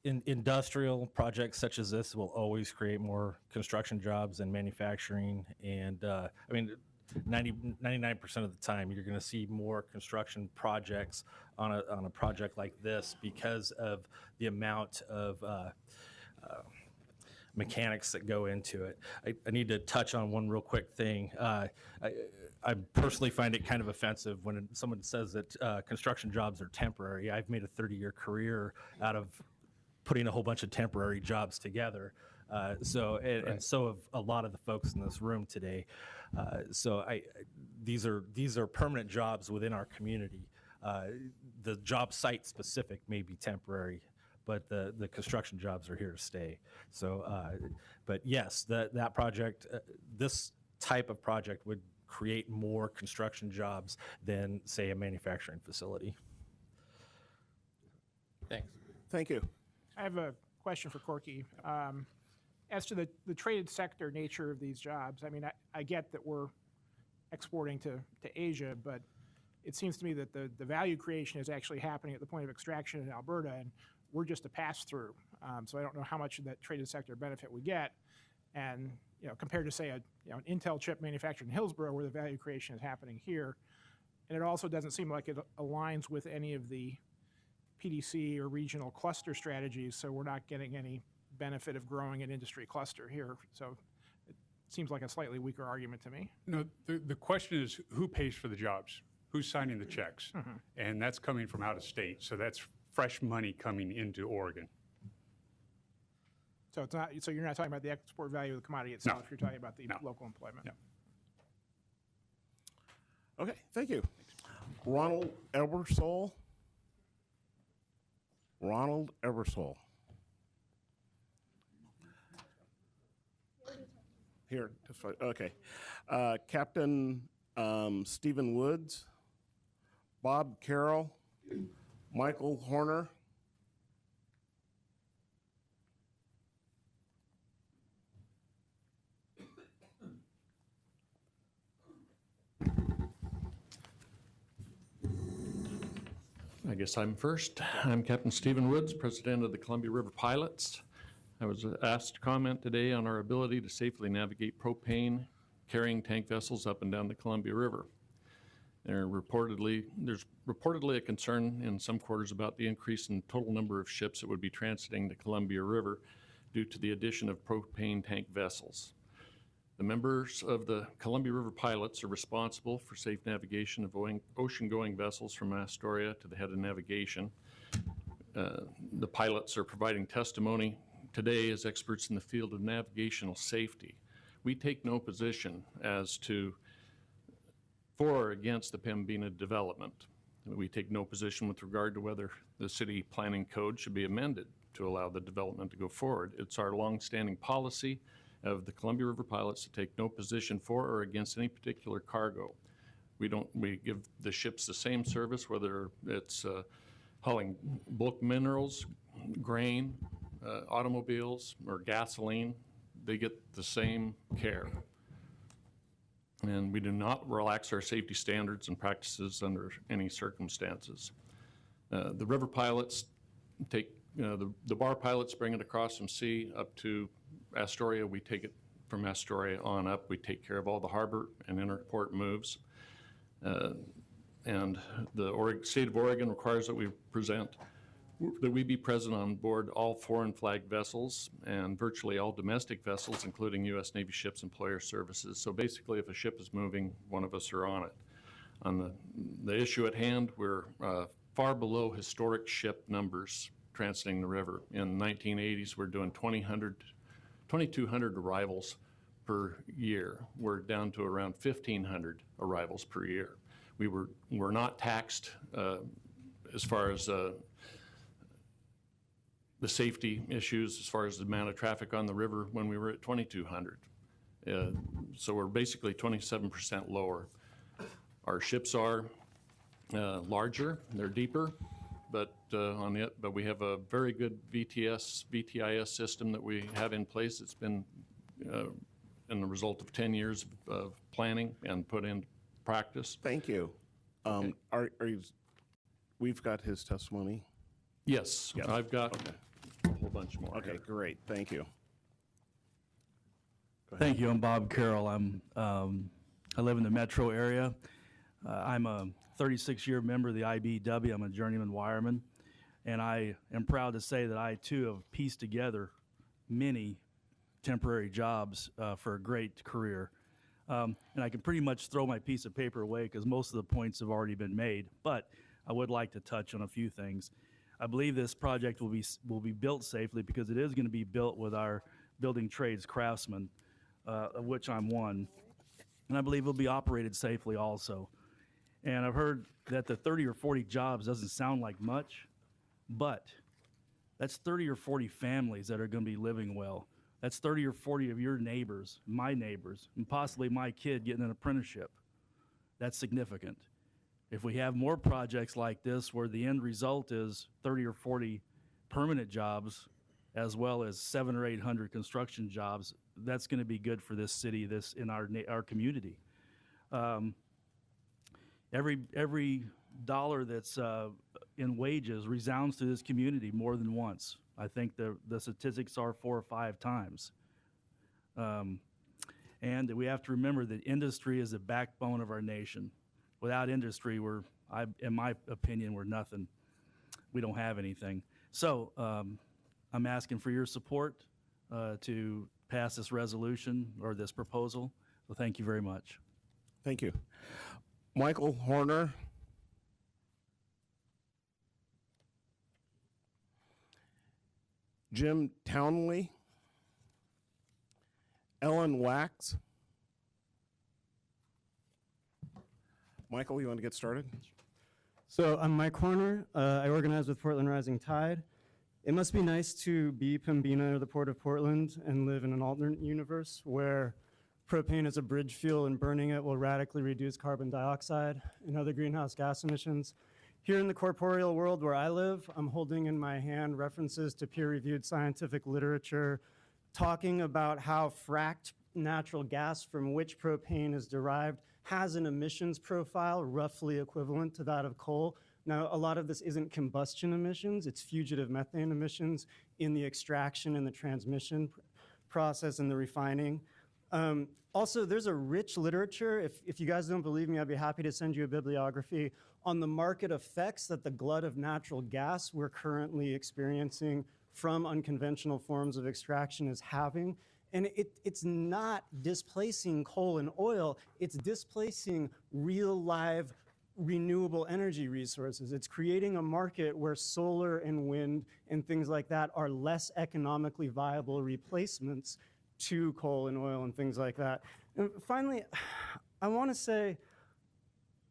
Speaker 6: industrial projects such as this will always create more construction jobs than manufacturing. And I mean, 99% of the time, you're going to see more construction projects on a project like this because of the amount of mechanics that go into it. I need to touch on one real quick thing. I personally find it kind of offensive when someone says that construction jobs are temporary. I've made a 30-year career out of putting a whole bunch of temporary jobs together. And so have a lot of the folks in this room today. These are permanent jobs within our community. The job site specific may be temporary, but the construction jobs are here to stay. So, but yes, that project, this type of project would create more construction jobs than, say, a manufacturing facility.
Speaker 2: Thanks.
Speaker 1: Thank you.
Speaker 9: I have a question for Corky. As to the traded sector nature of these jobs, I mean, I get that we're exporting to Asia, but it seems to me that the value creation is actually happening at the point of extraction in Alberta, and we're just a pass-through. So I don't know how much of that traded sector benefit we get, and compared to say an Intel chip manufactured in Hillsborough, where the value creation is happening here, and it also doesn't seem like it aligns with any of the PDC or regional cluster strategies. So we're not getting any benefit of growing an industry cluster here. So it seems like a slightly weaker argument to me.
Speaker 14: No, the question is who pays for the jobs? Who's signing the checks?
Speaker 9: Mm-hmm.
Speaker 14: And that's coming from out of state. So that's fresh money coming into Oregon.
Speaker 9: So it's not. So you're not talking about the export value of the commodity itself.
Speaker 14: No.
Speaker 9: You're talking about the
Speaker 14: No.
Speaker 9: local employment.
Speaker 14: No.
Speaker 1: Okay, thank you. Ronald Ebersole. Ronald Ebersole. Here, okay. Captain Stephen Woods, Bob Carroll, Michael Horner,
Speaker 19: I guess I'm first. I'm Captain Stephen Woods, President of the Columbia River Pilots. I was asked to comment today on our ability to safely navigate propane carrying tank vessels up and down the Columbia River. There's reportedly a concern in some quarters about the increase in total number of ships that would be transiting the Columbia River due to the addition of propane tank vessels. The members of the Columbia River pilots are responsible for safe navigation of ocean-going vessels from Astoria to the head of navigation. The pilots are providing testimony today as experts in the field of navigational safety. We take no position as to for or against the Pembina development. We take no position with regard to whether the city planning code should be amended to allow the development to go forward. It's our longstanding policy of the Columbia River pilots to take no position for or against any particular cargo. We give the ships the same service, whether it's hauling bulk minerals, grain, automobiles, or gasoline. They get the same care. And we do not relax our safety standards and practices under any circumstances. The river pilots take, the bar pilots bring it across from sea up to Astoria. We take it from Astoria on up. We take care of all the harbor and interport moves. And the state of Oregon requires that we be present on board all foreign flag vessels and virtually all domestic vessels, including U.S. Navy ships, employer services. So basically, if a ship is moving, one of us are on it. On the issue at hand, we're far below historic ship numbers transiting the river. In the 1980s, we're doing 2,200 arrivals per year. We're down to around 1,500 arrivals per year. We're not taxed as far as the safety issues, as far as the amount of traffic on the river when we were at 2,200. So we're basically 27% lower. Our ships are larger, they're deeper, but we have a very good VTIS system that we have in place. It's been in the result of 10 years of planning and put in practice.
Speaker 1: Thank you.
Speaker 19: Okay.
Speaker 1: We've got his testimony.
Speaker 19: Yes,
Speaker 1: Yes.
Speaker 19: I've got a whole bunch more.
Speaker 1: Okay,
Speaker 19: here.
Speaker 1: great. Thank you.
Speaker 4: Thank you. I'm Bob Carroll. I live in the metro area. I'm a 36-year member of the IBEW. I'm a journeyman wireman, and I am proud to say that I too have pieced together many temporary jobs for a great career. And I can pretty much throw my piece of paper away because most of the points have already been made, but I would like to touch on a few things. I believe this project will be built safely because it is going to be built with our building trades craftsmen, of which I'm one, and I believe it'll be operated safely also. And I've heard that the 30 or 40 jobs doesn't sound like much, but that's 30 or 40 families that are going to be living well. That's 30 or 40 of your neighbors, my neighbors, and possibly my kid getting an apprenticeship. That's significant. If we have more projects like this where the end result is 30 or 40 permanent jobs as well as 700 or 800 construction jobs, that's going to be good for this city, in our community. Every dollar that's in wages resounds to this community more than once. I think the statistics are 4 or 5 times. And we have to remember that industry is the backbone of our nation. Without industry, in my opinion, we're nothing. We don't have anything. So I'm asking for your support to pass this resolution or this proposal. So thank you very much.
Speaker 1: Thank you. Michael Horner. Jim Townley. Ellen Wax. Michael, you want to get started?
Speaker 11: So I'm Mike Horner. I organize with Portland Rising Tide. It must be nice to be Pembina or the Port of Portland and live in an alternate universe where propane is a bridge fuel and burning it will radically reduce carbon dioxide and other greenhouse gas emissions. Here in the corporeal world where I live, I'm holding in my hand references to peer-reviewed scientific literature talking about how fracked natural gas from which propane is derived has an emissions profile roughly equivalent to that of coal. Now, a lot of this isn't combustion emissions, it's fugitive methane emissions in the extraction and the transmission process and the refining. Also, there's a rich literature. If you guys don't believe me, I'd be happy to send you a bibliography on the market effects that the glut of natural gas we're currently experiencing from unconventional forms of extraction is having. And it's not displacing coal and oil, it's displacing real live renewable energy resources. It's creating a market where solar and wind and things like that are less economically viable replacements to coal and oil and things like that. And finally, I want to say,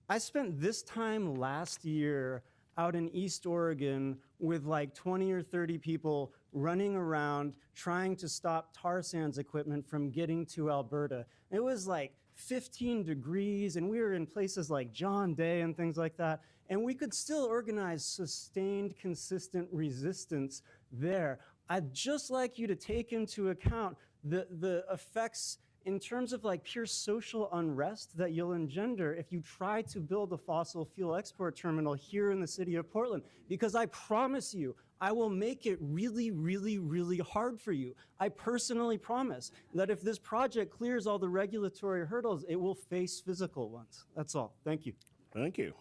Speaker 11: I spent this time last year out in East Oregon with like 20 or 30 people running around trying to stop tar sands equipment from getting to Alberta. It was like 15 degrees, and we were in places like John Day and things like that, and we could still organize sustained, consistent resistance there. I'd just like you to take into account the effects in terms of like pure social unrest that you'll engender if you try to build a fossil fuel export terminal here in the city of Portland, because I promise you, I will make it really, really, really hard for you. I personally promise that if this project clears all the regulatory hurdles, it will face physical ones. That's all. Thank you.
Speaker 1: Thank you.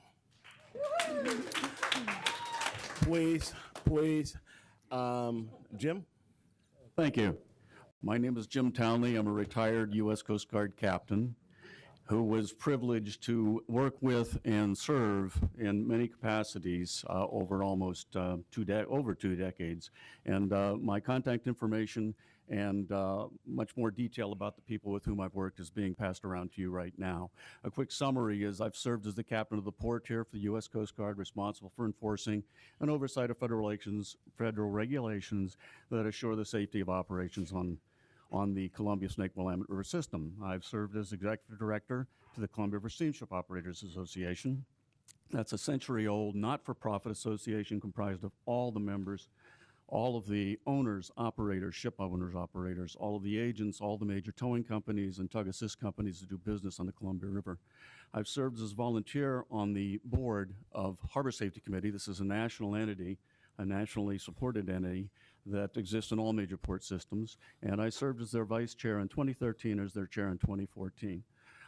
Speaker 1: Please, Jim?
Speaker 13: Thank you. My name is Jim Townley. I'm a retired U.S. Coast Guard captain who was privileged to work with and serve in many capacities over almost over 2 decades. And my contact information and much more detail about the people with whom I've worked is being passed around to you right now. A quick summary is I've served as the captain of the port here for the U.S. Coast Guard, responsible for enforcing and oversight of federal regulations that assure the safety of operations on the Columbia Snake Willamette River system. I've served as executive director to the Columbia River Steamship Operators Association. That's a century-old, not-for-profit association comprised of all the members, all of the owners, operators, ship owners, operators, all of the agents, all the major towing companies and tug assist companies that do business on the Columbia River. I've served as volunteer on the board of Harbor Safety Committee. This is a national entity, a nationally supported entity that exists in all major port systems, and I served as their vice chair in 2013, as their chair in 2014.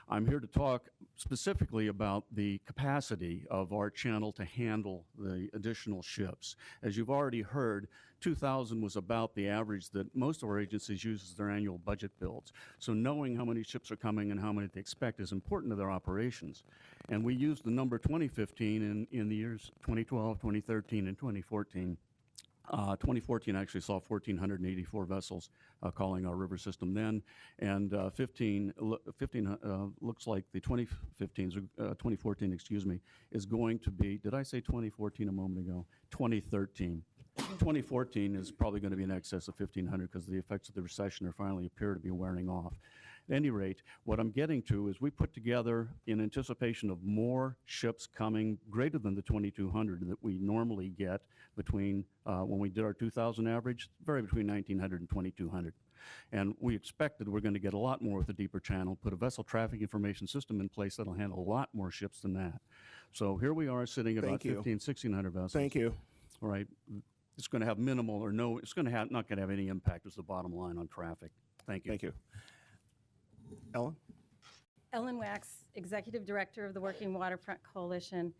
Speaker 13: I'm here to talk specifically about the capacity of our channel to handle the additional ships. As you've already heard, 2,000 was about the average that most of our agencies use as their annual budget builds. So knowing how many ships are coming and how many they expect is important to their operations. And we used the number 2015 in the years 2012, 2013, and 2014. 2014 actually saw 1,484 vessels calling our river system then, and 15 looks like the 2014, excuse me, is going to be, did I say 2014 a moment ago? 2013. 2014 is probably going to be in excess of 1,500 because the effects of the recession are finally appear to be wearing off. At any rate, what I'm getting to is we put together, in anticipation of more ships coming greater than the 2,200 that we normally get between, when we did our 2,000 average, vary between 1,900 and 2,200. And we expected we're going to get a lot more with a deeper channel, put a vessel traffic information system in place that'll handle a lot more ships than that. So here we are sitting at about 1,600 vessels.
Speaker 1: Thank you.
Speaker 13: All right. It's going to have minimal or no, it's going to have, not going to have any impact as the bottom line on traffic. Thank you.
Speaker 1: Thank you. Ellen?
Speaker 16: Ellen Wax, Executive Director of the Working Waterfront Coalition.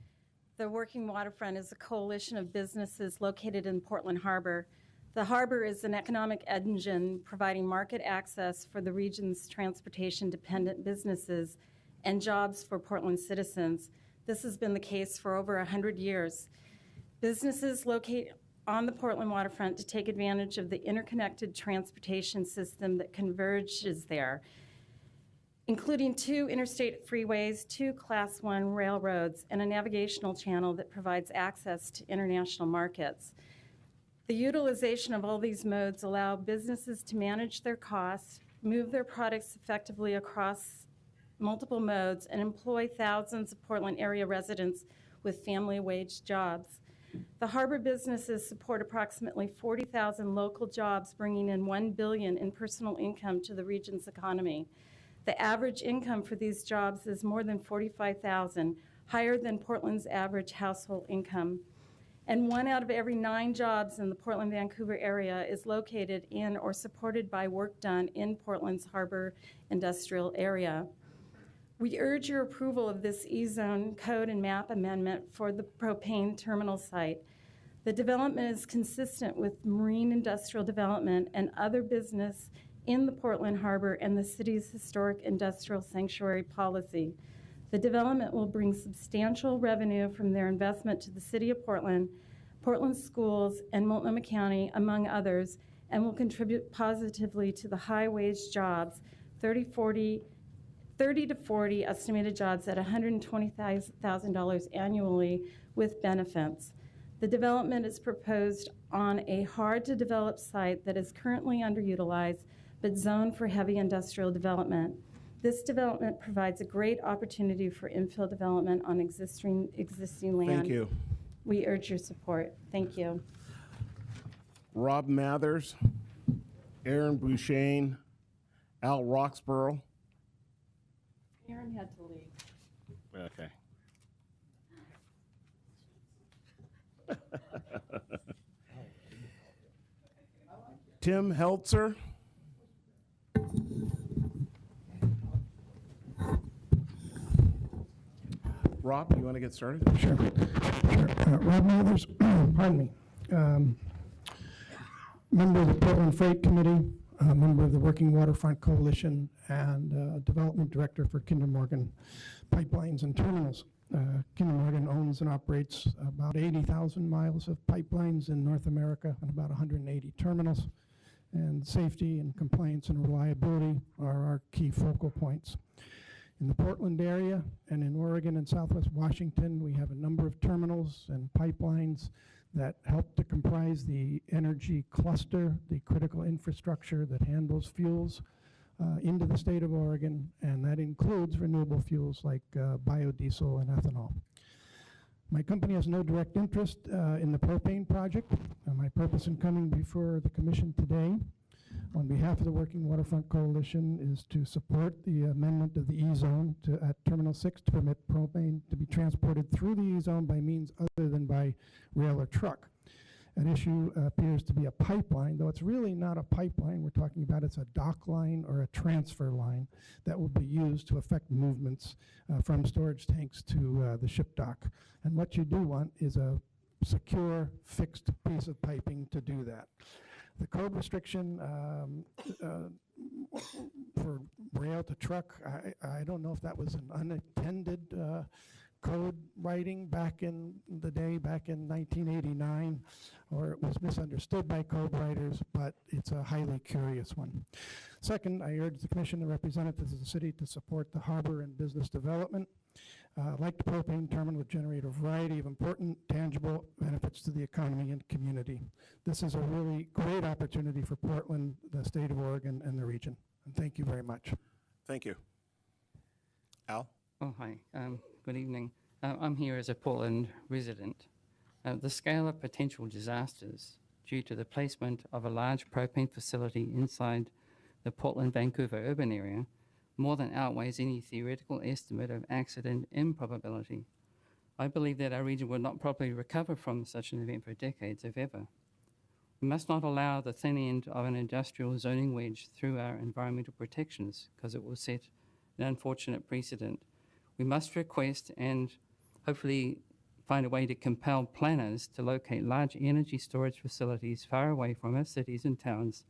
Speaker 16: The Working Waterfront is a coalition of businesses located in Portland Harbor. The harbor is an economic engine providing market access for the region's transportation-dependent businesses and jobs for Portland citizens. This has been the case for over 100 years. Businesses locate on the Portland waterfront to take advantage of the interconnected transportation system that converges there, including 2 interstate freeways, 2 Class 1 railroads, and a navigational channel that provides access to international markets. The utilization of all these modes allow businesses to manage their costs, move their products effectively across multiple modes, and employ thousands of Portland area residents with family wage jobs. The harbor businesses support approximately 40,000 local jobs, bringing in $1 billion in personal income to the region's economy. The average income for these jobs is more than $45,000, higher than Portland's average household income. and 1 out of every 9 jobs in the Portland-Vancouver area is located in or supported by work done in Portland's harbor industrial area. We urge your approval of this E-zone code and map amendment for the propane terminal site. The development is consistent with marine industrial development and other business in the Portland Harbor and the city's historic industrial sanctuary policy. The development will bring substantial revenue from their investment to the city of Portland, Portland schools, and Multnomah County, among others, and will contribute positively to the high-wage jobs, 30 to 40 estimated jobs at $120,000 annually with benefits. The development is proposed on a hard-to-develop site that is currently underutilized, but zoned for heavy industrial development. This development provides a great opportunity for infill development on existing land.
Speaker 1: Thank you.
Speaker 16: We urge your support. Thank you.
Speaker 1: Rob Mathers, Aaron Bouchane, Al Roxborough.
Speaker 16: Aaron had to leave.
Speaker 1: Okay. Tim Heltzer. Rob, you want to get started?
Speaker 17: Sure. Rob Mathers, pardon me. Member of the Portland Freight Committee, member of the Working Waterfront Coalition, and Development Director for Kinder Morgan Pipelines and Terminals. Kinder Morgan owns and operates about 80,000 miles of pipelines in North America and about 180 terminals. And safety and compliance and reliability are our key focal points. In the Portland area and in Oregon and Southwest Washington, we have a number of terminals and pipelines that help to comprise the energy cluster, the critical infrastructure that handles fuels into the state of Oregon, and that includes renewable fuels like biodiesel and ethanol. My company has no direct interest in the propane project. My purpose in coming before the Commission today on behalf of the Working Waterfront Coalition is to support the amendment of the E-zone at Terminal 6 to permit propane to be transported through the E-zone by means other than by rail or truck. An issue appears to be a pipeline, though it's really not a pipeline we're talking about. It's a dock line or a transfer line that will be used to affect movements from storage tanks to the ship dock. And what you do want is a secure, fixed piece of piping to do that. The code restriction for rail to truck, I don't know if that was an unintended code writing back in the day, back in 1989, or it was misunderstood by code writers, but it's a highly curious one. Second, I urge the Commission and representatives of the city to support the harbor and business development. Like the propane terminal, would generate a variety of important, tangible benefits to the economy and community. This is a really great opportunity for Portland, the state of Oregon, and the region. And thank you very much.
Speaker 1: Thank you. Al?
Speaker 18: Oh, hi. Good evening. I'm here as a Portland resident. The scale of potential disasters due to the placement of a large propane facility inside the Portland-Vancouver urban area more than outweighs any theoretical estimate of accident improbability. I believe that our region will not properly recover from such an event for decades, if ever. We must not allow the thin end of an industrial zoning wedge through our environmental protections, because it will set an unfortunate precedent. We must request and hopefully find a way to compel planners to locate large energy storage facilities far away from our cities and towns,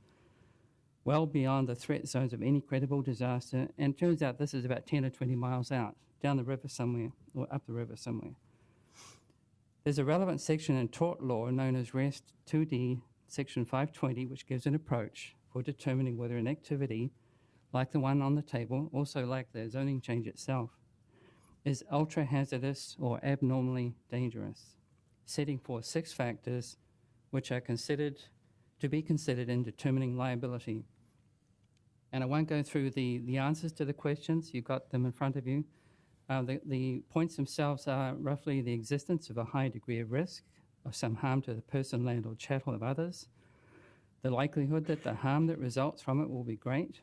Speaker 18: well beyond the threat zones of any credible disaster. And it turns out this is about 10 or 20 miles out, down the river somewhere, or up the river somewhere. There's a relevant section in tort law known as Rest 2D, Section 520, which gives an approach for determining whether an activity, like the one on the table, also like the zoning change itself, is ultra-hazardous or abnormally dangerous, setting forth 6 factors which are to be considered in determining liability. And I won't go through the answers to the questions. You've got them in front of you. The points themselves are roughly the existence of a high degree of risk of some harm to the person, land, or chattel of others, the likelihood that the harm that results from it will be great,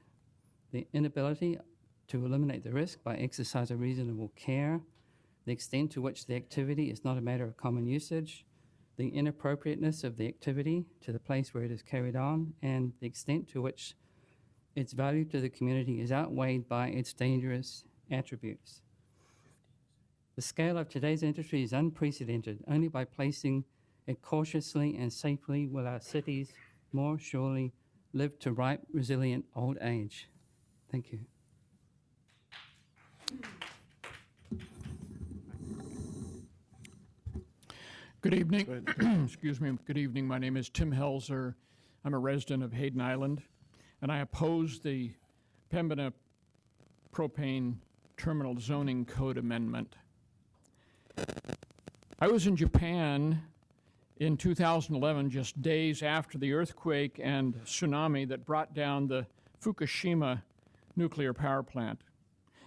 Speaker 18: the inability to eliminate the risk by exercising reasonable care, the extent to which the activity is not a matter of common usage, the inappropriateness of the activity to the place where it is carried on, and the extent to which its value to the community is outweighed by its dangerous attributes. The scale of today's industry is unprecedented. Only by placing it cautiously and safely will our cities more surely live to ripe, resilient old age. Thank you.
Speaker 7: Good evening. Excuse me. Good evening. My name is Tim Helzer. I'm a resident of Hayden Island, and I oppose the Pembina propane terminal zoning code amendment. I was in Japan in 2011, just days after the earthquake and tsunami that brought down the Fukushima nuclear power plant.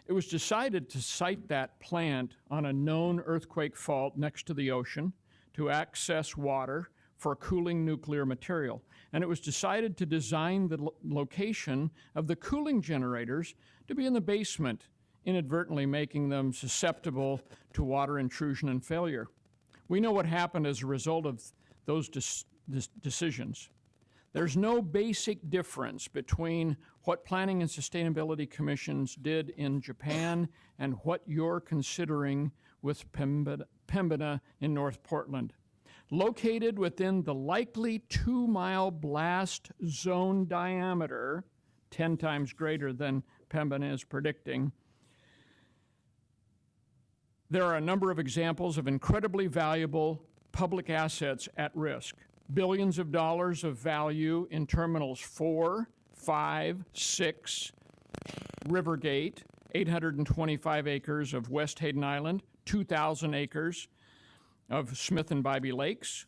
Speaker 7: It was decided to site that plant on a known earthquake fault next to the ocean to access water for cooling nuclear material. And it was decided to design the location of the cooling generators to be in the basement, inadvertently making them susceptible to water intrusion and failure. We know what happened as a result of those decisions. There's no basic difference between what Planning and Sustainability Commissions did in Japan and what you're considering with Pembina in North Portland. Located within the likely 2-mile blast zone diameter, 10 times greater than Pembina is predicting, there are a number of examples of incredibly valuable public assets at risk. Billions of dollars of value in terminals 4, 5, 6, Rivergate, 825 acres of West Hayden Island, 2,000 acres of Smith and Bybee Lakes,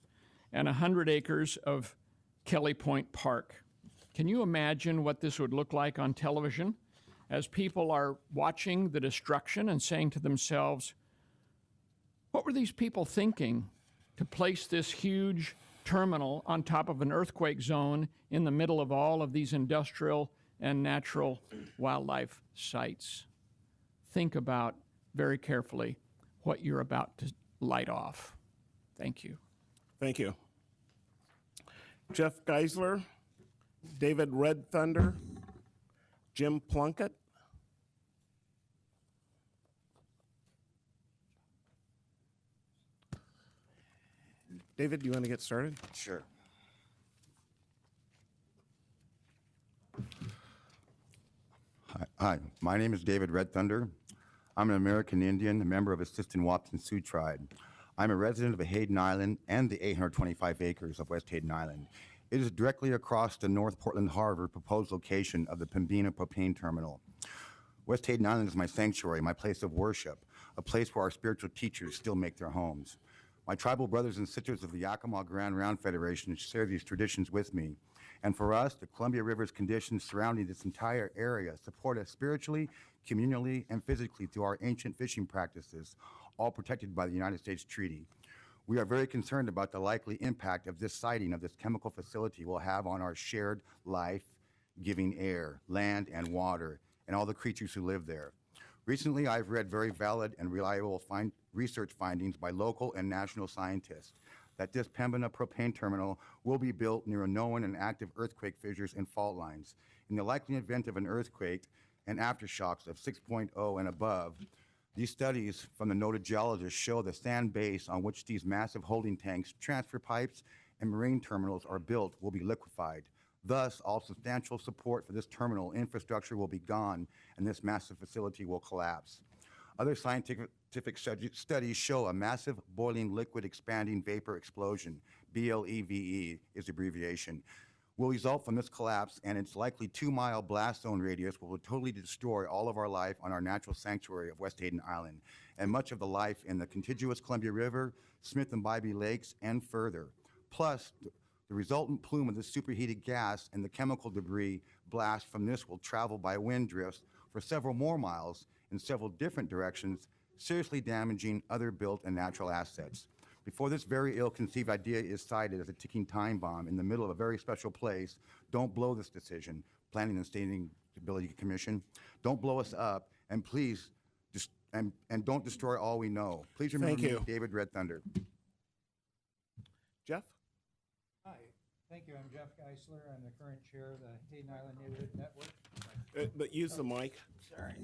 Speaker 7: and 100 acres of Kelly Point Park. Can you imagine what this would look like on television as people are watching the destruction and saying to themselves, what were these people thinking to place this huge terminal on top of an earthquake zone in the middle of all of these industrial and natural wildlife sites? Think about very carefully what you're about to light off. Thank you.
Speaker 1: Thank you. Jeff Geisler, David Red Thunder, Jim Plunkett. David, do you want to get started?
Speaker 20: Sure. Hi, my name is David Red Thunder. I'm an American Indian, a member of Assistant Wapton Sioux Tribe. I'm a resident of Hayden Island and the 825 acres of West Hayden Island. It is directly across the North Portland Harbor proposed location of the Pembina propane terminal. West Hayden Island is my sanctuary, my place of worship, a place where our spiritual teachers still make their homes. My tribal brothers and sisters of the Yakima Grand Round Federation share these traditions with me. And for us, the Columbia River's conditions surrounding this entire area support us spiritually, communally, and physically through our ancient fishing practices, all protected by the United States Treaty. We are very concerned about the likely impact of this siting of this chemical facility will have on our shared life-giving air, land, and water, and all the creatures who live there. Recently, I've read very valid and reliable research findings by local and national scientists that this Pembina propane terminal will be built near known and active earthquake fissures and fault lines. In the likely event of an earthquake and aftershocks of 6.0 and above, these studies from the noted geologists show the sand base on which these massive holding tanks, transfer pipes, and marine terminals are built will be liquefied. Thus, all substantial support for this terminal infrastructure will be gone, and this massive facility will collapse. Other scientific studies show a massive boiling liquid expanding vapor explosion, BLEVE is the abbreviation, will result from this collapse, and its likely 2-mile blast zone radius will totally destroy all of our life on our natural sanctuary of West Hayden Island, and much of the life in the contiguous Columbia River, Smith and Bybee Lakes, and further. Plus, the resultant plume of the superheated gas and the chemical debris blast from this will travel by wind drifts for several more miles in several different directions, seriously damaging other built and natural assets. Before this very ill-conceived idea is cited as a ticking time bomb in the middle of a very special place, don't blow this decision, Planning and Sustainability Commission. Don't blow us up, and please, and don't destroy all we know. Please remember me, David Red Thunder.
Speaker 1: Jeff?
Speaker 10: Hi, thank you. I'm Jeff Geisler. I'm the current chair of the Hayden Island Neighborhood Network.
Speaker 1: But use the mic.
Speaker 10: Sorry.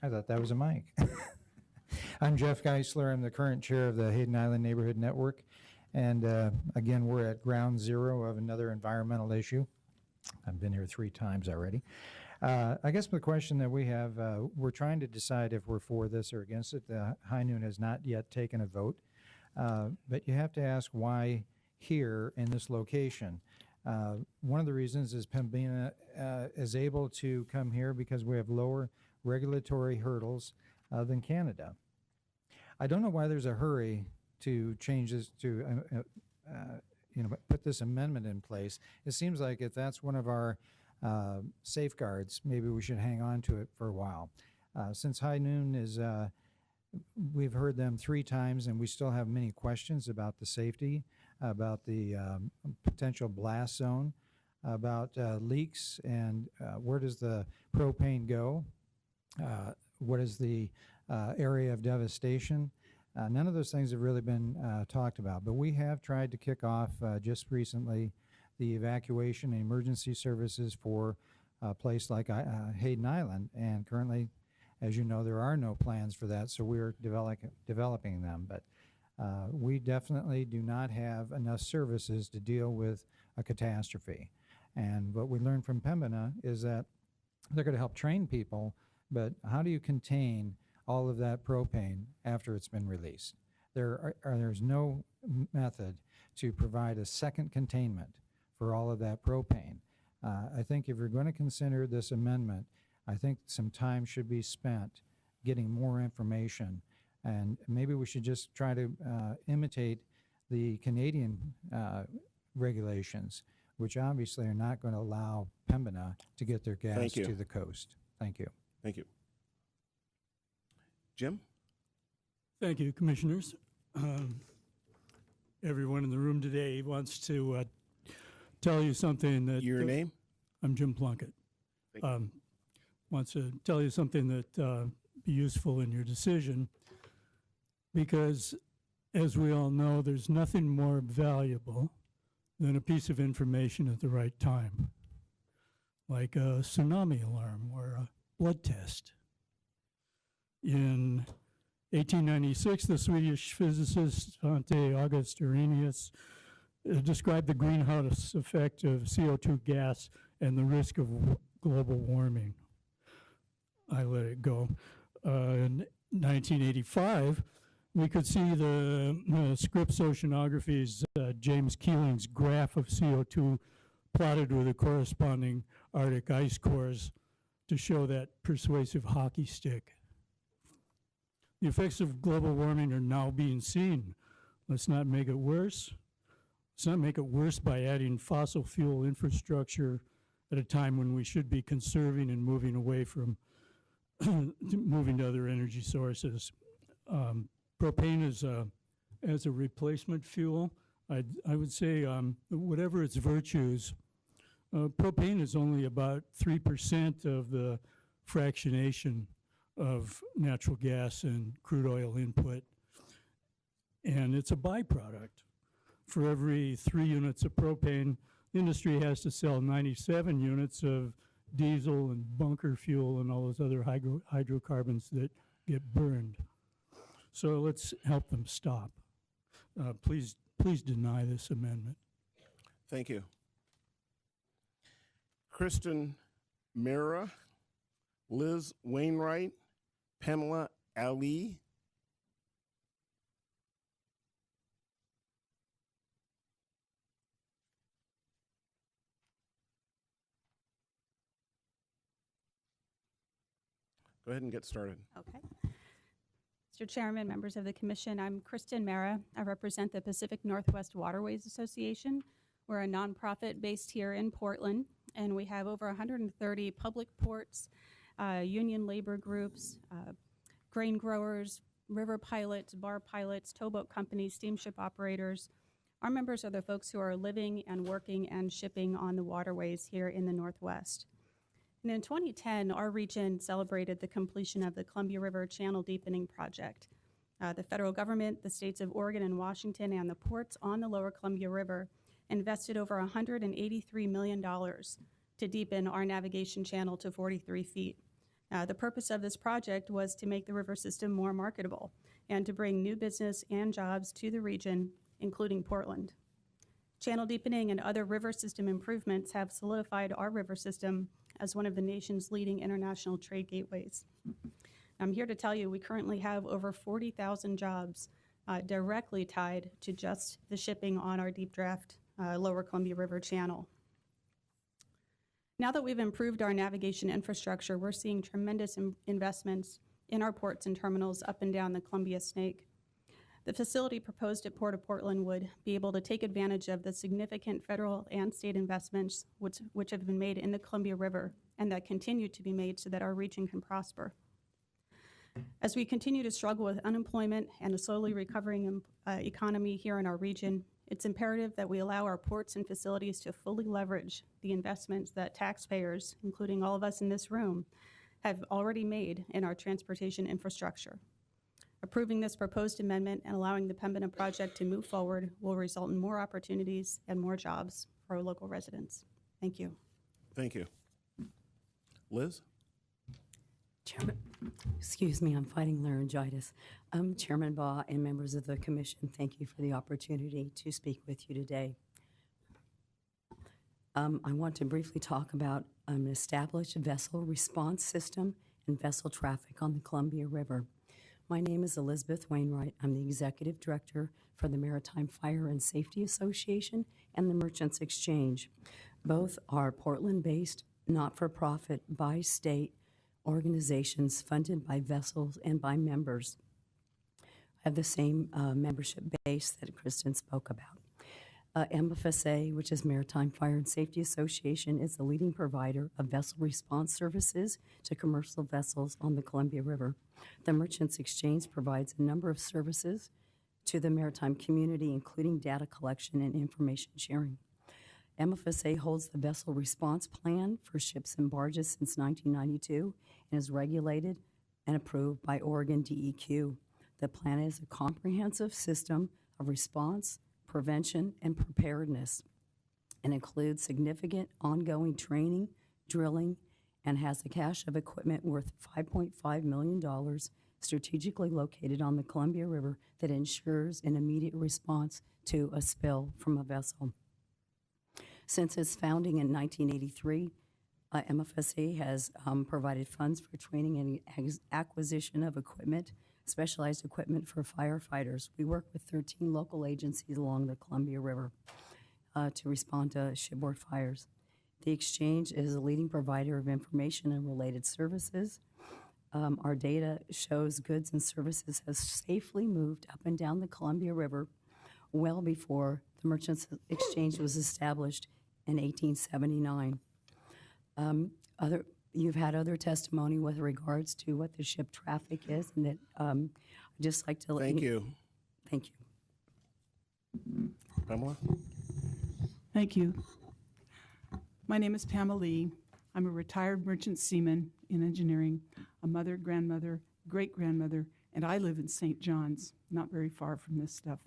Speaker 10: I thought that was a mic. I'm Jeff Geisler. I'm the current chair of the Hayden Island Neighborhood Network. And again, we're at ground zero of another environmental issue. I've been here 3 times already. I guess the question that we have, we're trying to decide if we're for this or against it. High Noon has not yet taken a vote. But you have to ask why here in this location. One of the reasons is Pembina is able to come here because we have lower regulatory hurdles than Canada. I don't know why there's a hurry to change this to put this amendment in place. It seems like if that's one of our safeguards, maybe we should hang on to it for a while. Since High Noon is, we've heard them 3 times and we still have many questions about the safety, about the potential blast zone, about leaks and where does the propane go, what is the area of devastation. None of those things have really been talked about, but we have tried to kick off just recently the evacuation and emergency services for a place like Hayden Island, and currently, as you know, there are no plans for that, so we're developing them. But we definitely do not have enough services to deal with a catastrophe. And what we learned from Pembina is that they're going to help train people, but how do you contain all of that propane after it's been released? There's no method to provide a second containment for all of that propane. I think if you're going to consider this amendment, I think some time should be spent getting more information, and maybe we should just try to imitate the Canadian regulations, which obviously are not going to allow Pembina to get their gas to the coast. Thank you.
Speaker 1: Thank you. Jim?
Speaker 22: Thank you, Commissioners. Everyone in the room today wants to tell you something that...
Speaker 1: Your name?
Speaker 22: I'm Jim Plunkett. Wants to tell you something that be useful in your decision, because as we all know, there's nothing more valuable than a piece of information at the right time, like a tsunami alarm or a blood test. In 1896, the Swedish physicist Svante August Arrhenius described the greenhouse effect of CO2 gas and the risk of global warming. I let it go. In 1985, we could see the Scripps Oceanography's James Keeling's graph of CO2 plotted with the corresponding Arctic ice cores to show that persuasive hockey stick. The effects of global warming are now being seen. Let's not make it worse. Let's not make it worse by adding fossil fuel infrastructure at a time when we should be conserving and moving away from moving to other energy sources. Propane is as a replacement fuel. I would say whatever its virtues, propane is only about 3% of the fractionation of natural gas and crude oil input, and it's a byproduct. For every 3 units of propane, the industry has to sell 97 units of diesel and bunker fuel and all those other hydrocarbons that get burned. So let's help them stop. Please deny this amendment.
Speaker 1: Thank you. Kristen Mira, Liz Wainwright, Pamela Ali. Go ahead and get started.
Speaker 23: Okay. Mr. Chairman, members of the Commission, I'm Kristen Mara. I represent the Pacific Northwest Waterways Association. We're a nonprofit based here in Portland, and we have over 130 public ports, union labor groups, grain growers, river pilots, bar pilots, towboat companies, steamship operators. Our members are the folks who are living and working and shipping on the waterways here in the Northwest. And in 2010, our region celebrated the completion of the Columbia River Channel Deepening Project. The federal government, the states of Oregon and Washington, and the ports on the lower Columbia River invested over $183 million to deepen our navigation channel to 43 feet. The purpose of this project was to make the river system more marketable and to bring new business and jobs to the region, including Portland. Channel deepening and other river system improvements have solidified our river system as one of the nation's leading international trade gateways. I'm here to tell you we currently have over 40,000 jobs directly tied to just the shipping on our deep draft lower Columbia River channel. Now that we've improved our navigation infrastructure, we're seeing tremendous investments in our ports and terminals up and down the Columbia Snake. The facility proposed at Port of Portland would be able to take advantage of the significant federal and state investments which have been made in the Columbia River and that continue to be made so that our region can prosper. As we continue to struggle with unemployment and a slowly recovering economy here in our region, it's imperative that we allow our ports and facilities to fully leverage the investments that taxpayers, including all of us in this room, have already made in our transportation infrastructure. Approving this proposed amendment and allowing the Pembina project to move forward will result in more opportunities and more jobs for our local residents. Thank you.
Speaker 1: Thank you. Liz?
Speaker 8: Chairman, excuse me, I'm fighting laryngitis. Chairman Baugh and members of the commission, thank you for the opportunity to speak with you today. I want to briefly talk about an established vessel response system and vessel traffic on the Columbia River. My name is Elizabeth Wainwright. I'm the Executive Director for the Maritime Fire and Safety Association and the Merchants Exchange. Both are Portland-based, not-for-profit, by-state organizations funded by vessels and by members. I have the same membership base that Kristen spoke about. MFSA, which is Maritime Fire and Safety Association, is the leading provider of vessel response services to commercial vessels on the Columbia River. The Merchants Exchange provides a number of services to the maritime community, including data collection and information sharing. MFSA holds the vessel response plan for ships and barges since 1992 and is regulated and approved by Oregon DEQ. The plan is a comprehensive system of response, prevention, and preparedness, and includes significant ongoing training, drilling, and has a cache of equipment worth $5.5 million strategically located on the Columbia River that ensures an immediate response to a spill from a vessel. Since its founding in 1983, MFSA has provided funds for training and acquisition of equipment, specialized equipment for firefighters. We work with 13 local agencies along the Columbia River to respond to shipboard fires. The exchange is a leading provider of information and related services. Our data shows goods and services have safely moved up and down the Columbia River well before the Merchants Exchange was established in 1879. You've had other testimony with regards to what the ship traffic is, and that I'd just like to let
Speaker 1: Thank you.
Speaker 8: Thank you.
Speaker 1: Pamela?
Speaker 12: Thank you. My name is Pamela Lee. I'm a retired merchant seaman in engineering, a mother, grandmother, great-grandmother, and I live in St. John's, not very far from this stuff.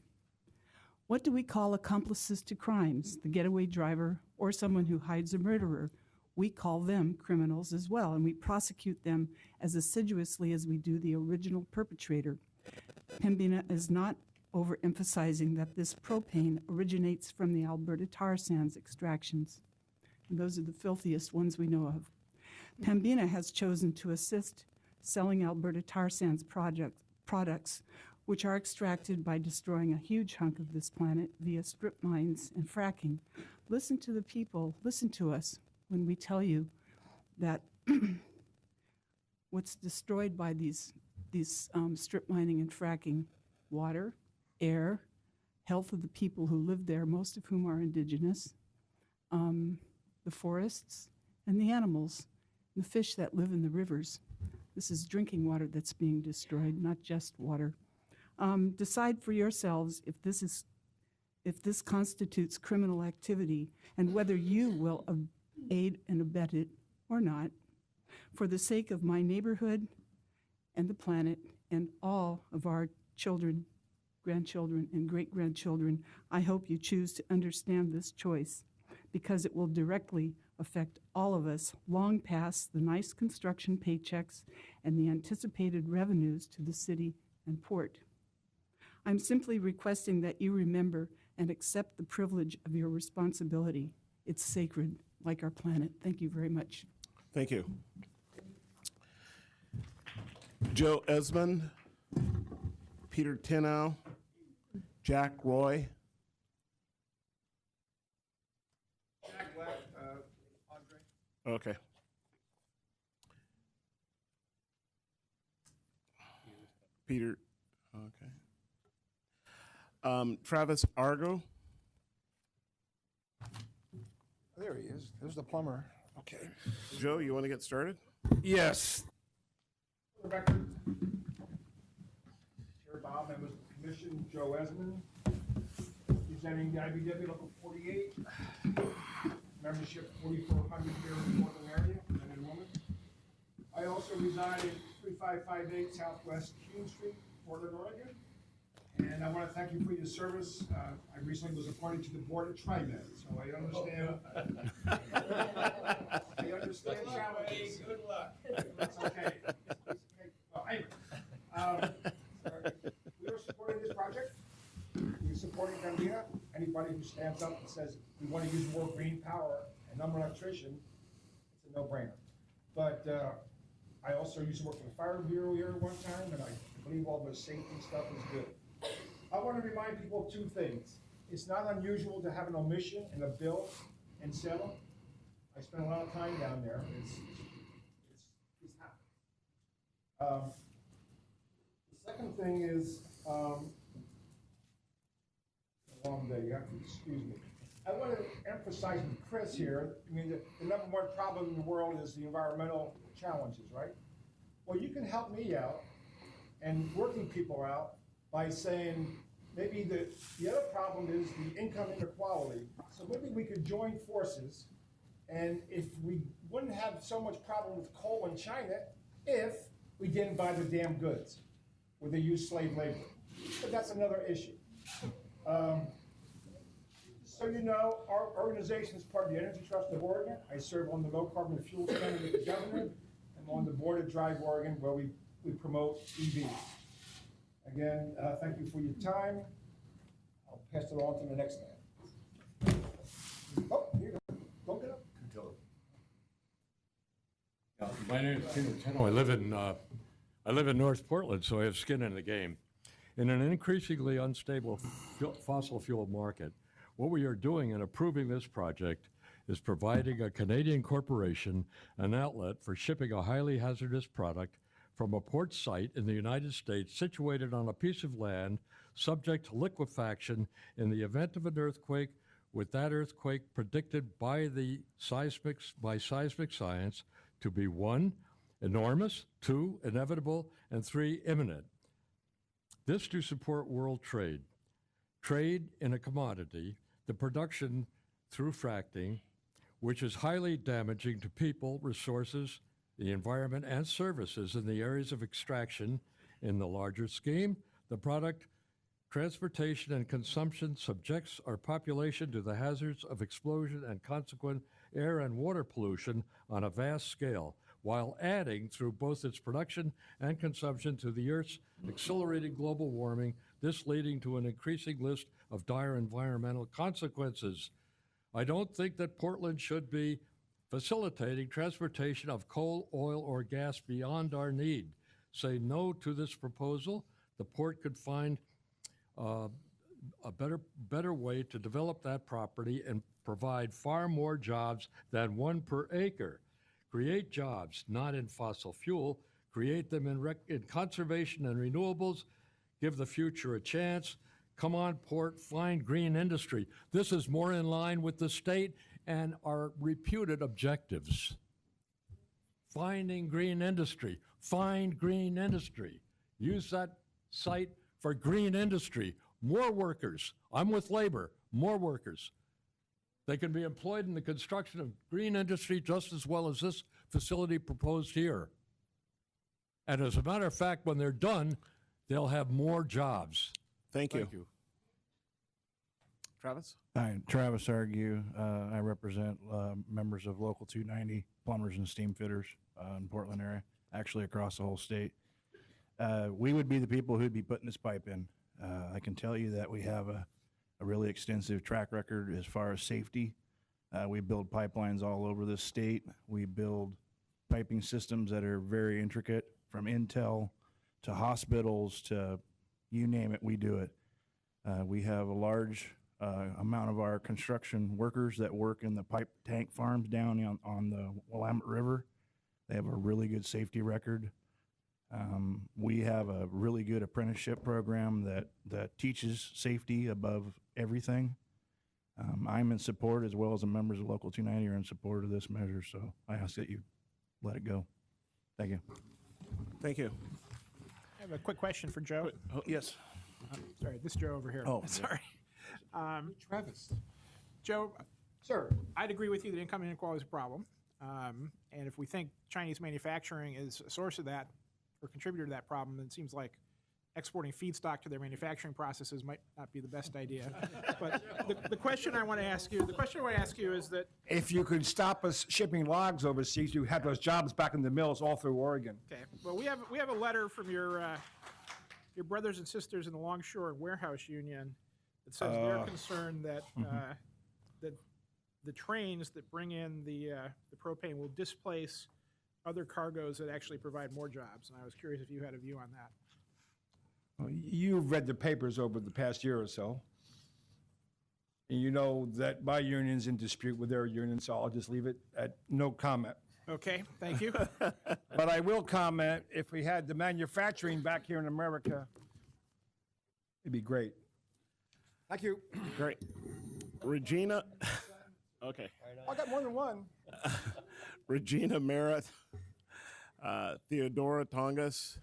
Speaker 12: What do we call accomplices to crimes? The getaway driver or someone who hides a murderer? We call them criminals as well, and we prosecute them as assiduously as we do the original perpetrator. Pembina is not overemphasizing that this propane originates from the Alberta tar sands extractions. And those are the filthiest ones we know of. Pembina has chosen to assist selling Alberta tar sands products, which are extracted by destroying a huge hunk of this planet via strip mines and fracking. Listen to the people, listen to us when we tell you that what's destroyed by these strip mining and fracking: water, air, health of the people who live there, most of whom are indigenous, the forests, and the animals, and the fish that live in the rivers. This is drinking water that's being destroyed, not just water. Decide for yourselves if this constitutes criminal activity and whether you will aid and abet it or not, for the sake of my neighborhood and the planet and all of our children, grandchildren, and great-grandchildren, I hope you choose to understand this choice because it will directly affect all of us long past the nice construction paychecks and the anticipated revenues to the city and port. I'm simply requesting that you remember and accept the privilege of your responsibility. It's sacred, like our planet. Thank you very much.
Speaker 1: Thank you. Joe Esmond, Peter Tenow, Jack Roy.
Speaker 9: Jack left, Andre.
Speaker 1: Okay. Peter, okay. Travis Argo.
Speaker 9: There he is. There's the plumber. Okay.
Speaker 1: Joe, you want to get started?
Speaker 9: Yes. For the record, Chair Bob, members of the commission, Joe Esmond, presenting the IBW Local 48, membership 4,400 here in the Portland area, men and women. I also reside at 3558 Southwest King Street, Portland, Oregon. And I want to thank you for your service. I recently was appointed to the board of TriMet, so I understand. I understand challenges. Good luck. It's okay. Well, anyway, we are supporting this project. We're supporting Gambia. Anybody who stands up and says we want to use more green power, and I'm an electrician, it's a no-brainer. But I also used to work for the Fire Bureau here one time, and I believe all the safety stuff is good. I want to remind people of two things. It's not unusual to have an omission in a bill in Salem. I spent a lot of time down there. It's happening. The second thing is, a long day, you have to excuse me. I want to emphasize with Chris here, I mean, the number one problem in the world is the environmental challenges, right? Well, you can help me out and working people out by saying maybe the other problem is the income inequality. So maybe we could join forces, and if we wouldn't have so much problem with coal in China if we didn't buy the damn goods where they use slave labor. But that's another issue. So you know, our organization is part of the Energy Trust of Oregon. I serve on the Low Carbon Fuel Committee with the governor. I'm on the board of Drive Oregon, where we promote EVs. Again, thank you for your time. I'll pass it on to the next man. Oh, here you go. Don't get up.
Speaker 3: My name is Peter Tenow. I live in North Portland, so I have skin in the game. In an increasingly unstable fossil fuel market, what we are doing in approving this project is providing a Canadian corporation an outlet for shipping a highly hazardous product from a port site in the United States situated on a piece of land subject to liquefaction in the event of an earthquake, with that earthquake predicted by seismic science to be 1, enormous, 2, inevitable, and 3, imminent. This to support world trade. Trade in a commodity, the production through fracking, which is highly damaging to people, resources, the environment, and services in the areas of extraction. In the larger scheme, the product, transportation, and consumption subjects our population to the hazards of explosion and consequent air and water pollution on a vast scale, while adding, through both its production and consumption, to the Earth's accelerated global warming, this leading to an increasing list of dire environmental consequences. I don't think that Portland should be facilitating transportation of coal, oil, or gas beyond our need. Say no to this proposal. The port could find a better way to develop that property and provide far more jobs than 1 per acre. Create jobs, not in fossil fuel. Create them in conservation and renewables. Give the future a chance. Come on, port, find green industry. This is more in line with the state and our reputed objectives. Finding green industry. Find green industry. Use that site for green industry. More workers. I'm with labor. More workers. They can be employed in the construction of green industry just as well as this facility proposed here. And as a matter of fact, when they're done, they'll have more jobs.
Speaker 1: Thank you.
Speaker 3: Thank you.
Speaker 1: Travis?
Speaker 5: Hi, Travis Argue. I represent members of Local 290, plumbers and steam fitters in Portland area, actually across the whole state. We would be the people who'd be putting this pipe in. I can tell you that we have a really extensive track record as far as safety. We build pipelines all over the state. We build piping systems that are very intricate, from Intel to hospitals to you name it, we do it. We have a large amount of our construction workers that work in the pipe tank farms down on the Willamette River. They have a really good safety record. We have a really good apprenticeship program that teaches safety above everything. I'm in support, as well as the members of Local 290 are in support of this measure, so I ask that you let it go. Thank you.
Speaker 1: Thank you.
Speaker 9: I have a quick question for Joe.
Speaker 1: Yes.
Speaker 9: Sorry, this Joe over here.
Speaker 1: Oh,
Speaker 9: sorry.
Speaker 1: Travis.
Speaker 9: Joe,
Speaker 1: sir,
Speaker 9: I'd agree with you that income inequality is a problem. And if we think Chinese manufacturing is a source of that or contributor to that problem, then it seems like exporting feedstock to their manufacturing processes might not be the best idea. But the question I want to ask you is that
Speaker 15: if you could stop us shipping logs overseas, you have those jobs back in the mills all through Oregon.
Speaker 9: okay. Well, we have a letter from your brothers and sisters in the Longshore and Warehouse Union that says they're concerned that that the trains that bring in the propane will displace other cargoes that actually provide more jobs. And I was curious if you had a view on that.
Speaker 15: Well, you've read the papers over the past year or so. And you know that my union's in dispute with their union, so I'll just leave it at no comment.
Speaker 9: Okay, thank you.
Speaker 15: But I will comment, if we had the manufacturing back here in America, it'd be great. Thank you.
Speaker 1: Great. Regina. Okay.
Speaker 15: I got more than one.
Speaker 1: Regina Merritt, Theodora Tongas,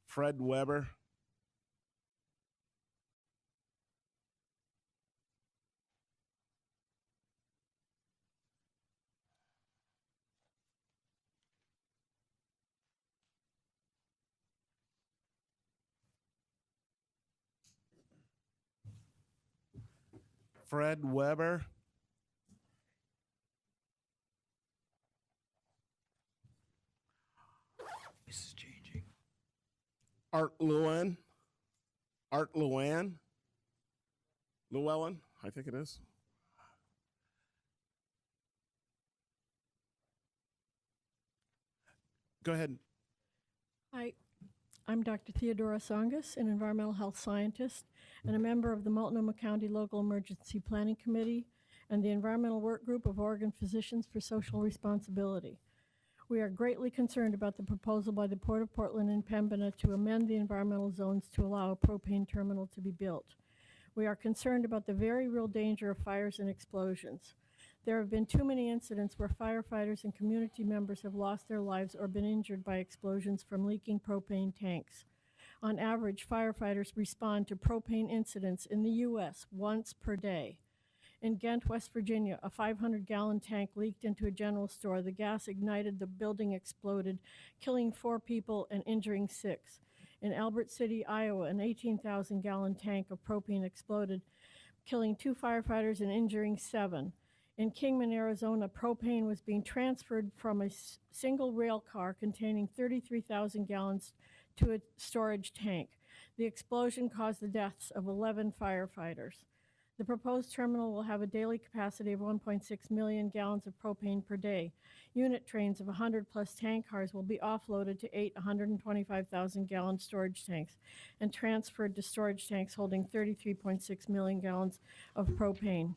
Speaker 1: Fred Weber. Fred Weber.
Speaker 15: This is changing.
Speaker 1: Art Llewellyn. Art Llewellyn. Llewellyn, I think it is. Go ahead.
Speaker 21: Hi, I'm Dr. Theodora Songas, an environmental health scientist and a member of the Multnomah County Local Emergency Planning Committee and the Environmental Work Group of Oregon Physicians for Social Responsibility. We are greatly concerned about the proposal by the Port of Portland and Pembina to amend the environmental zones to allow a propane terminal to be built. We are concerned about the very real danger of fires and explosions. There have been too many incidents where firefighters and community members have lost their lives or been injured by explosions from leaking propane tanks. On average, firefighters respond to propane incidents in the U.S. once per day. In Ghent, West Virginia, a 500-gallon tank leaked into a general store. The gas ignited, the building exploded, killing 4 people and injuring 6. In Albert City, Iowa, an 18,000-gallon tank of propane exploded, killing 2 firefighters and injuring 7. In Kingman, Arizona, propane was being transferred from a single rail car containing 33,000 gallons to a storage tank. The explosion caused the deaths of 11 firefighters. The proposed terminal will have a daily capacity of 1.6 million gallons of propane per day. Unit trains of 100-plus tank cars will be offloaded to 8 125,000-gallon storage tanks and transferred to storage tanks holding 33.6 million gallons of propane.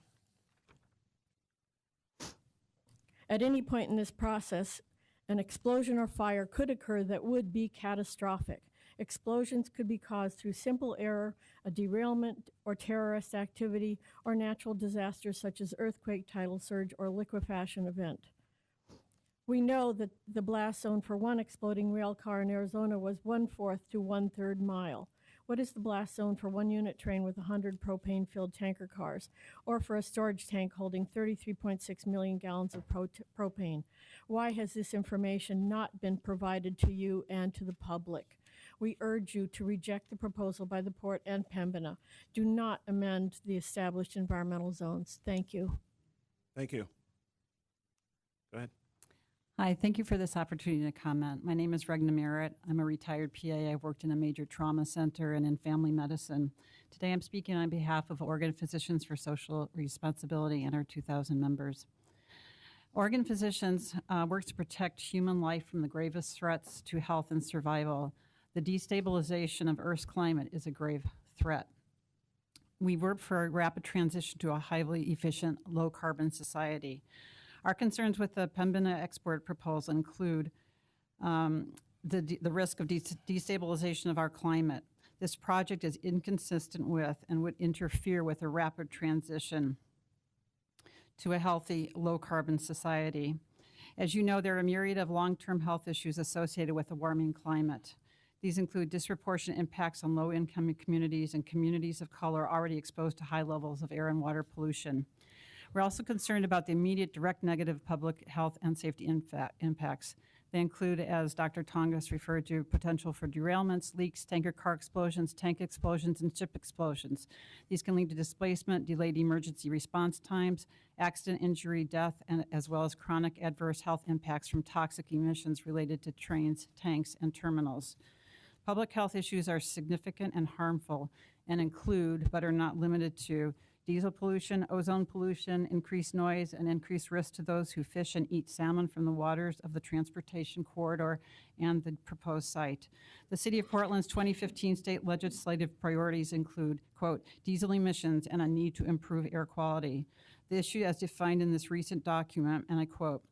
Speaker 21: At any point in this process, an explosion or fire could occur that would be catastrophic. Explosions could be caused through simple error, a derailment, or terrorist activity, or natural disasters such as earthquake, tidal surge, or liquefaction event. We know that the blast zone for one exploding rail car in Arizona was 1/4 to 1/3 mile. What is the blast zone for one unit train with 100 propane-filled tanker cars, or for a storage tank holding 33.6 million gallons of propane? Why has this information not been provided to you and to the public? We urge you to reject the proposal by the port and Pembina. Do not amend the established environmental zones. Thank you.
Speaker 1: Thank you. Go ahead.
Speaker 2: Hi, thank you for this opportunity to comment. My name is Regna Merritt. I'm a retired PA. I've worked in a major trauma center and in family medicine. Today I'm speaking on behalf of Oregon Physicians for Social Responsibility and our 2,000 members. Oregon Physicians works to protect human life from the gravest threats to health and survival. The destabilization of Earth's climate is a grave threat. We work for a rapid transition to a highly efficient, low-carbon society. Our concerns with the Pembina export proposal include the risk of destabilization of our climate. This project is inconsistent with and would interfere with a rapid transition to a healthy, low-carbon society. As you know, there are a myriad of long-term health issues associated with a warming climate. These include disproportionate impacts on low-income communities and communities of color already exposed to high levels of air and water pollution. We're also concerned about the immediate direct negative public health and safety impacts. They include, as Dr. Tongas referred to, potential for derailments, leaks, tanker car explosions, tank explosions, and ship explosions. These can lead to displacement, delayed emergency response times, accident, injury, death, and as well as chronic adverse health impacts from toxic emissions related to trains, tanks, and terminals. Public health issues are significant and harmful and include, but are not limited to, diesel pollution, ozone pollution, increased noise, and increased risk to those who fish and eat salmon from the waters of the transportation corridor and the proposed site. The City of Portland's 2015 state legislative priorities include, quote, diesel emissions and a need to improve air quality. The issue as defined in this recent document, and I quote,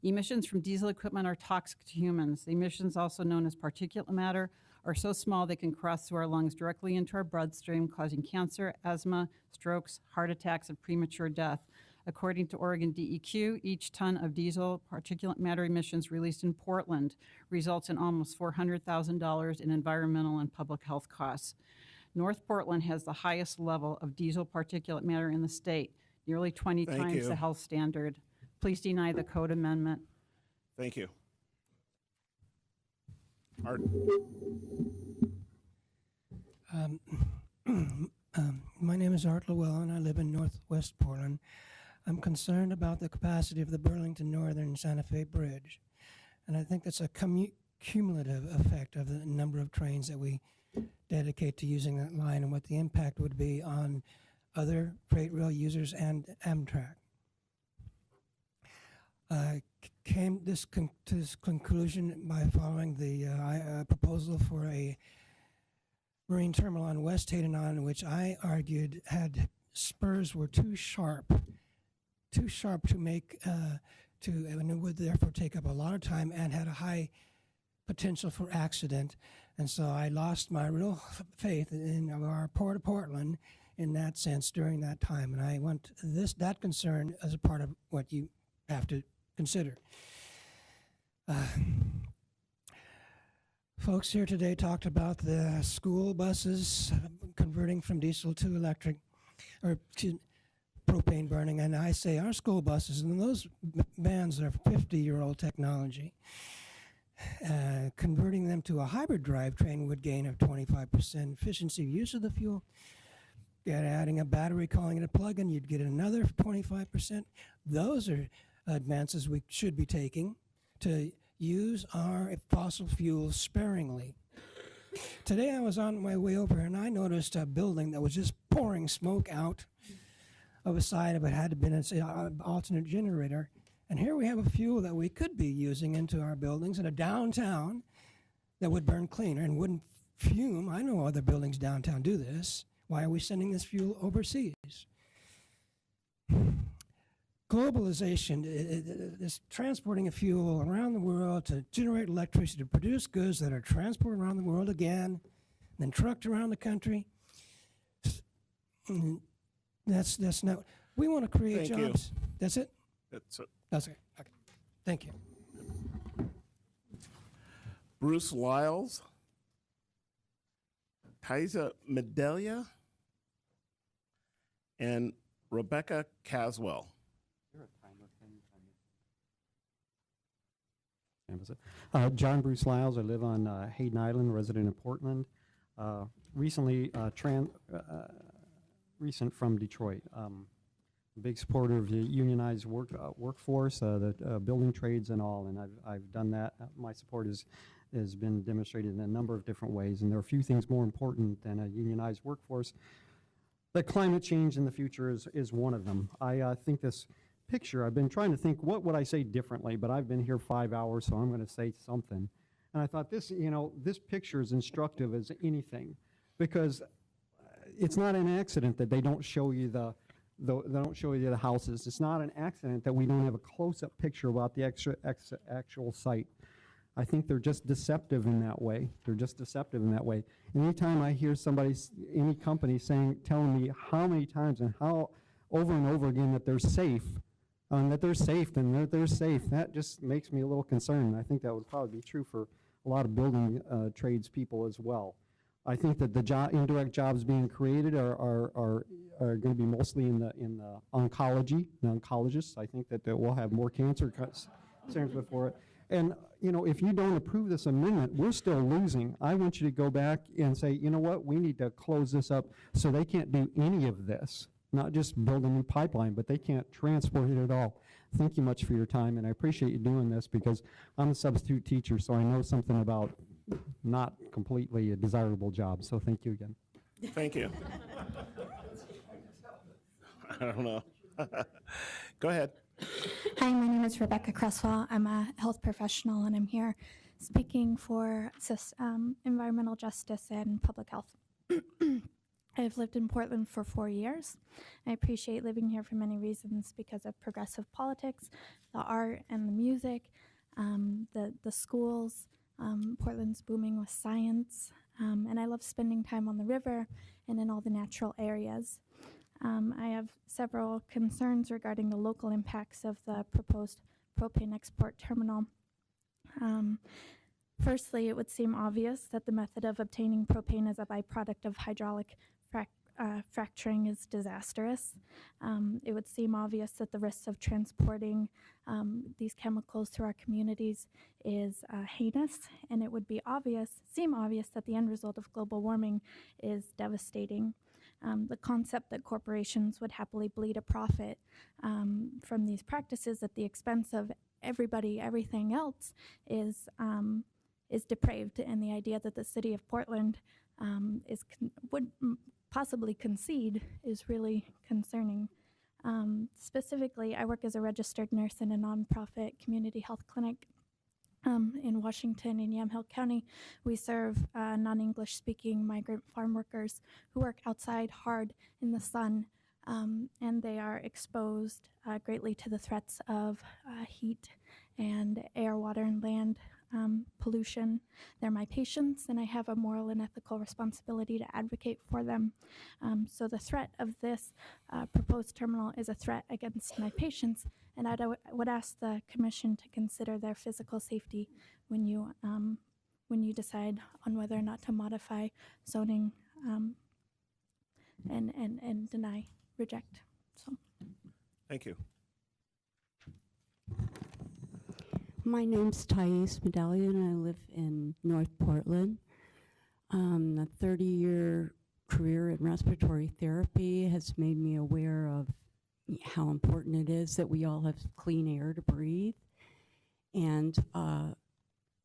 Speaker 2: emissions from diesel equipment are toxic to humans. The emissions, also known as particulate matter, are so small they can cross through our lungs directly into our bloodstream, causing cancer, asthma, strokes, heart attacks, and premature death. According to Oregon DEQ, each ton of diesel particulate matter emissions released in Portland results in almost $400,000 in environmental and public health costs. North Portland has the highest level of diesel particulate matter in the state, nearly 20 times the health standard. Please deny the code amendment.
Speaker 1: Thank you. Art.
Speaker 17: My name is Art Llewellyn. I live in Northwest Portland. I'm concerned about the capacity of the Burlington Northern Santa Fe Bridge. And I think that's a cumulative effect of the number of trains that we dedicate to using that line and what the impact would be on other freight rail users and Amtrak. Came to this conclusion by following the proposal for a marine terminal on West Hayden Island, which I argued had spurs were too sharp to make and would therefore take up a lot of time and had a high potential for accident. And so I lost my real faith in our Port of Portland in that sense during that time. And I want that concern as a part of what you have to consider. Folks here today talked about the school buses converting from diesel to electric, or to propane burning, and I say our school buses, and those vans are 50-year-old technology. Converting them to a hybrid drivetrain would gain a 25% efficiency use of the fuel. Adding a battery, calling it a plug-in, you'd get another 25%. Those are advances we should be taking to use our fossil fuels sparingly. Today I was on my way over and I noticed a building that was just pouring smoke out of a side of it. Had to been an alternate generator. And here we have a fuel that we could be using into our buildings in a downtown that would burn cleaner and wouldn't fume. I know other buildings downtown do this. Why are we sending this fuel overseas? Globalization is transporting a fuel around the world to generate electricity, to produce goods that are transported around the world again, then trucked around the country. That's not. We want to create jobs. That's it?
Speaker 1: That's it.
Speaker 17: That's it. Okay. Thank you.
Speaker 1: Bruce Lyles, Kaisa Medelia, and Rebecca Caswell.
Speaker 6: canvass it. John Bruce Lyles. I live on Hayden Island, resident of Portland. Recently, recent from Detroit. Big supporter of the unionized workforce, the building trades and all, and I've done that. My support has been demonstrated in a number of different ways, and there are a few things more important than a unionized workforce. The climate change in the future is one of them. I think this picture, I've been trying to think, what would I say differently, but I've been here 5 hours, so I'm going to say something. And I thought this picture is instructive as anything, because it's not an accident that they don't show you the houses. It's not an accident that we don't have a close-up picture about the actual site. I think they're just deceptive in that way. Anytime I hear any company telling me how many times and how over and over again that they're safe, that just makes me a little concerned. I think that would probably be true for a lot of building tradespeople as well. I think that the indirect jobs being created are going to be mostly in the oncology, the oncologists. I think that we'll have more cancer concerns before it. And if you don't approve this amendment, we're still losing. I want you to go back and say, you know what, we need to close this up so they can't do any of this, not just build a new pipeline, but they can't transport it at all. Thank you much for your time, and I appreciate you doing this because I'm a substitute teacher, so I know something about not completely a desirable job. So thank you again.
Speaker 1: Thank you. I don't know. Go ahead.
Speaker 14: Hi, my name is Rebecca Cresswell. I'm a health professional, and I'm here speaking for environmental justice and public health. I've lived in Portland for 4 years. I appreciate living here for many reasons because of progressive politics, the art and the music, the schools. Portland's booming with science, and I love spending time on the river and in all the natural areas. I have several concerns regarding the local impacts of the proposed propane export terminal. Firstly, it would seem obvious that the method of obtaining propane as a byproduct of hydraulic fracturing is disastrous. It would seem obvious that the risks of transporting these chemicals to our communities is heinous, and it would seem obvious that the end result of global warming is devastating. The concept that corporations would happily bleed a profit from these practices at the expense of everything else is depraved, and the idea that the city of Portland would possibly concede is really concerning. Specifically, I work as a registered nurse in a nonprofit community health clinic in Washington in Yamhill County. We serve non-English speaking migrant farm workers who work outside hard in the sun, and they are exposed greatly to the threats of heat and air, water, and land pollution. They're my patients, and I have a moral and ethical responsibility to advocate for them. So the threat of this proposed terminal is a threat against my patients, and I would ask the commission to consider their physical safety when you decide on whether or not to modify zoning and reject. So.
Speaker 1: Thank you.
Speaker 19: My name's Thais Medallion. I live in North Portland. A 30-year career in respiratory therapy has made me aware of how important it is that we all have clean air to breathe. And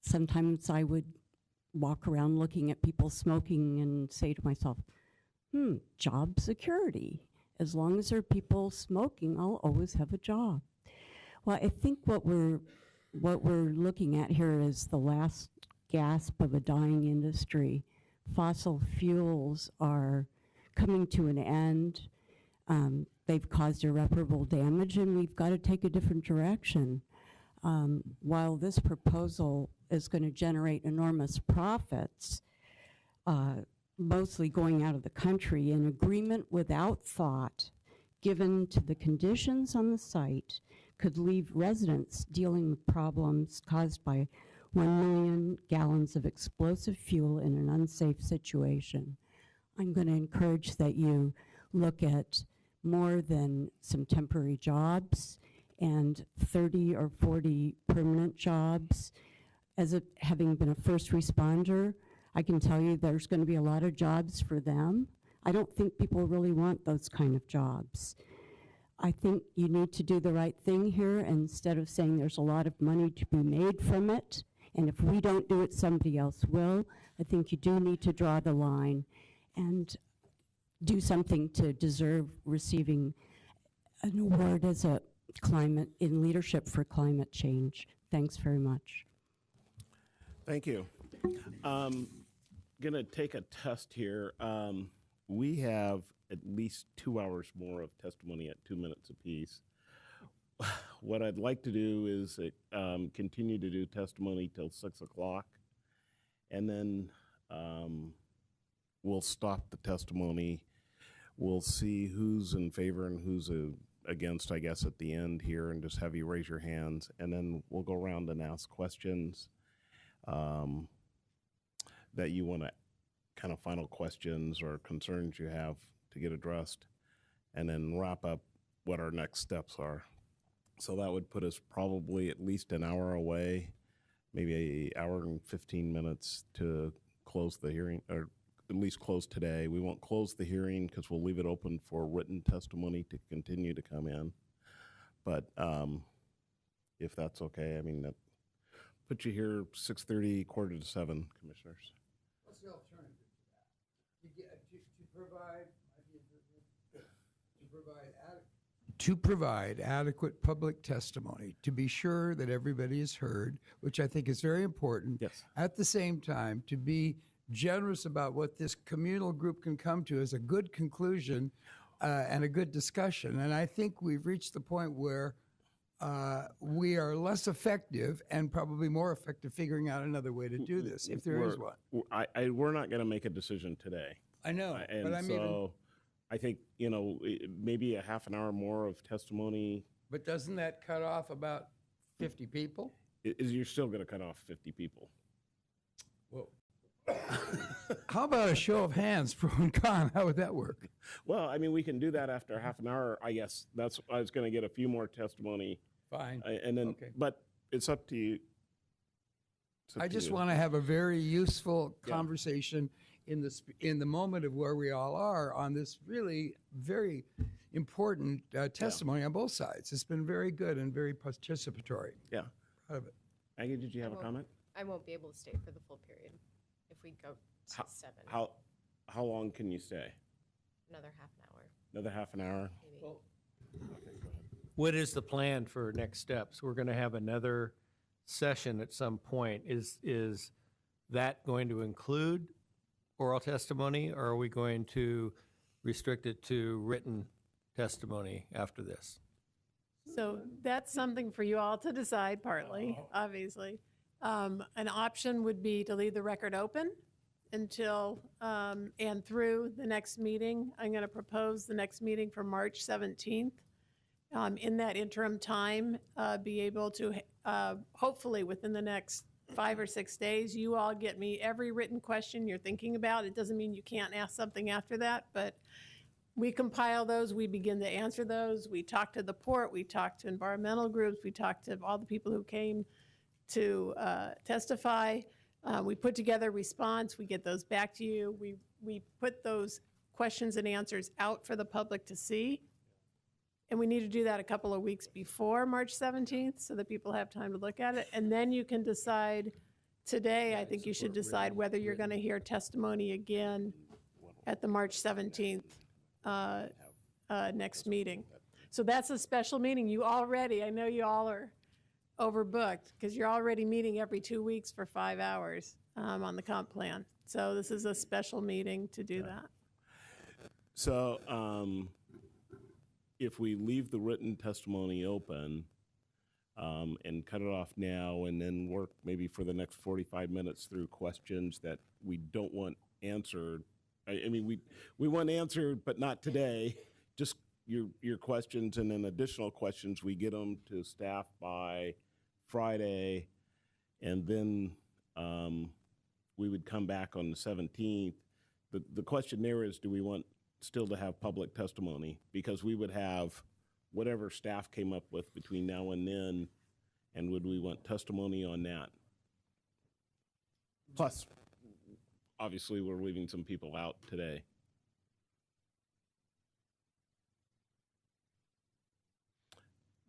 Speaker 19: sometimes I would walk around looking at people smoking and say to myself, job security. As long as there are people smoking, I'll always have a job. Well, I think what we're looking at here is the last gasp of a dying industry. Fossil fuels are coming to an end. They've caused irreparable damage, and we've got to take a different direction. While this proposal is going to generate enormous profits, mostly going out of the country, an agreement without thought given to the conditions on the site could leave residents dealing with problems caused by 1 million gallons of explosive fuel in an unsafe situation. I'm going to encourage that you look at more than some temporary jobs and 30 or 40 permanent jobs. having been a first responder, I can tell you there's going to be a lot of jobs for them. I don't think people really want those kind of jobs. I think you need to do the right thing here, and instead of saying there's a lot of money to be made from it, and if we don't do it, somebody else will, I think you do need to draw the line and do something to deserve receiving an award as a climate in leadership for climate change. Thanks very much.
Speaker 1: Thank you. Gonna take a test here. We have at least 2 hours more of testimony at 2 minutes apiece. What I'd like to do is continue to do testimony till 6 o'clock, and then we'll stop the testimony. We'll see who's in favor and who's against, I guess, at the end here, and just have you raise your hands, and then we'll go around and ask questions that you want to, kind of final questions or concerns you have to get addressed, and then wrap up what our next steps are. So that would put us probably at least an hour away, maybe an hour and 15 minutes to close the hearing, or at least close today. We won't close the hearing because we'll leave it open for written testimony to continue to come in. But if that's okay, I mean, that puts you here 6:30, 6:45, commissioners.
Speaker 4: What's the alternative to that? To provide adequate public testimony, to be sure that everybody is heard, which I think is very important.
Speaker 1: Yes.
Speaker 4: At the same time, to be generous about what this communal group can come to as a good conclusion and a good discussion. And I think we've reached the point where we are less effective and probably more effective figuring out another way to do this, if there is one.
Speaker 1: We're not going to make a decision today.
Speaker 4: I know,
Speaker 1: And
Speaker 4: but I mean,
Speaker 1: so I think, maybe a half an hour more of testimony.
Speaker 4: but doesn't that cut off about 50 people?
Speaker 1: You're still going to cut off 50 people.
Speaker 4: Whoa. How about a show of hands, pro and con? How would that work?
Speaker 1: Well, I mean, we can do that after half an hour, I guess. I was going to get a few more testimony.
Speaker 4: Fine.
Speaker 1: And then,
Speaker 4: Okay.
Speaker 1: but it's up to you.
Speaker 4: I just want to have a very useful conversation in the moment of where we all are on this really very important testimony on both sides. It's been very good and very participatory.
Speaker 1: Yeah.
Speaker 4: Proud of it.
Speaker 1: Maggie, did you have a comment?
Speaker 11: I won't be able to stay for the full period if we go to 7.
Speaker 1: How long can you stay?
Speaker 11: Another half an hour.
Speaker 1: Another half an hour?
Speaker 11: Maybe.
Speaker 1: Okay, go ahead.
Speaker 13: What is the plan for next steps? We're going to have another session at some point. Is that going to include oral testimony, or are we going to restrict it to written testimony after this?
Speaker 24: So that's something for you all to decide partly, obviously. An option would be to leave the record open until and through the next meeting. I'm going to propose the next meeting for March 17th. In that interim time, be able to, hopefully within the next 5 or 6 days, you all get me every written question you're thinking about. It doesn't mean you can't ask something after that, but we compile those, we begin to answer those. We talk to the port, we talk to environmental groups, we talk to all the people who came to testify. We put together a response, we get those back to you. We put those questions and answers out for the public to see. And we need to do that a couple of weeks before March 17th so that people have time to look at it. And then you can decide today, I think you should decide whether you're going to hear testimony again at the March 17th next meeting. So that's a special meeting. You already, I know you all are overbooked because you're already meeting every 2 weeks for 5 hours on the comp plan. So this is a special meeting to do that.
Speaker 1: So if we leave the written testimony open and cut it off now and then work maybe for the next 45 minutes through questions that we don't want answered, I mean, we want answered, but not today, just your questions and then additional questions, we get them to staff by Friday, and then we would come back on the 17th. The question there is, do we want still to have public testimony? Because we would have whatever staff came up with between now and then, and would we want testimony on that? Plus, obviously, we're leaving some people out today.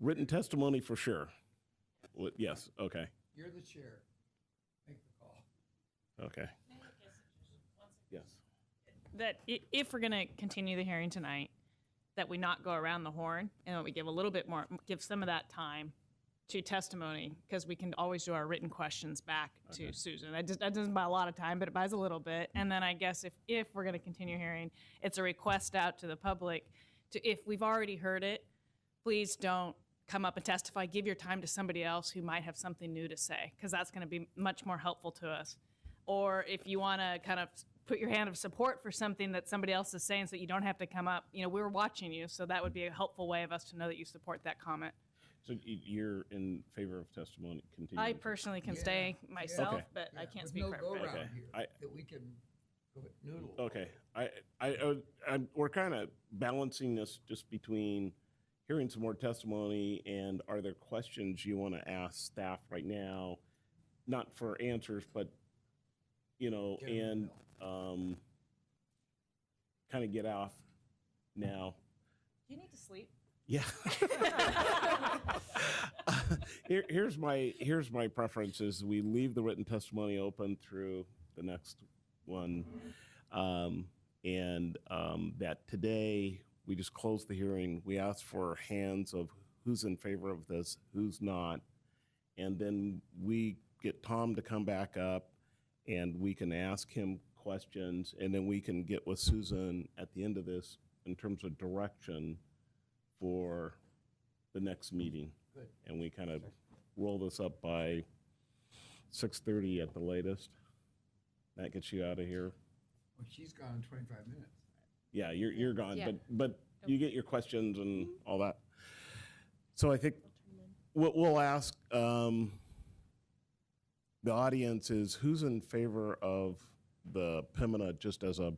Speaker 1: Written testimony for sure. Yes, okay,
Speaker 4: You're the chair. Make the call.
Speaker 1: okay. Yes.
Speaker 7: That if we're going to continue the hearing tonight, that we not go around the horn and that we give a little bit more, give some of that time to testimony, because we can always do our written questions back to Susan. That doesn't buy a lot of time, but it buys a little bit. And then I guess if we're going to continue hearing, it's a request out to the public to, if we've already heard it, please don't come up and testify. Give your time to somebody else who might have something new to say, because that's going to be much more helpful to us. Or if you want to kind of put your hand of support for something that somebody else is saying so that you don't have to come up, we're watching you, so that would be a helpful way of us to know that you support that comment.
Speaker 1: So you're in favor of testimony continuing?
Speaker 7: I personally can stay myself,
Speaker 1: Okay.
Speaker 7: but I can't
Speaker 4: With
Speaker 7: speak
Speaker 4: no
Speaker 7: for
Speaker 4: go
Speaker 7: everybody.
Speaker 4: round here that we can noodle.
Speaker 1: Okay, we're kind of balancing this just between hearing some more testimony and are there questions you want to ask staff right now, not for answers, but kind of get off now.
Speaker 7: Do you need to sleep?
Speaker 1: Yeah. Here's my preference is we leave the written testimony open through the next one, and that today we just close the hearing. We ask for hands of who's in favor of this, who's not, and then we get Tom to come back up and we can ask him questions, and then we can get with Susan at the end of this in terms of direction for the next meeting.
Speaker 4: Good.
Speaker 1: And we kind of roll this up by 6:30 at the latest. That gets you out of here.
Speaker 4: Well, she's gone in 25 minutes.
Speaker 1: Yeah, you're gone,
Speaker 7: Yeah.
Speaker 1: but you get your questions and all that. So I think what we'll ask the audience is who's in favor of the PIMNA just as a,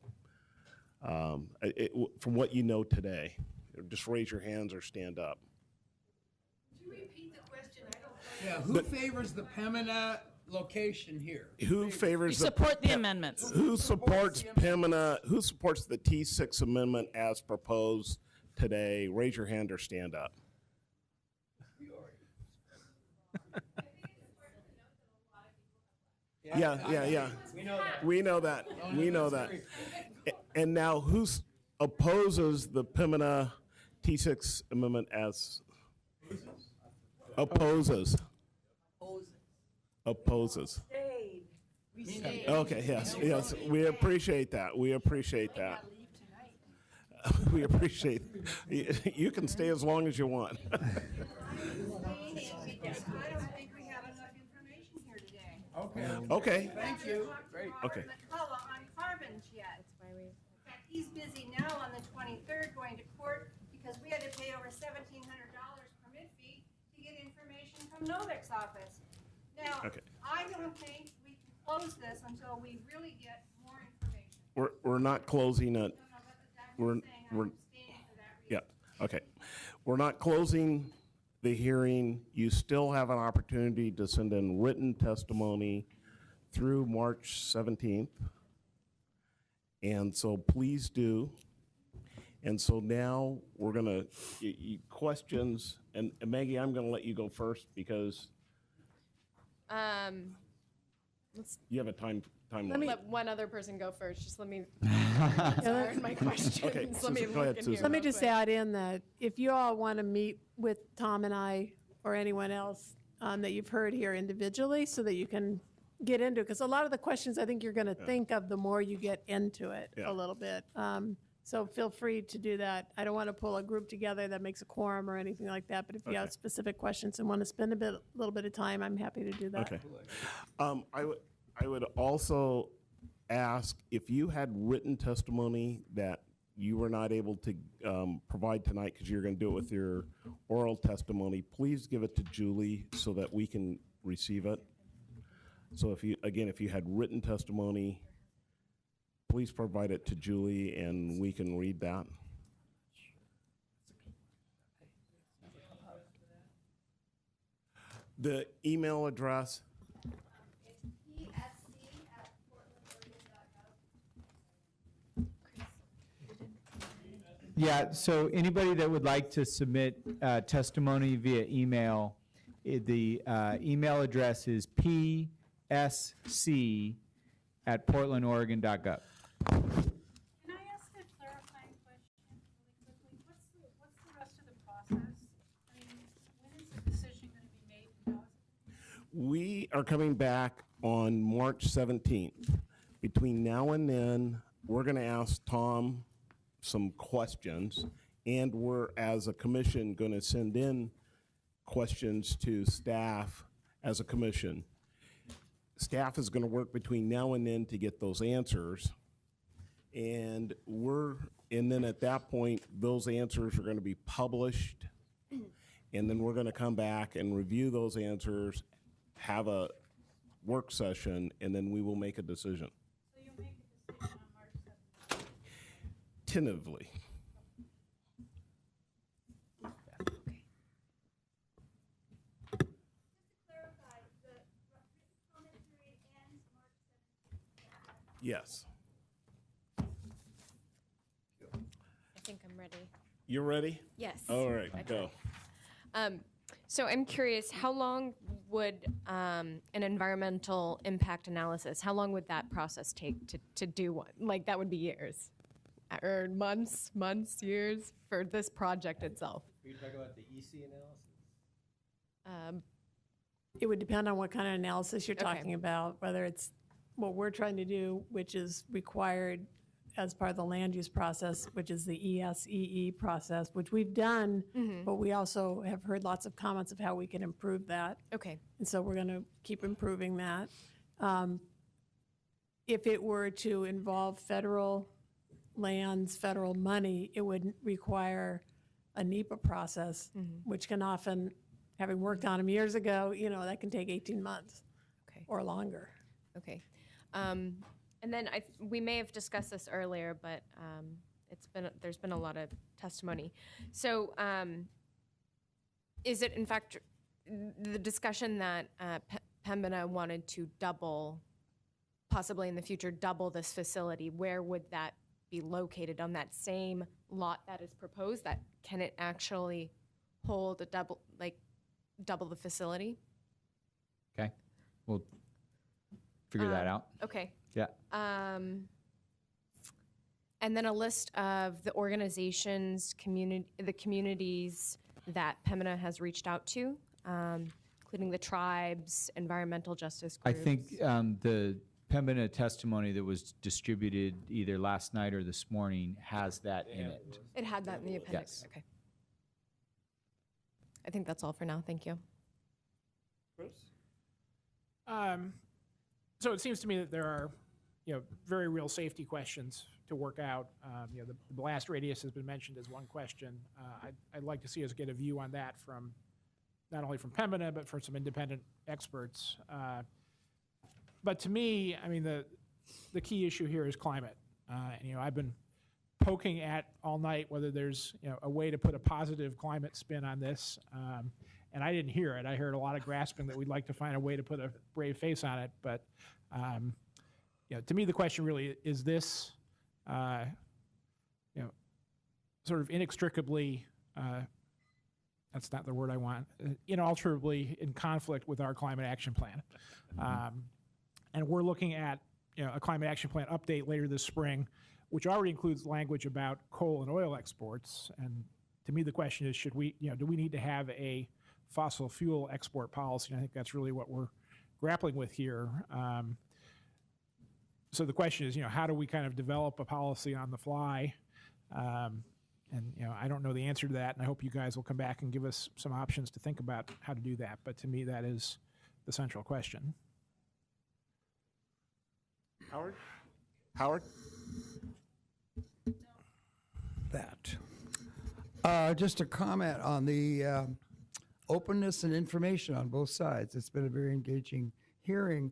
Speaker 1: from what you know today. Just raise your hands or stand up.
Speaker 24: Could you repeat the question? I don't.
Speaker 4: Yeah, who favors the PEMINA location here?
Speaker 1: Who favors
Speaker 7: You support the amendments.
Speaker 1: Who supports PIMNA? Who supports the T6 amendment as proposed today? Raise your hand or stand up. Yeah. We know that. We know that. And now who opposes the PIMNA T6 amendment as opposes? Opposes. Okay, yes, we appreciate that. We appreciate that. We appreciate you can stay as long as you want.
Speaker 24: I don't think we have enough information here today.
Speaker 1: Okay.
Speaker 24: Thank you. Great.
Speaker 1: Okay.
Speaker 24: McCullough on Carbons yet. In fact, he's busy now on the 23rd going to court because we had to pay over $1,700 permit fee to get information from Novik's office. Now,
Speaker 1: Okay.
Speaker 24: I don't think we can close this until we really get more information.
Speaker 1: We're not closing it. We're
Speaker 24: I'm abstaining for that reason.
Speaker 1: yeah. Okay. We're not closing the hearing. You still have an opportunity to send in written testimony through March 17th. And so please do. And so now we're going to, questions, and Maggie, I'm going to let you go first because you have a time limit.
Speaker 11: Let one other person go first. Just let me learn my questions.
Speaker 1: Okay,
Speaker 11: Let me
Speaker 1: Susan, go
Speaker 11: look
Speaker 1: ahead,
Speaker 11: in
Speaker 1: Susan.
Speaker 11: here
Speaker 24: Let me
Speaker 11: real
Speaker 24: just
Speaker 11: quick.
Speaker 24: add in that if you all want to meet with Tom and I or anyone else that you've heard here individually so that you can get into it, because a lot of the questions I think you're going to think of the more you get into it
Speaker 1: Yeah.
Speaker 24: a little bit. So feel free to do that. I don't want to pull a group together that makes a quorum or anything like that, but if you have
Speaker 1: Okay.
Speaker 24: specific questions and want to spend a little bit of time, I'm happy to do that.
Speaker 1: Okay. I would also ask if you had written testimony that you were not able to provide tonight because you're going to do it with your oral testimony, please give it to Julie so that we can receive it. So if you had written testimony, please provide it to Julie and we can read that. The email address,
Speaker 24: PSC
Speaker 10: Yeah, so anybody that would like to submit testimony via email, the email address is psc@portlandoregon.gov.
Speaker 16: Can I ask a clarifying question really quickly? What's the rest of the process? I mean, when is the decision going to be made?
Speaker 1: We are coming back on March 17th. Between now and then, we're going to ask Tom some questions, and we're, as a commission, going to send in questions to staff as a commission. Staff is going to work between now and then to get those answers, and then at that point, those answers are going to be published, and then we're going to come back and review those answers, have a work session, and then we will make a decision.
Speaker 16: So you'll make a decision on March 7th?
Speaker 1: Tentatively. Yes.
Speaker 11: I think I'm ready.
Speaker 1: You're ready?
Speaker 11: Yes.
Speaker 1: All right, go.
Speaker 11: So I'm curious, how long would an environmental impact analysis, how long would that process take to do one? Like, that would be years, or months, years for this project itself?
Speaker 13: Are you talking about the EC analysis?
Speaker 24: It would depend on what kind of analysis you're
Speaker 11: Okay.
Speaker 24: talking about, whether it's what we're trying to do, which is required as part of the land use process, which is the ESEE process, which we've done, but we also have heard lots of comments of how we can improve that.
Speaker 11: Okay.
Speaker 24: And so we're going to keep improving that. If it were to involve federal lands, federal money, it would require a NEPA process, which can often, having worked on them years ago, that can take 18 months or longer.
Speaker 11: Okay. And then we may have discussed this earlier, but there's been a lot of testimony. So is it in fact the discussion that Pembina wanted to possibly in the future double this facility? Where would that be located? On that same lot that is proposed? That can it actually hold double the facility?
Speaker 10: Okay, we'll figure that out.
Speaker 11: Okay.
Speaker 10: Yeah.
Speaker 11: And then a list of the organizations, the communities that Pembina has reached out to, including the tribes, environmental justice
Speaker 10: I
Speaker 11: groups.
Speaker 10: think the Pembina testimony that was distributed either last night or this morning has that in it.
Speaker 11: It had that in the appendix.
Speaker 10: Yes.
Speaker 11: Okay. I think that's all for now. Thank you.
Speaker 9: So it seems to me that there are, very real safety questions to work out. The blast radius has been mentioned as one question. I'd like to see us get a view on that from not only from Pembina, but from some independent experts. But to me, I mean, the key issue here is climate. I've been poking at all night whether there's a way to put a positive climate spin on this, and I didn't hear it. I heard a lot of grasping that we'd like to find a way to put a brave face on it, but to me the question really is this sort of inextricably that's not the word I want, inalterably in conflict with our climate action plan. And we're looking at a climate action plan update later this spring, which already includes language about coal and oil exports. And to me, the question is, do we need to have a fossil fuel export policy? And I think that's really what we're grappling with here. So the question is, how do we kind of develop a policy on the fly? And I don't know the answer to that, and I hope you guys will come back and give us some options to think about how to do that. But to me, that is the central question.
Speaker 1: Howard?
Speaker 4: Just a comment on the openness and information on both sides. It's been a very engaging hearing.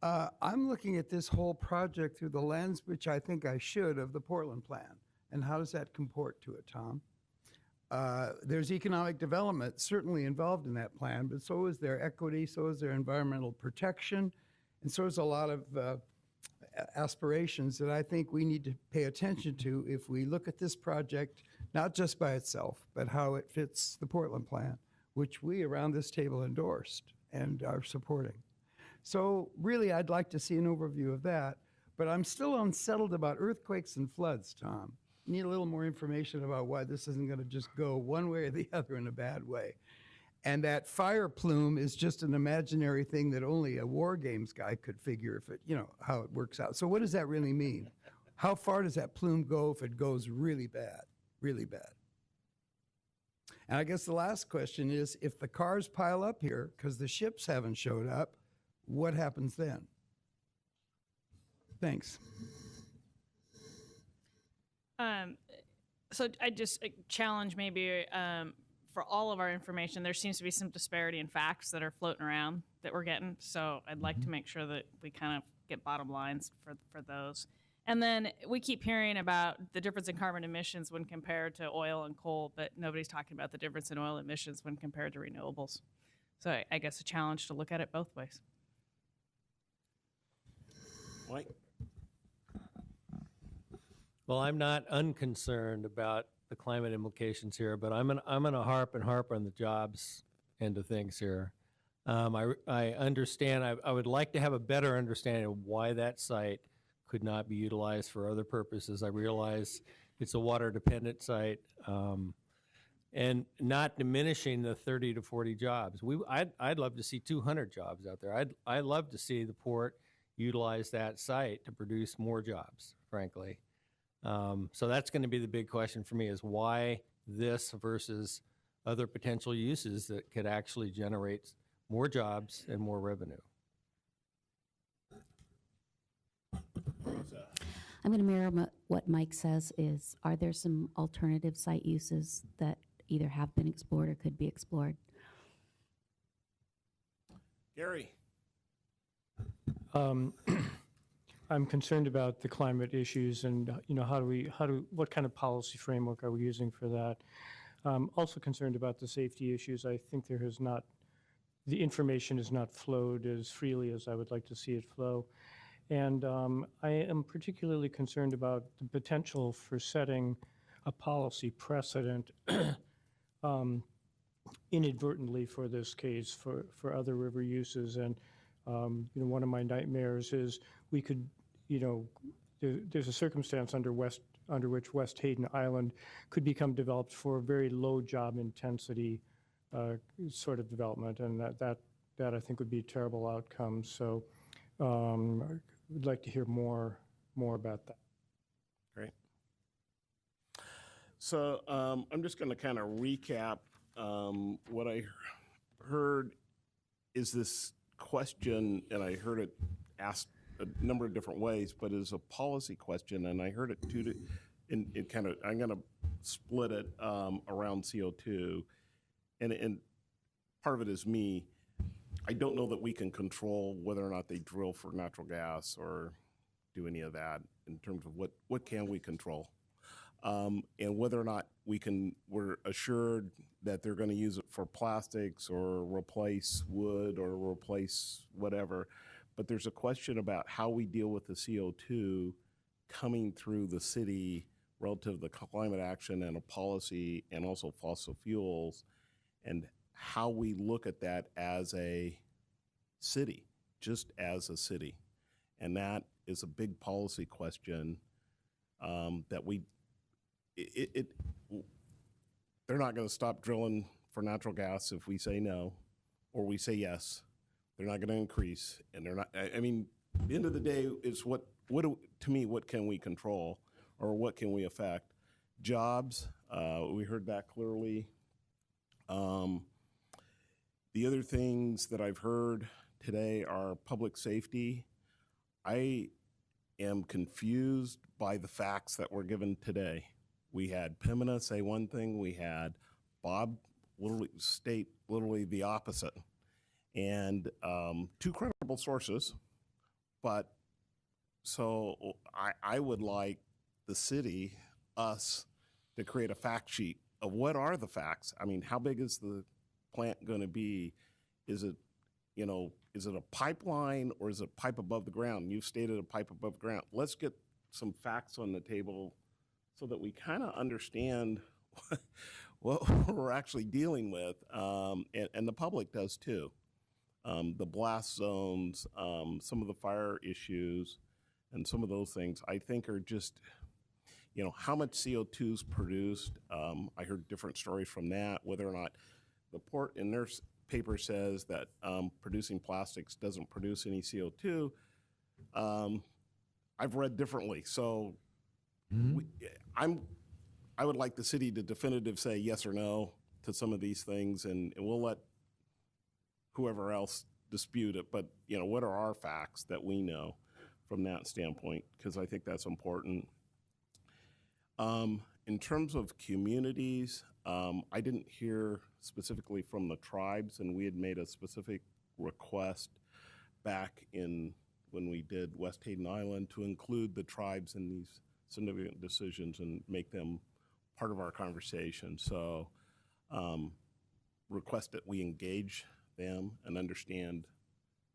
Speaker 4: I'm looking at this whole project through the lens, which I think I should, of the Portland Plan. And how does that comport to it, Tom? There's economic development certainly involved in that plan, but so is there equity, so is there environmental protection, and so is a lot of aspirations that I think we need to pay attention to if we look at this project, not just by itself, but how it fits the Portland plan, which we around this table endorsed and are supporting. So really, I'd like to see an overview of that, but I'm still unsettled about earthquakes and floods, Tom. Need a little more information about why this isn't going to just go one way or the other in a bad way. And that fire plume is just an imaginary thing that only a war games guy could figure if it, how it works out. So what does that really mean? How far does that plume go if it goes really bad, really bad? And I guess the last question is, if the cars pile up here because the ships haven't showed up, what happens then? Thanks.
Speaker 7: So I just challenge maybe for all of our information, there seems to be some disparity in facts that are floating around that we're getting. So I'd like to make sure that we kind of get bottom lines for those. And then we keep hearing about the difference in carbon emissions when compared to oil and coal, but nobody's talking about the difference in oil emissions when compared to renewables. So I guess a challenge to look at it both ways.
Speaker 1: Mike?
Speaker 13: Well, I'm not unconcerned about the climate implications here, but I'm gonna harp on the jobs end of things here. I understand. I would like to have a better understanding of why that site could not be utilized for other purposes. I realize it's a water-dependent site, and not diminishing the 30 to 40 jobs. I'd love to see 200 jobs out there. I'd love to see the port utilize that site to produce more jobs, frankly. So that's going to be the big question for me, is why this versus other potential uses that could actually generate more jobs and more revenue.
Speaker 18: I'm going to mirror what Mike says. Are there some alternative site uses that either have been explored or could be explored?
Speaker 1: Gary?
Speaker 20: I'm concerned about the climate issues and, what kind of policy framework are we using for that? Also concerned about the safety issues. I think the information has not flowed as freely as I would like to see it flow. And I am particularly concerned about the potential for setting a policy precedent inadvertently for this case, for other river uses. And one of my nightmares is we could, there's a circumstance under which West Hayden Island could become developed for a very low job intensity sort of development, and that I think would be a terrible outcome. So I'd like to hear more about that.
Speaker 1: Great. So I'm just going to kind of recap what I heard is this question, and I heard it asked a number of different ways, but it's a policy question, and I heard it I'm going to split it around CO2, and part of it is me. I don't know that we can control whether or not they drill for natural gas or do any of that in terms of what can we control, and whether or not we're assured that they're going to use it for plastics or replace wood or replace whatever. But there's a question about how we deal with the CO2 coming through the city relative to climate action and a policy, and also fossil fuels, and how we look at that as a city, just as a city. And that is a big policy question that they're not going to stop drilling for natural gas if we say no or we say yes. They're not going to increase, and they're not. I mean, at the end of the day, it's to me, what can we control, or what can we affect? Jobs, we heard that clearly. The other things that I've heard today are public safety. I am confused by the facts that were given today. We had Pembina say one thing, we had Bob state literally the opposite. And two credible sources, but so I would like the city, us, to create a fact sheet of what are the facts. I mean, how big is the plant going to be? Is it you know, is it a pipeline or is it pipe above the ground? You've stated a pipe above ground. Let's get some facts on the table so that we kind of understand what we're actually dealing with, and the public does too. The blast zones, some of the fire issues, and some of those things I think are just, you know, how much CO2 is produced. I heard different stories from that, whether or not the port in their paper says that producing plastics doesn't produce any CO2. I've read differently. So I would like the city to definitive say yes or no to some of these things, and we'll let whoever else dispute it. But, you know, what are our facts that we know from that standpoint? Because I think that's important. In terms of communities, I didn't hear specifically from the tribes, and we had made a specific request back in when we did West Hayden Island to include the tribes in these significant decisions and make them part of our conversation. So request that we engage them and understand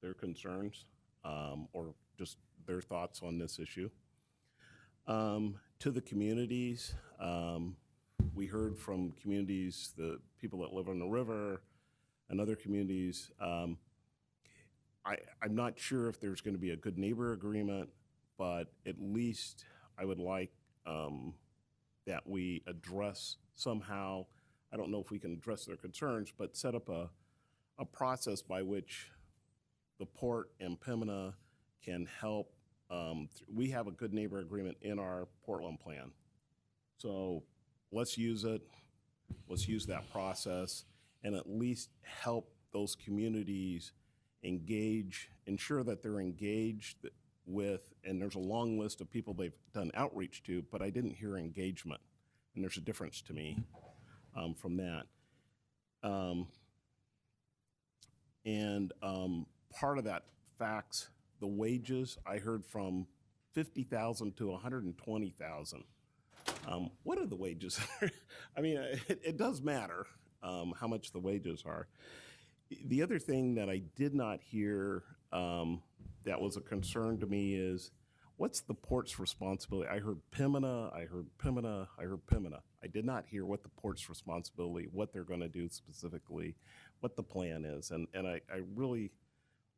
Speaker 1: their concerns or just their thoughts on this issue. To the communities, we heard from communities, the people that live on the river and other communities. I'm not sure if there's going to be a good neighbor agreement, but at least I would like that we address somehow, I don't know if we can address their concerns, but set up a process by which the port and Pembina can help. We have a good neighbor agreement in our Portland plan. So let's use it. Let's use that process and at least help those communities engage, ensure that they're engaged with, and there's a long list of people they've done outreach to, but I didn't hear engagement. And there's a difference to me from that. Part of that facts, the wages, I heard from 50,000 to 120,000. What are the wages? I mean, it does matter how much the wages are. The other thing that I did not hear that was a concern to me is, what's the port's responsibility? I heard Pembina, I heard Pembina, I heard Pembina. I did not hear what the port's responsibility, what they're going to do specifically, what the plan is. And I really,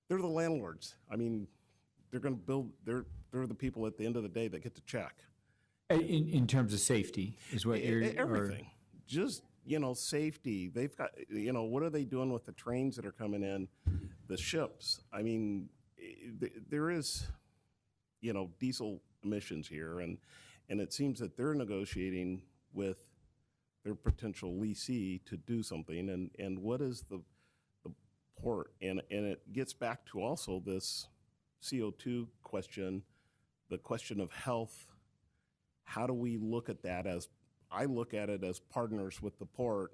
Speaker 1: they're the landlords. I mean, they're going to build, they're the people at the end of the day that get to check.
Speaker 10: In terms of safety is what you're...
Speaker 1: Everything. Just, you know, safety. They've got, you know, what are they doing with the trains that are coming in, the ships? I mean, there is, you know, diesel emissions here, and it seems that they're negotiating with their potential leasee to do something, and what is the port? And it gets back to also this CO2 question, the question of health. How do we look at that as, I look at it as partners with the port.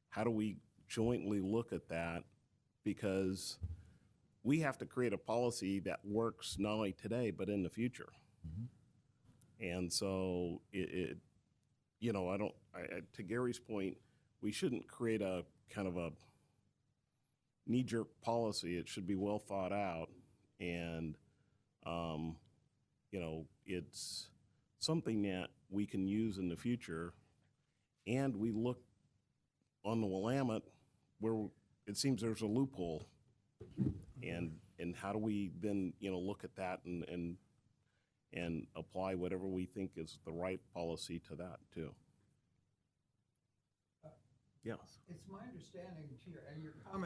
Speaker 1: How do we jointly look at that? Because we have to create a policy that works not only today, but in the future. And so it you know, to Gary's point, we shouldn't create a kind of a knee-jerk policy. It should be well thought out. And, you know, it's something that we can use in the future. And we look on the Willamette where it seems there's a loophole. And how do we then, you know, look at that and apply whatever we think is the right policy to that too. Yes.
Speaker 4: It's my understanding,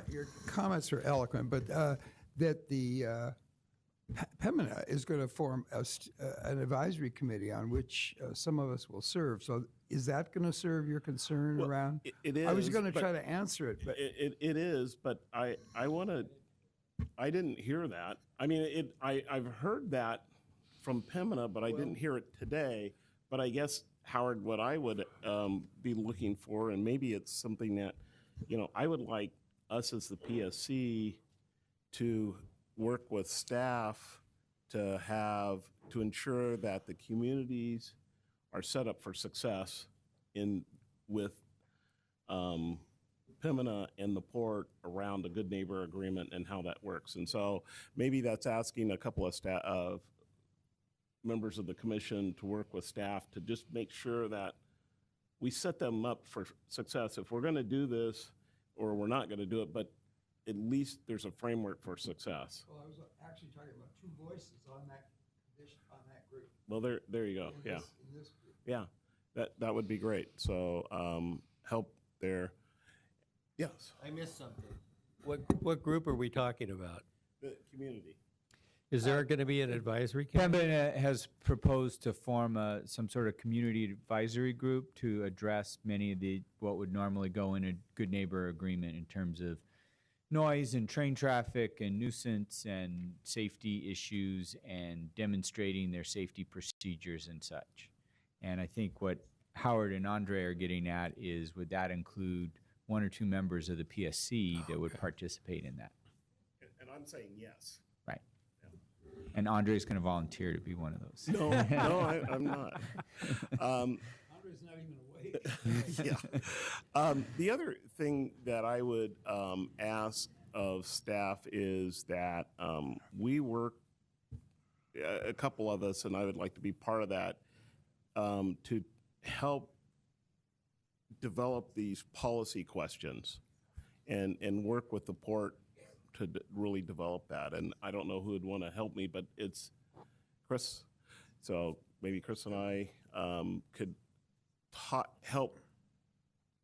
Speaker 4: your comments are eloquent, but that the Pembina is going to form an advisory committee on which some of us will serve. So is that going to serve your concern around?
Speaker 1: It is.
Speaker 4: I was going to try to answer it, but
Speaker 1: it is. But I didn't hear that. I mean, I've heard that from Pembina, but I didn't hear it today. But I guess, Howard, what I would be looking for, and maybe it's something that, you know, I would like us as the PSC to work with staff to ensure that the communities are set up for success with Pembina and the port around a good neighbor agreement and how that works. And so maybe that's asking a couple of members of the commission to work with staff to just make sure that we set them up for success. If we're going to do this, or we're not going to do it, but at least there's a framework for success.
Speaker 4: Well, I was actually talking about two voices on that group.
Speaker 1: Well, there you go.
Speaker 4: In this group.
Speaker 1: Yeah, that would be great. So help there. Yes.
Speaker 13: I missed something. What group are we talking about?
Speaker 1: The community.
Speaker 13: Is there going to be an advisory committee?
Speaker 10: Pembina has proposed to form some sort of community advisory group to address many of what would normally go in a good neighbor agreement in terms of noise and train traffic and nuisance and safety issues and demonstrating their safety procedures and such. And I think what Howard and Andre are getting at is, would that include one or two members of the PSC that would participate in that?
Speaker 1: And I'm saying yes.
Speaker 10: Right. And Andre's going to volunteer to be one of those.
Speaker 1: No, I'm not.
Speaker 4: Andre's not even awake.
Speaker 1: Yeah. The other thing that I would ask of staff is that we work, a couple of us, and I would like to be part of that, to help develop these policy questions and work with the port to really develop that. And I don't know who would want to help me, but it's Chris. So maybe Chris and I could help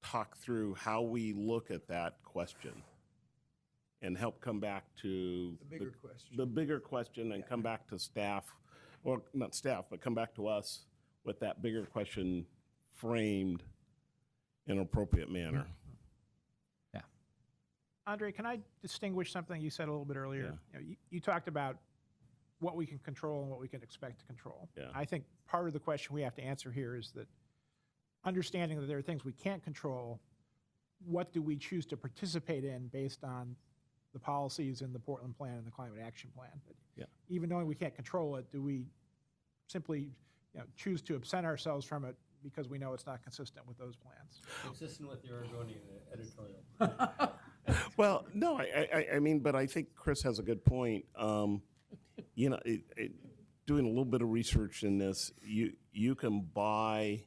Speaker 1: talk through how we look at that question and help come back to the bigger question and come back to staff, or not staff, but come back to us with that bigger question framed in an appropriate manner.
Speaker 10: Yeah.
Speaker 9: Andre, can I distinguish something you said a little bit earlier? You talked about what we can control and what we can expect to control.
Speaker 1: Yeah.
Speaker 9: I think part of the question we have to answer here is that understanding that there are things we can't control, what do we choose to participate in based on the policies in the Portland Plan and the Climate Action Plan? But even knowing we can't control it, do we simply choose to absent ourselves from it because we know it's not consistent with those plans?
Speaker 13: Consistent with your Oregonian editorial.
Speaker 1: Well, no, I mean, but I think Chris has a good point. Doing a little bit of research in this, you can buy,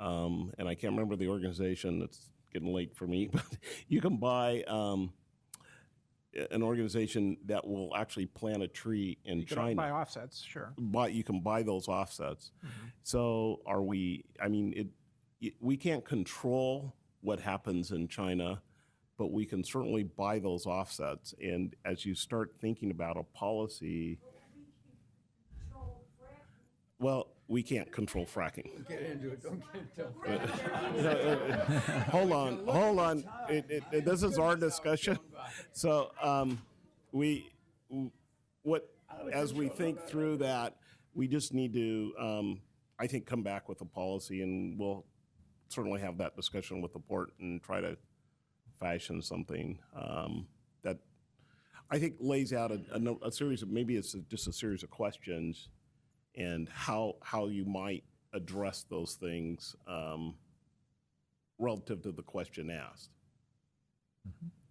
Speaker 1: and I can't remember the organization, it's getting late for me, but you can buy an organization that will actually plant a tree in China.
Speaker 9: You can buy offsets, sure.
Speaker 1: You can buy those offsets. So we can't control what happens in China, but we can certainly buy those offsets. And as you start thinking about a policy, well, we can't control fracking.
Speaker 4: Get into it. Don't get into it.
Speaker 1: Hold on. This is our discussion. So as we think through that, we just need to, I think, come back with a policy, and we'll certainly have that discussion with the port and try to fashion something that I think lays out a series of, maybe it's just a series of questions, and how you might address those things relative to the question asked.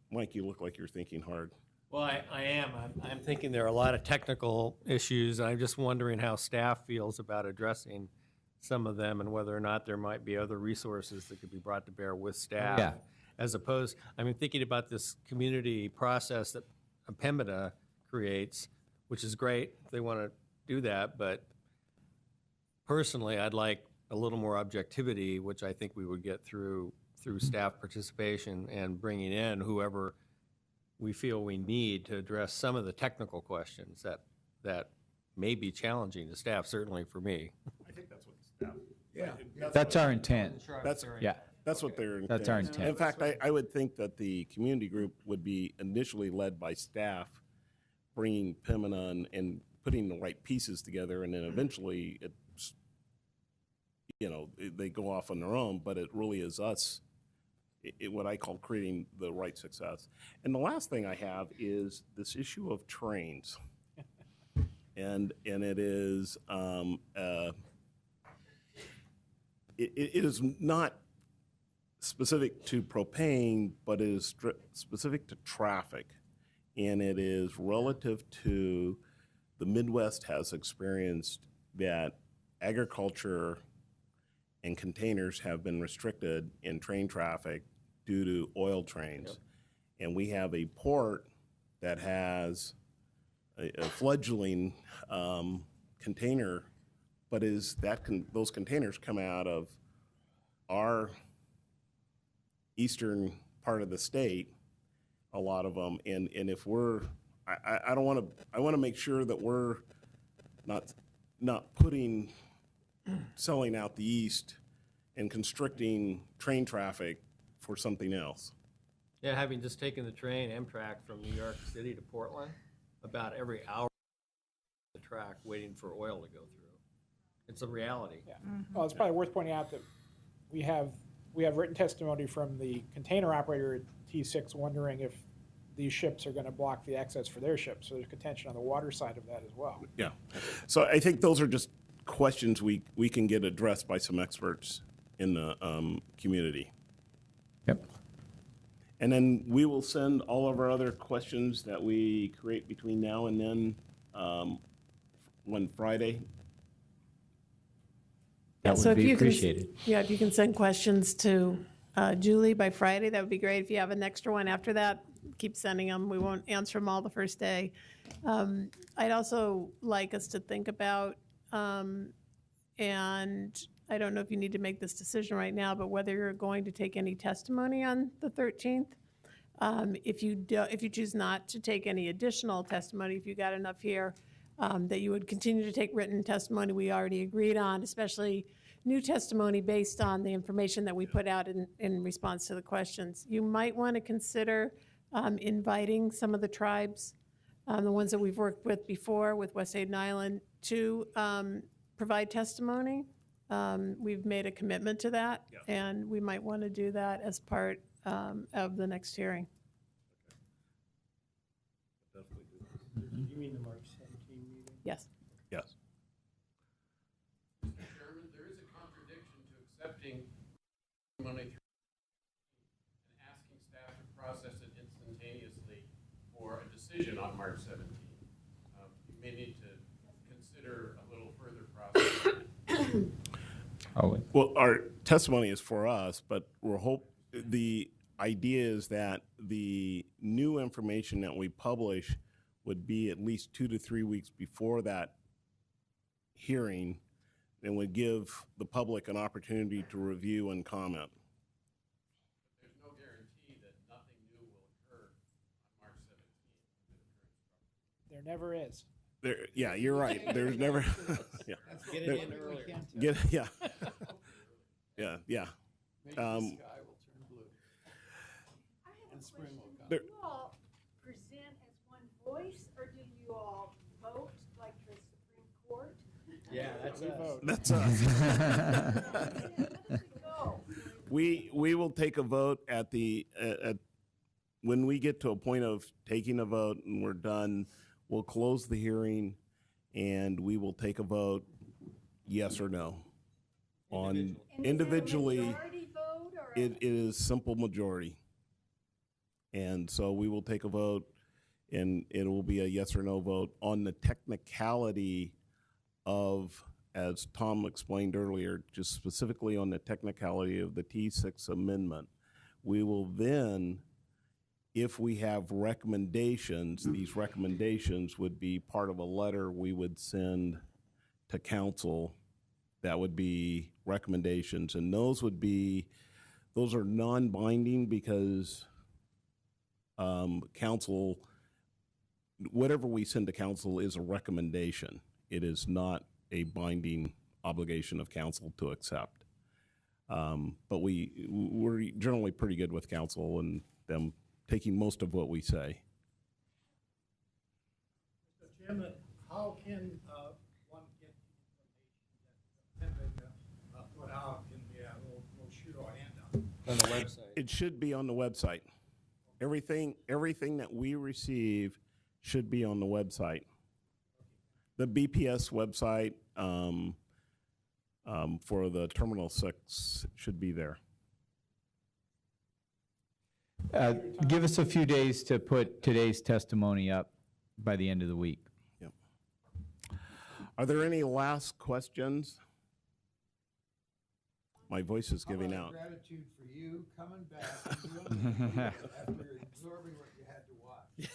Speaker 1: Mike, you look like you're thinking hard.
Speaker 13: Well, I am. I'm thinking there are a lot of technical issues. I'm just wondering how staff feels about addressing some of them and whether or not there might be other resources that could be brought to bear with staff.
Speaker 10: Yeah.
Speaker 13: As opposed, thinking about this community process that Pembina creates, which is great if they want to do that, but personally, I'd like a little more objectivity, which I think we would get through staff participation and bringing in whoever we feel we need to address some of the technical questions that may be challenging to staff, certainly for me.
Speaker 1: I think that's what staff.
Speaker 4: Yeah.
Speaker 10: That's our intent.
Speaker 1: That's what they're.
Speaker 10: That's our intent.
Speaker 1: In fact, I would think that the community group would be initially led by staff, bringing Pembina and putting the right pieces together, and then eventually it's, they go off on their own. But it really is us, what I call creating the right success. And the last thing I have is this issue of trains, and it is it is not specific to propane, but it is specific to traffic. And it is relative to the Midwest has experienced that agriculture and containers have been restricted in train traffic due to oil trains. Yep. And we have a port that has a fledgling container, but those containers come out of our eastern part of the state, a lot of them, and if we're, I want to make sure that we're not selling out the east and constricting train traffic for something else.
Speaker 13: Yeah, having just taken the train, Amtrak, from New York City to Portland, about every hour on the track waiting for oil to go through. It's a reality.
Speaker 9: Yeah. Well, it's probably worth pointing out that we have written testimony from the container operator at T6 wondering if these ships are going to block the access for their ships. So there's contention on the water side of that as well.
Speaker 1: Yeah. So I think those are just questions we can get addressed by some experts in the community.
Speaker 10: Yep.
Speaker 1: And then we will send all of our other questions that we create between now and then, one Friday.
Speaker 10: That would be appreciated.
Speaker 24: If you can send questions to Julie by Friday, that would be great. If you have an extra one after that, keep sending them. We won't answer them all the first day. I'd also like us to think about, and I don't know if you need to make this decision right now, but whether you're going to take any testimony on the 13th. If you choose not to take any additional testimony, if you got enough here, that you would continue to take written testimony we already agreed on, especially new testimony based on the information that we put out in response to the questions. You might want to consider inviting some of the tribes, the ones that we've worked with before with West Hayden Island, to provide testimony. We've made a commitment to that, and we might want to do that as part of the next hearing.
Speaker 20: You mean the March 17 meeting?
Speaker 24: Yes.
Speaker 1: Yes.
Speaker 8: Mr. Chairman, there is a contradiction to accepting money through and asking staff to process it instantaneously for a decision on March 17. You may need to consider a little further process.
Speaker 1: Well, our testimony is for us, but the idea is that the new information that we publish would be at least 2 to 3 weeks before that hearing, and would give the public an opportunity to review and comment.
Speaker 8: There's no guarantee that nothing new will occur on March 17th.
Speaker 9: There never is.
Speaker 1: Yeah, you're right. There's never. Yeah.
Speaker 13: Let's get it in earlier.
Speaker 1: Yeah. Yeah.
Speaker 8: Maybe the sky will turn blue.
Speaker 16: And spring will come.
Speaker 1: There-
Speaker 16: Do you all present as one voice, or do you all vote like the Supreme Court?
Speaker 13: Yeah, that's us.
Speaker 1: That's us. We will take a vote at when we get to a point of taking a vote and we're done. We'll close the hearing, and we will take a vote, yes or no, on individually. It is simple majority, and so we will take a vote, and it will be a yes or no vote on the technicality of, as Tom explained earlier, just specifically on the technicality of the T6 amendment. We will then, if we have recommendations, these recommendations would be part of a letter we would send to council. That would be recommendations, and those are non-binding because council, whatever we send to council is a recommendation. It is not a binding obligation of council to accept. But we're generally pretty good with council and them taking most of what we say.
Speaker 12: Mr. Chairman, how can one get information that put out in the brochure or handout?
Speaker 13: On the website.
Speaker 1: It should be on the website. Everything that we receive should be on the website. The BPS website for the Terminal 6 should be there.
Speaker 10: Give us a few days to put today's testimony up by the end of the week.
Speaker 1: Yep. Are there any last questions? My voice is giving out.
Speaker 4: Gratitude for you coming back and doing this after absorbing what you had to watch.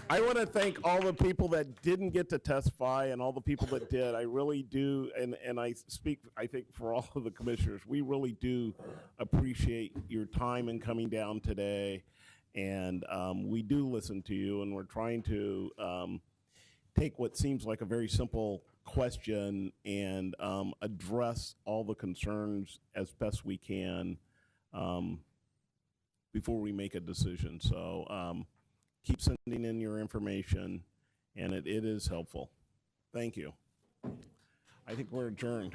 Speaker 1: I want to thank all the people that didn't get to testify and all the people that did. I really do, and I speak, I think, for all of the commissioners. We really do appreciate your time in coming down today, and we do listen to you, and we're trying to take what seems like a very simple question and address all the concerns as best we can before we make a decision. So keep sending in your information, and it is helpful. Thank you. I think we're adjourned.